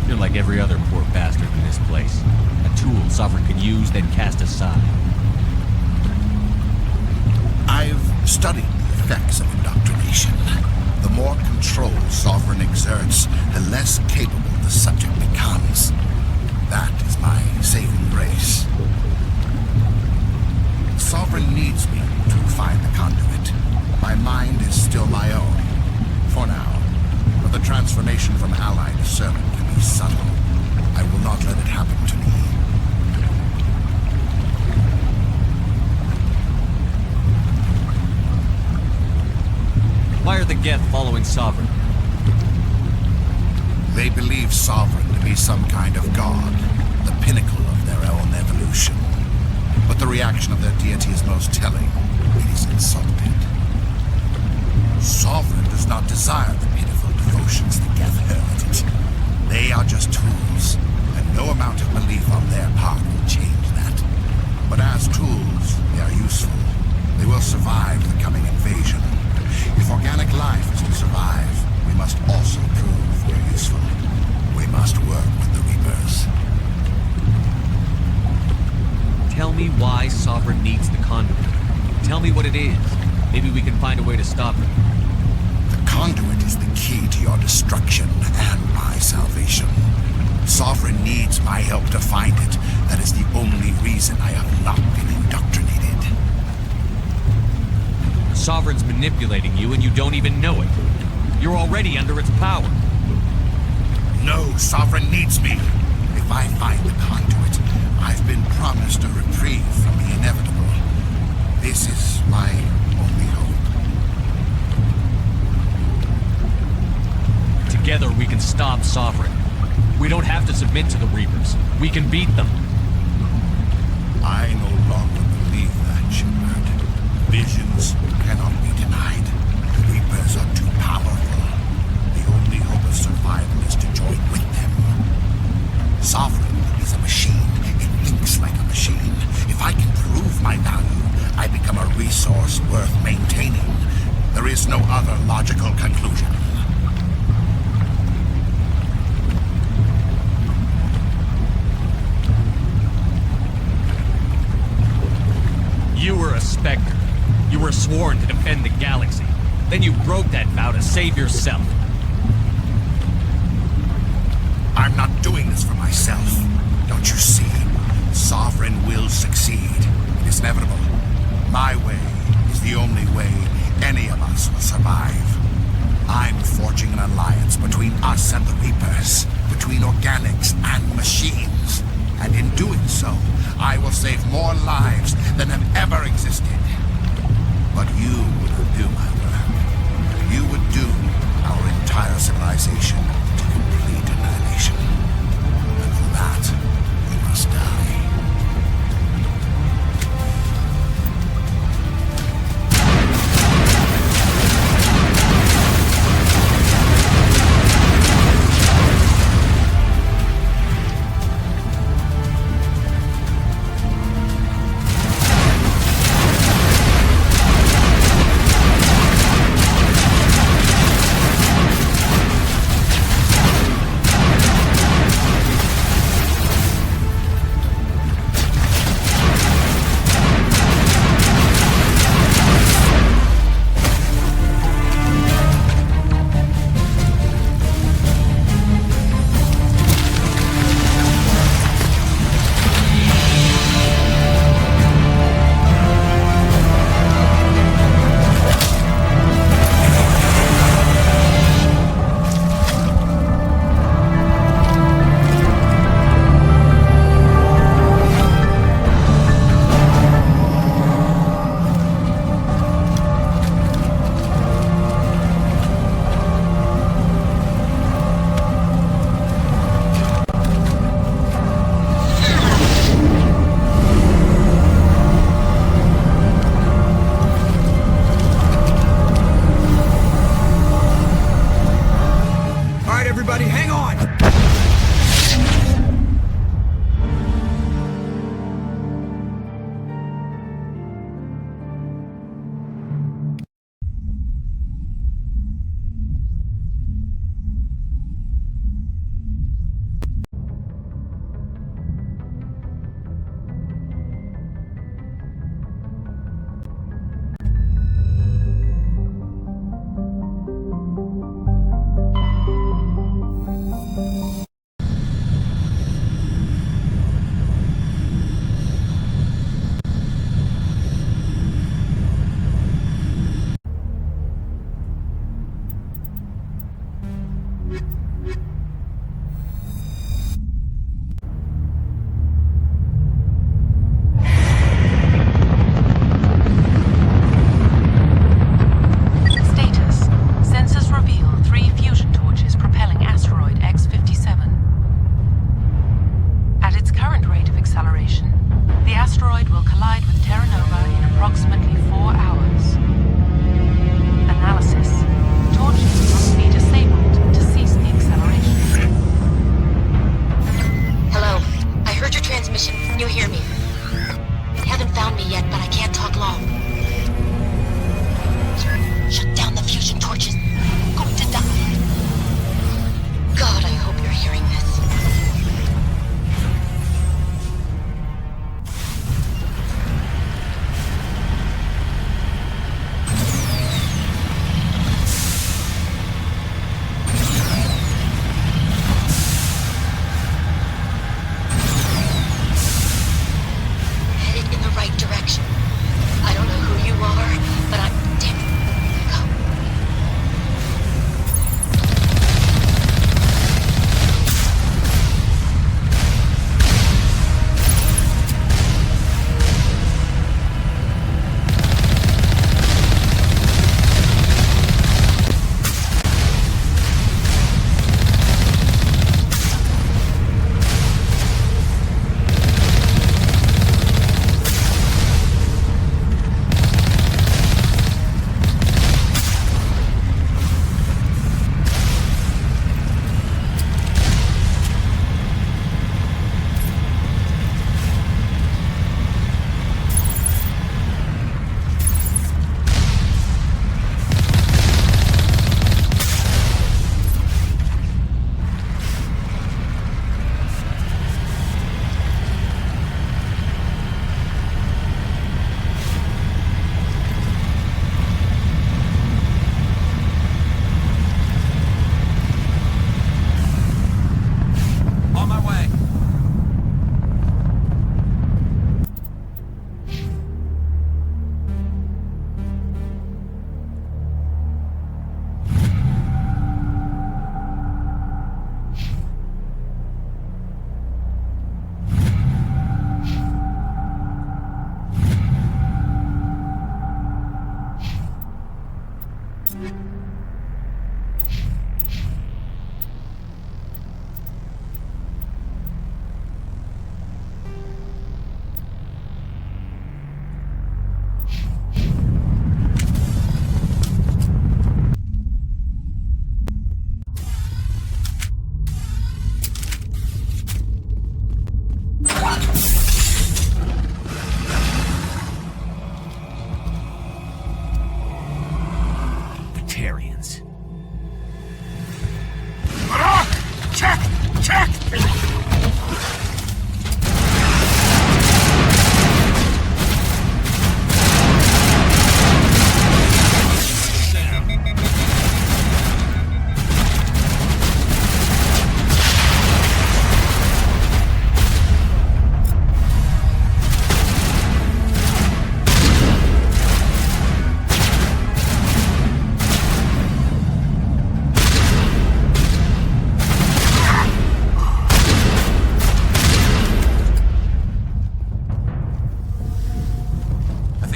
A: You're like every other poor bastard in this place. A tool Sovereign could use, then cast aside.
P: I've studied the effects of indoctrination. The more control Sovereign exerts, the less capable the subject becomes. That is my saving grace. Sovereign needs me to find the conduit. My mind is still my own, for now. But the transformation from ally to servant can be subtle. I will not let it happen to me.
A: Why are the Geth following Sovereign?
P: They believe Sovereign to be some kind of god, the pinnacle of their own evolution. But the reaction of their deity is most telling. It is insulted. Sovereign does not desire the pitiful devotions the Geth hurl at it. They are just tools, and no amount of belief on their part will change that. But as tools, they are useful. They will survive the coming invasion. If organic life is to survive, we must also prove we're useful. We must work with the Reapers.
A: Tell me why Sovereign needs the conduit. Tell me what it is. Maybe we can find a way to stop it.
P: The conduit is the key to your destruction and my salvation. Sovereign needs my help to find it. That is the only reason I have not been indoctrinated.
A: Sovereign's manipulating you and you don't even know it. You're already under its power.
P: No, Sovereign needs me. If I find the conduit, I've been promised a reprieve from the inevitable. This is my only hope.
A: Together we can stop Sovereign. We don't have to submit to the Reapers. We can beat them.
P: I no longer believe that, Shepard. Visions cannot be denied. The Reapers are too powerful. The only hope of survival is to join with them. Sovereign is a machine. It thinks like a machine. If I can prove my value, I become a resource worth maintaining. There is no other logical conclusion.
A: You were a Spectre. You were sworn to defend the galaxy. Then you broke that vow to save yourself.
P: I'm not doing this for myself. Don't you see? Sovereign will succeed. It is inevitable. My way is the only way any of us will survive. I'm forging an alliance between us and the Reapers, between organics and machines. And in doing so, I will save more lives than have ever existed. But you wouldn't do my work. You would doom our entire civilization to complete annihilation. And for that, we must die.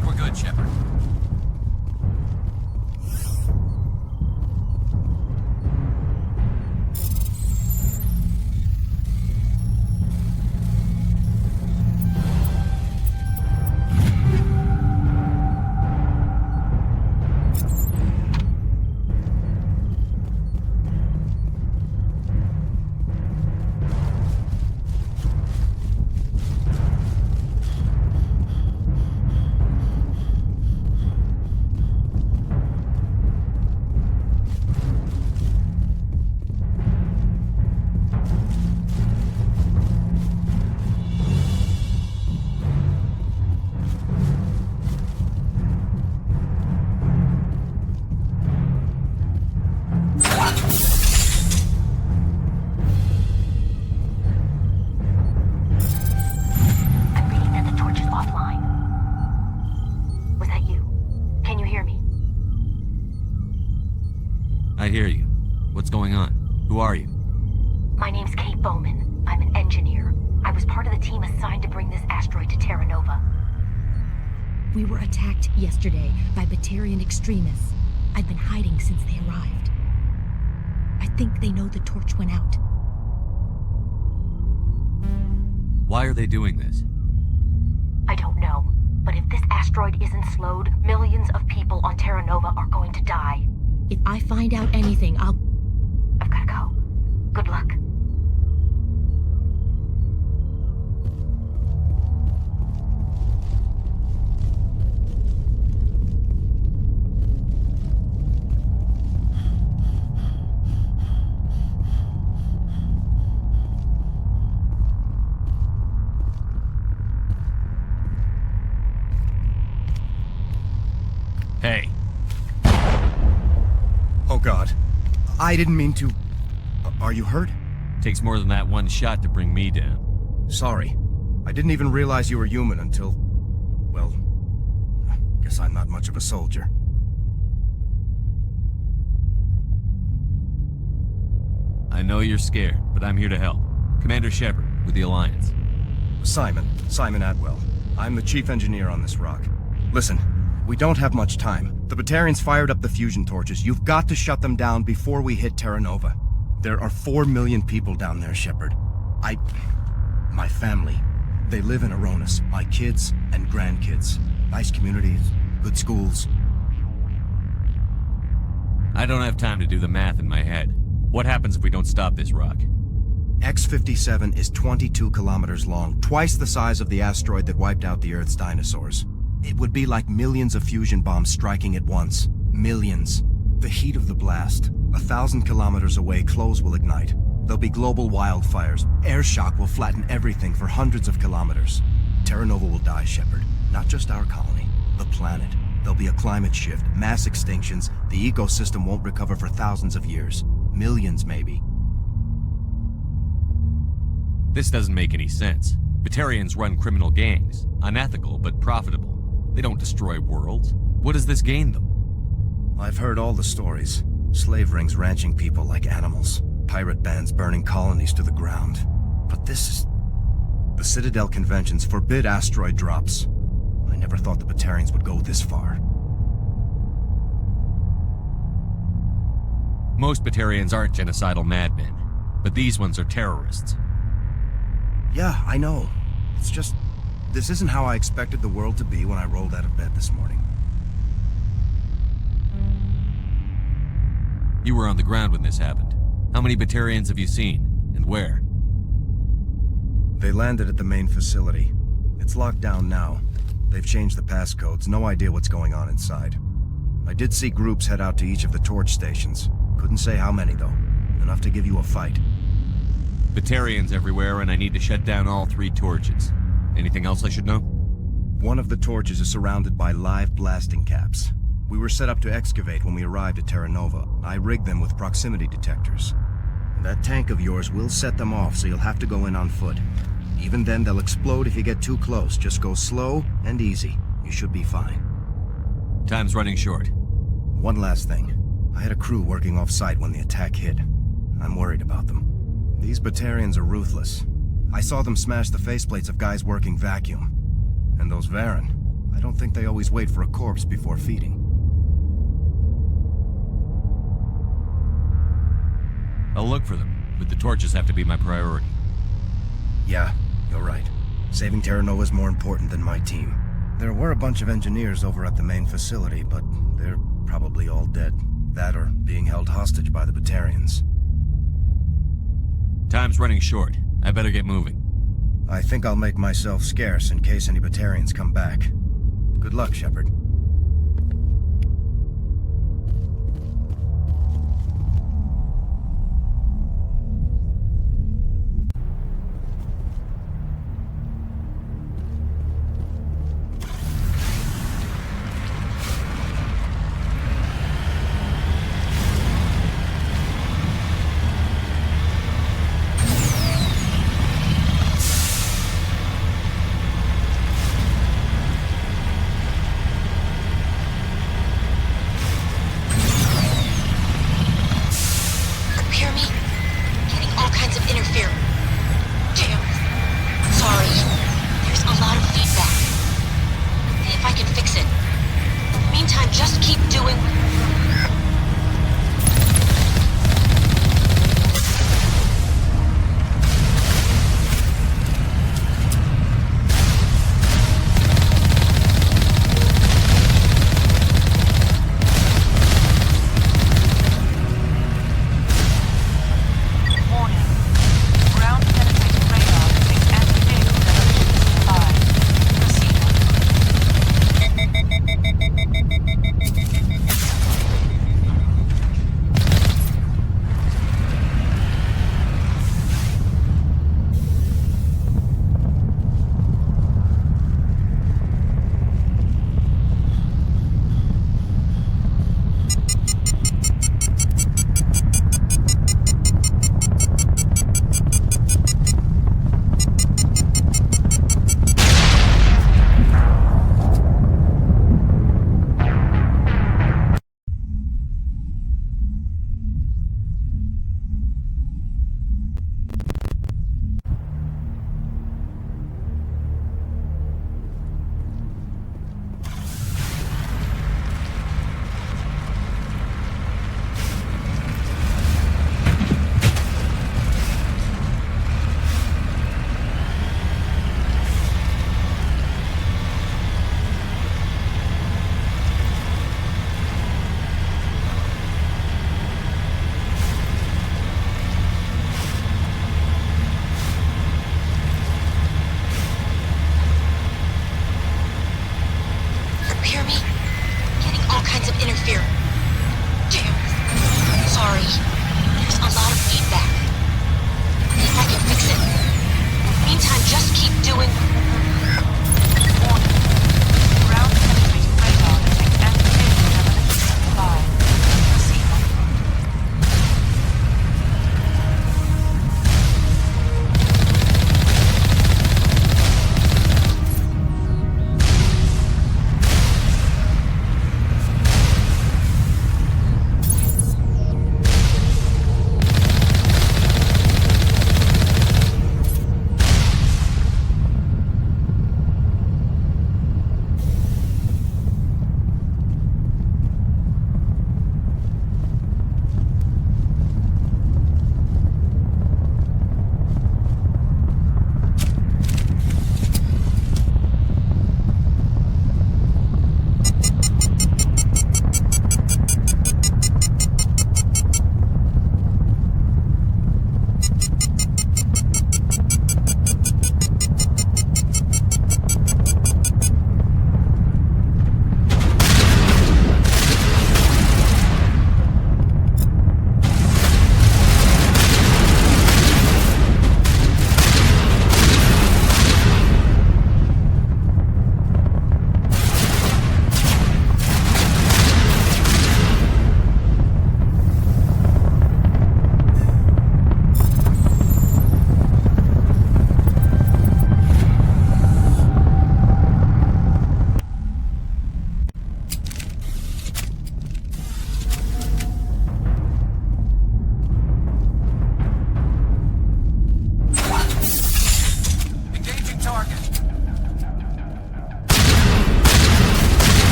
I: think we're good, Shepard. I hear you. What's going on? Who are you?
N: My name's Kate Bowman. I'm an engineer. I was part of the team assigned to bring this asteroid to Terra Nova.
O: We were attacked yesterday by Batarian extremists. I've been hiding since they arrived. I think they know the torch went out.
I: Why are they doing this?
N: I don't know. But if this asteroid isn't slowed, millions of people on Terra Nova are going to die.
O: If I find out anything, I've
N: gotta go. Good luck.
A: Hey.
U: Oh God. I didn't mean to... Are you hurt?
I: Takes more than that one shot to bring me down.
U: Sorry. I didn't even realize you were human until... Well... Guess I'm not much of a soldier.
I: I know you're scared, but I'm here to help. Commander Shepard, with the Alliance.
U: Simon Atwell. I'm the chief engineer on this rock. Listen, we don't have much time. The Batarians fired up the fusion torches. You've got to shut them down before we hit Terra Nova. There are 4 million people down there, Shepard. My family, they live in Aronis. My kids and grandkids. Nice communities, good schools.
I: I don't have time to do the math in my head. What happens if we don't stop this rock?
U: X-57 is 22 kilometers long, twice the size of the asteroid that wiped out the Earth's dinosaurs. It would be like millions of fusion bombs striking at once. Millions. The heat of the blast. 1,000 kilometers away, clothes will ignite. There'll be global wildfires. Air shock will flatten everything for hundreds of kilometers. Terra Nova will die, Shepard. Not just our colony, the planet. There'll be a climate shift, mass extinctions. The ecosystem won't recover for thousands of years. Millions, maybe.
I: This doesn't make any sense. Batarians run criminal gangs. Unethical, but profitable. They don't destroy worlds. What does this gain them?
U: I've heard all the stories. Slave rings ranching people like animals. Pirate bands burning colonies to the ground. But this is... The Citadel conventions forbid asteroid drops. I never thought the Batarians would go this far.
I: Most Batarians aren't genocidal madmen, but these ones are terrorists.
U: Yeah, I know. It's just... This isn't how I expected the world to be when I rolled out of bed this morning.
I: You were on the ground when this happened. How many Batarians have you seen, and where?
U: They landed at the main facility. It's locked down now. They've changed the passcodes, no idea what's going on inside. I did see groups head out to each of the torch stations. Couldn't say how many, though. Enough to give you a fight.
I: Batarians everywhere, and I need to shut down all 3 torches. Anything else I should know?
U: One of the torches is surrounded by live blasting caps. We were set up to excavate when we arrived at Terra Nova. I rigged them with proximity detectors. That tank of yours will set them off, so you'll have to go in on foot. Even then, they'll explode if you get too close. Just go slow and easy. You should be fine.
I: Time's running short.
U: One last thing. I had a crew working off-site when the attack hit. I'm worried about them. These Batarians are ruthless. I saw them smash the faceplates of guys working vacuum. And those Varen, I don't think they always wait for a corpse before feeding.
I: I'll look for them, but the torches have to be my priority.
U: Yeah, you're right. Saving Terra Nova is more important than my team. There were a bunch of engineers over at the main facility, but they're probably all dead. That or being held hostage by the Batarians.
I: Time's running short. I better get moving.
U: I think I'll make myself scarce in case any Batarians come back. Good luck, Shepard.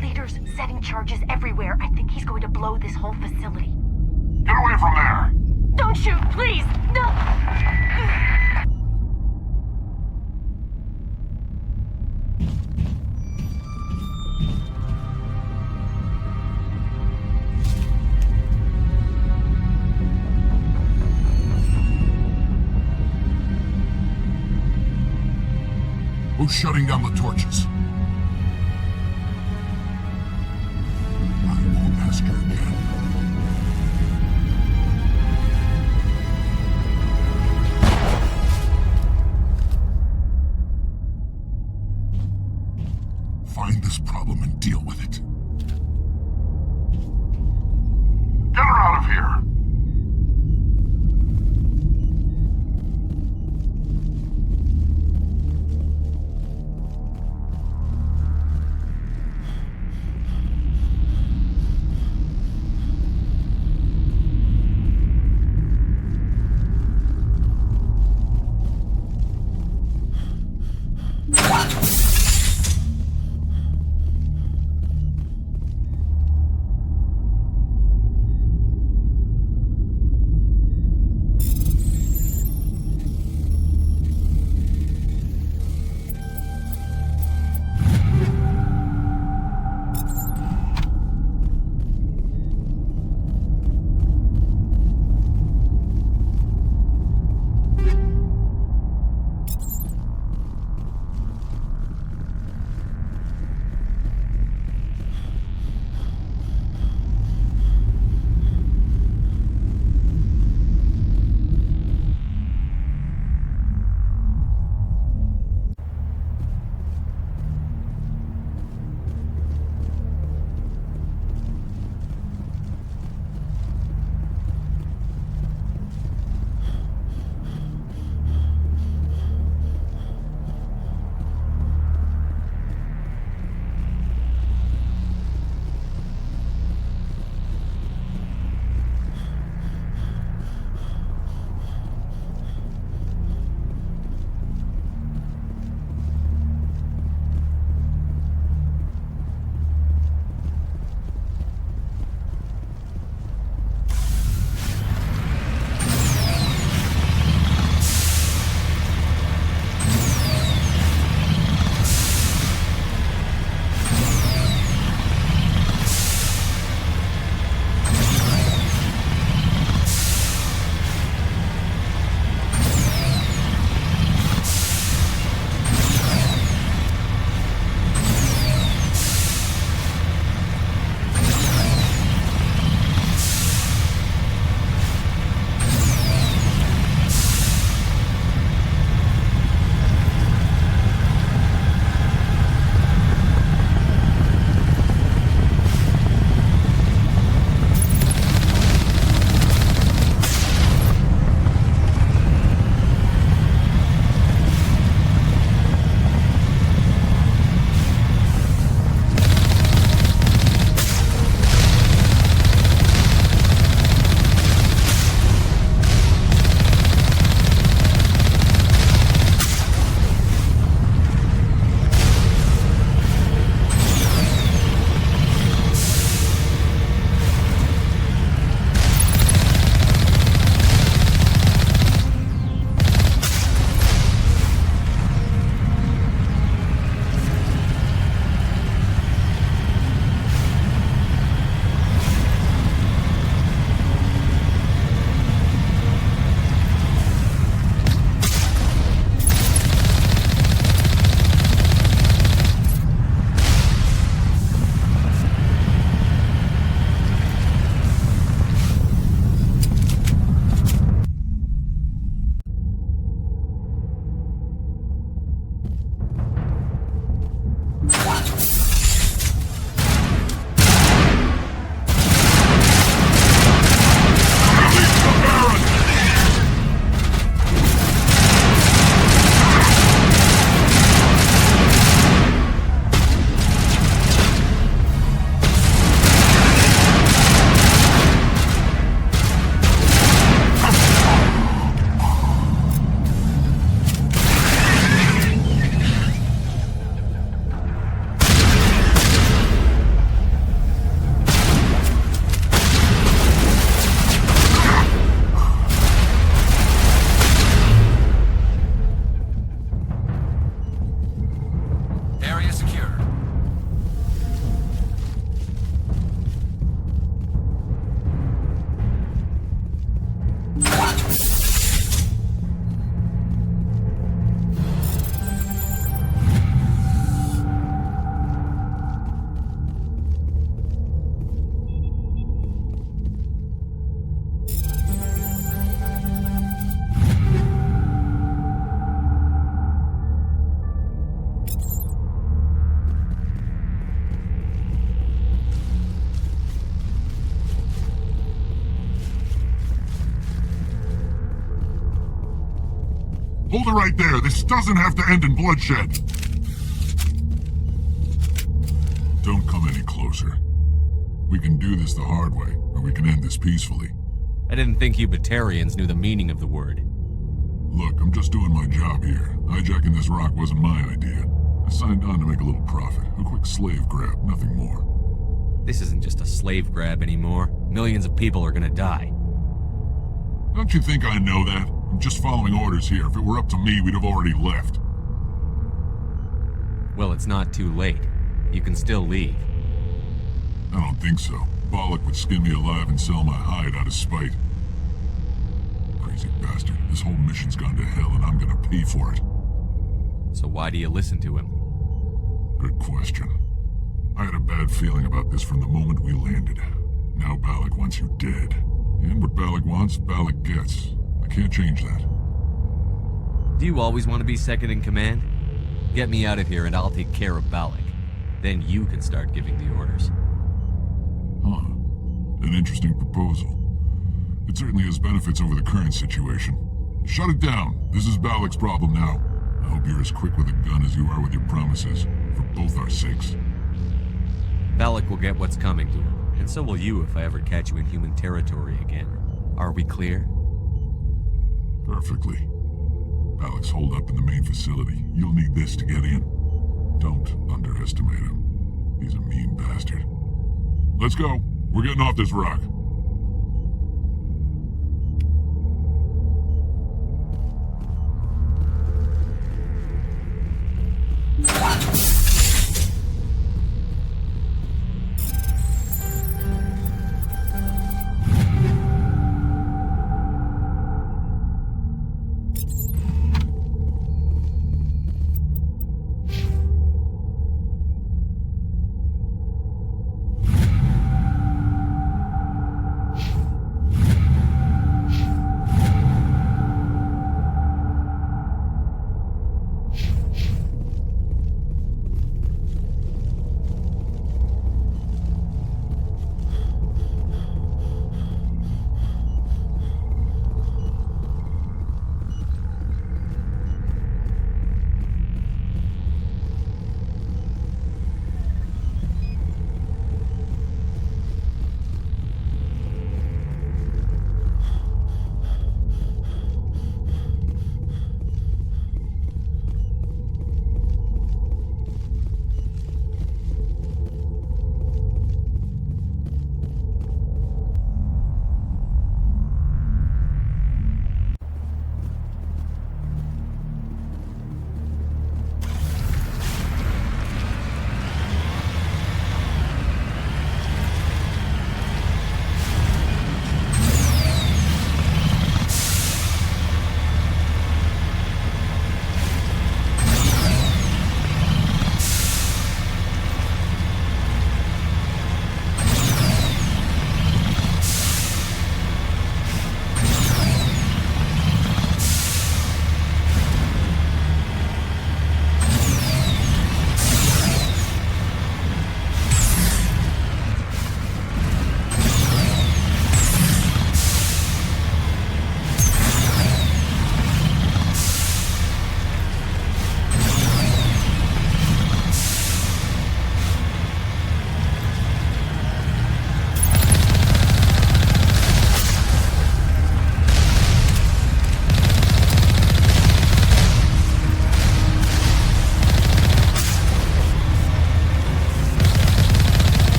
N: leader's setting charges everywhere. I think he's going to blow this whole facility.
P: Get away from there!
N: Don't shoot, please! No!
P: Who's shutting down the torches? I won't ask you again. Find this problem and deal with it. Get her out of here!
T: Hold it right there. This doesn't have to end in bloodshed. Don't come any closer. We can do this the hard way, or we can end this peacefully.
I: I didn't think you Batarians knew the meaning of the word.
T: Look, I'm just doing my job here. Hijacking this rock wasn't my idea. I signed on to make a little profit. A quick slave grab, nothing more.
I: This isn't just a slave grab anymore. Millions of people are gonna die.
T: Don't you think I know that? I'm just following orders here. If it were up to me, we'd have already left.
I: Well, it's not too late. You can still leave.
T: I don't think so. Bollock would skin me alive and sell my hide out of spite. Crazy bastard. This whole mission's gone to hell and I'm gonna pay for it.
I: So why do you listen to him?
T: Good question. I had a bad feeling about this from the moment we landed. Now Bollock wants you dead. And what Bollock wants, Bollock gets. I can't change that.
I: Do you always want to be second in command? Get me out of here and I'll take care of Bollock. Then you can start giving the orders.
T: Huh. An interesting proposal. It certainly has benefits over the current situation. Shut it down. This is Bollock's problem now. I hope you're as quick with a gun as you are with your promises. For both our sakes.
I: Bollock will get what's coming to him. And so will you if I ever catch you in human territory again. Are we clear?
T: Perfectly. Bollock's holed up in the main facility. You'll need this to get in. Don't underestimate him. He's a mean bastard. Let's go. We're getting off this rock.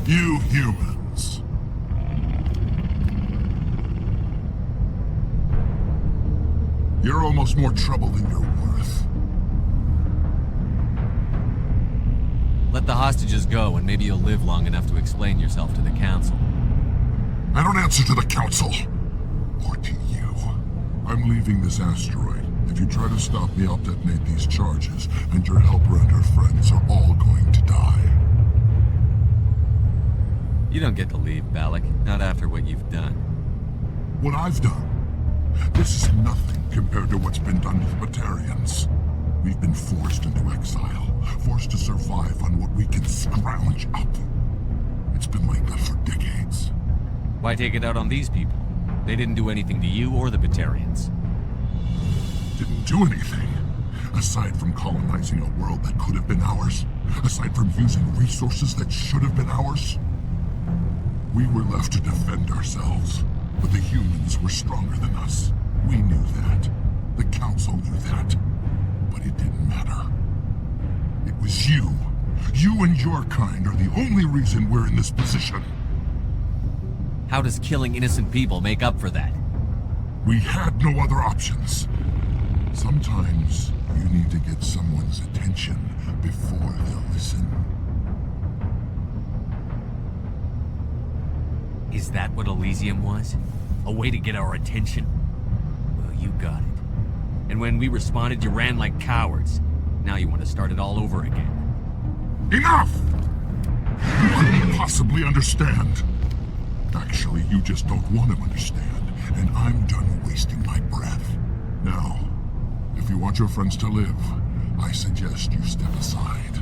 T: You humans. You're almost more trouble than you're worth.
A: Let the hostages go, and maybe you'll live long enough to explain yourself to the Council.
T: I don't answer to the Council. Or to you. I'm leaving this asteroid. If you try to stop me, I'll detonate these charges, and your helper and her friends are all going to die.
A: You don't get to leave, Balak. Not after what you've done.
T: What I've done? This is nothing compared to what's been done to the Batarians. We've been forced into exile, forced to survive on what we can scrounge up. It's been like that for decades.
A: Why take it out on these people? They didn't do anything to you or the Batarians.
T: Didn't do anything. Aside from colonizing a world that could have been ours. Aside from using resources that should have been ours. We were left to defend ourselves. But the humans were stronger than us. We knew that. The Council knew that. But it didn't matter. It was you. You and your kind are the only reason we're in this position.
A: How does killing innocent people make up for that?
T: We had no other options. Sometimes you need to get someone's attention before they'll listen.
A: Is that what Elysium was? A way to get our attention? Well, you got it. And when we responded, you ran like cowards. Now you want to start it all over again.
T: Enough! You couldn't possibly understand. Actually, you just don't want to understand, and I'm done wasting my breath. Now, if you want your friends to live, I suggest you step aside.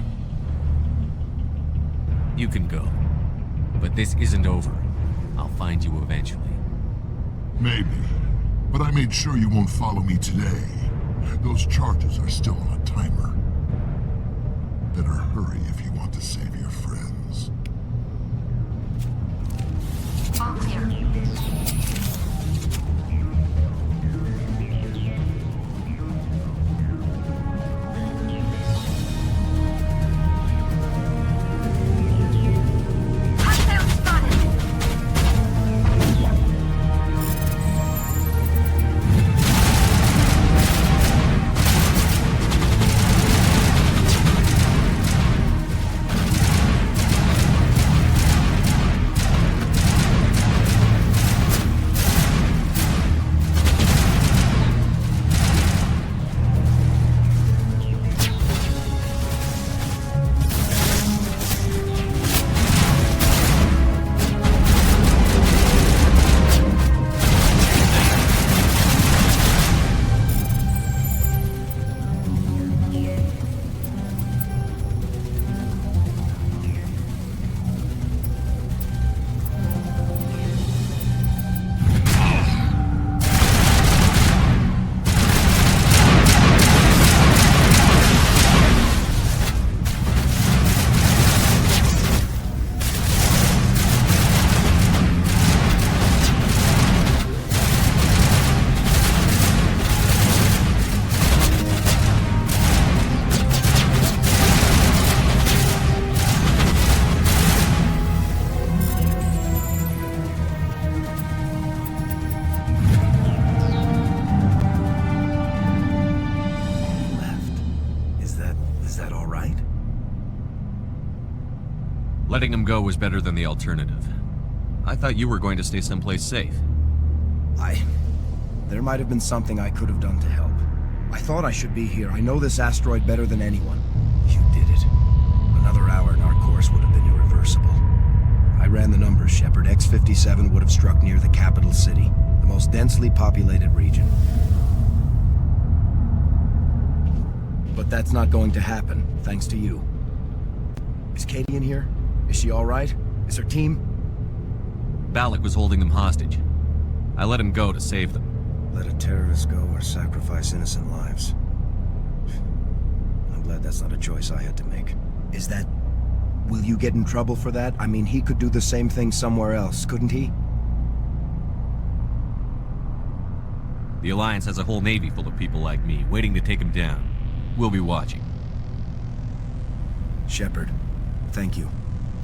A: You can go. But this isn't over. I'll find you eventually.
T: Maybe. But I made sure you won't follow me today. Those charges are still on a timer. Better hurry if you want to save your friends.
N: All clear.
A: Letting him go was better than the alternative. I thought you were going to stay someplace safe.
U: There might have been something I could have done to help. I thought I should be here. I know this asteroid better than anyone. You did it. Another hour and our course would have been irreversible. I ran the numbers, Shepard. X-57 would have struck near the capital city, the most densely populated region. But that's not going to happen, thanks to you. Is Katie in here? Is she all right? Is her team?
A: Balak was holding them hostage. I let him go to save them.
U: Let a terrorist go or sacrifice innocent lives. I'm glad that's not a choice I had to make. Is that... Will you get in trouble for that? I mean, he could do the same thing somewhere else, couldn't he?
A: The Alliance has a whole navy full of people like me, waiting to take him down. We'll be watching.
U: Shepard, thank you.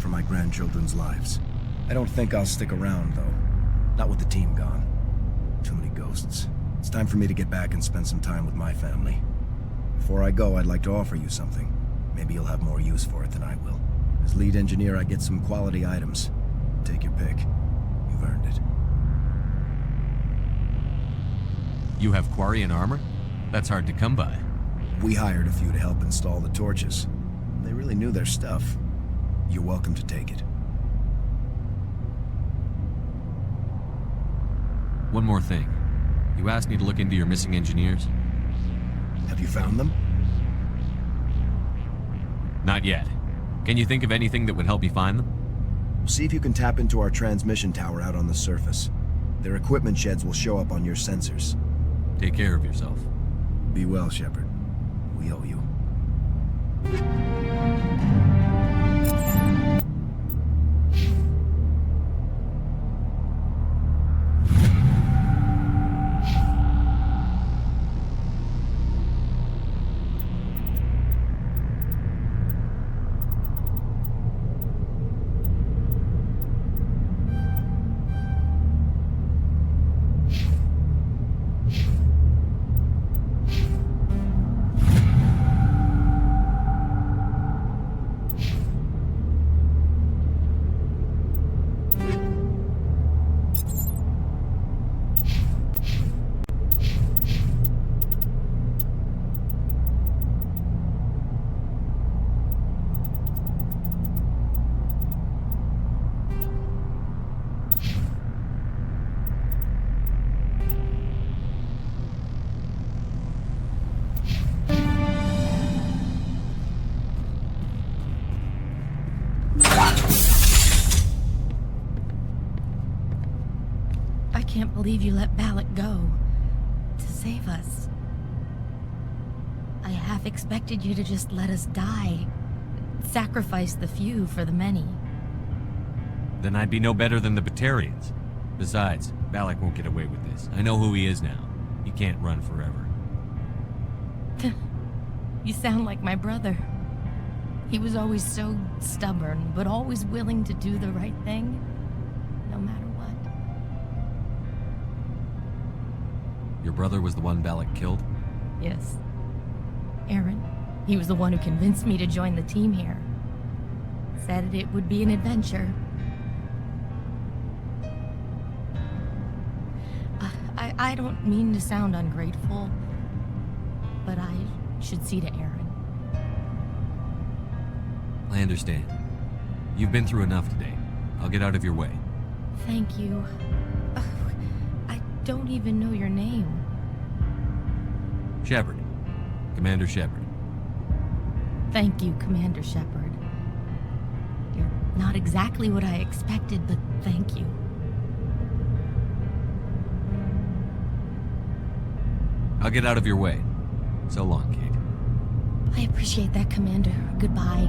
U: for my grandchildren's lives. I don't think I'll stick around, though. Not with the team gone. Too many ghosts. It's time for me to get back and spend some time with my family. Before I go, I'd like to offer you something. Maybe you'll have more use for it than I will. As lead engineer, I get some quality items. Take your pick. You've earned it.
A: You have Quarian armor? That's hard to come by.
U: We hired a few to help install the torches. They really knew their stuff. You're welcome to take it.
A: One more thing. You asked me to look into your missing engineers?
U: Have you found them?
A: Not yet. Can you think of anything that would help me find them?
U: See if you can tap into our transmission tower out on the surface. Their equipment sheds will show up on your sensors.
A: Take care of yourself.
U: Be well, Shepard. We owe you.
O: I can't believe you let Balak go. To save us. I half expected you to just let us die. Sacrifice the few for the many.
A: Then I'd be no better than the Batarians. Besides, Balak won't get away with this. I know who he is now. He can't run forever.
O: You sound like my brother. He was always so stubborn, but always willing to do the right thing, no matter what.
A: Your brother was the one Balak killed?
O: Yes. Aaron. He was the one who convinced me to join the team here. Said it would be an adventure. I don't mean to sound ungrateful, but I should see to Aaron.
A: I understand. You've been through enough today. I'll get out of your way.
O: Thank you. I don't even know your name.
A: Shepard. Commander Shepard.
O: Thank you, Commander Shepard. You're not exactly what I expected, but thank you.
A: I'll get out of your way. So long, Kate.
O: I appreciate that, Commander. Goodbye.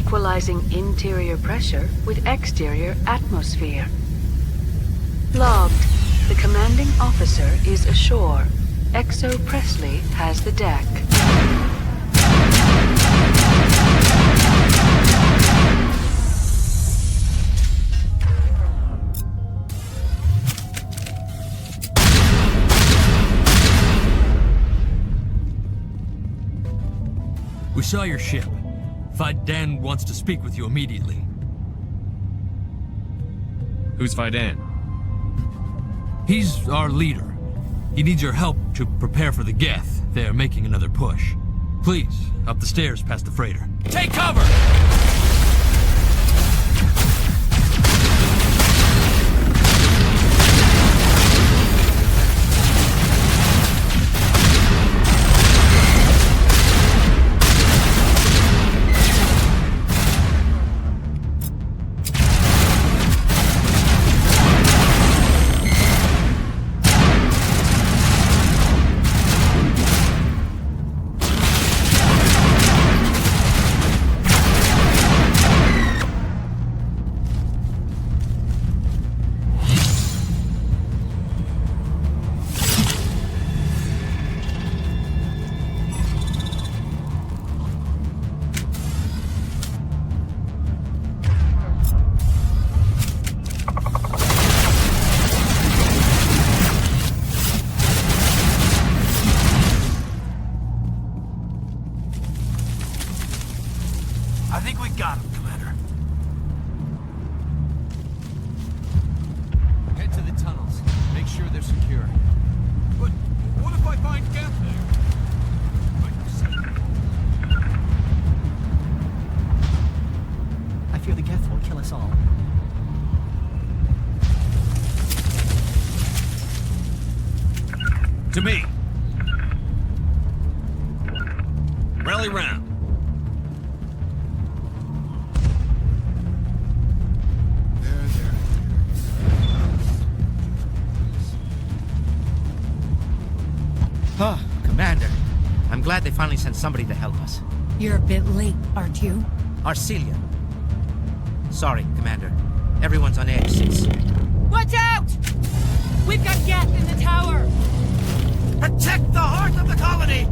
B: equalizing interior pressure with exterior atmosphere. Logged. The commanding officer is ashore. Exo Presley has the deck.
H: We saw your ship. Faidan wants to speak with you immediately.
I: Who's Faidan?
H: He's our leader. He needs your help to prepare for the Geth. They're making another push. Please, up the stairs past the freighter. Take cover!
C: I think we got him, Commander.
H: Head to the tunnels. Make sure they're secure. But what if I find Geth there?
L: I fear the Geth will kill us all.
H: To me. Rally round.
W: Oh, Commander. I'm glad they finally sent somebody to help us.
M: You're a bit late, aren't you?
W: Arcelia. Sorry, Commander. Everyone's on edge since...
R: Watch out! We've got Geth in the tower!
C: Protect the heart of the colony!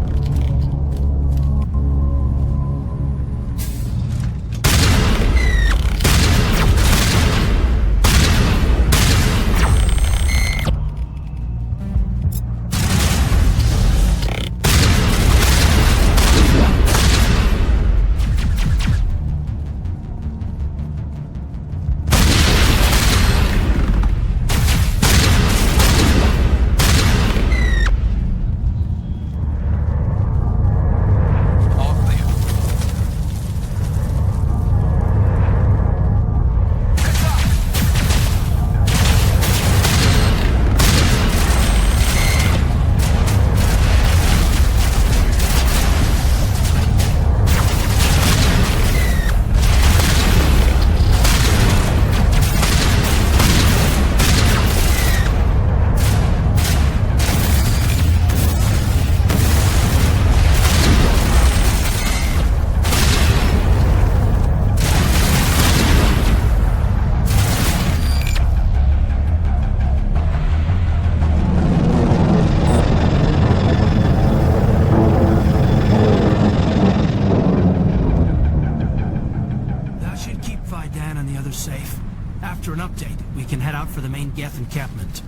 C: Safe. After an update, we can head out for the main Geth encampment.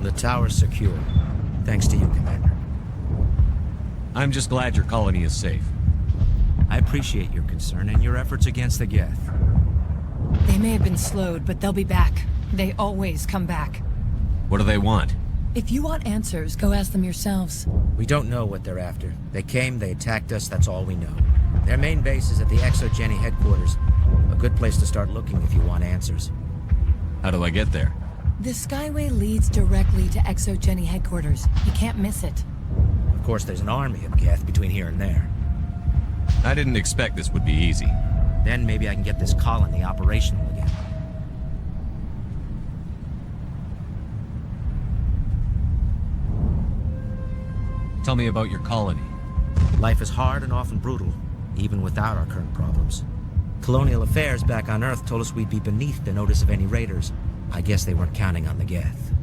W: The tower's secure. Thanks to you, Commander.
I: I'm just glad your colony is safe.
W: I appreciate your concern and your efforts against the Geth.
M: They may have been slowed, but they'll be back. They always come back.
I: What do they want?
M: If you want answers, go ask them yourselves.
W: We don't know what they're after. They came, they attacked us, that's all we know. Their main base is at the ExoGeni headquarters. A good place to start looking if you want answers.
I: How do I get there?
M: The Skyway leads directly to ExoGeni headquarters. You can't miss it.
W: course, there's an army of Geth between here and there.
I: I didn't expect this would be easy.
W: Then maybe I can get this colony operational again.
I: Tell me about your colony.
W: Life is hard and often brutal, even without our current problems. Colonial affairs back on Earth told us we'd be beneath the notice of any raiders. I guess they weren't counting on the Geth.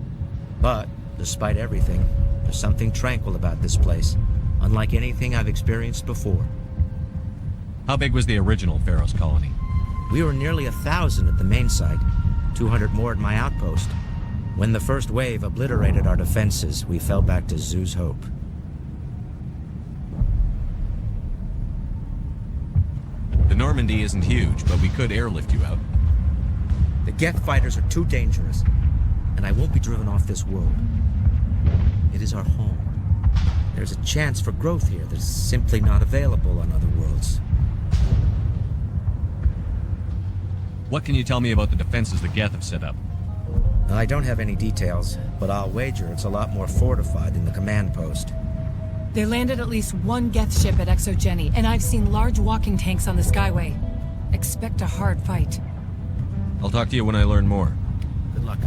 W: But, despite everything, there's something tranquil about this place, unlike anything I've experienced before.
I: How big was the original Pharaoh's colony?
W: We were nearly 1,000 at the main site, 200 more at my outpost. When the first wave obliterated our defenses, we fell back to Zoo's Hope.
I: The Normandy isn't huge, but we could airlift you out.
W: The Geth fighters are too dangerous, and I won't be driven off this world. It is our home. There's a chance for growth here that's simply not available on other worlds.
I: What can you tell me about the defenses the Geth have set up?
W: I don't have any details, but I'll wager it's a lot more fortified than the command post.
M: They landed at least one Geth ship at Exogeny, and I've seen large walking tanks on the Skyway. Expect a hard fight.
I: I'll talk to you when I learn more.
W: Good luck.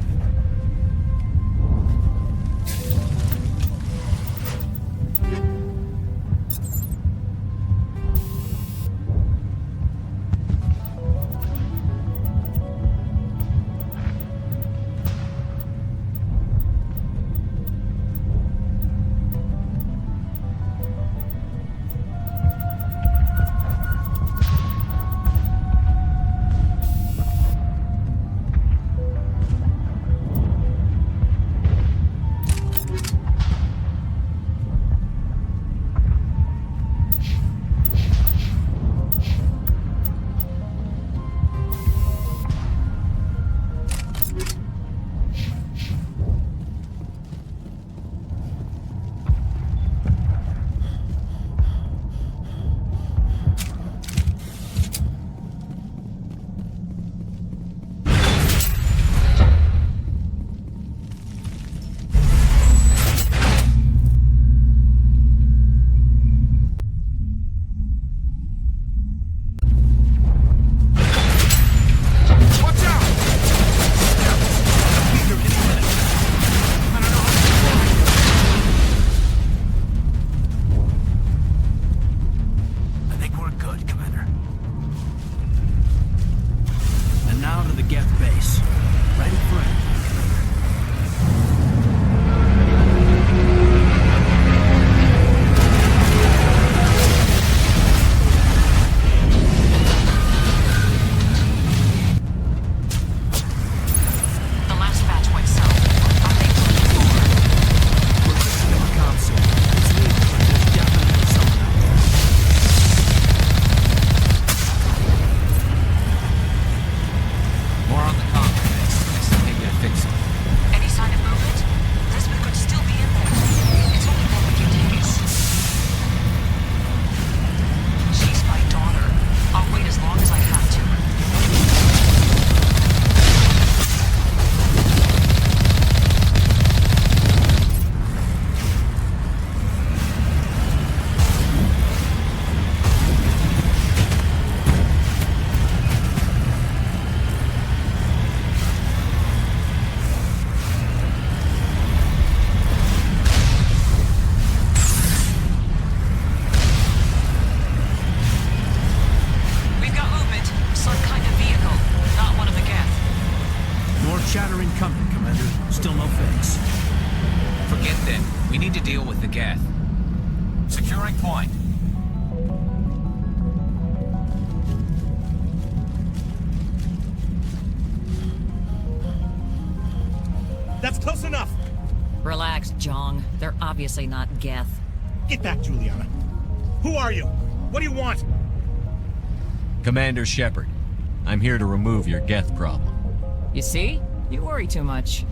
C: Shatter incoming, Commander. Still no fix.
F: Forget them. We need to deal with the Geth. Securing point.
J: That's close enough!
K: Relax, Jong. They're obviously not Geth.
J: Get back, Juliana. Who are you? What do you want?
I: Commander Shepard. I'm here to remove your Geth problem.
K: You see? You worry too much.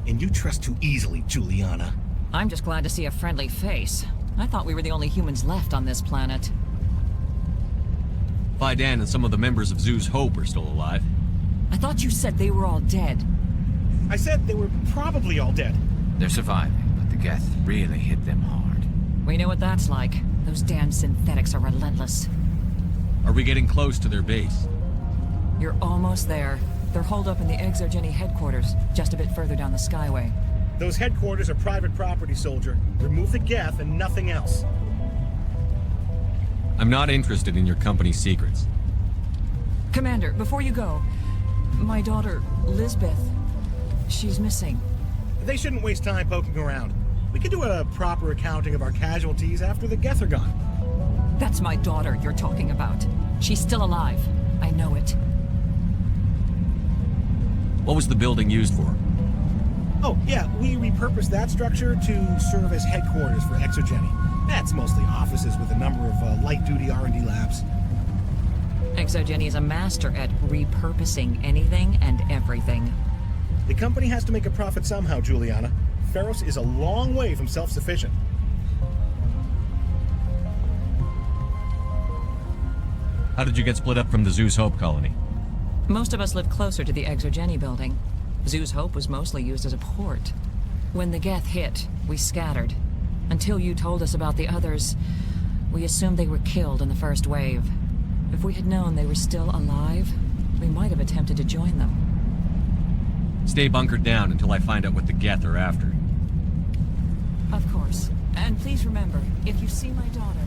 J: And you trust too easily, Juliana.
K: I'm just glad to see a friendly face. I thought we were the only humans left on this planet.
I: Fidan and some of the members of Zoo's Hope are still alive.
K: I thought you said they were all dead.
J: I said they were probably all dead.
F: They're surviving, but the Geth really hit them hard.
K: We know what that's like. Those damn synthetics are relentless.
A: Are we getting close to their base?
K: You're almost there. They're holed up in the Exogeny headquarters, just a bit further down the Skyway.
J: Those headquarters are private property, soldier. Remove the Geth and nothing else.
A: I'm not interested in your company's secrets.
K: Commander, before you go, my daughter, Lisbeth, she's missing.
J: They shouldn't waste time poking around. We can do a proper accounting of our casualties after the Geth are gone.
K: That's my daughter you're talking about. She's still alive. I know it.
A: What was the building used for?
J: Oh, yeah, we repurposed that structure to serve as headquarters for Exogeny. That's mostly offices with a number of light-duty R&D labs.
K: Exogeny is a master at repurposing anything and everything.
J: The company has to make a profit somehow, Juliana. Feros is a long way from self-sufficient.
A: How did you get split up from the Zeus Hope colony?
K: Most of us lived closer to the Exogeny building. Zeus Hope was mostly used as a port. When the Geth hit, we scattered. Until you told us about the others, we assumed they were killed in the first wave. If we had known they were still alive, we might have attempted to join them.
A: Stay bunkered down until I find out what the Geth are after.
K: Of course. And please remember, if you see my daughter...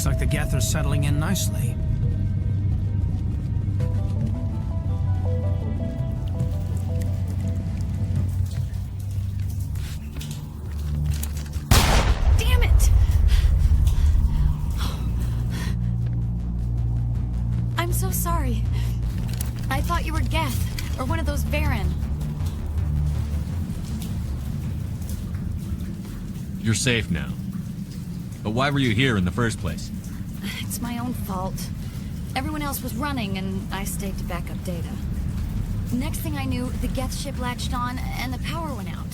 C: Looks like the Geth are settling in nicely.
R: Damn it!
O: sorry. I thought you were Geth, or one of those Varen.
A: You're safe now. But why were you here in the first place?
O: It's my own fault. Everyone else was running, and I stayed to back up data. Next thing I knew, the Geth ship latched on, and the power went out.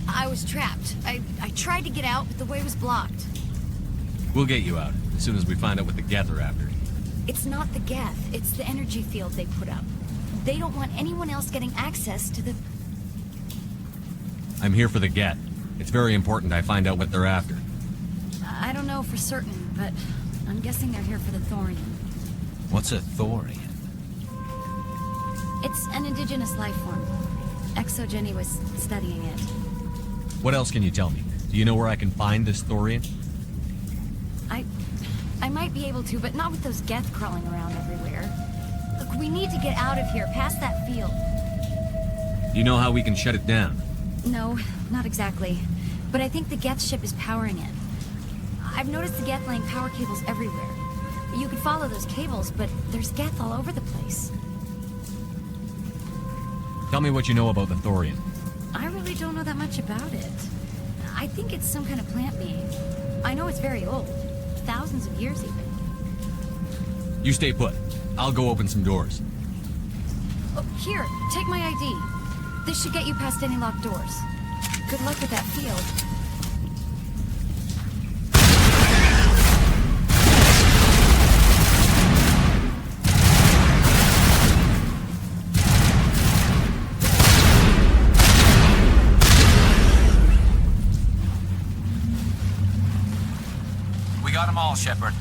O: I was trapped. I tried to get out, but the way was blocked.
A: We'll get you out, as soon as we find out what the Geth are after.
O: It's not the Geth, it's the energy field they put up. They don't want anyone else getting access to the...
A: I'm here for the Geth. It's very important I find out what they're after.
O: I don't know for certain, but I'm guessing they're here for the Thorian.
F: What's a Thorian?
O: It's an indigenous life form. Exogeny was studying it.
A: What else can you tell me? Do you know where I can find this Thorian?
O: I might be able to, but not with those Geth crawling around everywhere. Look, we need to get out of here, past that field.
A: You know how we can shut it down?
O: No, not exactly. But I think the Geth ship is powering it. I've noticed the Geth laying power cables everywhere. You could follow those cables, but there's Geth all over the place.
A: Tell me what you know about the Thorian.
O: I really don't know that much about it. I think it's some kind of plant being. I know it's very old. Thousands of years even.
A: You stay put. I'll go open some doors.
O: Oh, here, take my ID. This should get you past any locked doors. Good luck with that field.
F: We got them all, Shepard.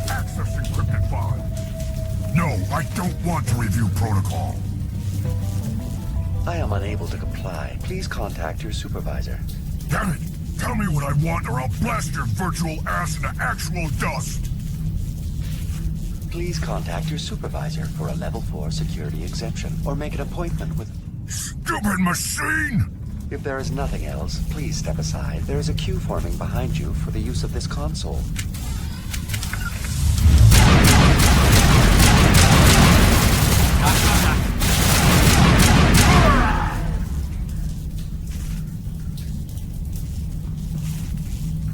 P: Access encrypted files. No, I don't want to review protocol.
G: I am unable to comply. Please contact your supervisor.
P: Damn it! Tell me what I want or I'll blast your virtual ass into actual dust!
G: Please contact your supervisor for a level 4 security exemption, or make an appointment with...
P: Stupid machine!
G: If there is nothing else, please step aside. There is a queue forming behind you for the use of this console.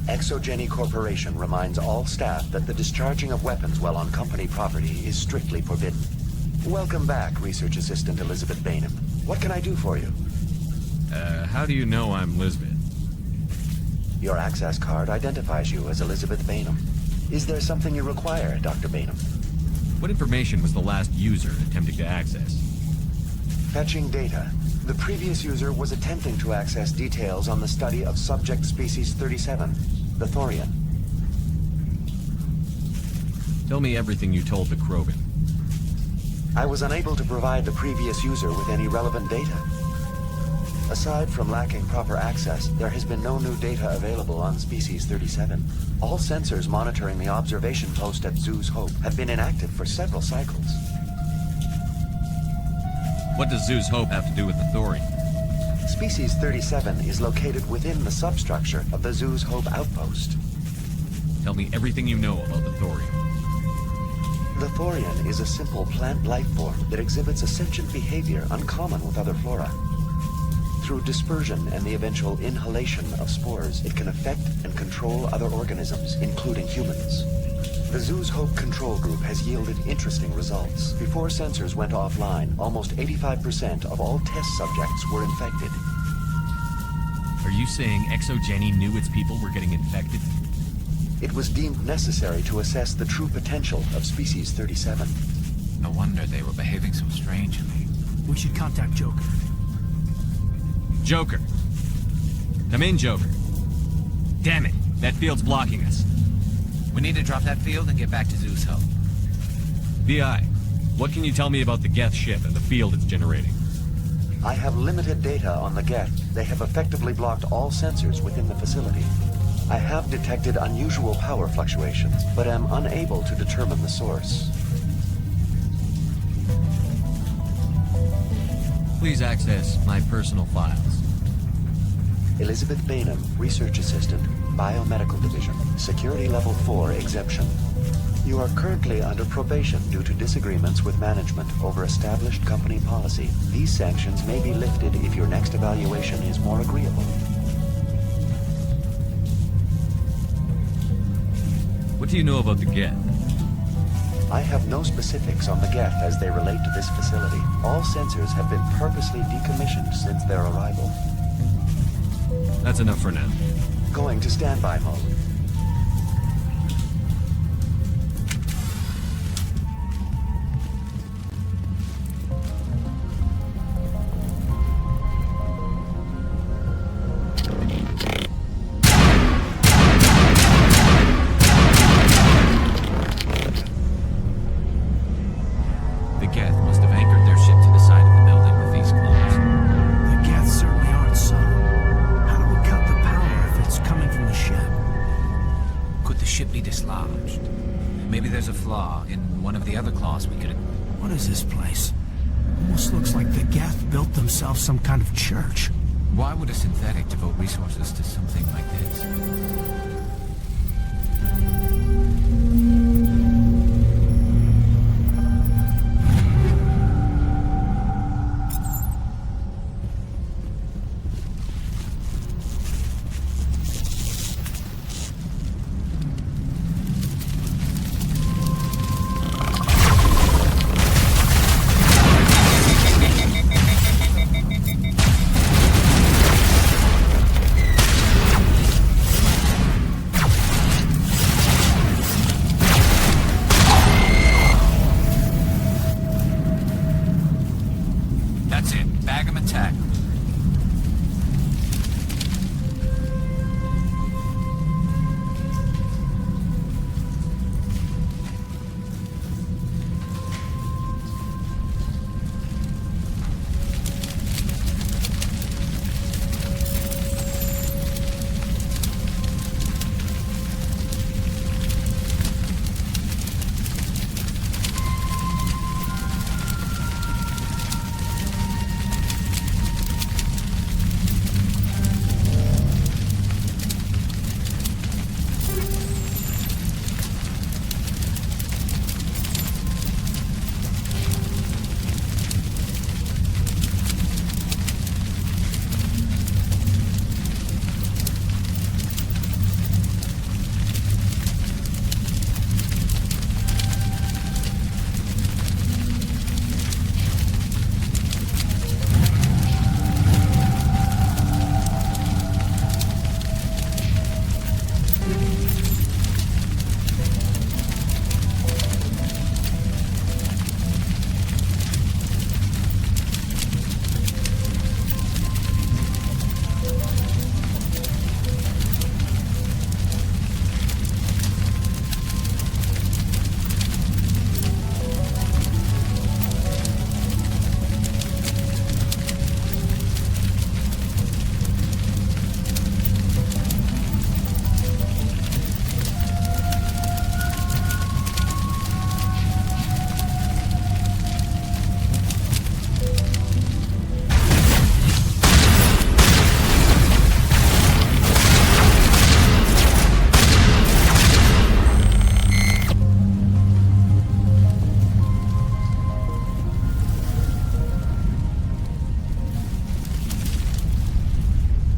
G: Exogeny Corporation reminds all staff that the discharging of weapons while on company property is strictly forbidden. Welcome back, Research Assistant Elizabeth Bainham. What can I do for you?
A: How do you know I'm Lisbeth?
G: Your access card identifies you as Elizabeth Bainham. Is there something you require, Dr. Bainham?
A: What information was the last user attempting to access?
G: Fetching data. The previous user was attempting to access details on the study of subject species 37, the Thorian.
A: Tell me everything you told the Krogan.
G: I was unable to provide the previous user with any relevant data. Aside from lacking proper access, there has been no new data available on Species 37. All sensors monitoring the observation post at Zoo's Hope have been inactive for several cycles.
A: What does Zoo's Hope have to do with the Thorian?
G: Species 37 is located within the substructure of the Zoo's Hope outpost.
A: Tell me everything you know about the Thorian.
G: The Thorian is a simple plant life form that exhibits a sentient behavior uncommon with other flora. Through dispersion and the eventual inhalation of spores, it can affect and control other organisms, including humans. The Zoo's Hope control group has yielded interesting results. Before sensors went offline, almost 85% of all test subjects were infected.
A: Are you saying Exogeny knew its people were getting infected?
G: It was deemed necessary to assess the true potential of Species 37.
F: No wonder they were behaving so strangely.
C: We should contact Joker.
A: Joker. Come in, Joker. Damn it, that field's blocking us.
F: We need to drop that field and get back to Zoo's Hope.
A: VI, what can you tell me about the Geth ship and the field it's generating?
G: I have limited data on the Geth. They have effectively blocked all sensors within the facility. I have detected unusual power fluctuations, but am unable to determine the source.
I: Please access my personal files.
G: Elizabeth Bainham, Research Assistant, Biomedical Division, Security Level 4 exemption. You are currently under probation due to disagreements with management over established company policy. These sanctions may be lifted if your next evaluation is more agreeable.
I: What do you know about the Geth?
G: I have no specifics on the Geth as they relate to this facility. All sensors have been purposely decommissioned since their arrival.
I: That's enough for now.
G: Going to standby mode.
C: Some kind of church.
F: Why would a synthetic devote resources to something like this?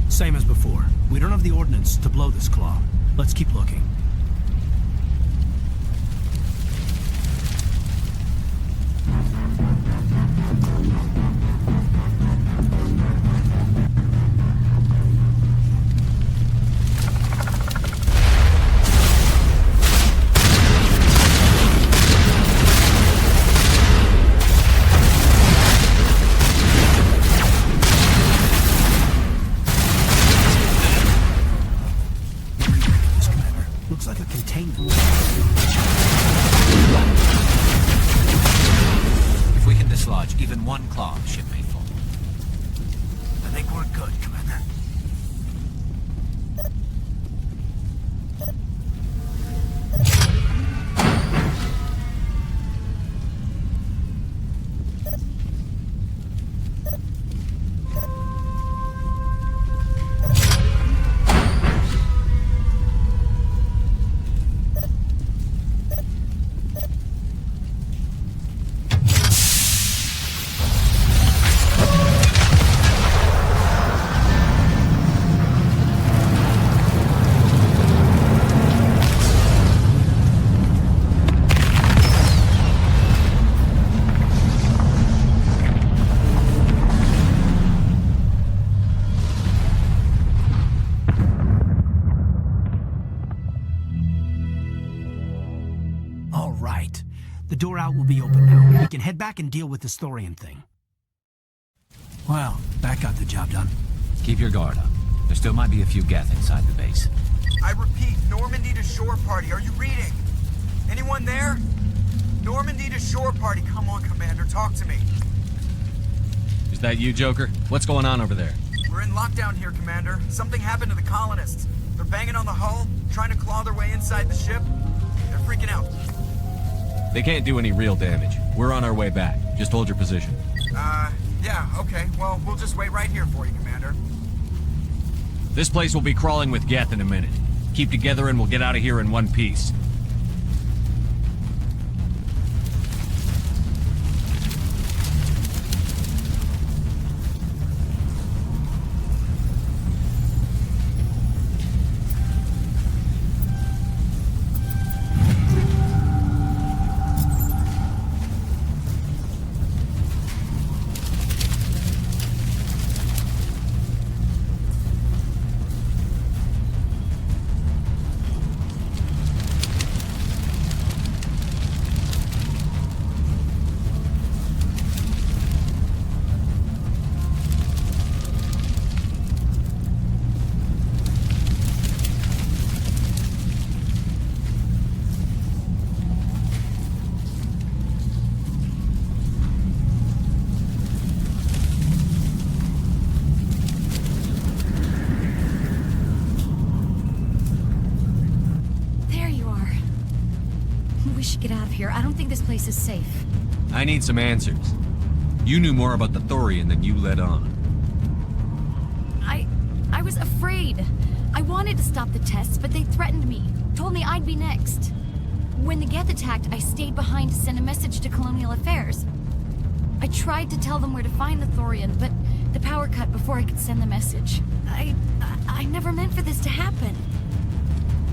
C: Same as before. We don't have the ordnance to blow this claw. Let's keep looking.
F: If we can dislodge even one claw, the ship may fall.
C: I think we're good, Commander. right. The door out will be open now. We can head back and deal with this thorium thing. Well, that got the job done.
F: Keep your guard up. There still might be a few Geth inside the base.
Q: I repeat, Normandy to shore party. Are you reading? Anyone there? Normandy to shore party. Come on, Commander. Talk to me.
A: Is that you, Joker? What's going on over there?
Q: We're in lockdown here, Commander. Something happened to the colonists. They're banging on the hull, trying to claw their way inside the ship. They're freaking out.
A: They can't do any real damage. We're on our way back. Just hold your position.
Q: Yeah, okay. Well, we'll just wait right here for you, Commander.
A: This place will be crawling with Geth in a minute. Keep together and we'll get out of here in one piece.
O: I don't think this place is safe.
A: I need some answers. You knew more about the Thorian than you let on.
O: I was afraid. I wanted to stop the tests, but they threatened me. Told me I'd be next. When the Geth attacked, I stayed behind to send a message to Colonial Affairs. I tried to tell them where to find the Thorian, but the power cut before I could send the message. I never meant for this to happen.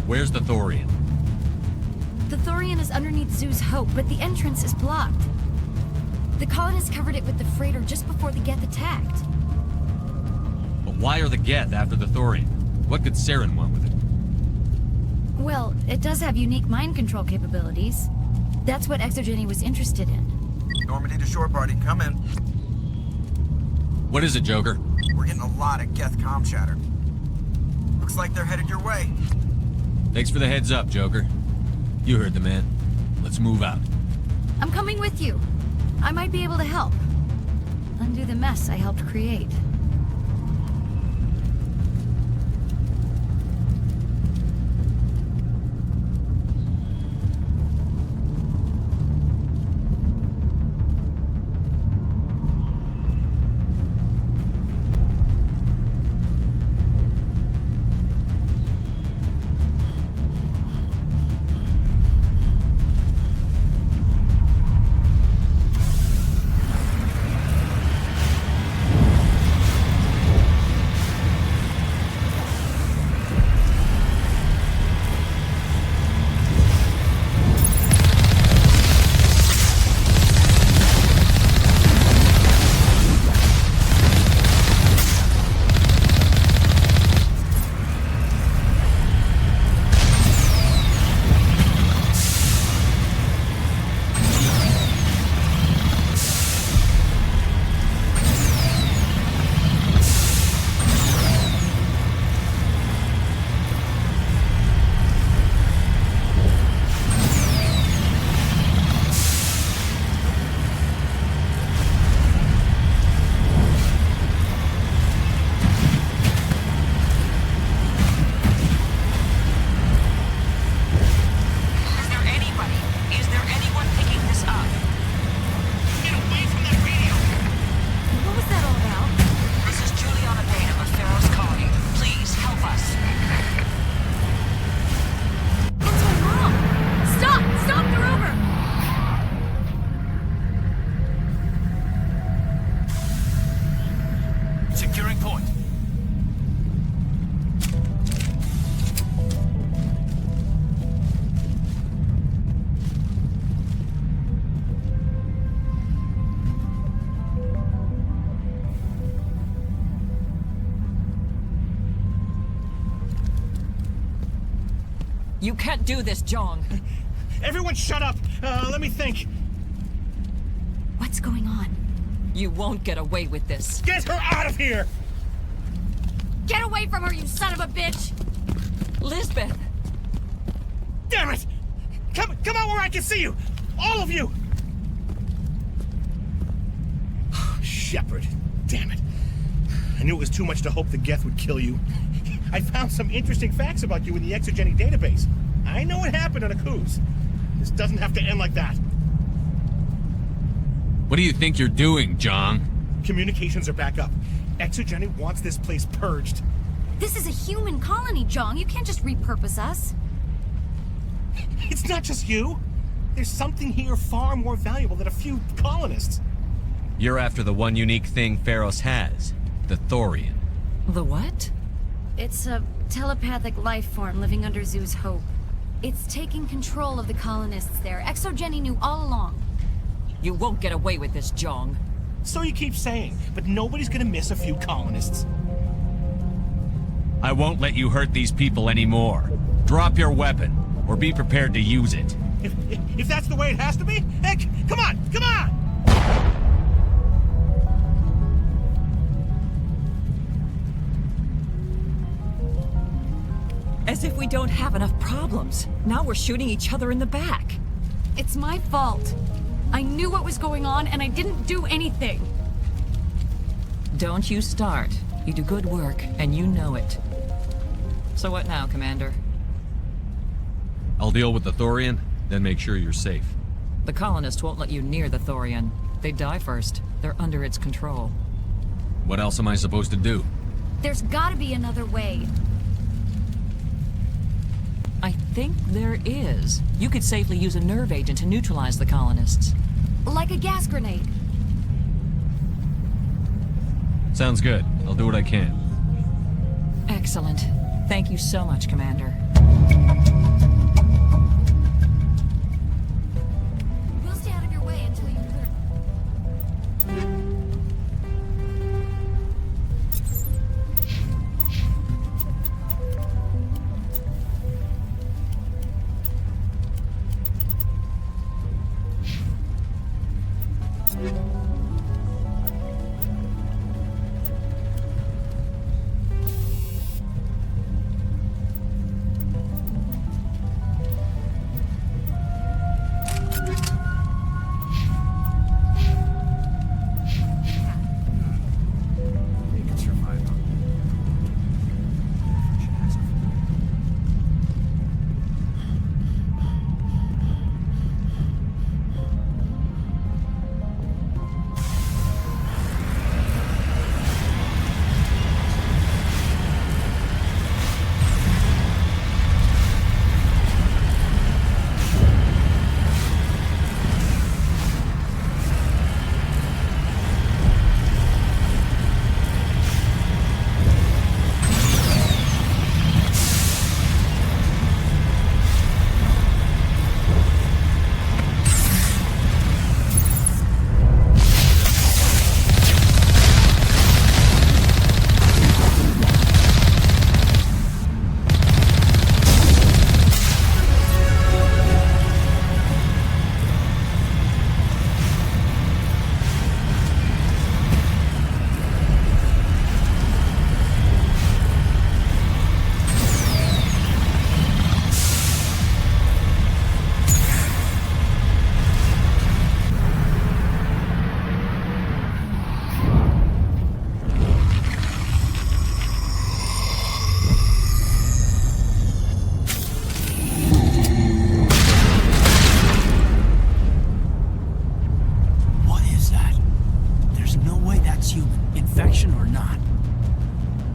A: Where's the Thorian?
O: The Thorian is underneath Zeus Hope, but the entrance is blocked. The colonists covered it with the freighter just before the Geth attacked.
A: But why are the Geth after the Thorian? What could Saren want with it?
O: Well, it does have unique mind control capabilities. That's what Exogeny was interested in.
Q: Normandy to shore party, come in.
A: What is it, Joker?
Q: We're getting a lot of Geth comm chatter. Looks like they're headed your way.
A: Thanks for the heads up, Joker. You heard the man. Let's move out.
O: I'm coming with you. I might be able to help. Undo the mess I helped create.
K: You can't do this, Jong.
J: Everyone shut up! Let me think.
O: What's going on?
K: You won't get away with this.
J: Get her out of here!
O: Get away from her, you son of a bitch!
K: Lisbeth!
J: Damn it! Come out where I can see you! All of you! Shepard, damn it. I knew it was too much to hope the Geth would kill you. I found some interesting facts about you in the Exogeny database. I know it happened on a cruise. This doesn't have to end like that.
A: What do you think you're doing, John?
J: Communications are back up. Exogeny wants this place purged.
O: This is a human colony, Jong. You can't just repurpose us.
J: It's not just you. There's something here far more valuable than a few colonists.
A: You're after the one unique thing Pharos has, the Thorian.
K: The what?
O: It's a telepathic life form living under Zeus Hope. It's taking control of the colonists there. Exogeny knew all along.
K: You won't get away with this, Jong.
J: So you keep saying, but nobody's gonna miss a few colonists.
A: I won't let you hurt these people anymore. Drop your weapon, or be prepared to use it.
J: If that's the way it has to be, heck, come on!
K: As if we don't have enough problems. Now we're shooting each other in the back.
O: It's my fault. I knew what was going on, and I didn't do anything.
K: Don't you start. You do good work, and you know it. So what now, Commander?
A: I'll deal with the Thorian, then make sure you're safe.
K: The colonists won't let you near the Thorian. They die first. They're under its control.
A: What else am I supposed to do?
O: There's gotta be another way.
K: I think there is. You could safely use a nerve agent to neutralize the colonists.
O: Like a gas grenade.
A: Sounds good. I'll do what I can.
K: Excellent. Thank you so much, Commander.
O: We'll stay out of your way until you clear.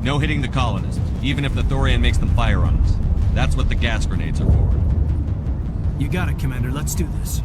A: No hitting the colonists, even if the Thorian makes them fire on us. That's what the gas grenades are for.
C: You got it, Commander. Let's do this.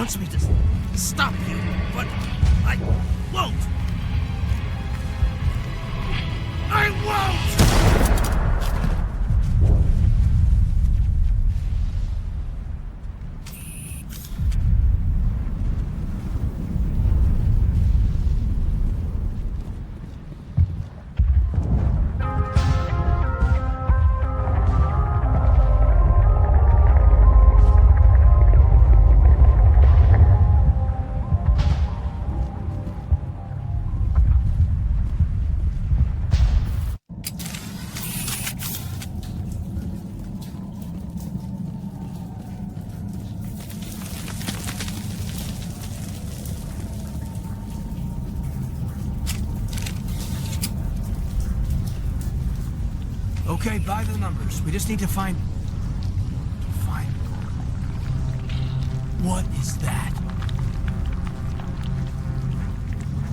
C: wants me to stop you, but I won't. I won't! Okay, by the numbers. We just need to find... What is that?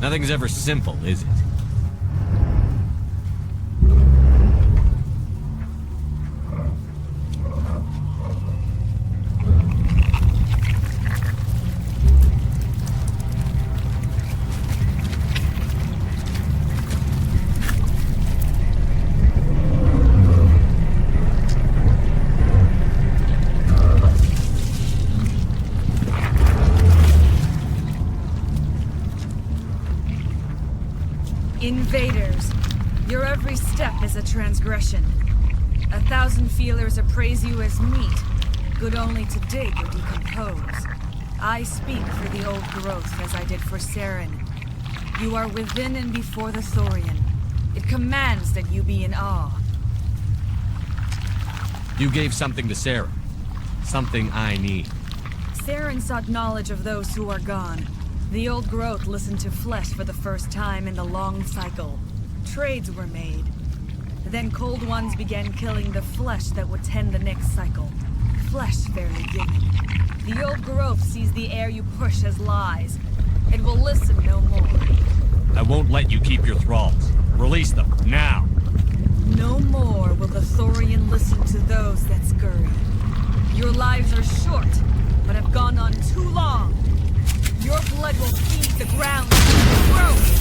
A: Nothing's ever simple, is it?
D: Invaders, your every step is a transgression. 1,000 feelers appraise you as meat, good only to dig or decompose. I speak for the old growth as I did for Saren. You are within and before the Thorian. It commands that you be in awe.
A: You gave something to Sarah. Something I need.
D: Saren sought knowledge of those who are gone. The old growth listened to flesh for the first time in the long cycle. Trades were made. Then cold ones began killing the flesh that would tend the next cycle. Flesh fairly given. The old growth sees the air you push as lies. It will listen no more.
A: I won't let you keep your thralls. Release them, now!
D: No more will the Thorian listen to those that scurry. Your lives are short, but have gone on too long. Your blood will feed the ground and grow.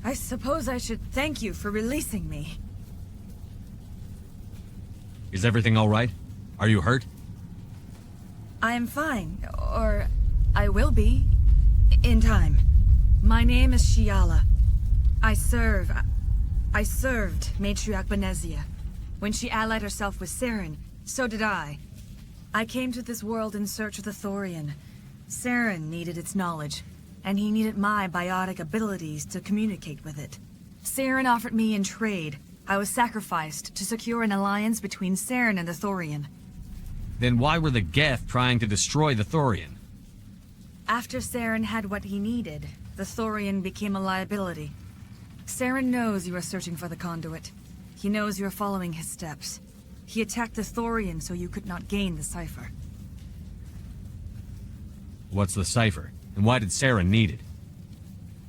D: I suppose I should thank you for releasing me.
A: Is everything all right? Are you hurt?
D: I am fine, or I will be, in time. My name is Shiala. I served Matriarch Benezia. When she allied herself with Saren, so did I. I came to this world in search of the Thorian. Saren needed its knowledge, and he needed my biotic abilities to communicate with it. Saren offered me in trade. I was sacrificed to secure an alliance between Saren and the Thorian.
A: Then why were the Geth trying to destroy the Thorian?
D: After Saren had what he needed, the Thorian became a liability. Saren knows you are searching for the conduit. He knows you are following his steps. He attacked the Thorian so you could not gain the cipher.
A: What's the cipher? And why did Saren need it?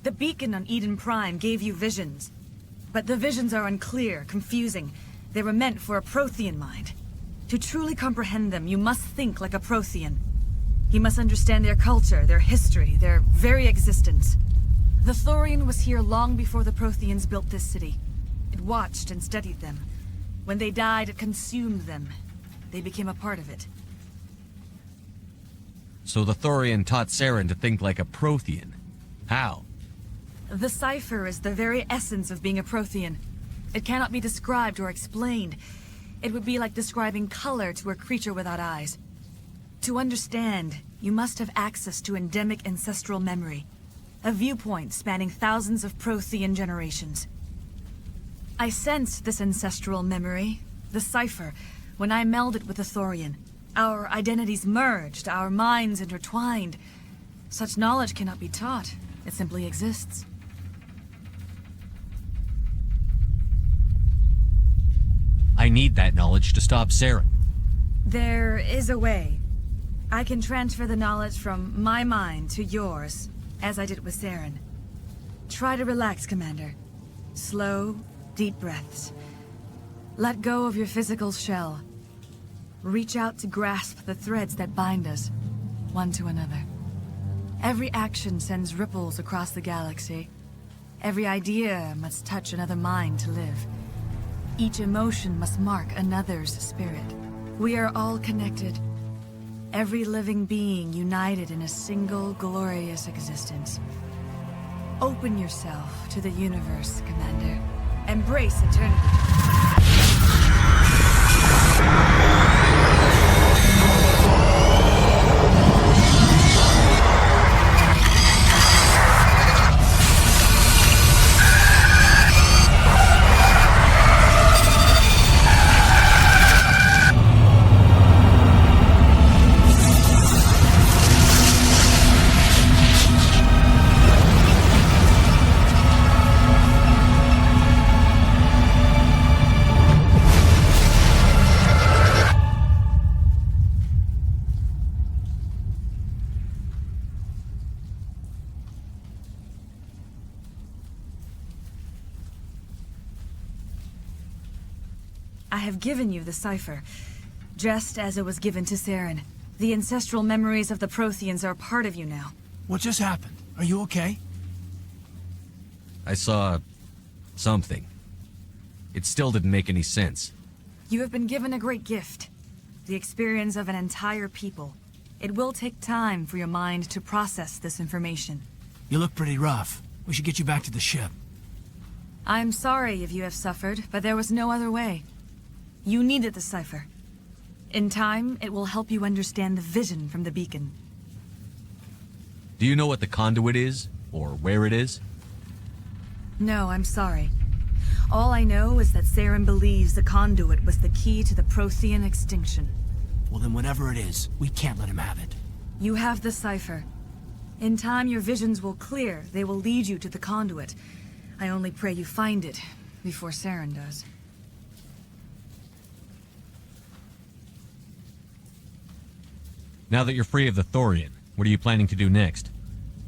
D: The beacon on Eden Prime gave you visions. But the visions are unclear, confusing. They were meant for a Prothean mind. To truly comprehend them, you must think like a Prothean. You must understand their culture, their history, their very existence. The Thorian was here long before the Protheans built this city. It watched and studied them. When they died, it consumed them. They became a part of it.
A: So the Thorian taught Saren to think like a Prothean. How?
D: The cipher is the very essence of being a Prothean. It cannot be described or explained. It would be like describing color to a creature without eyes. To understand, you must have access to endemic ancestral memory. A viewpoint spanning thousands of Prothean generations. I sensed this ancestral memory, the cipher, when I melded with the Thorian. Our identities merged, our minds intertwined. Such knowledge cannot be taught. It simply exists.
A: I need that knowledge to stop Saren.
D: There is a way. I can transfer the knowledge from my mind to yours, as I did with Saren. Try to relax, Commander. Slow, deep breaths. Let go of your physical shell. Reach out to grasp the threads that bind us, one to another. Every action sends ripples across the galaxy. Every idea must touch another mind to live. Each emotion must mark another's spirit. We are all connected. Every living being united in a single glorious existence. Open yourself to the universe, Commander. Embrace eternity. I have given you the cipher, just as it was given to Saren. The ancestral memories of the Protheans are part of you now.
C: What just happened? Are you okay?
A: I saw something. It still didn't make any sense.
D: You have been given a great gift. The experience of an entire people. It will take time for your mind to process this information.
C: You look pretty rough. We should get you back to the ship.
D: I'm sorry if you have suffered, but there was no other way. You needed the cipher. In time, it will help you understand the vision from the beacon.
A: Do you know what the conduit is? Or where it is?
D: No, I'm sorry. All I know is that Saren believes the conduit was the key to the Prothean extinction.
C: Well then whatever it is, we can't let him have it.
D: You have the cipher. In time, your visions will clear. They will lead you to the conduit. I only pray you find it before Saren does.
A: Now that you're free of the Thorian, what are you planning to do next?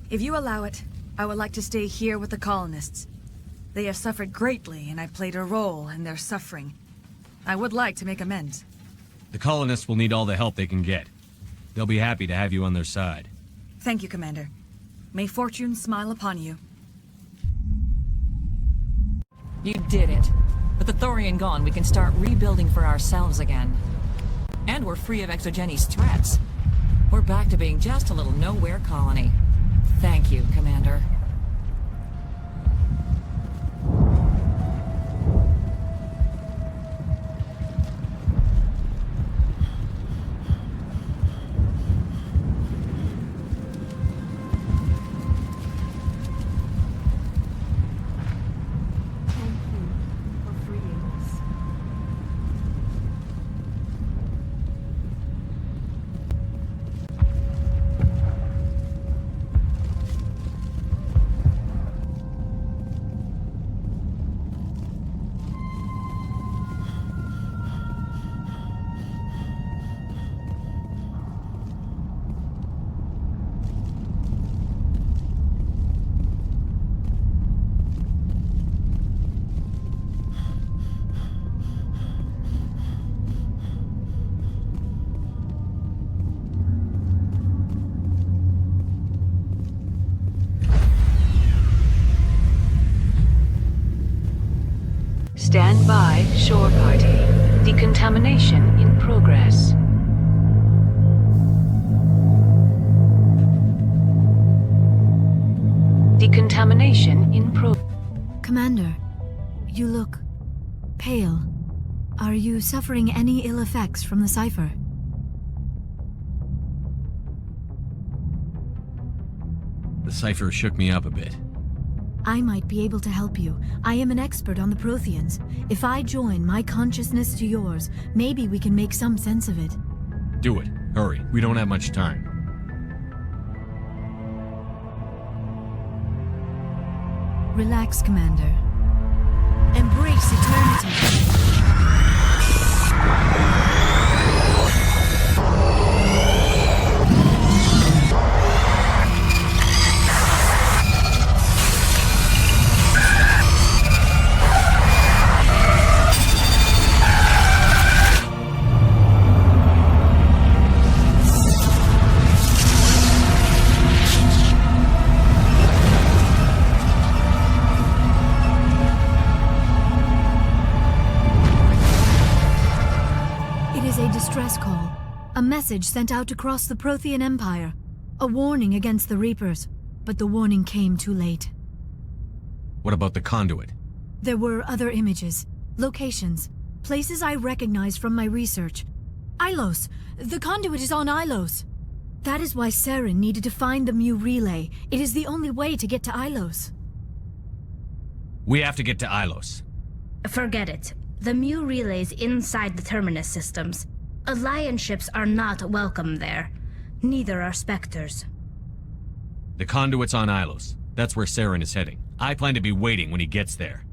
D: If you allow it, I would like to stay here with the colonists. They have suffered greatly, and I played a role in their suffering. I would like to make amends.
A: The colonists will need all the help they can get. They'll be happy to have you on their side.
D: Thank you, Commander. May fortune smile upon you.
K: did it. With the Thorian gone, we can start rebuilding for ourselves again. And we're free of Exogeni's threats. We're back to being just a little nowhere colony. Thank you, Commander.
B: Stand by, shore party. Decontamination in progress. Decontamination in
O: Commander, you look pale. Are you suffering any ill effects from the cipher?
A: The cipher shook me up a bit.
O: I might be able to help you. I am an expert on the Protheans. If I join my consciousness to yours, maybe we can make some sense of it.
A: Do it. Hurry. We don't have much time.
O: Relax, Commander. Embrace eternity. Distress call. A message sent out across the Prothean Empire. A warning against the Reapers. But the warning came too late.
A: What about the conduit?
O: There were other images, locations, places I recognized from my research. Ilos! The conduit is on Ilos! That is why Saren needed to find the Mu relay. It is the only way to get to Ilos.
A: We have to get to Ilos.
E: Forget it. The Mu relay's inside the Terminus systems. Alliance ships are not welcome there. Neither are Spectres.
A: The conduit's on Ilos. That's where Saren is heading. I plan to be waiting when he gets there.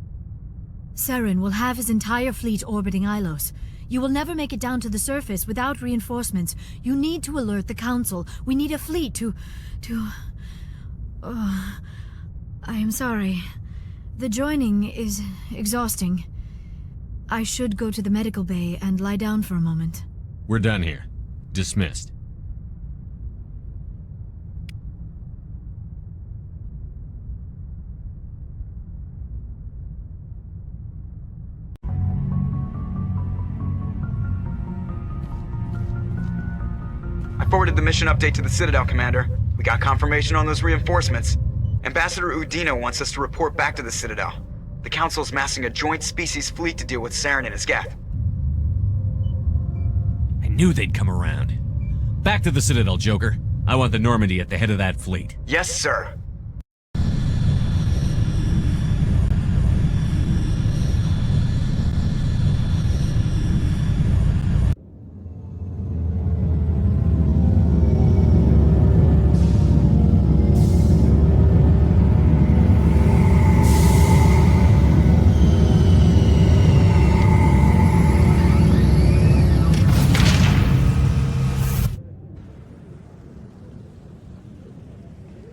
O: Saren will have his entire fleet orbiting Ilos. You will never make it down to the surface without reinforcements. You need to alert the Council. We need a fleet to... Oh, I am sorry. The joining is exhausting. I should go to the medical bay and lie down for a moment.
A: We're done here. Dismissed.
Q: I forwarded the mission update to the Citadel, Commander. We got confirmation on those reinforcements. Ambassador Udino wants us to report back to the Citadel. The Council's massing a joint species fleet to deal with Saren and his Geth.
A: I knew they'd come around. Back to the Citadel, Joker. I want the Normandy at the head of that fleet.
Q: Yes, sir.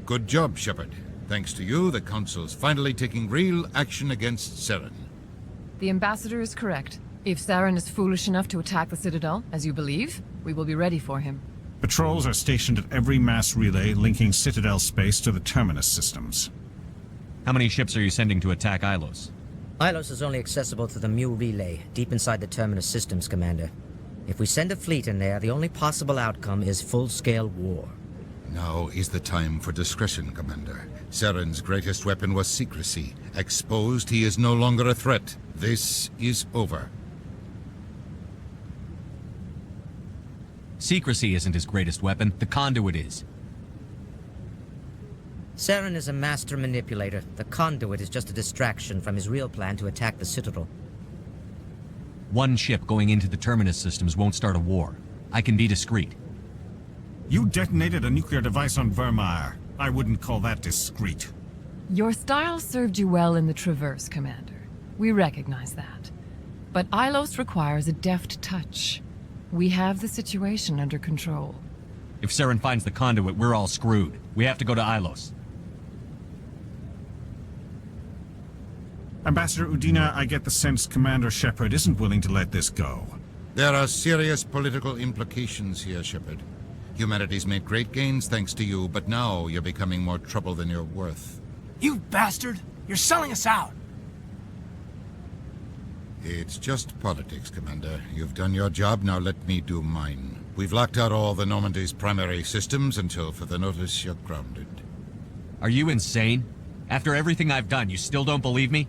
P: Good job, Shepard. Thanks to you, the Council's finally taking real action against Saren.
S: The Ambassador is correct. If Saren is foolish enough to attack the Citadel, as you believe, we will be ready for him.
V: Patrols are stationed at every mass relay linking Citadel space to the Terminus systems.
A: How many ships are you sending to attack Ilos?
W: Ilos is only accessible to the Mu relay, deep inside the Terminus systems, Commander. If we send a fleet in there, the only possible outcome is full-scale war.
P: Now is the time for discretion, Commander. Saren's greatest weapon was secrecy. Exposed, he is no longer a threat. This is over.
A: Secrecy isn't his greatest weapon. The conduit is.
W: Saren is a master manipulator. The conduit is just a distraction from his real plan to attack the Citadel.
A: One ship going into the Terminus systems won't start a war. I can be discreet.
V: You detonated a nuclear device on Vermeer. I wouldn't call that discreet.
S: Your style served you well in the Traverse, Commander. We recognize that. But Ilos requires a deft touch. We have the situation under control.
A: If Saren finds the conduit, we're all screwed. We have to go to Ilos.
V: Ambassador Udina, I get the sense Commander Shepard isn't willing to let this go.
P: There are serious political implications here, Shepard. Humanity's made great gains thanks to you, but now you're becoming more trouble than you're worth.
C: You bastard! You're selling us out!
P: It's just politics, Commander. You've done your job, now let me do mine. We've locked out all the Normandy's primary systems until further notice you're grounded.
A: Are you insane? After everything I've done, you still don't believe me?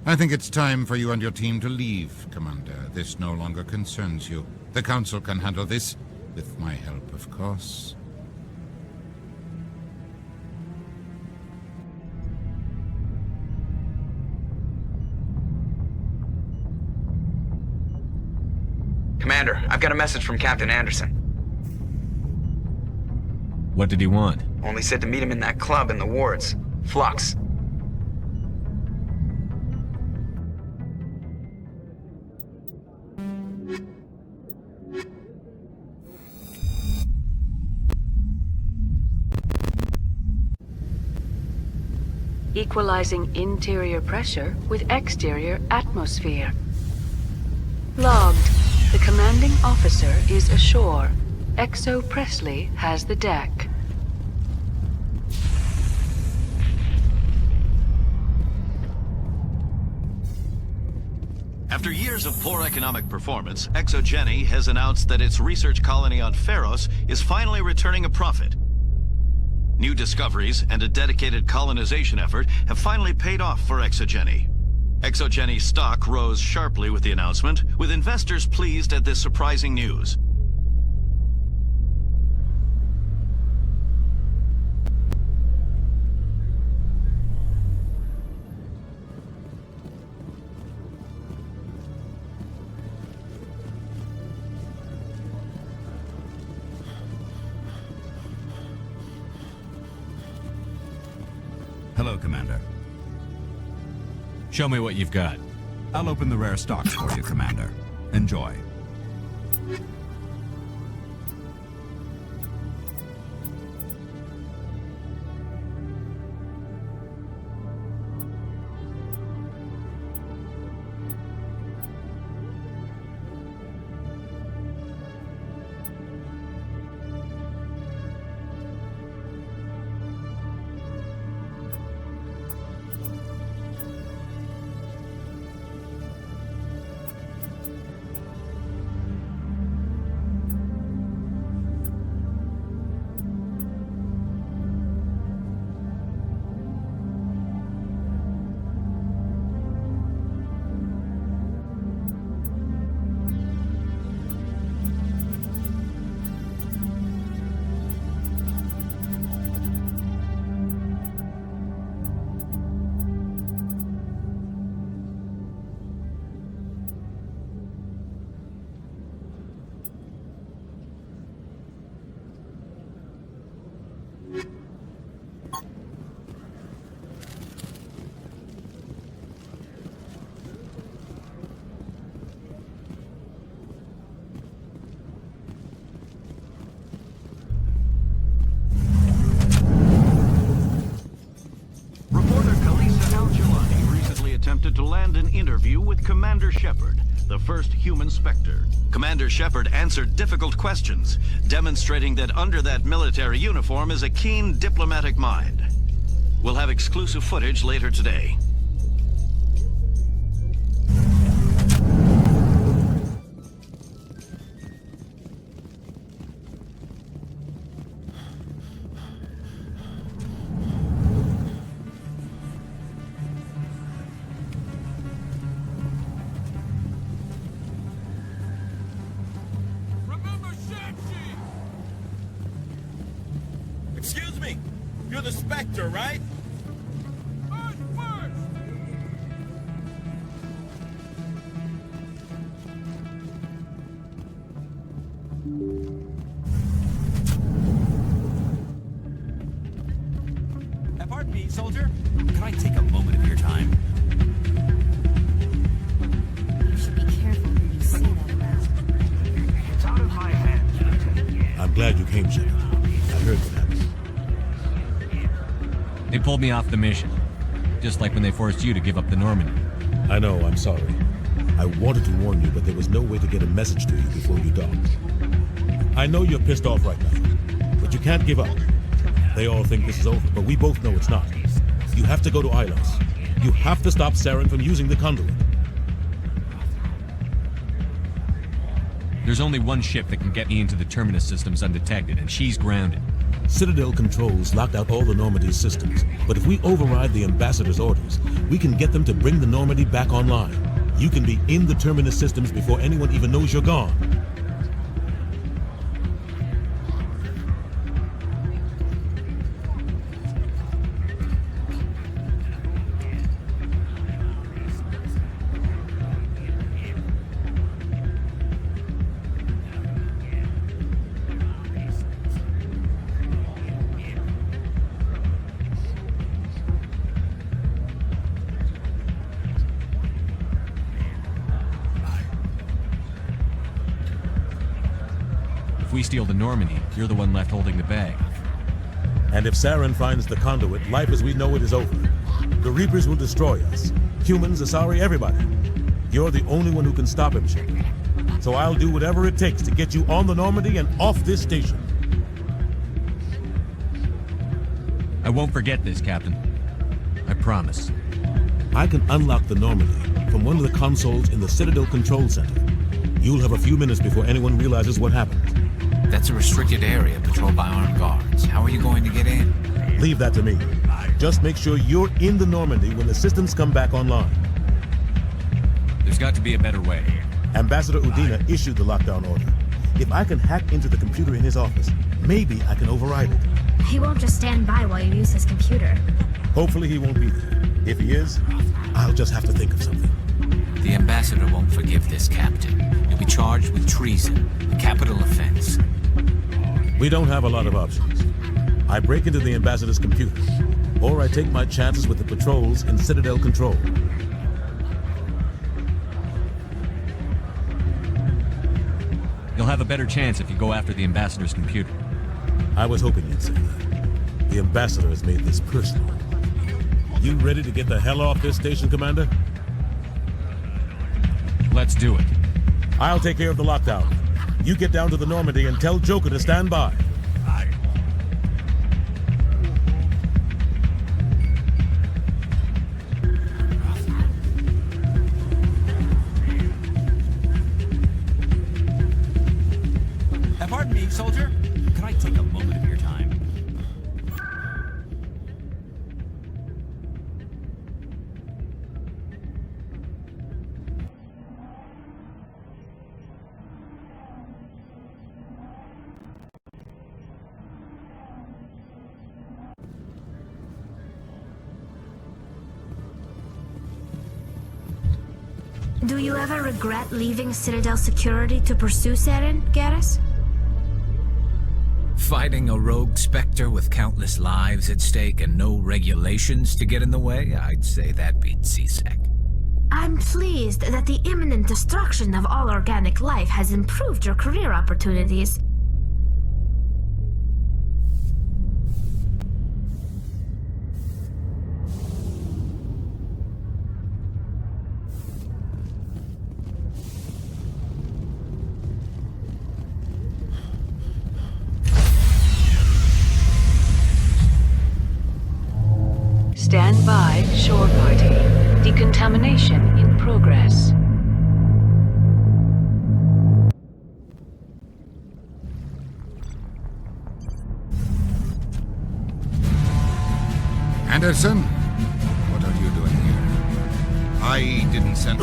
P: I think it's time for you and your team to leave, Commander. This no longer concerns you. The Council can handle this, with my help, of course.
Q: Commander, I've got a message from Captain Anderson.
A: What did he want?
Q: Only said to meet him in that club in the wards. Flux.
B: Equalizing interior pressure with exterior atmosphere. Logged. The commanding officer is ashore. Exo Presley has the deck.
N: After years of poor economic performance, ExoGeni has announced that its research colony on Pharos is finally returning a profit. New discoveries and a dedicated colonization effort have finally paid off for ExoGeni. ExoGeni's stock rose sharply with the announcement, with investors pleased at this surprising news.
T: Hello, Commander.
A: Show me what you've got.
T: I'll open the rare stocks for you, Commander. Enjoy.
N: Attempted to land an interview with Commander Shepard, the first human Spectre. Commander Shepard answered difficult questions, demonstrating that under that military uniform is a keen diplomatic mind. We'll have exclusive footage later today.
J: me! You're the Spectre, right?
A: Pardon me, soldier. Can I take a moment of your time?
O: You should be careful who you say that around.
C: It's out of my hands, Lieutenant.
H: I'm glad you came, Shepard. I heard what happened.
I: They pulled me off the mission. Just like when they forced you to give up the Normandy.
H: I know, I'm sorry. I wanted to warn you, but there was no way to get a message to you before you docked. I know you're pissed off right now, but you can't give up. They all think this is over, but we both know it's not. You have to go to Ilos. You have to stop Saren from using the conduit.
I: There's only one ship that can get me into the Terminus systems undetected, and she's grounded.
H: Citadel controls locked out all the Normandy's systems, but if we override the Ambassador's orders, we can get them to bring the Normandy back online. You can be in the Terminus systems before anyone even knows you're gone.
I: If we steal the Normandy, you're the one left holding the bag.
H: And if Saren finds the conduit, life as we know it is over. The Reapers will destroy us. Humans, Asari, everybody. You're the only one who can stop him, Shepard. So I'll do whatever it takes to get you on the Normandy and off this station.
I: I won't forget this, Captain. I promise.
H: I can unlock the Normandy from one of the consoles in the Citadel Control Center. You'll have a few minutes before anyone realizes what happened.
F: That's a restricted area patrolled by armed guards. How are you going to get in?
H: Leave that to me. Just make sure you're in the Normandy when the systems come back online.
I: There's got to be a better way.
H: Ambassador Udina issued the lockdown order. If I can hack into the computer in his office, maybe I can override it.
E: He won't just stand by while you use his computer.
H: Hopefully he won't be there. If he is, I'll just have to think of something.
F: The ambassador won't forgive this, Captain. You'll be charged with treason, a capital offense.
H: We don't have a lot of options. I break into the ambassador's computer, or I take my chances with the patrols in Citadel Control.
I: You'll have a better chance if you go after the ambassador's computer.
H: I was hoping you'd say that. The ambassador has made this personal. You ready to get the hell off this station, Commander?
I: Let's do it.
H: I'll take care of the lockdown. You get down to the Normandy and tell Joker to stand by.
A: Pardon me, soldier. Can I take a moment of your time?
E: Do you ever regret leaving Citadel security to pursue Saren, Garrus?
F: Fighting a rogue Spectre with countless lives at stake and no regulations to get in the way? I'd say that beats C-Sec.
E: I'm pleased that the imminent destruction of all organic life has improved your career opportunities.
B: Stand by, shore party. Decontamination in progress.
P: Anderson? What are you doing here? I didn't send...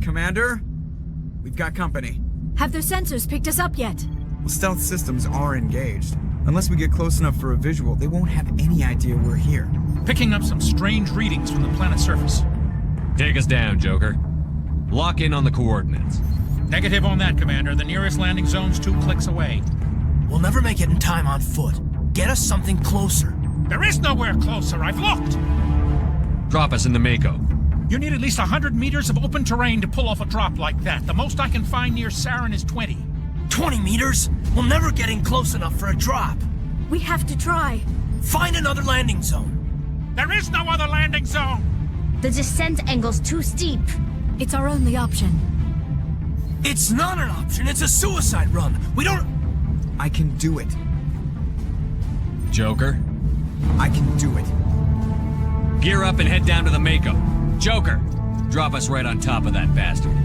Q: Commander? We've got company.
L: Have their sensors picked us up yet?
Q: Well, stealth systems are engaged. Unless we get close enough for a visual, they won't have any idea we're here.
M: Picking up some strange readings from the planet's surface.
A: Take us down, Joker. Lock in on the coordinates.
M: Negative on that, Commander. The nearest landing zone's 2 clicks away.
C: We'll never make it in time on foot. Get us something closer.
M: There is nowhere closer. I've looked.
A: Drop us in the Mako.
M: You need at least 100 meters of open terrain to pull off a drop like that. The most I can find near Saren is 20.
C: 20 meters? We'll never get in close enough for a drop.
L: We have to try.
C: Find another landing zone.
M: There is no other landing zone!
E: The descent angle's too steep.
L: It's our only option.
C: It's not an option. It's a suicide run. We don't...
Q: I can do it.
A: Joker?
Q: I can do it.
A: Gear up and head down to the Mako. Joker, drop us right on top of that bastard.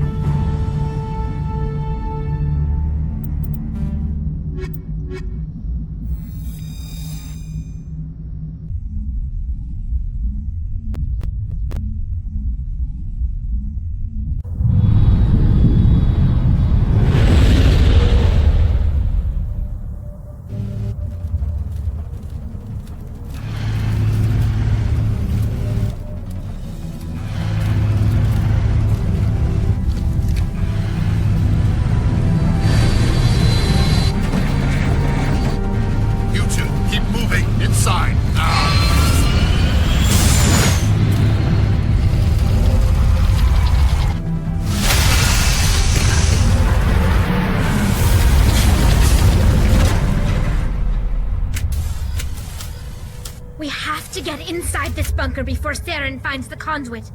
E: We have to get inside this bunker before Saren finds the conduit.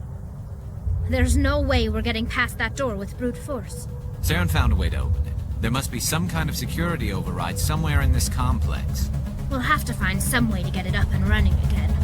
E: There's no way we're getting past that door with brute force.
F: Saren found a way to open it. There must be some kind of security override somewhere in this complex.
E: We'll have to find some way to get it up and running again.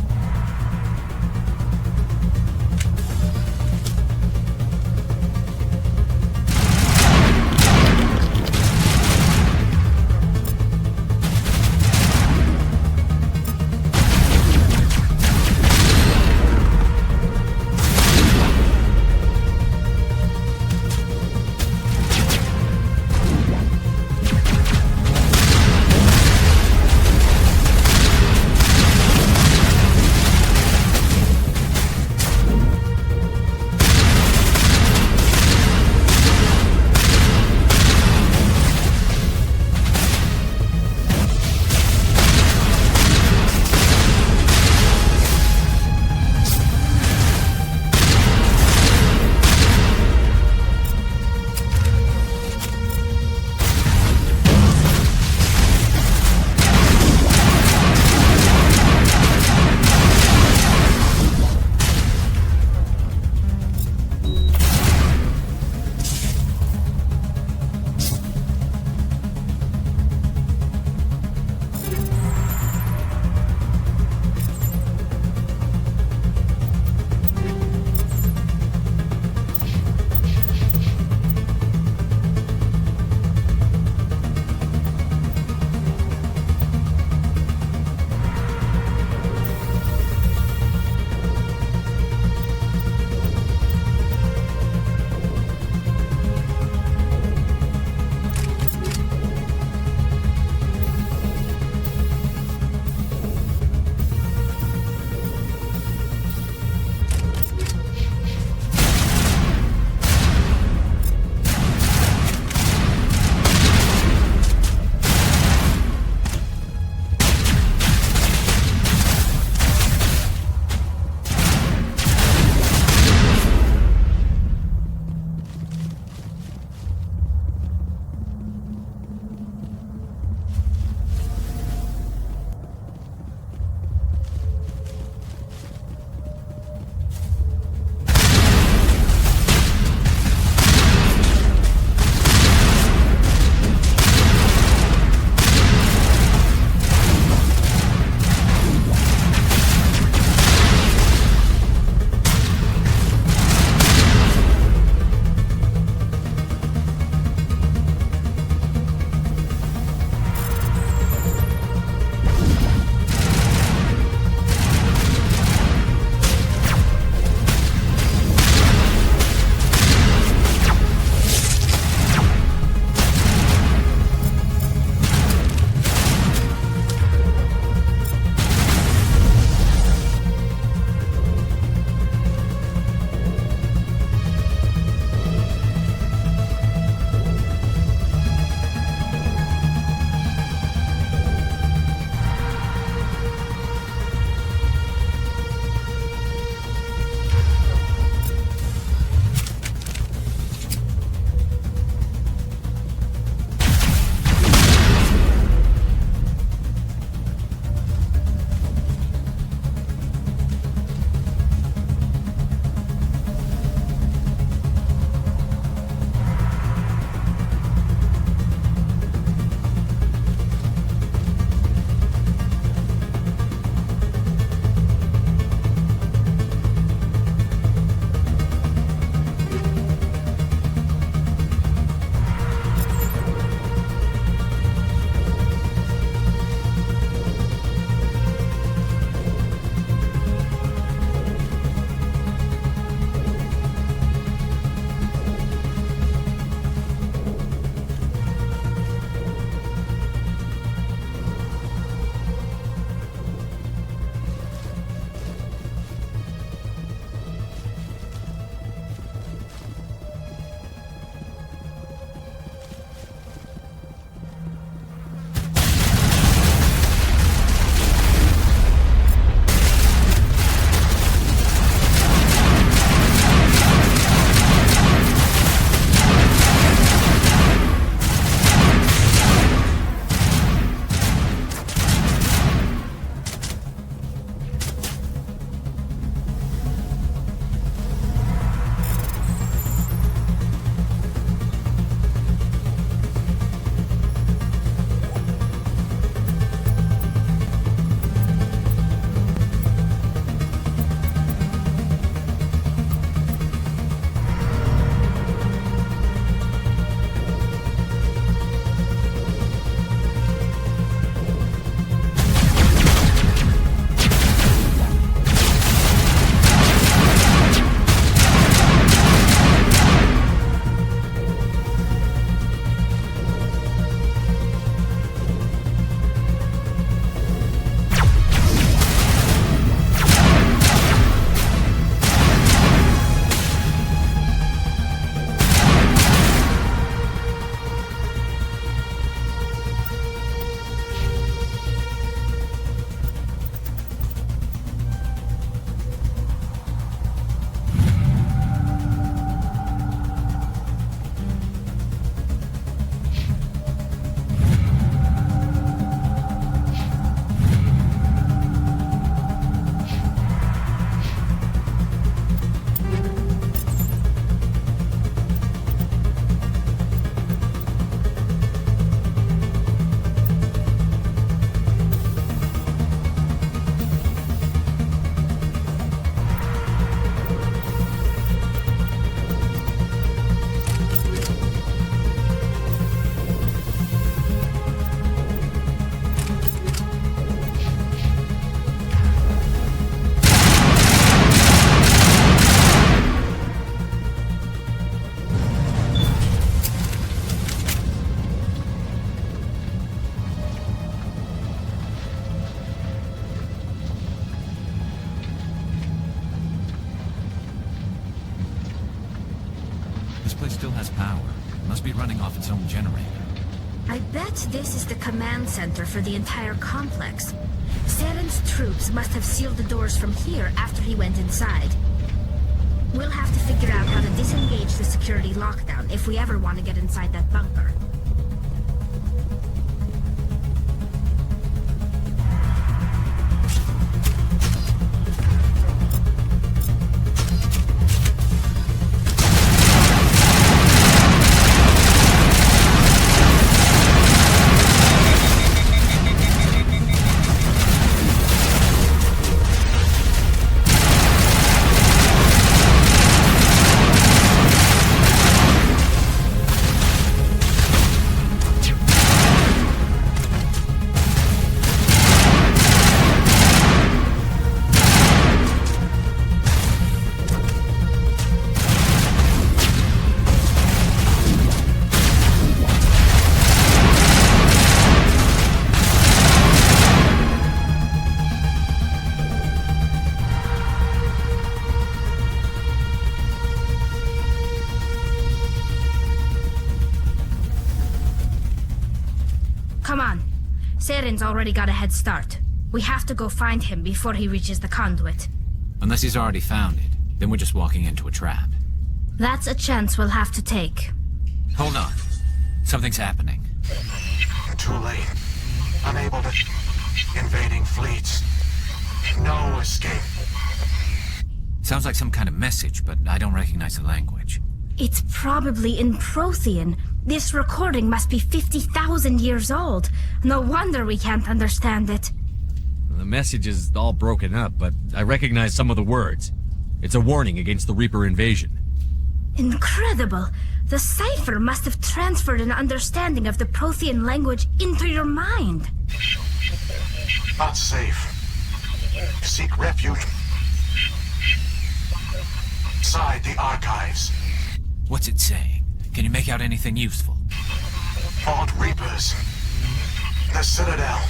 F: probably still has power. Must be running off its own generator.
E: I bet this is the command center for the entire complex. Saren's troops must have sealed the doors from here after he went inside. We'll have to figure out how to disengage the security lockdown if we ever want to get inside that bunker. Come on. Saren's already got a head start. We have to go find him before he reaches the conduit.
F: Unless he's already found it, then we're just walking into a trap.
E: That's a chance we'll have to take.
F: Hold on. Something's happening.
G: Too late. Unable to... Invading fleets. No escape.
F: Sounds like some kind of message, but I don't recognize the language.
E: It's probably in Prothean. This recording must be 50,000 years old. No wonder we can't understand it.
A: The message is all broken up, but I recognize some of the words. It's a warning against the Reaper invasion.
E: Incredible! The cipher must have transferred an understanding of the Prothean language into your mind.
G: Not safe. Seek refuge inside the archives.
F: What's it saying? Can you make out anything useful?
G: Fought Reapers. The Citadel.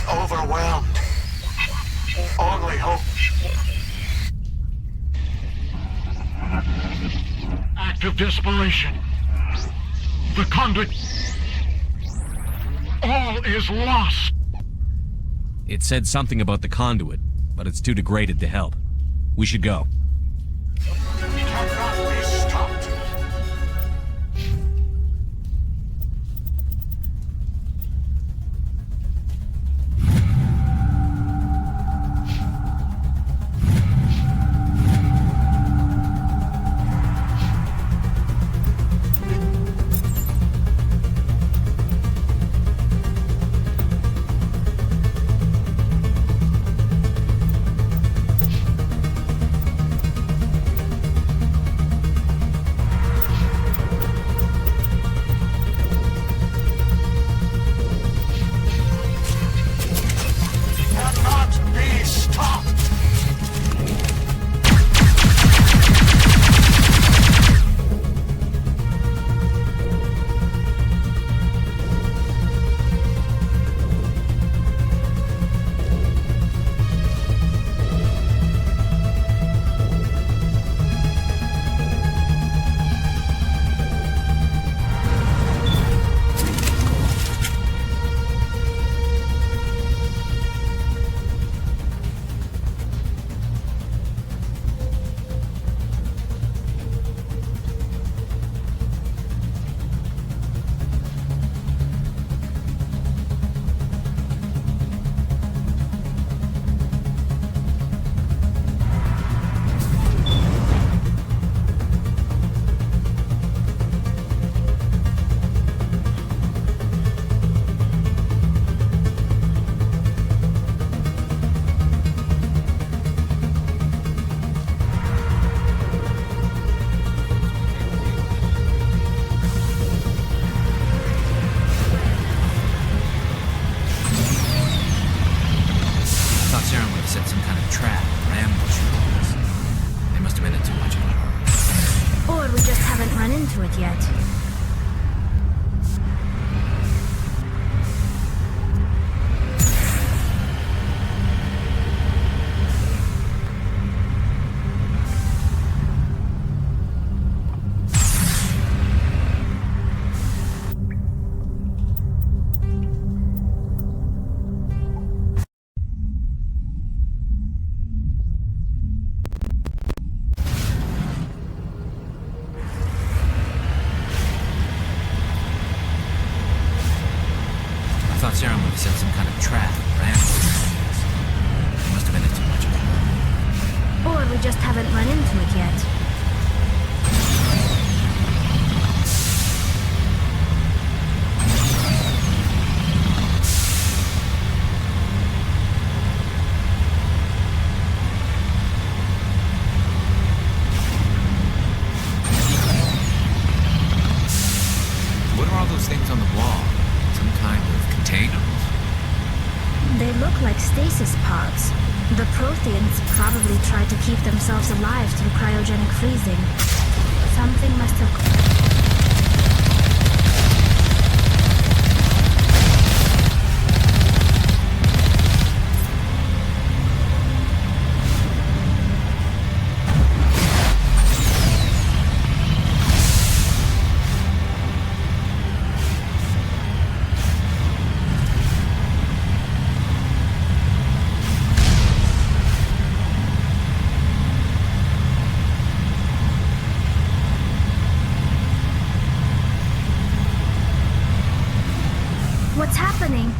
G: Overwhelmed. Only hope.
R: Act of desperation. The conduit. All is lost.
A: It said something about the conduit, but it's too degraded to help. We should go.
G: Cannot be stopped.
F: Set some kind of trap or ambush for us. They must have been in too much of a hurry.
E: Or we just haven't run into it yet.
F: trap or ambush. There must have been too much of it.
E: Or we just haven't run into it yet.
F: What are all those things on the wall? Some kind of container?
E: They look like stasis pods. The Protheans probably tried to keep themselves alive through cryogenic freezing. Something must have... What's happening?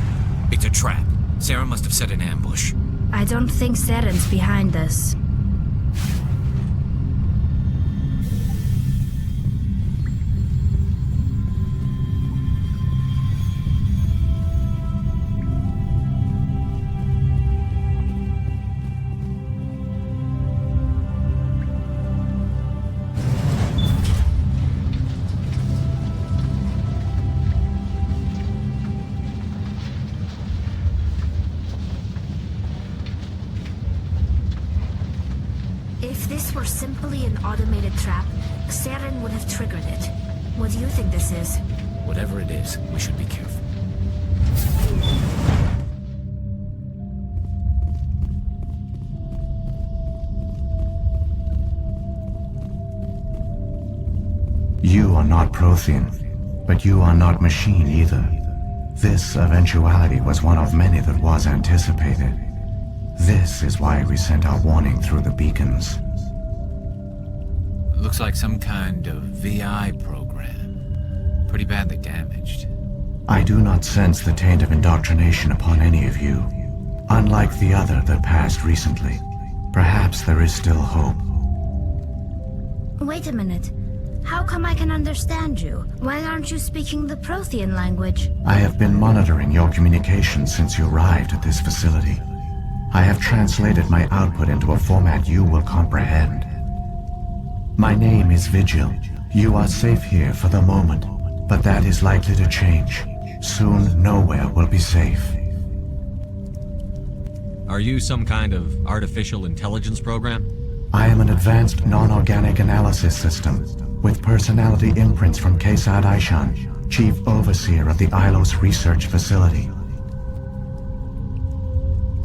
F: It's a trap. Sarah must have set an ambush.
E: I don't think Saren's behind this. If this were simply an automated trap, Saren would have triggered it. What do you think this is?
F: Whatever it is, we should be careful.
D: You are not Prothean, but you are not machine either. This eventuality was one of many that was anticipated. This is why we sent our warning through the beacons.
F: Looks like some kind of VI program. Pretty badly damaged.
D: I do not sense the taint of indoctrination upon any of you. Unlike the other that passed recently, perhaps there is still hope.
E: Wait a minute. How come I can understand you? Why aren't you speaking the Prothean language?
D: I have been monitoring your communications since you arrived at this facility. I have translated my output into a format you will comprehend. My name is Vigil. You are safe here for the moment, but that is likely to change. Soon, nowhere will be safe.
A: Are you some kind of artificial intelligence program?
D: I am an advanced non-organic analysis system, with personality imprints from Kesad Aishan, Chief Overseer of the Ilos Research Facility.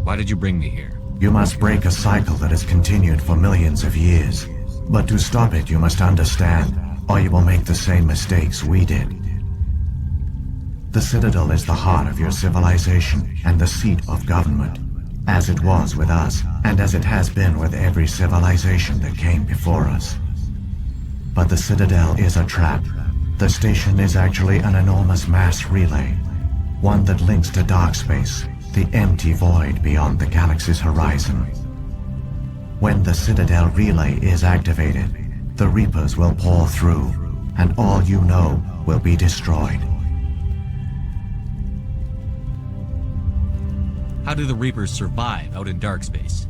A: Why did you bring me here?
D: You must break a cycle that has continued for millions of years. But to stop it, you must understand, or you will make the same mistakes we did. The Citadel is the heart of your civilization and the seat of government, as it was with us, and as it has been with every civilization that came before us. But the Citadel is a trap. The station is actually an enormous mass relay, one that links to dark space, the empty void beyond the galaxy's horizon. When the Citadel relay is activated, the Reapers will pour through, and all you know will be destroyed.
A: How do the Reapers survive out in dark space?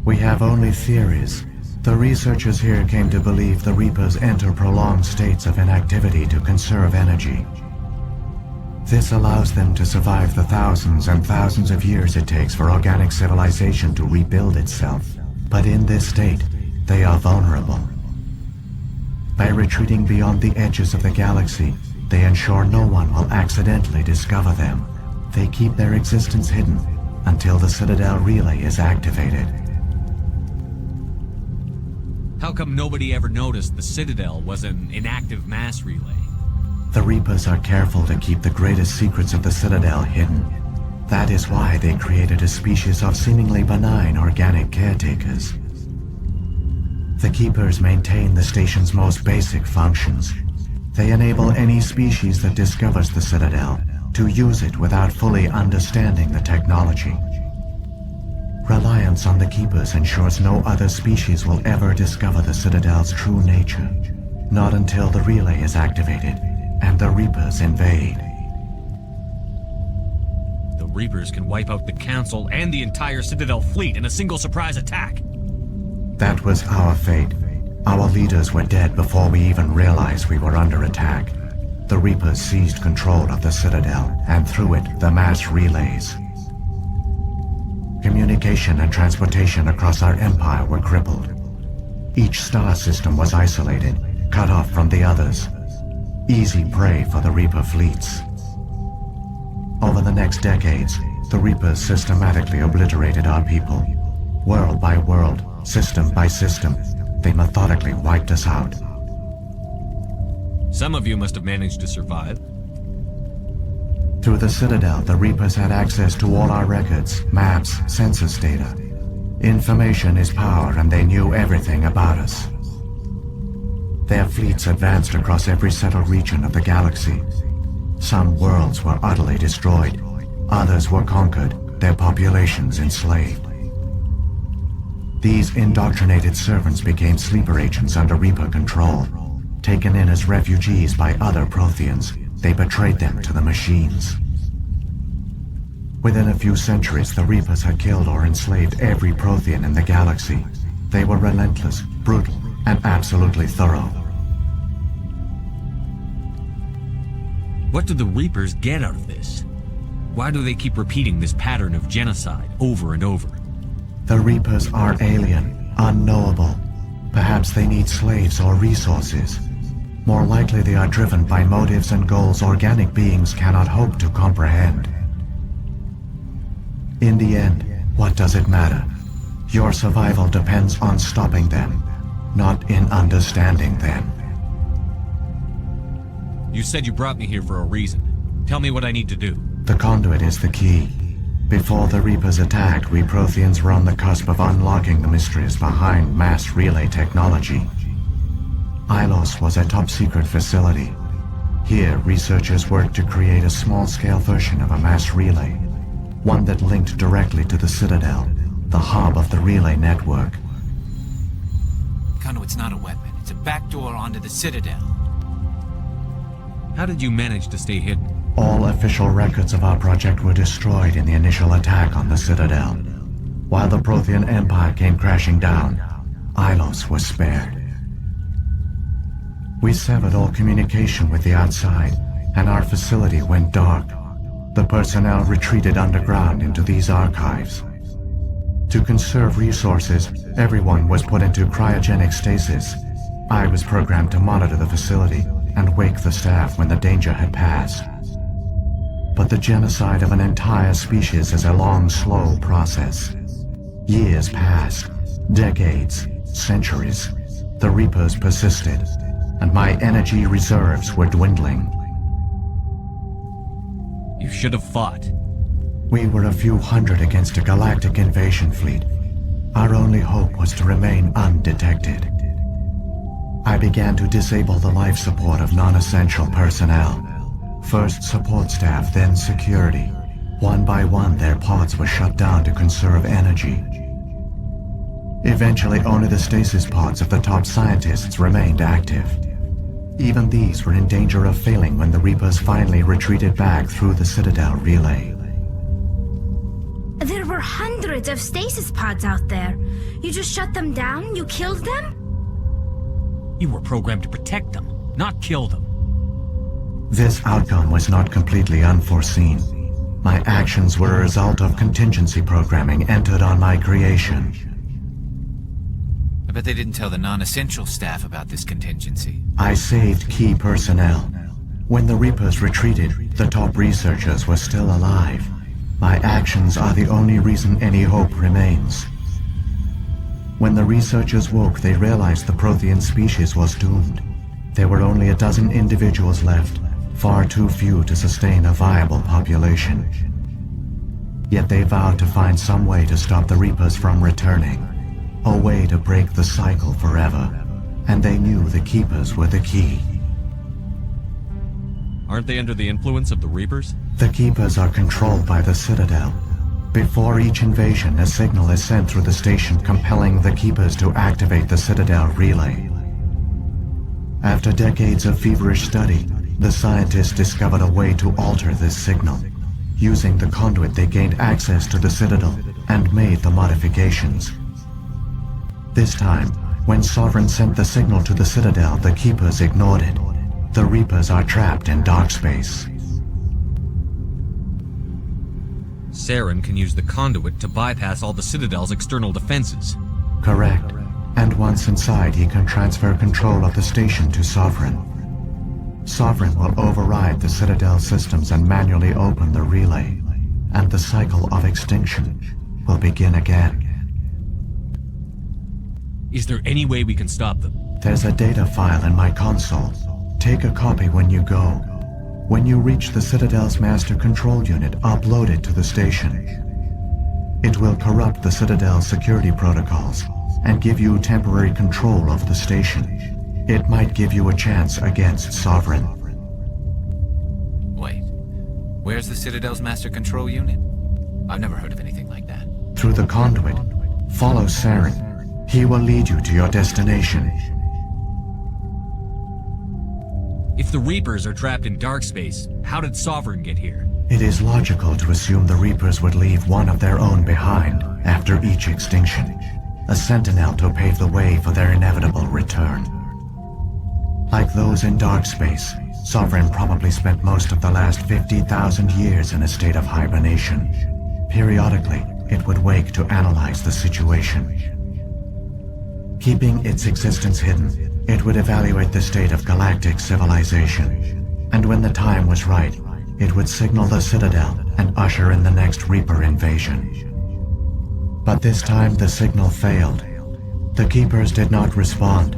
D: We have only theories. The researchers here came to believe the Reapers enter prolonged states of inactivity to conserve energy. This allows them to survive the thousands and thousands of years it takes for organic civilization to rebuild itself. But in this state, they are vulnerable. By retreating beyond the edges of the galaxy, they ensure no one will accidentally discover them. They keep their existence hidden until the Citadel relay is activated.
A: How come nobody ever noticed the Citadel was an inactive mass relay?
D: The Reapers are careful to keep the greatest secrets of the Citadel hidden. That is why they created a species of seemingly benign organic caretakers. The Keepers maintain the station's most basic functions. They enable any species that discovers the Citadel to use it without fully understanding the technology. Reliance on the Keepers ensures no other species will ever discover the Citadel's true nature, not until the relay is activated and the Reapers invade.
A: The Reapers can wipe out the Council and the entire Citadel fleet in a single surprise attack.
D: That was our fate. Our leaders were dead before we even realized we were under attack. The Reapers seized control of the Citadel, and through it, the mass relays. Communication and transportation across our empire were crippled. Each star system was isolated, cut off from the others. Easy prey for the Reaper fleets. Over the next decades, the Reapers systematically obliterated our people. World by world, system by system, they methodically wiped us out.
A: Some of you must have managed to survive.
D: Through the Citadel, the Reapers had access to all our records, maps, census data. Information is power, and they knew everything about us. Their fleets advanced across every settled region of the galaxy. Some worlds were utterly destroyed. Others were conquered, their populations enslaved. These indoctrinated servants became sleeper agents under Reaper control. Taken in as refugees by other Protheans, they betrayed them to the machines. Within a few centuries, the Reapers had killed or enslaved every Prothean in the galaxy. They were relentless, brutal, and absolutely thorough.
A: What do the Reapers get out of this? Why do they keep repeating this pattern of genocide over and over?
D: The Reapers are alien, unknowable. Perhaps they need slaves or resources. More likely they are driven by motives and goals organic beings cannot hope to comprehend. In the end, what does it matter? Your survival depends on stopping them, not in understanding them.
A: You said you brought me here for a reason. Tell me what I need to do.
D: The conduit is the key. Before the Reapers attacked, we Protheans were on the cusp of unlocking the mysteries behind mass relay technology. Ilos was a top-secret facility. Here, researchers worked to create a small-scale version of a mass relay, one that linked directly to the Citadel, the hub of the relay network.
K: Conduit's not a weapon. It's a backdoor onto the Citadel.
A: How did you manage to stay hidden?
D: All official records of our project were destroyed in the initial attack on the Citadel. While the Prothean Empire came crashing down, Ilos was spared. We severed all communication with the outside, and our facility went dark. The personnel retreated underground into these archives. To conserve resources, everyone was put into cryogenic stasis. I was programmed to monitor the facility and wake the staff when the danger had passed. But the genocide of an entire species is a long, slow process. Years passed, decades, centuries. The Reapers persisted, and my energy reserves were dwindling.
A: You should have fought.
D: We were a few hundred against a galactic invasion fleet. Our only hope was to remain undetected. I began to disable the life support of non-essential personnel. First support staff, then security. One by one, their pods were shut down to conserve energy. Eventually, only the stasis pods of the top scientists remained active. Even these were in danger of failing when the Reapers finally retreated back through the Citadel relay.
E: There were hundreds of stasis pods out there. You just shut them down? You killed them?
A: You were programmed to protect them, not kill them.
D: This outcome was not completely unforeseen. My actions were a result of contingency programming entered on my creation.
K: I bet they didn't tell the non-essential staff about this contingency.
D: I saved key personnel. When the Reapers retreated, the top researchers were still alive. My actions are the only reason any hope remains. When the researchers woke, they realized the Prothean species was doomed. There were only a dozen individuals left, far too few to sustain a viable population. Yet they vowed to find some way to stop the Reapers from returning, a way to break the cycle forever, and they knew the Keepers were the key.
I: Aren't they under the influence of the Reapers?
D: The Keepers are controlled by the Citadel. Before each invasion, a signal is sent through the station compelling the Keepers to activate the Citadel relay. After decades of feverish study, the scientists discovered a way to alter this signal. Using the conduit, they gained access to the Citadel and made the modifications. This time, when Sovereign sent the signal to the Citadel, the Keepers ignored it. The Reapers are trapped in dark space.
A: Saren can use the conduit to bypass all the Citadel's external defenses.
D: Correct. And once inside, he can transfer control of the station to Sovereign. Sovereign will override the Citadel systems and manually open the relay, and the cycle of extinction will begin again.
A: Is there any way we can stop them?
D: There's a data file in my console. Take a copy when you go. When you reach the Citadel's master control unit, upload it to the station. It will corrupt the Citadel's security protocols and give you temporary control of the station. It might give you a chance against Sovereign.
K: Wait, where's the Citadel's master control unit? I've never heard of anything like that.
D: Through the conduit, follow Saren. He will lead you to your destination.
A: If the Reapers are trapped in dark space, how did Sovereign get here?
D: It is logical to assume the Reapers would leave one of their own behind after each extinction. A sentinel to pave the way for their inevitable return. Like those in dark space, Sovereign probably spent most of the last 50,000 years in a state of hibernation. Periodically, it would wake to analyze the situation. Keeping its existence hidden, it would evaluate the state of galactic civilization. And when the time was right, it would signal the Citadel and usher in the next Reaper invasion. But this time the signal failed. The Keepers did not respond.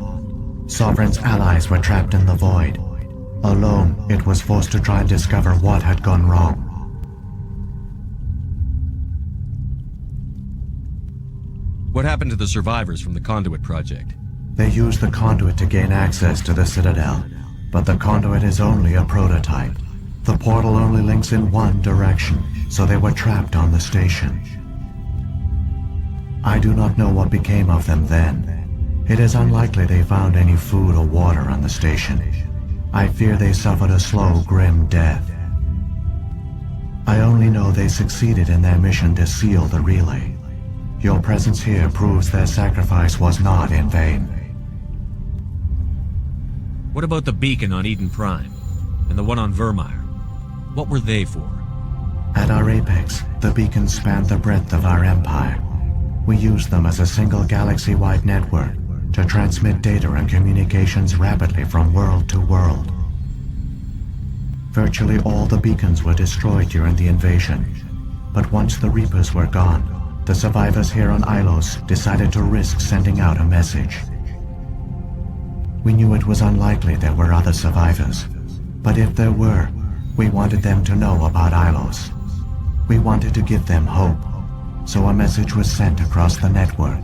D: Sovereign's allies were trapped in the void. Alone, it was forced to try and discover what had gone wrong.
A: What happened to the survivors from the Conduit project?
D: They used the conduit to gain access to the Citadel, but the conduit is only a prototype. The portal only links in one direction, so they were trapped on the station. I do not know what became of them then. It is unlikely they found any food or water on the station. I fear they suffered a slow, grim death. I only know they succeeded in their mission to seal the relay. Your presence here proves their sacrifice was not in vain.
A: What about the beacon on Eden Prime? And the one on Vermeer? What were they for?
D: At our apex, the beacons spanned the breadth of our empire. We used them as a single galaxy-wide network to transmit data and communications rapidly from world to world. Virtually all the beacons were destroyed during the invasion, but once the Reapers were gone, the survivors here on Ilos decided to risk sending out a message. We knew it was unlikely there were other survivors, but if there were, we wanted them to know about Ilos. We wanted to give them hope, so a message was sent across the network.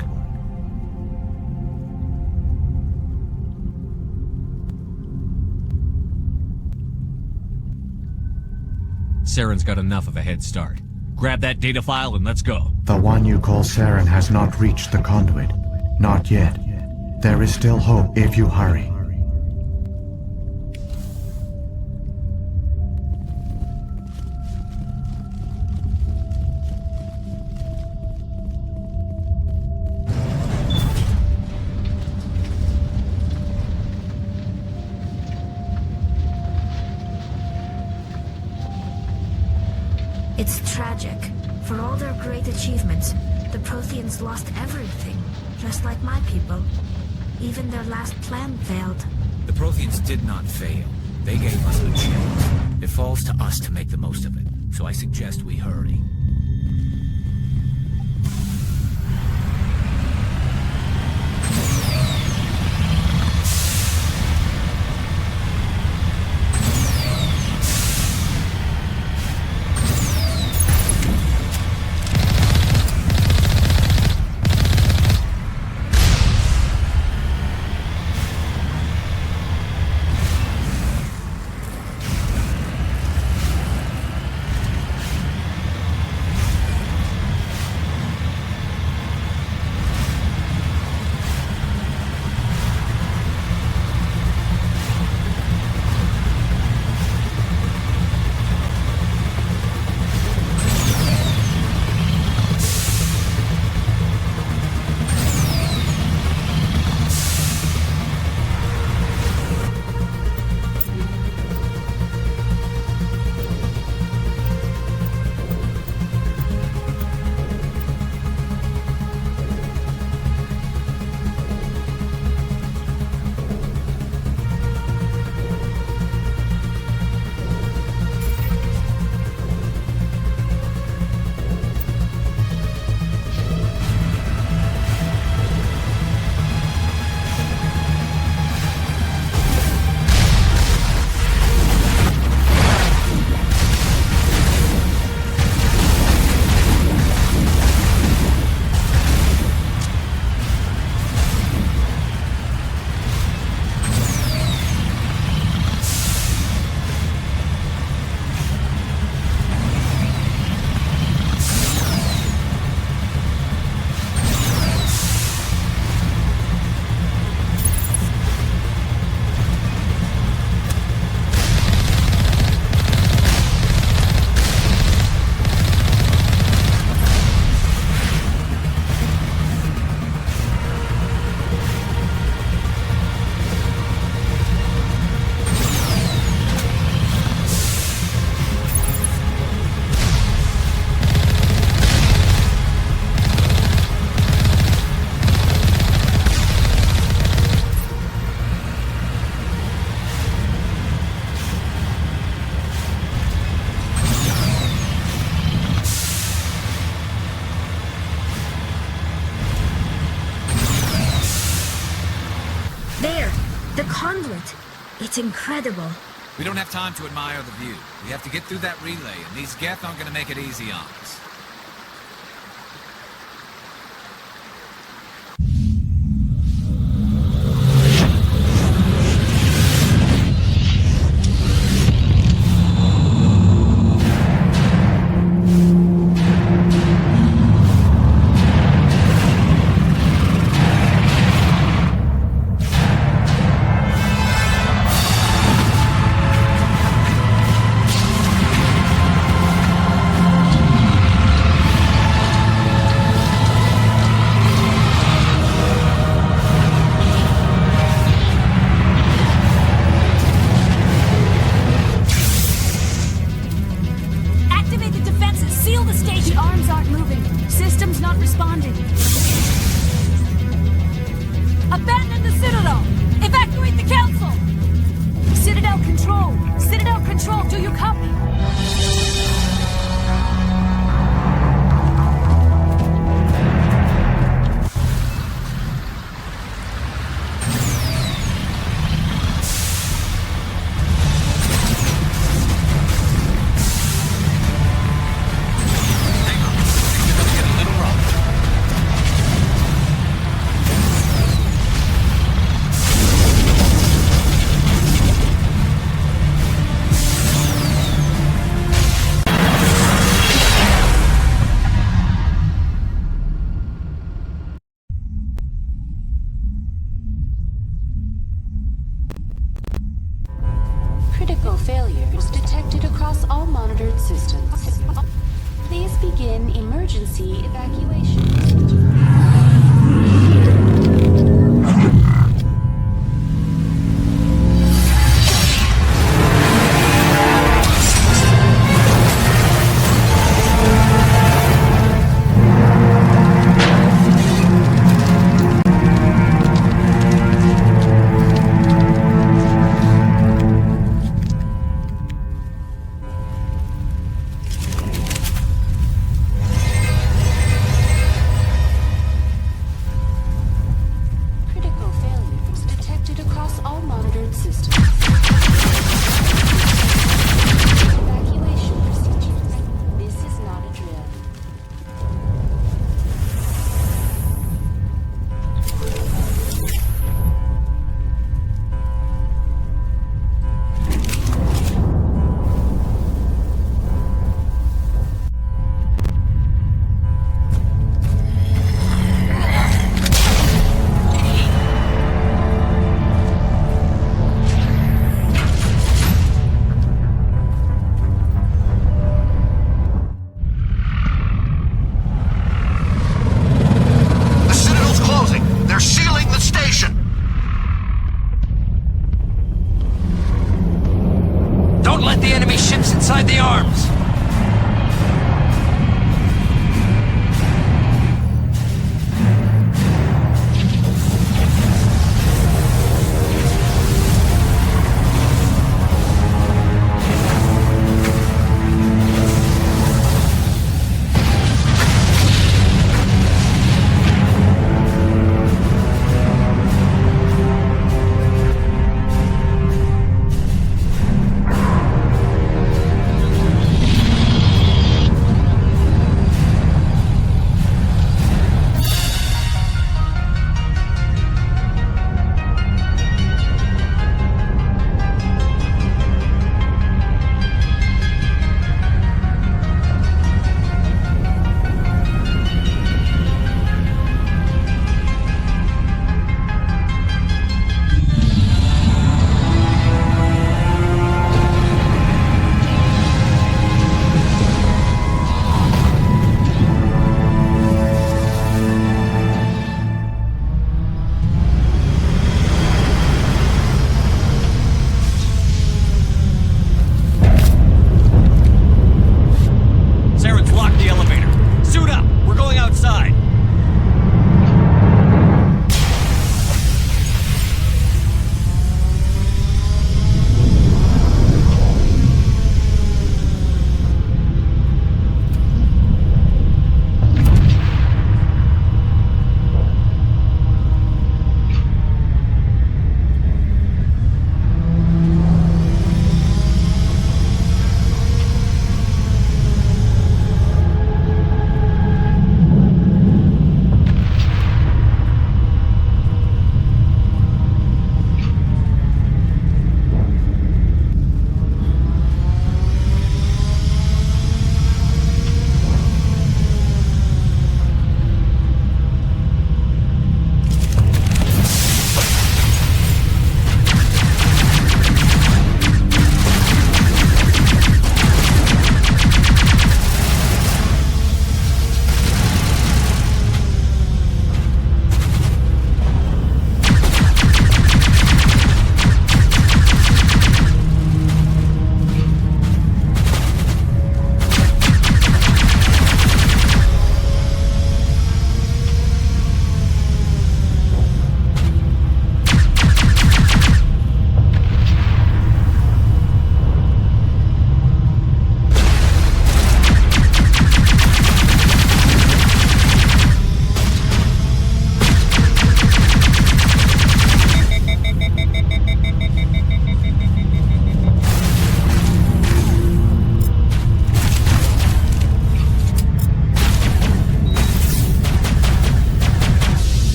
A: Saren's got enough of a head start. Grab that data file and let's go.
D: The one you call Saren has not reached the conduit. Not yet. There is still hope if you hurry.
E: It's tragic. For all their great achievements, the Protheans lost everything, just like my people. Even their last plan failed.
F: The Protheans did not fail. They gave us a chance. It falls to us to make the most of it, so I suggest we hurry.
E: conduit. It's incredible.
F: We don't have time to admire the view. We have to get through that relay, and these Geth aren't gonna make it easy on us.
L: Activate the defenses! Seal the station! The arms aren't moving. Systems not responding. Abandon the Citadel! Evacuate the Council! Citadel Control! Citadel Control, do you copy?
B: Critical failures detected across all monitored systems. Please begin emergency evacuation.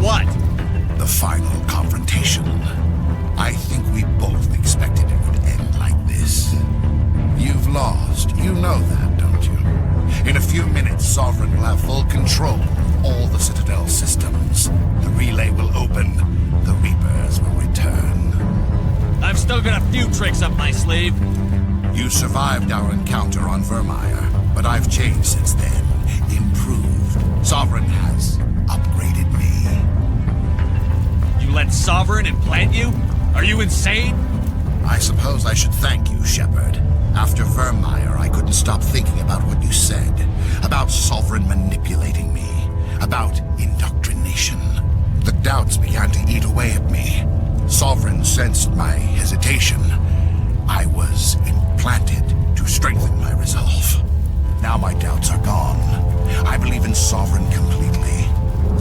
A: What?
P: The final confrontation. I think we both expected it would end like this. You've lost. You know that, don't you? In a few minutes, Sovereign will have full control of all the Citadel systems. The relay will open. The Reapers will return.
A: I've still got a few tricks up my sleeve.
P: You survived our encounter on Vermeer, but I've changed since then. Improved. Sovereign has upgraded me.
A: You let Sovereign implant you? Are you insane?
P: I suppose I should thank you, Shepard. After Vermeer, I couldn't stop thinking about what you said. About Sovereign manipulating me. About indoctrination. The doubts began to eat away at me. Sovereign sensed my hesitation. I was implanted to strengthen my resolve. Now my doubts are gone. I believe in Sovereign completely.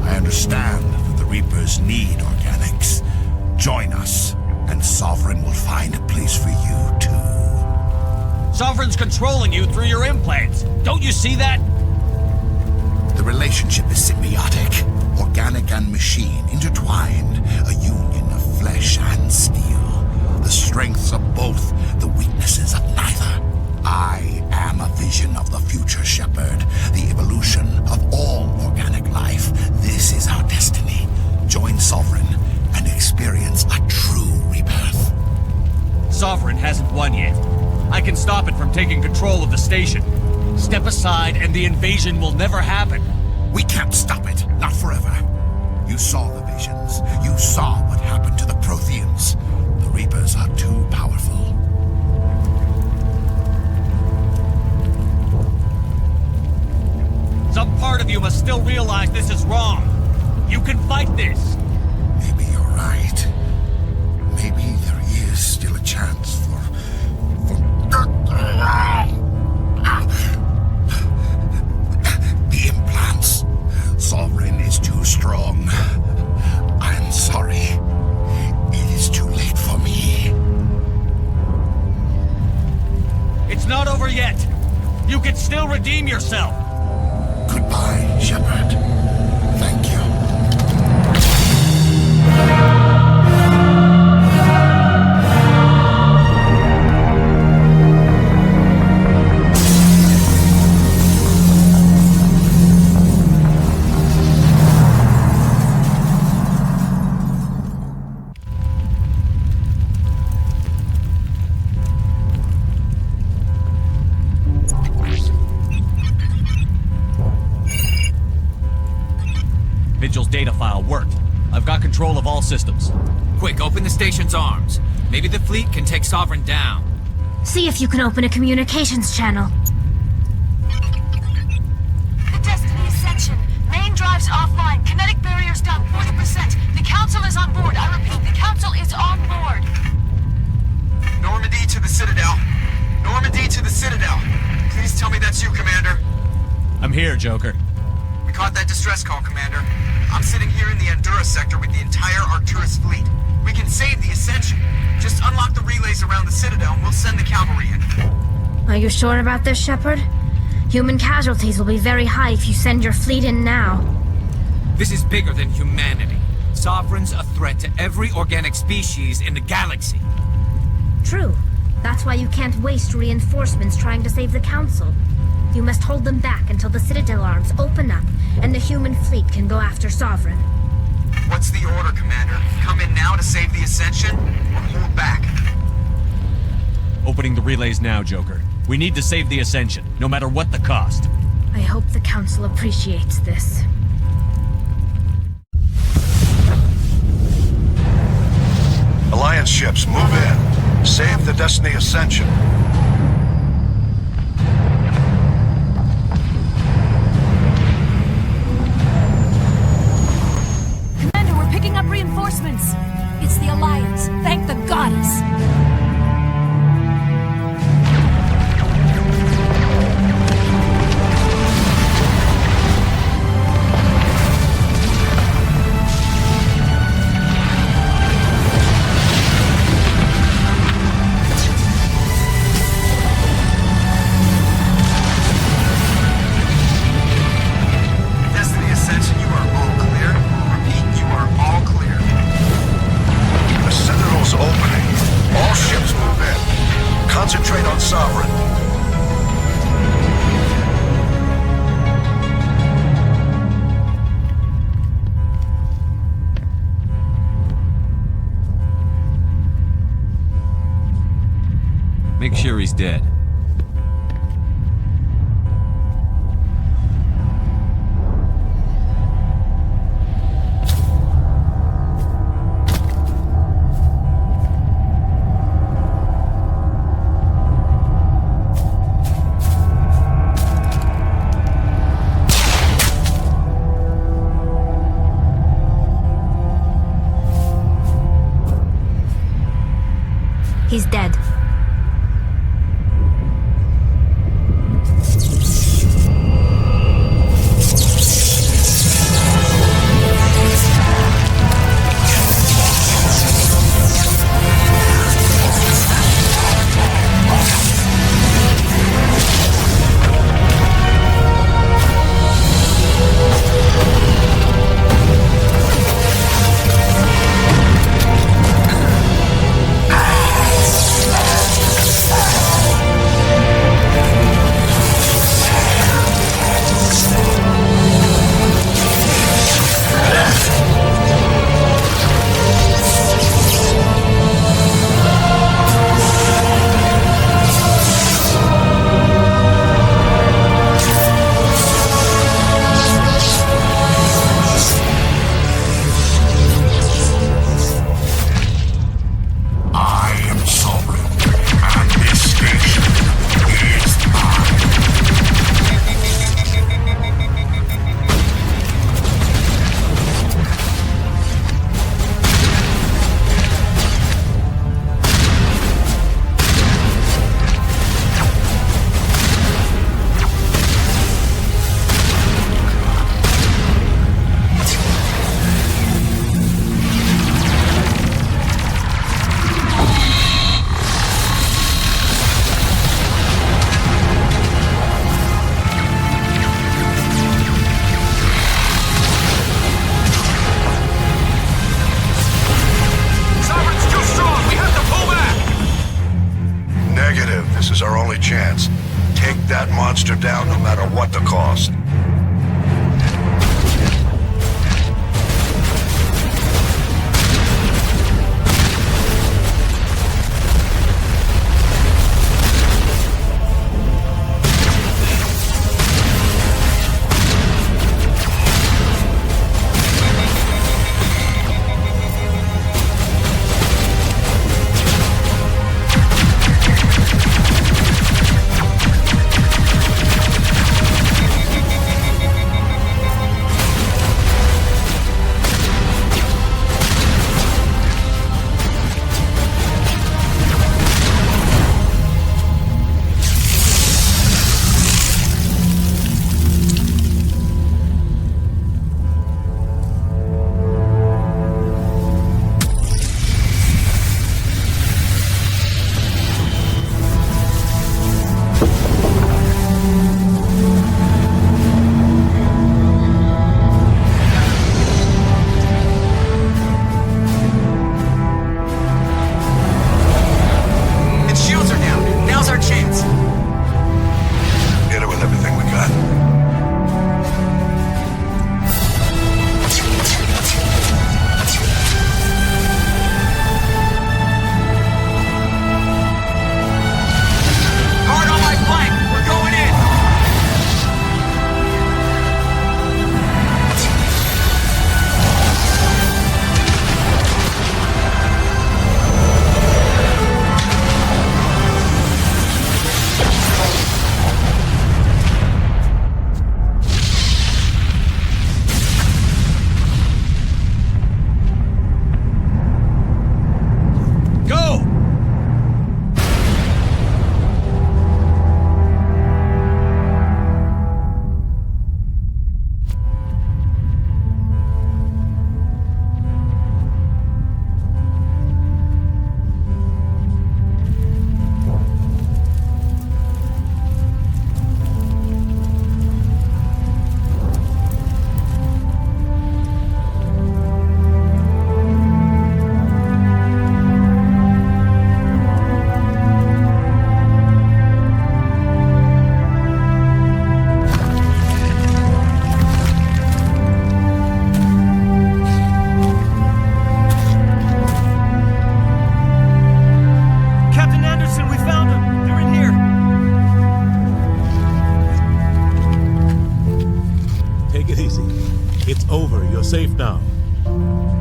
P: I understand that the Reapers need organics. Join us, and Sovereign will find a place for you, too.
A: Sovereign's controlling you through your implants. Don't you see that?
P: The relationship is symbiotic. Organic and machine intertwined. A union of flesh and steel. The strengths of both, the weaknesses of neither. I am a vision of the future, Shepard. The evolution of all organic life. This is our destiny. Join Sovereign and experience a true rebirth.
A: Sovereign hasn't won yet. I can stop it from taking control of the station. Step aside and the invasion will never happen.
P: We can't stop it. Not forever. You saw the visions. You saw what happened to the Protheans. The Reapers are too powerful.
A: Some part of you must still realize this is wrong. You can fight this.
P: Maybe you're right. Maybe there is still a chance for... The implants. Sovereign is too strong. I'm sorry. It is too late for me.
A: It's not over yet. You can still redeem yourself.
P: Goodbye, Shepard. Thank you.
A: Vigil's data file worked. I've got control of all systems.
K: Quick, open the station's arms. Maybe the fleet can take Sovereign down.
E: See if you can open a communications channel.
L: The Destiny Ascension. Main drives offline. Kinetic barriers down 40%. The Council is on board. I repeat, the Council is on board.
Q: Normandy to the Citadel. Normandy to the Citadel. Please tell me that's you, Commander.
A: I'm here, Joker.
Q: We caught that distress call, Commander. I'm sitting here in the Endura sector with the entire Arcturus fleet. We can save the Ascension. Just unlock the relays around the Citadel and we'll send the cavalry in.
E: Are you sure about this, Shepard? Human casualties will be very high if you send your fleet in now.
K: This is bigger than humanity. Sovereign's a threat to every organic species in the galaxy.
E: True. That's why you can't waste reinforcements trying to save the Council. You must hold them back until the Citadel arms open up and the human fleet can go after Sovereign.
Q: What's the order, Commander? Come in now to save the Ascension, or hold back?
A: Opening the relays now, Joker. We need to save the Ascension, no matter what the cost.
E: I hope the Council appreciates this.
G: Alliance ships, move in. Save the Destiny Ascension.
L: Commander, we're picking up reinforcements. It's the Alliance. Thank the goddess.
I: Make sure he's dead.
E: He's dead.
G: This is our only chance. Take that monster down no matter what the cost.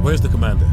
H: Where's the commander?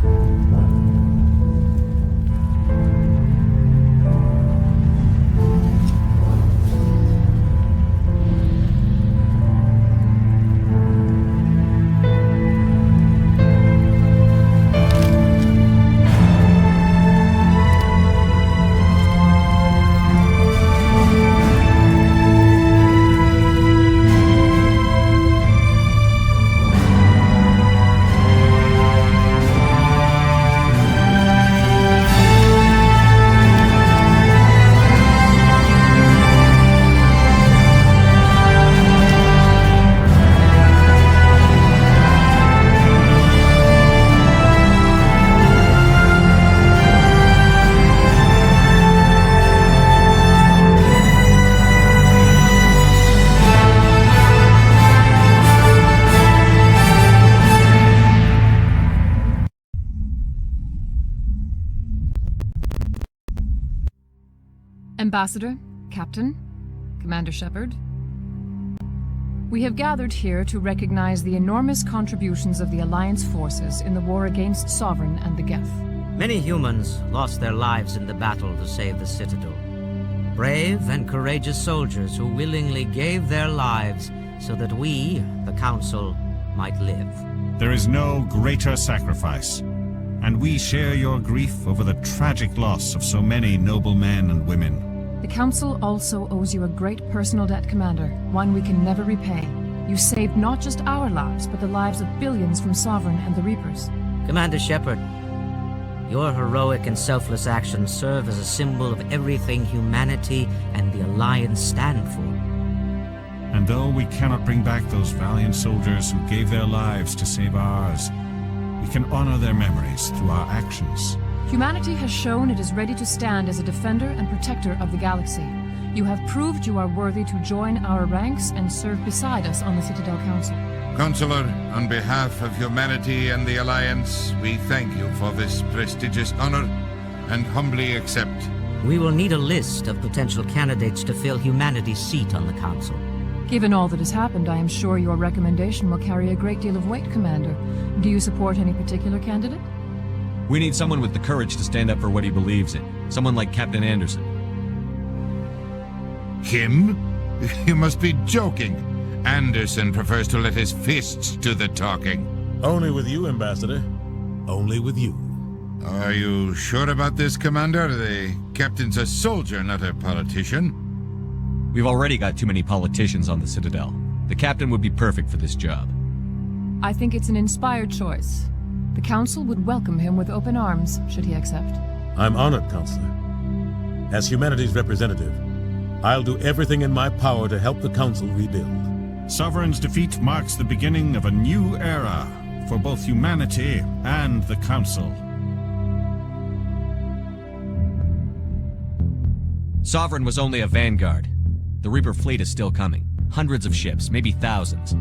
S: Ambassador, Captain, Commander Shepard. We have gathered here to recognize the enormous contributions of the Alliance forces in the war against Sovereign and the Geth.
U: Many humans lost their lives in the battle to save the Citadel. Brave and courageous soldiers who willingly gave their lives so that we, the Council, might live.
V: There is no greater sacrifice, and we share your grief over the tragic loss of so many noble men and women.
S: The Council also owes you a great personal debt, Commander, one we can never repay. You saved not just our lives, but the lives of billions from Sovereign and the Reapers.
U: Commander Shepard, your heroic and selfless actions serve as a symbol of everything humanity and the Alliance stand for.
V: And though we cannot bring back those valiant soldiers who gave their lives to save ours, we can honor their memories through our actions.
S: Humanity has shown it is ready to stand as a defender and protector of the galaxy. You have proved you are worthy to join our ranks and serve beside us on the Citadel Council.
W: Counselor, on behalf of humanity and the Alliance, we thank you for this prestigious honor and humbly accept.
U: We will need a list of potential candidates to fill humanity's seat on the Council.
S: Given all that has happened, I am sure your recommendation will carry a great deal of weight, Commander. Do you support any particular candidate?
I: We need someone with the courage to stand up for what he believes in. Someone like Captain Anderson.
W: Him? You must be joking. Anderson prefers to let his fists do the talking.
H: Only with you, Ambassador. Only with you.
W: Are you sure about this, Commander? The captain's a soldier, not a politician.
I: We've already got too many politicians on the Citadel. The captain would be perfect for this job.
S: I think it's an inspired choice. The Council would welcome him with open arms, should he accept.
H: I'm honored, Counselor. As humanity's representative, I'll do everything in my power to help the Council rebuild.
V: Sovereign's defeat marks the beginning of a new era for both humanity and the Council.
I: Sovereign was only a vanguard. The Reaper fleet is still coming. Hundreds of ships, maybe thousands.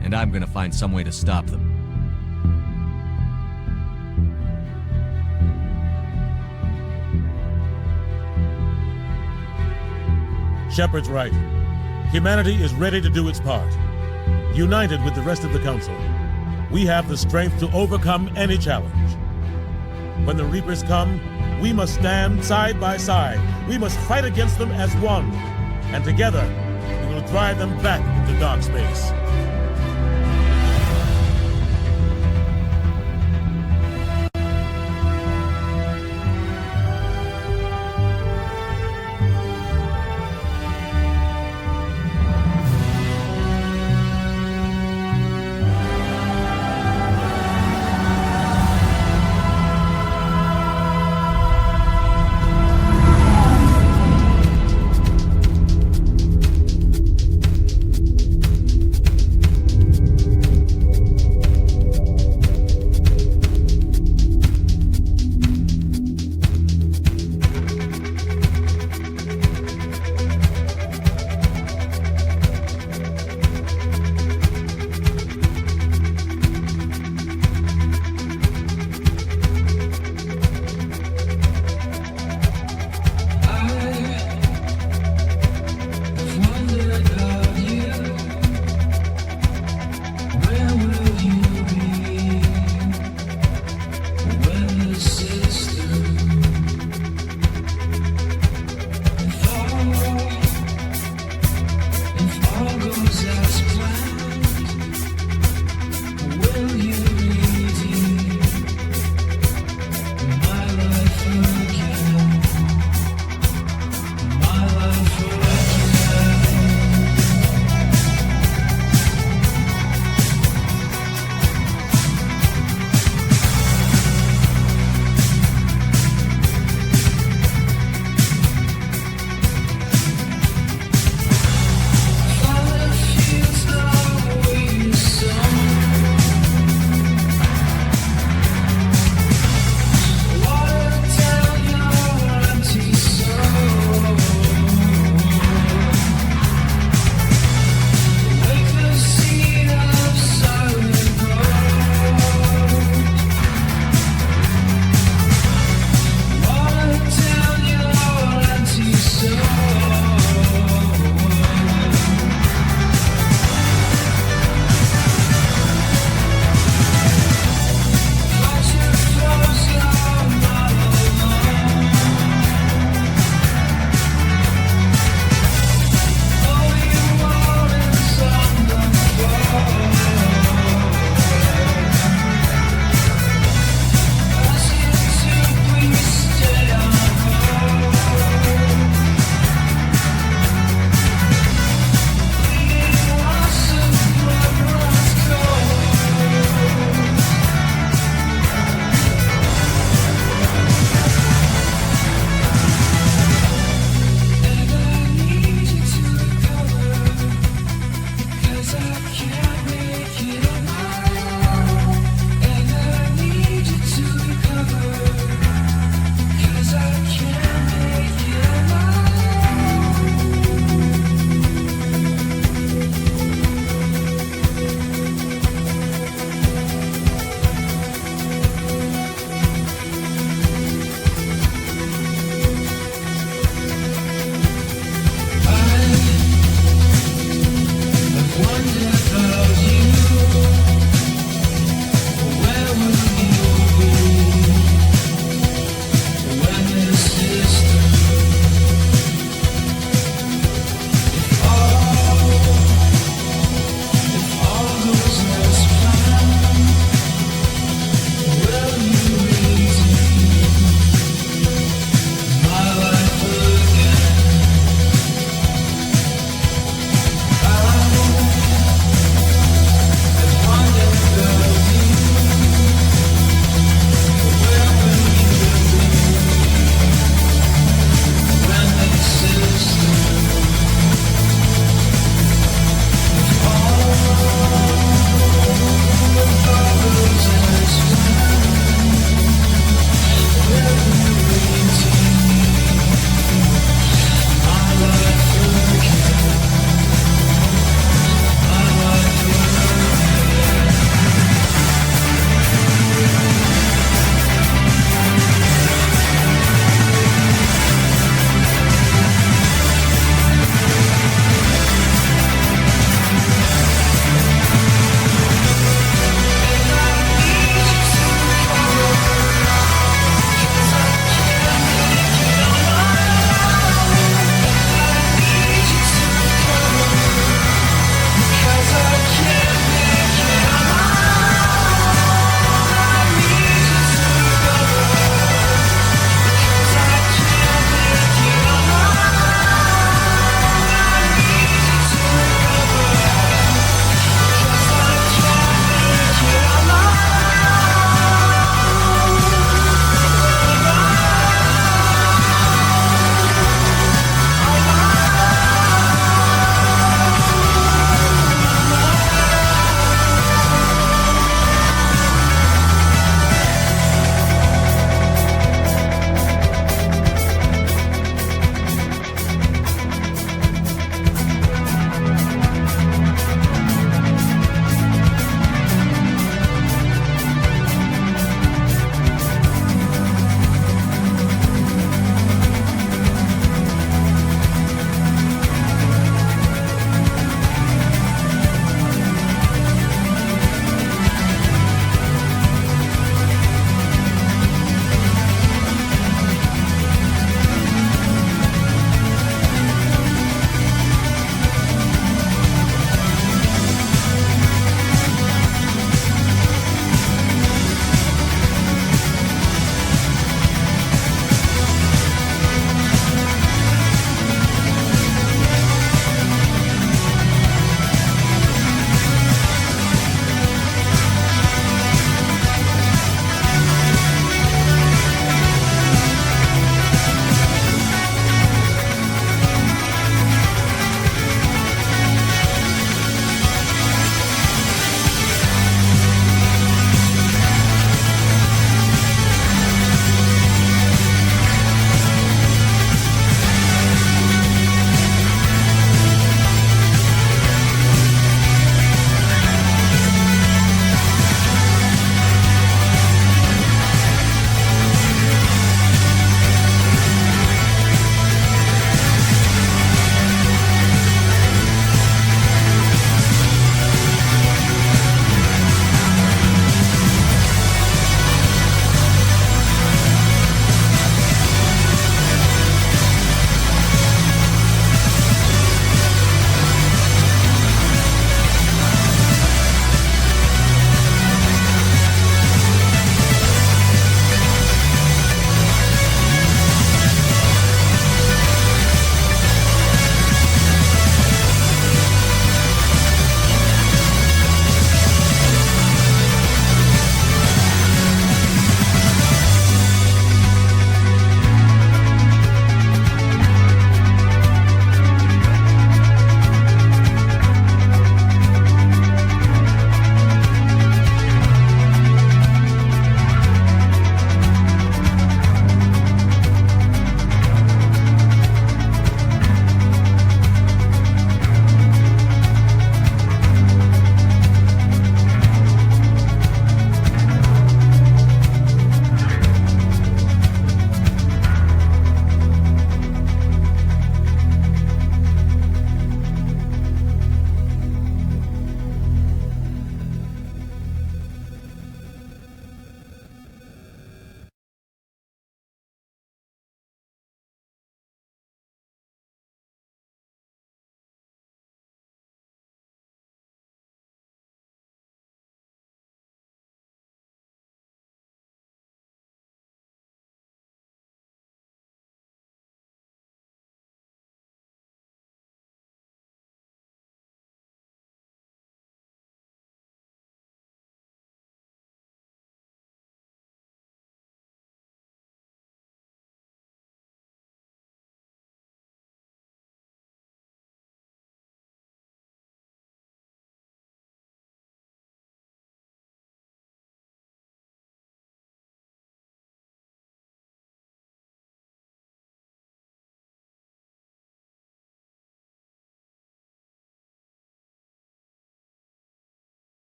I: And I'm gonna find some way to stop them.
H: Shepard's right. Humanity is ready to do its part. United with the rest of the Council, we have the strength to overcome any challenge. When the Reapers come, we must stand side by side. We must fight against them as one. And together, we will drive them back into dark space.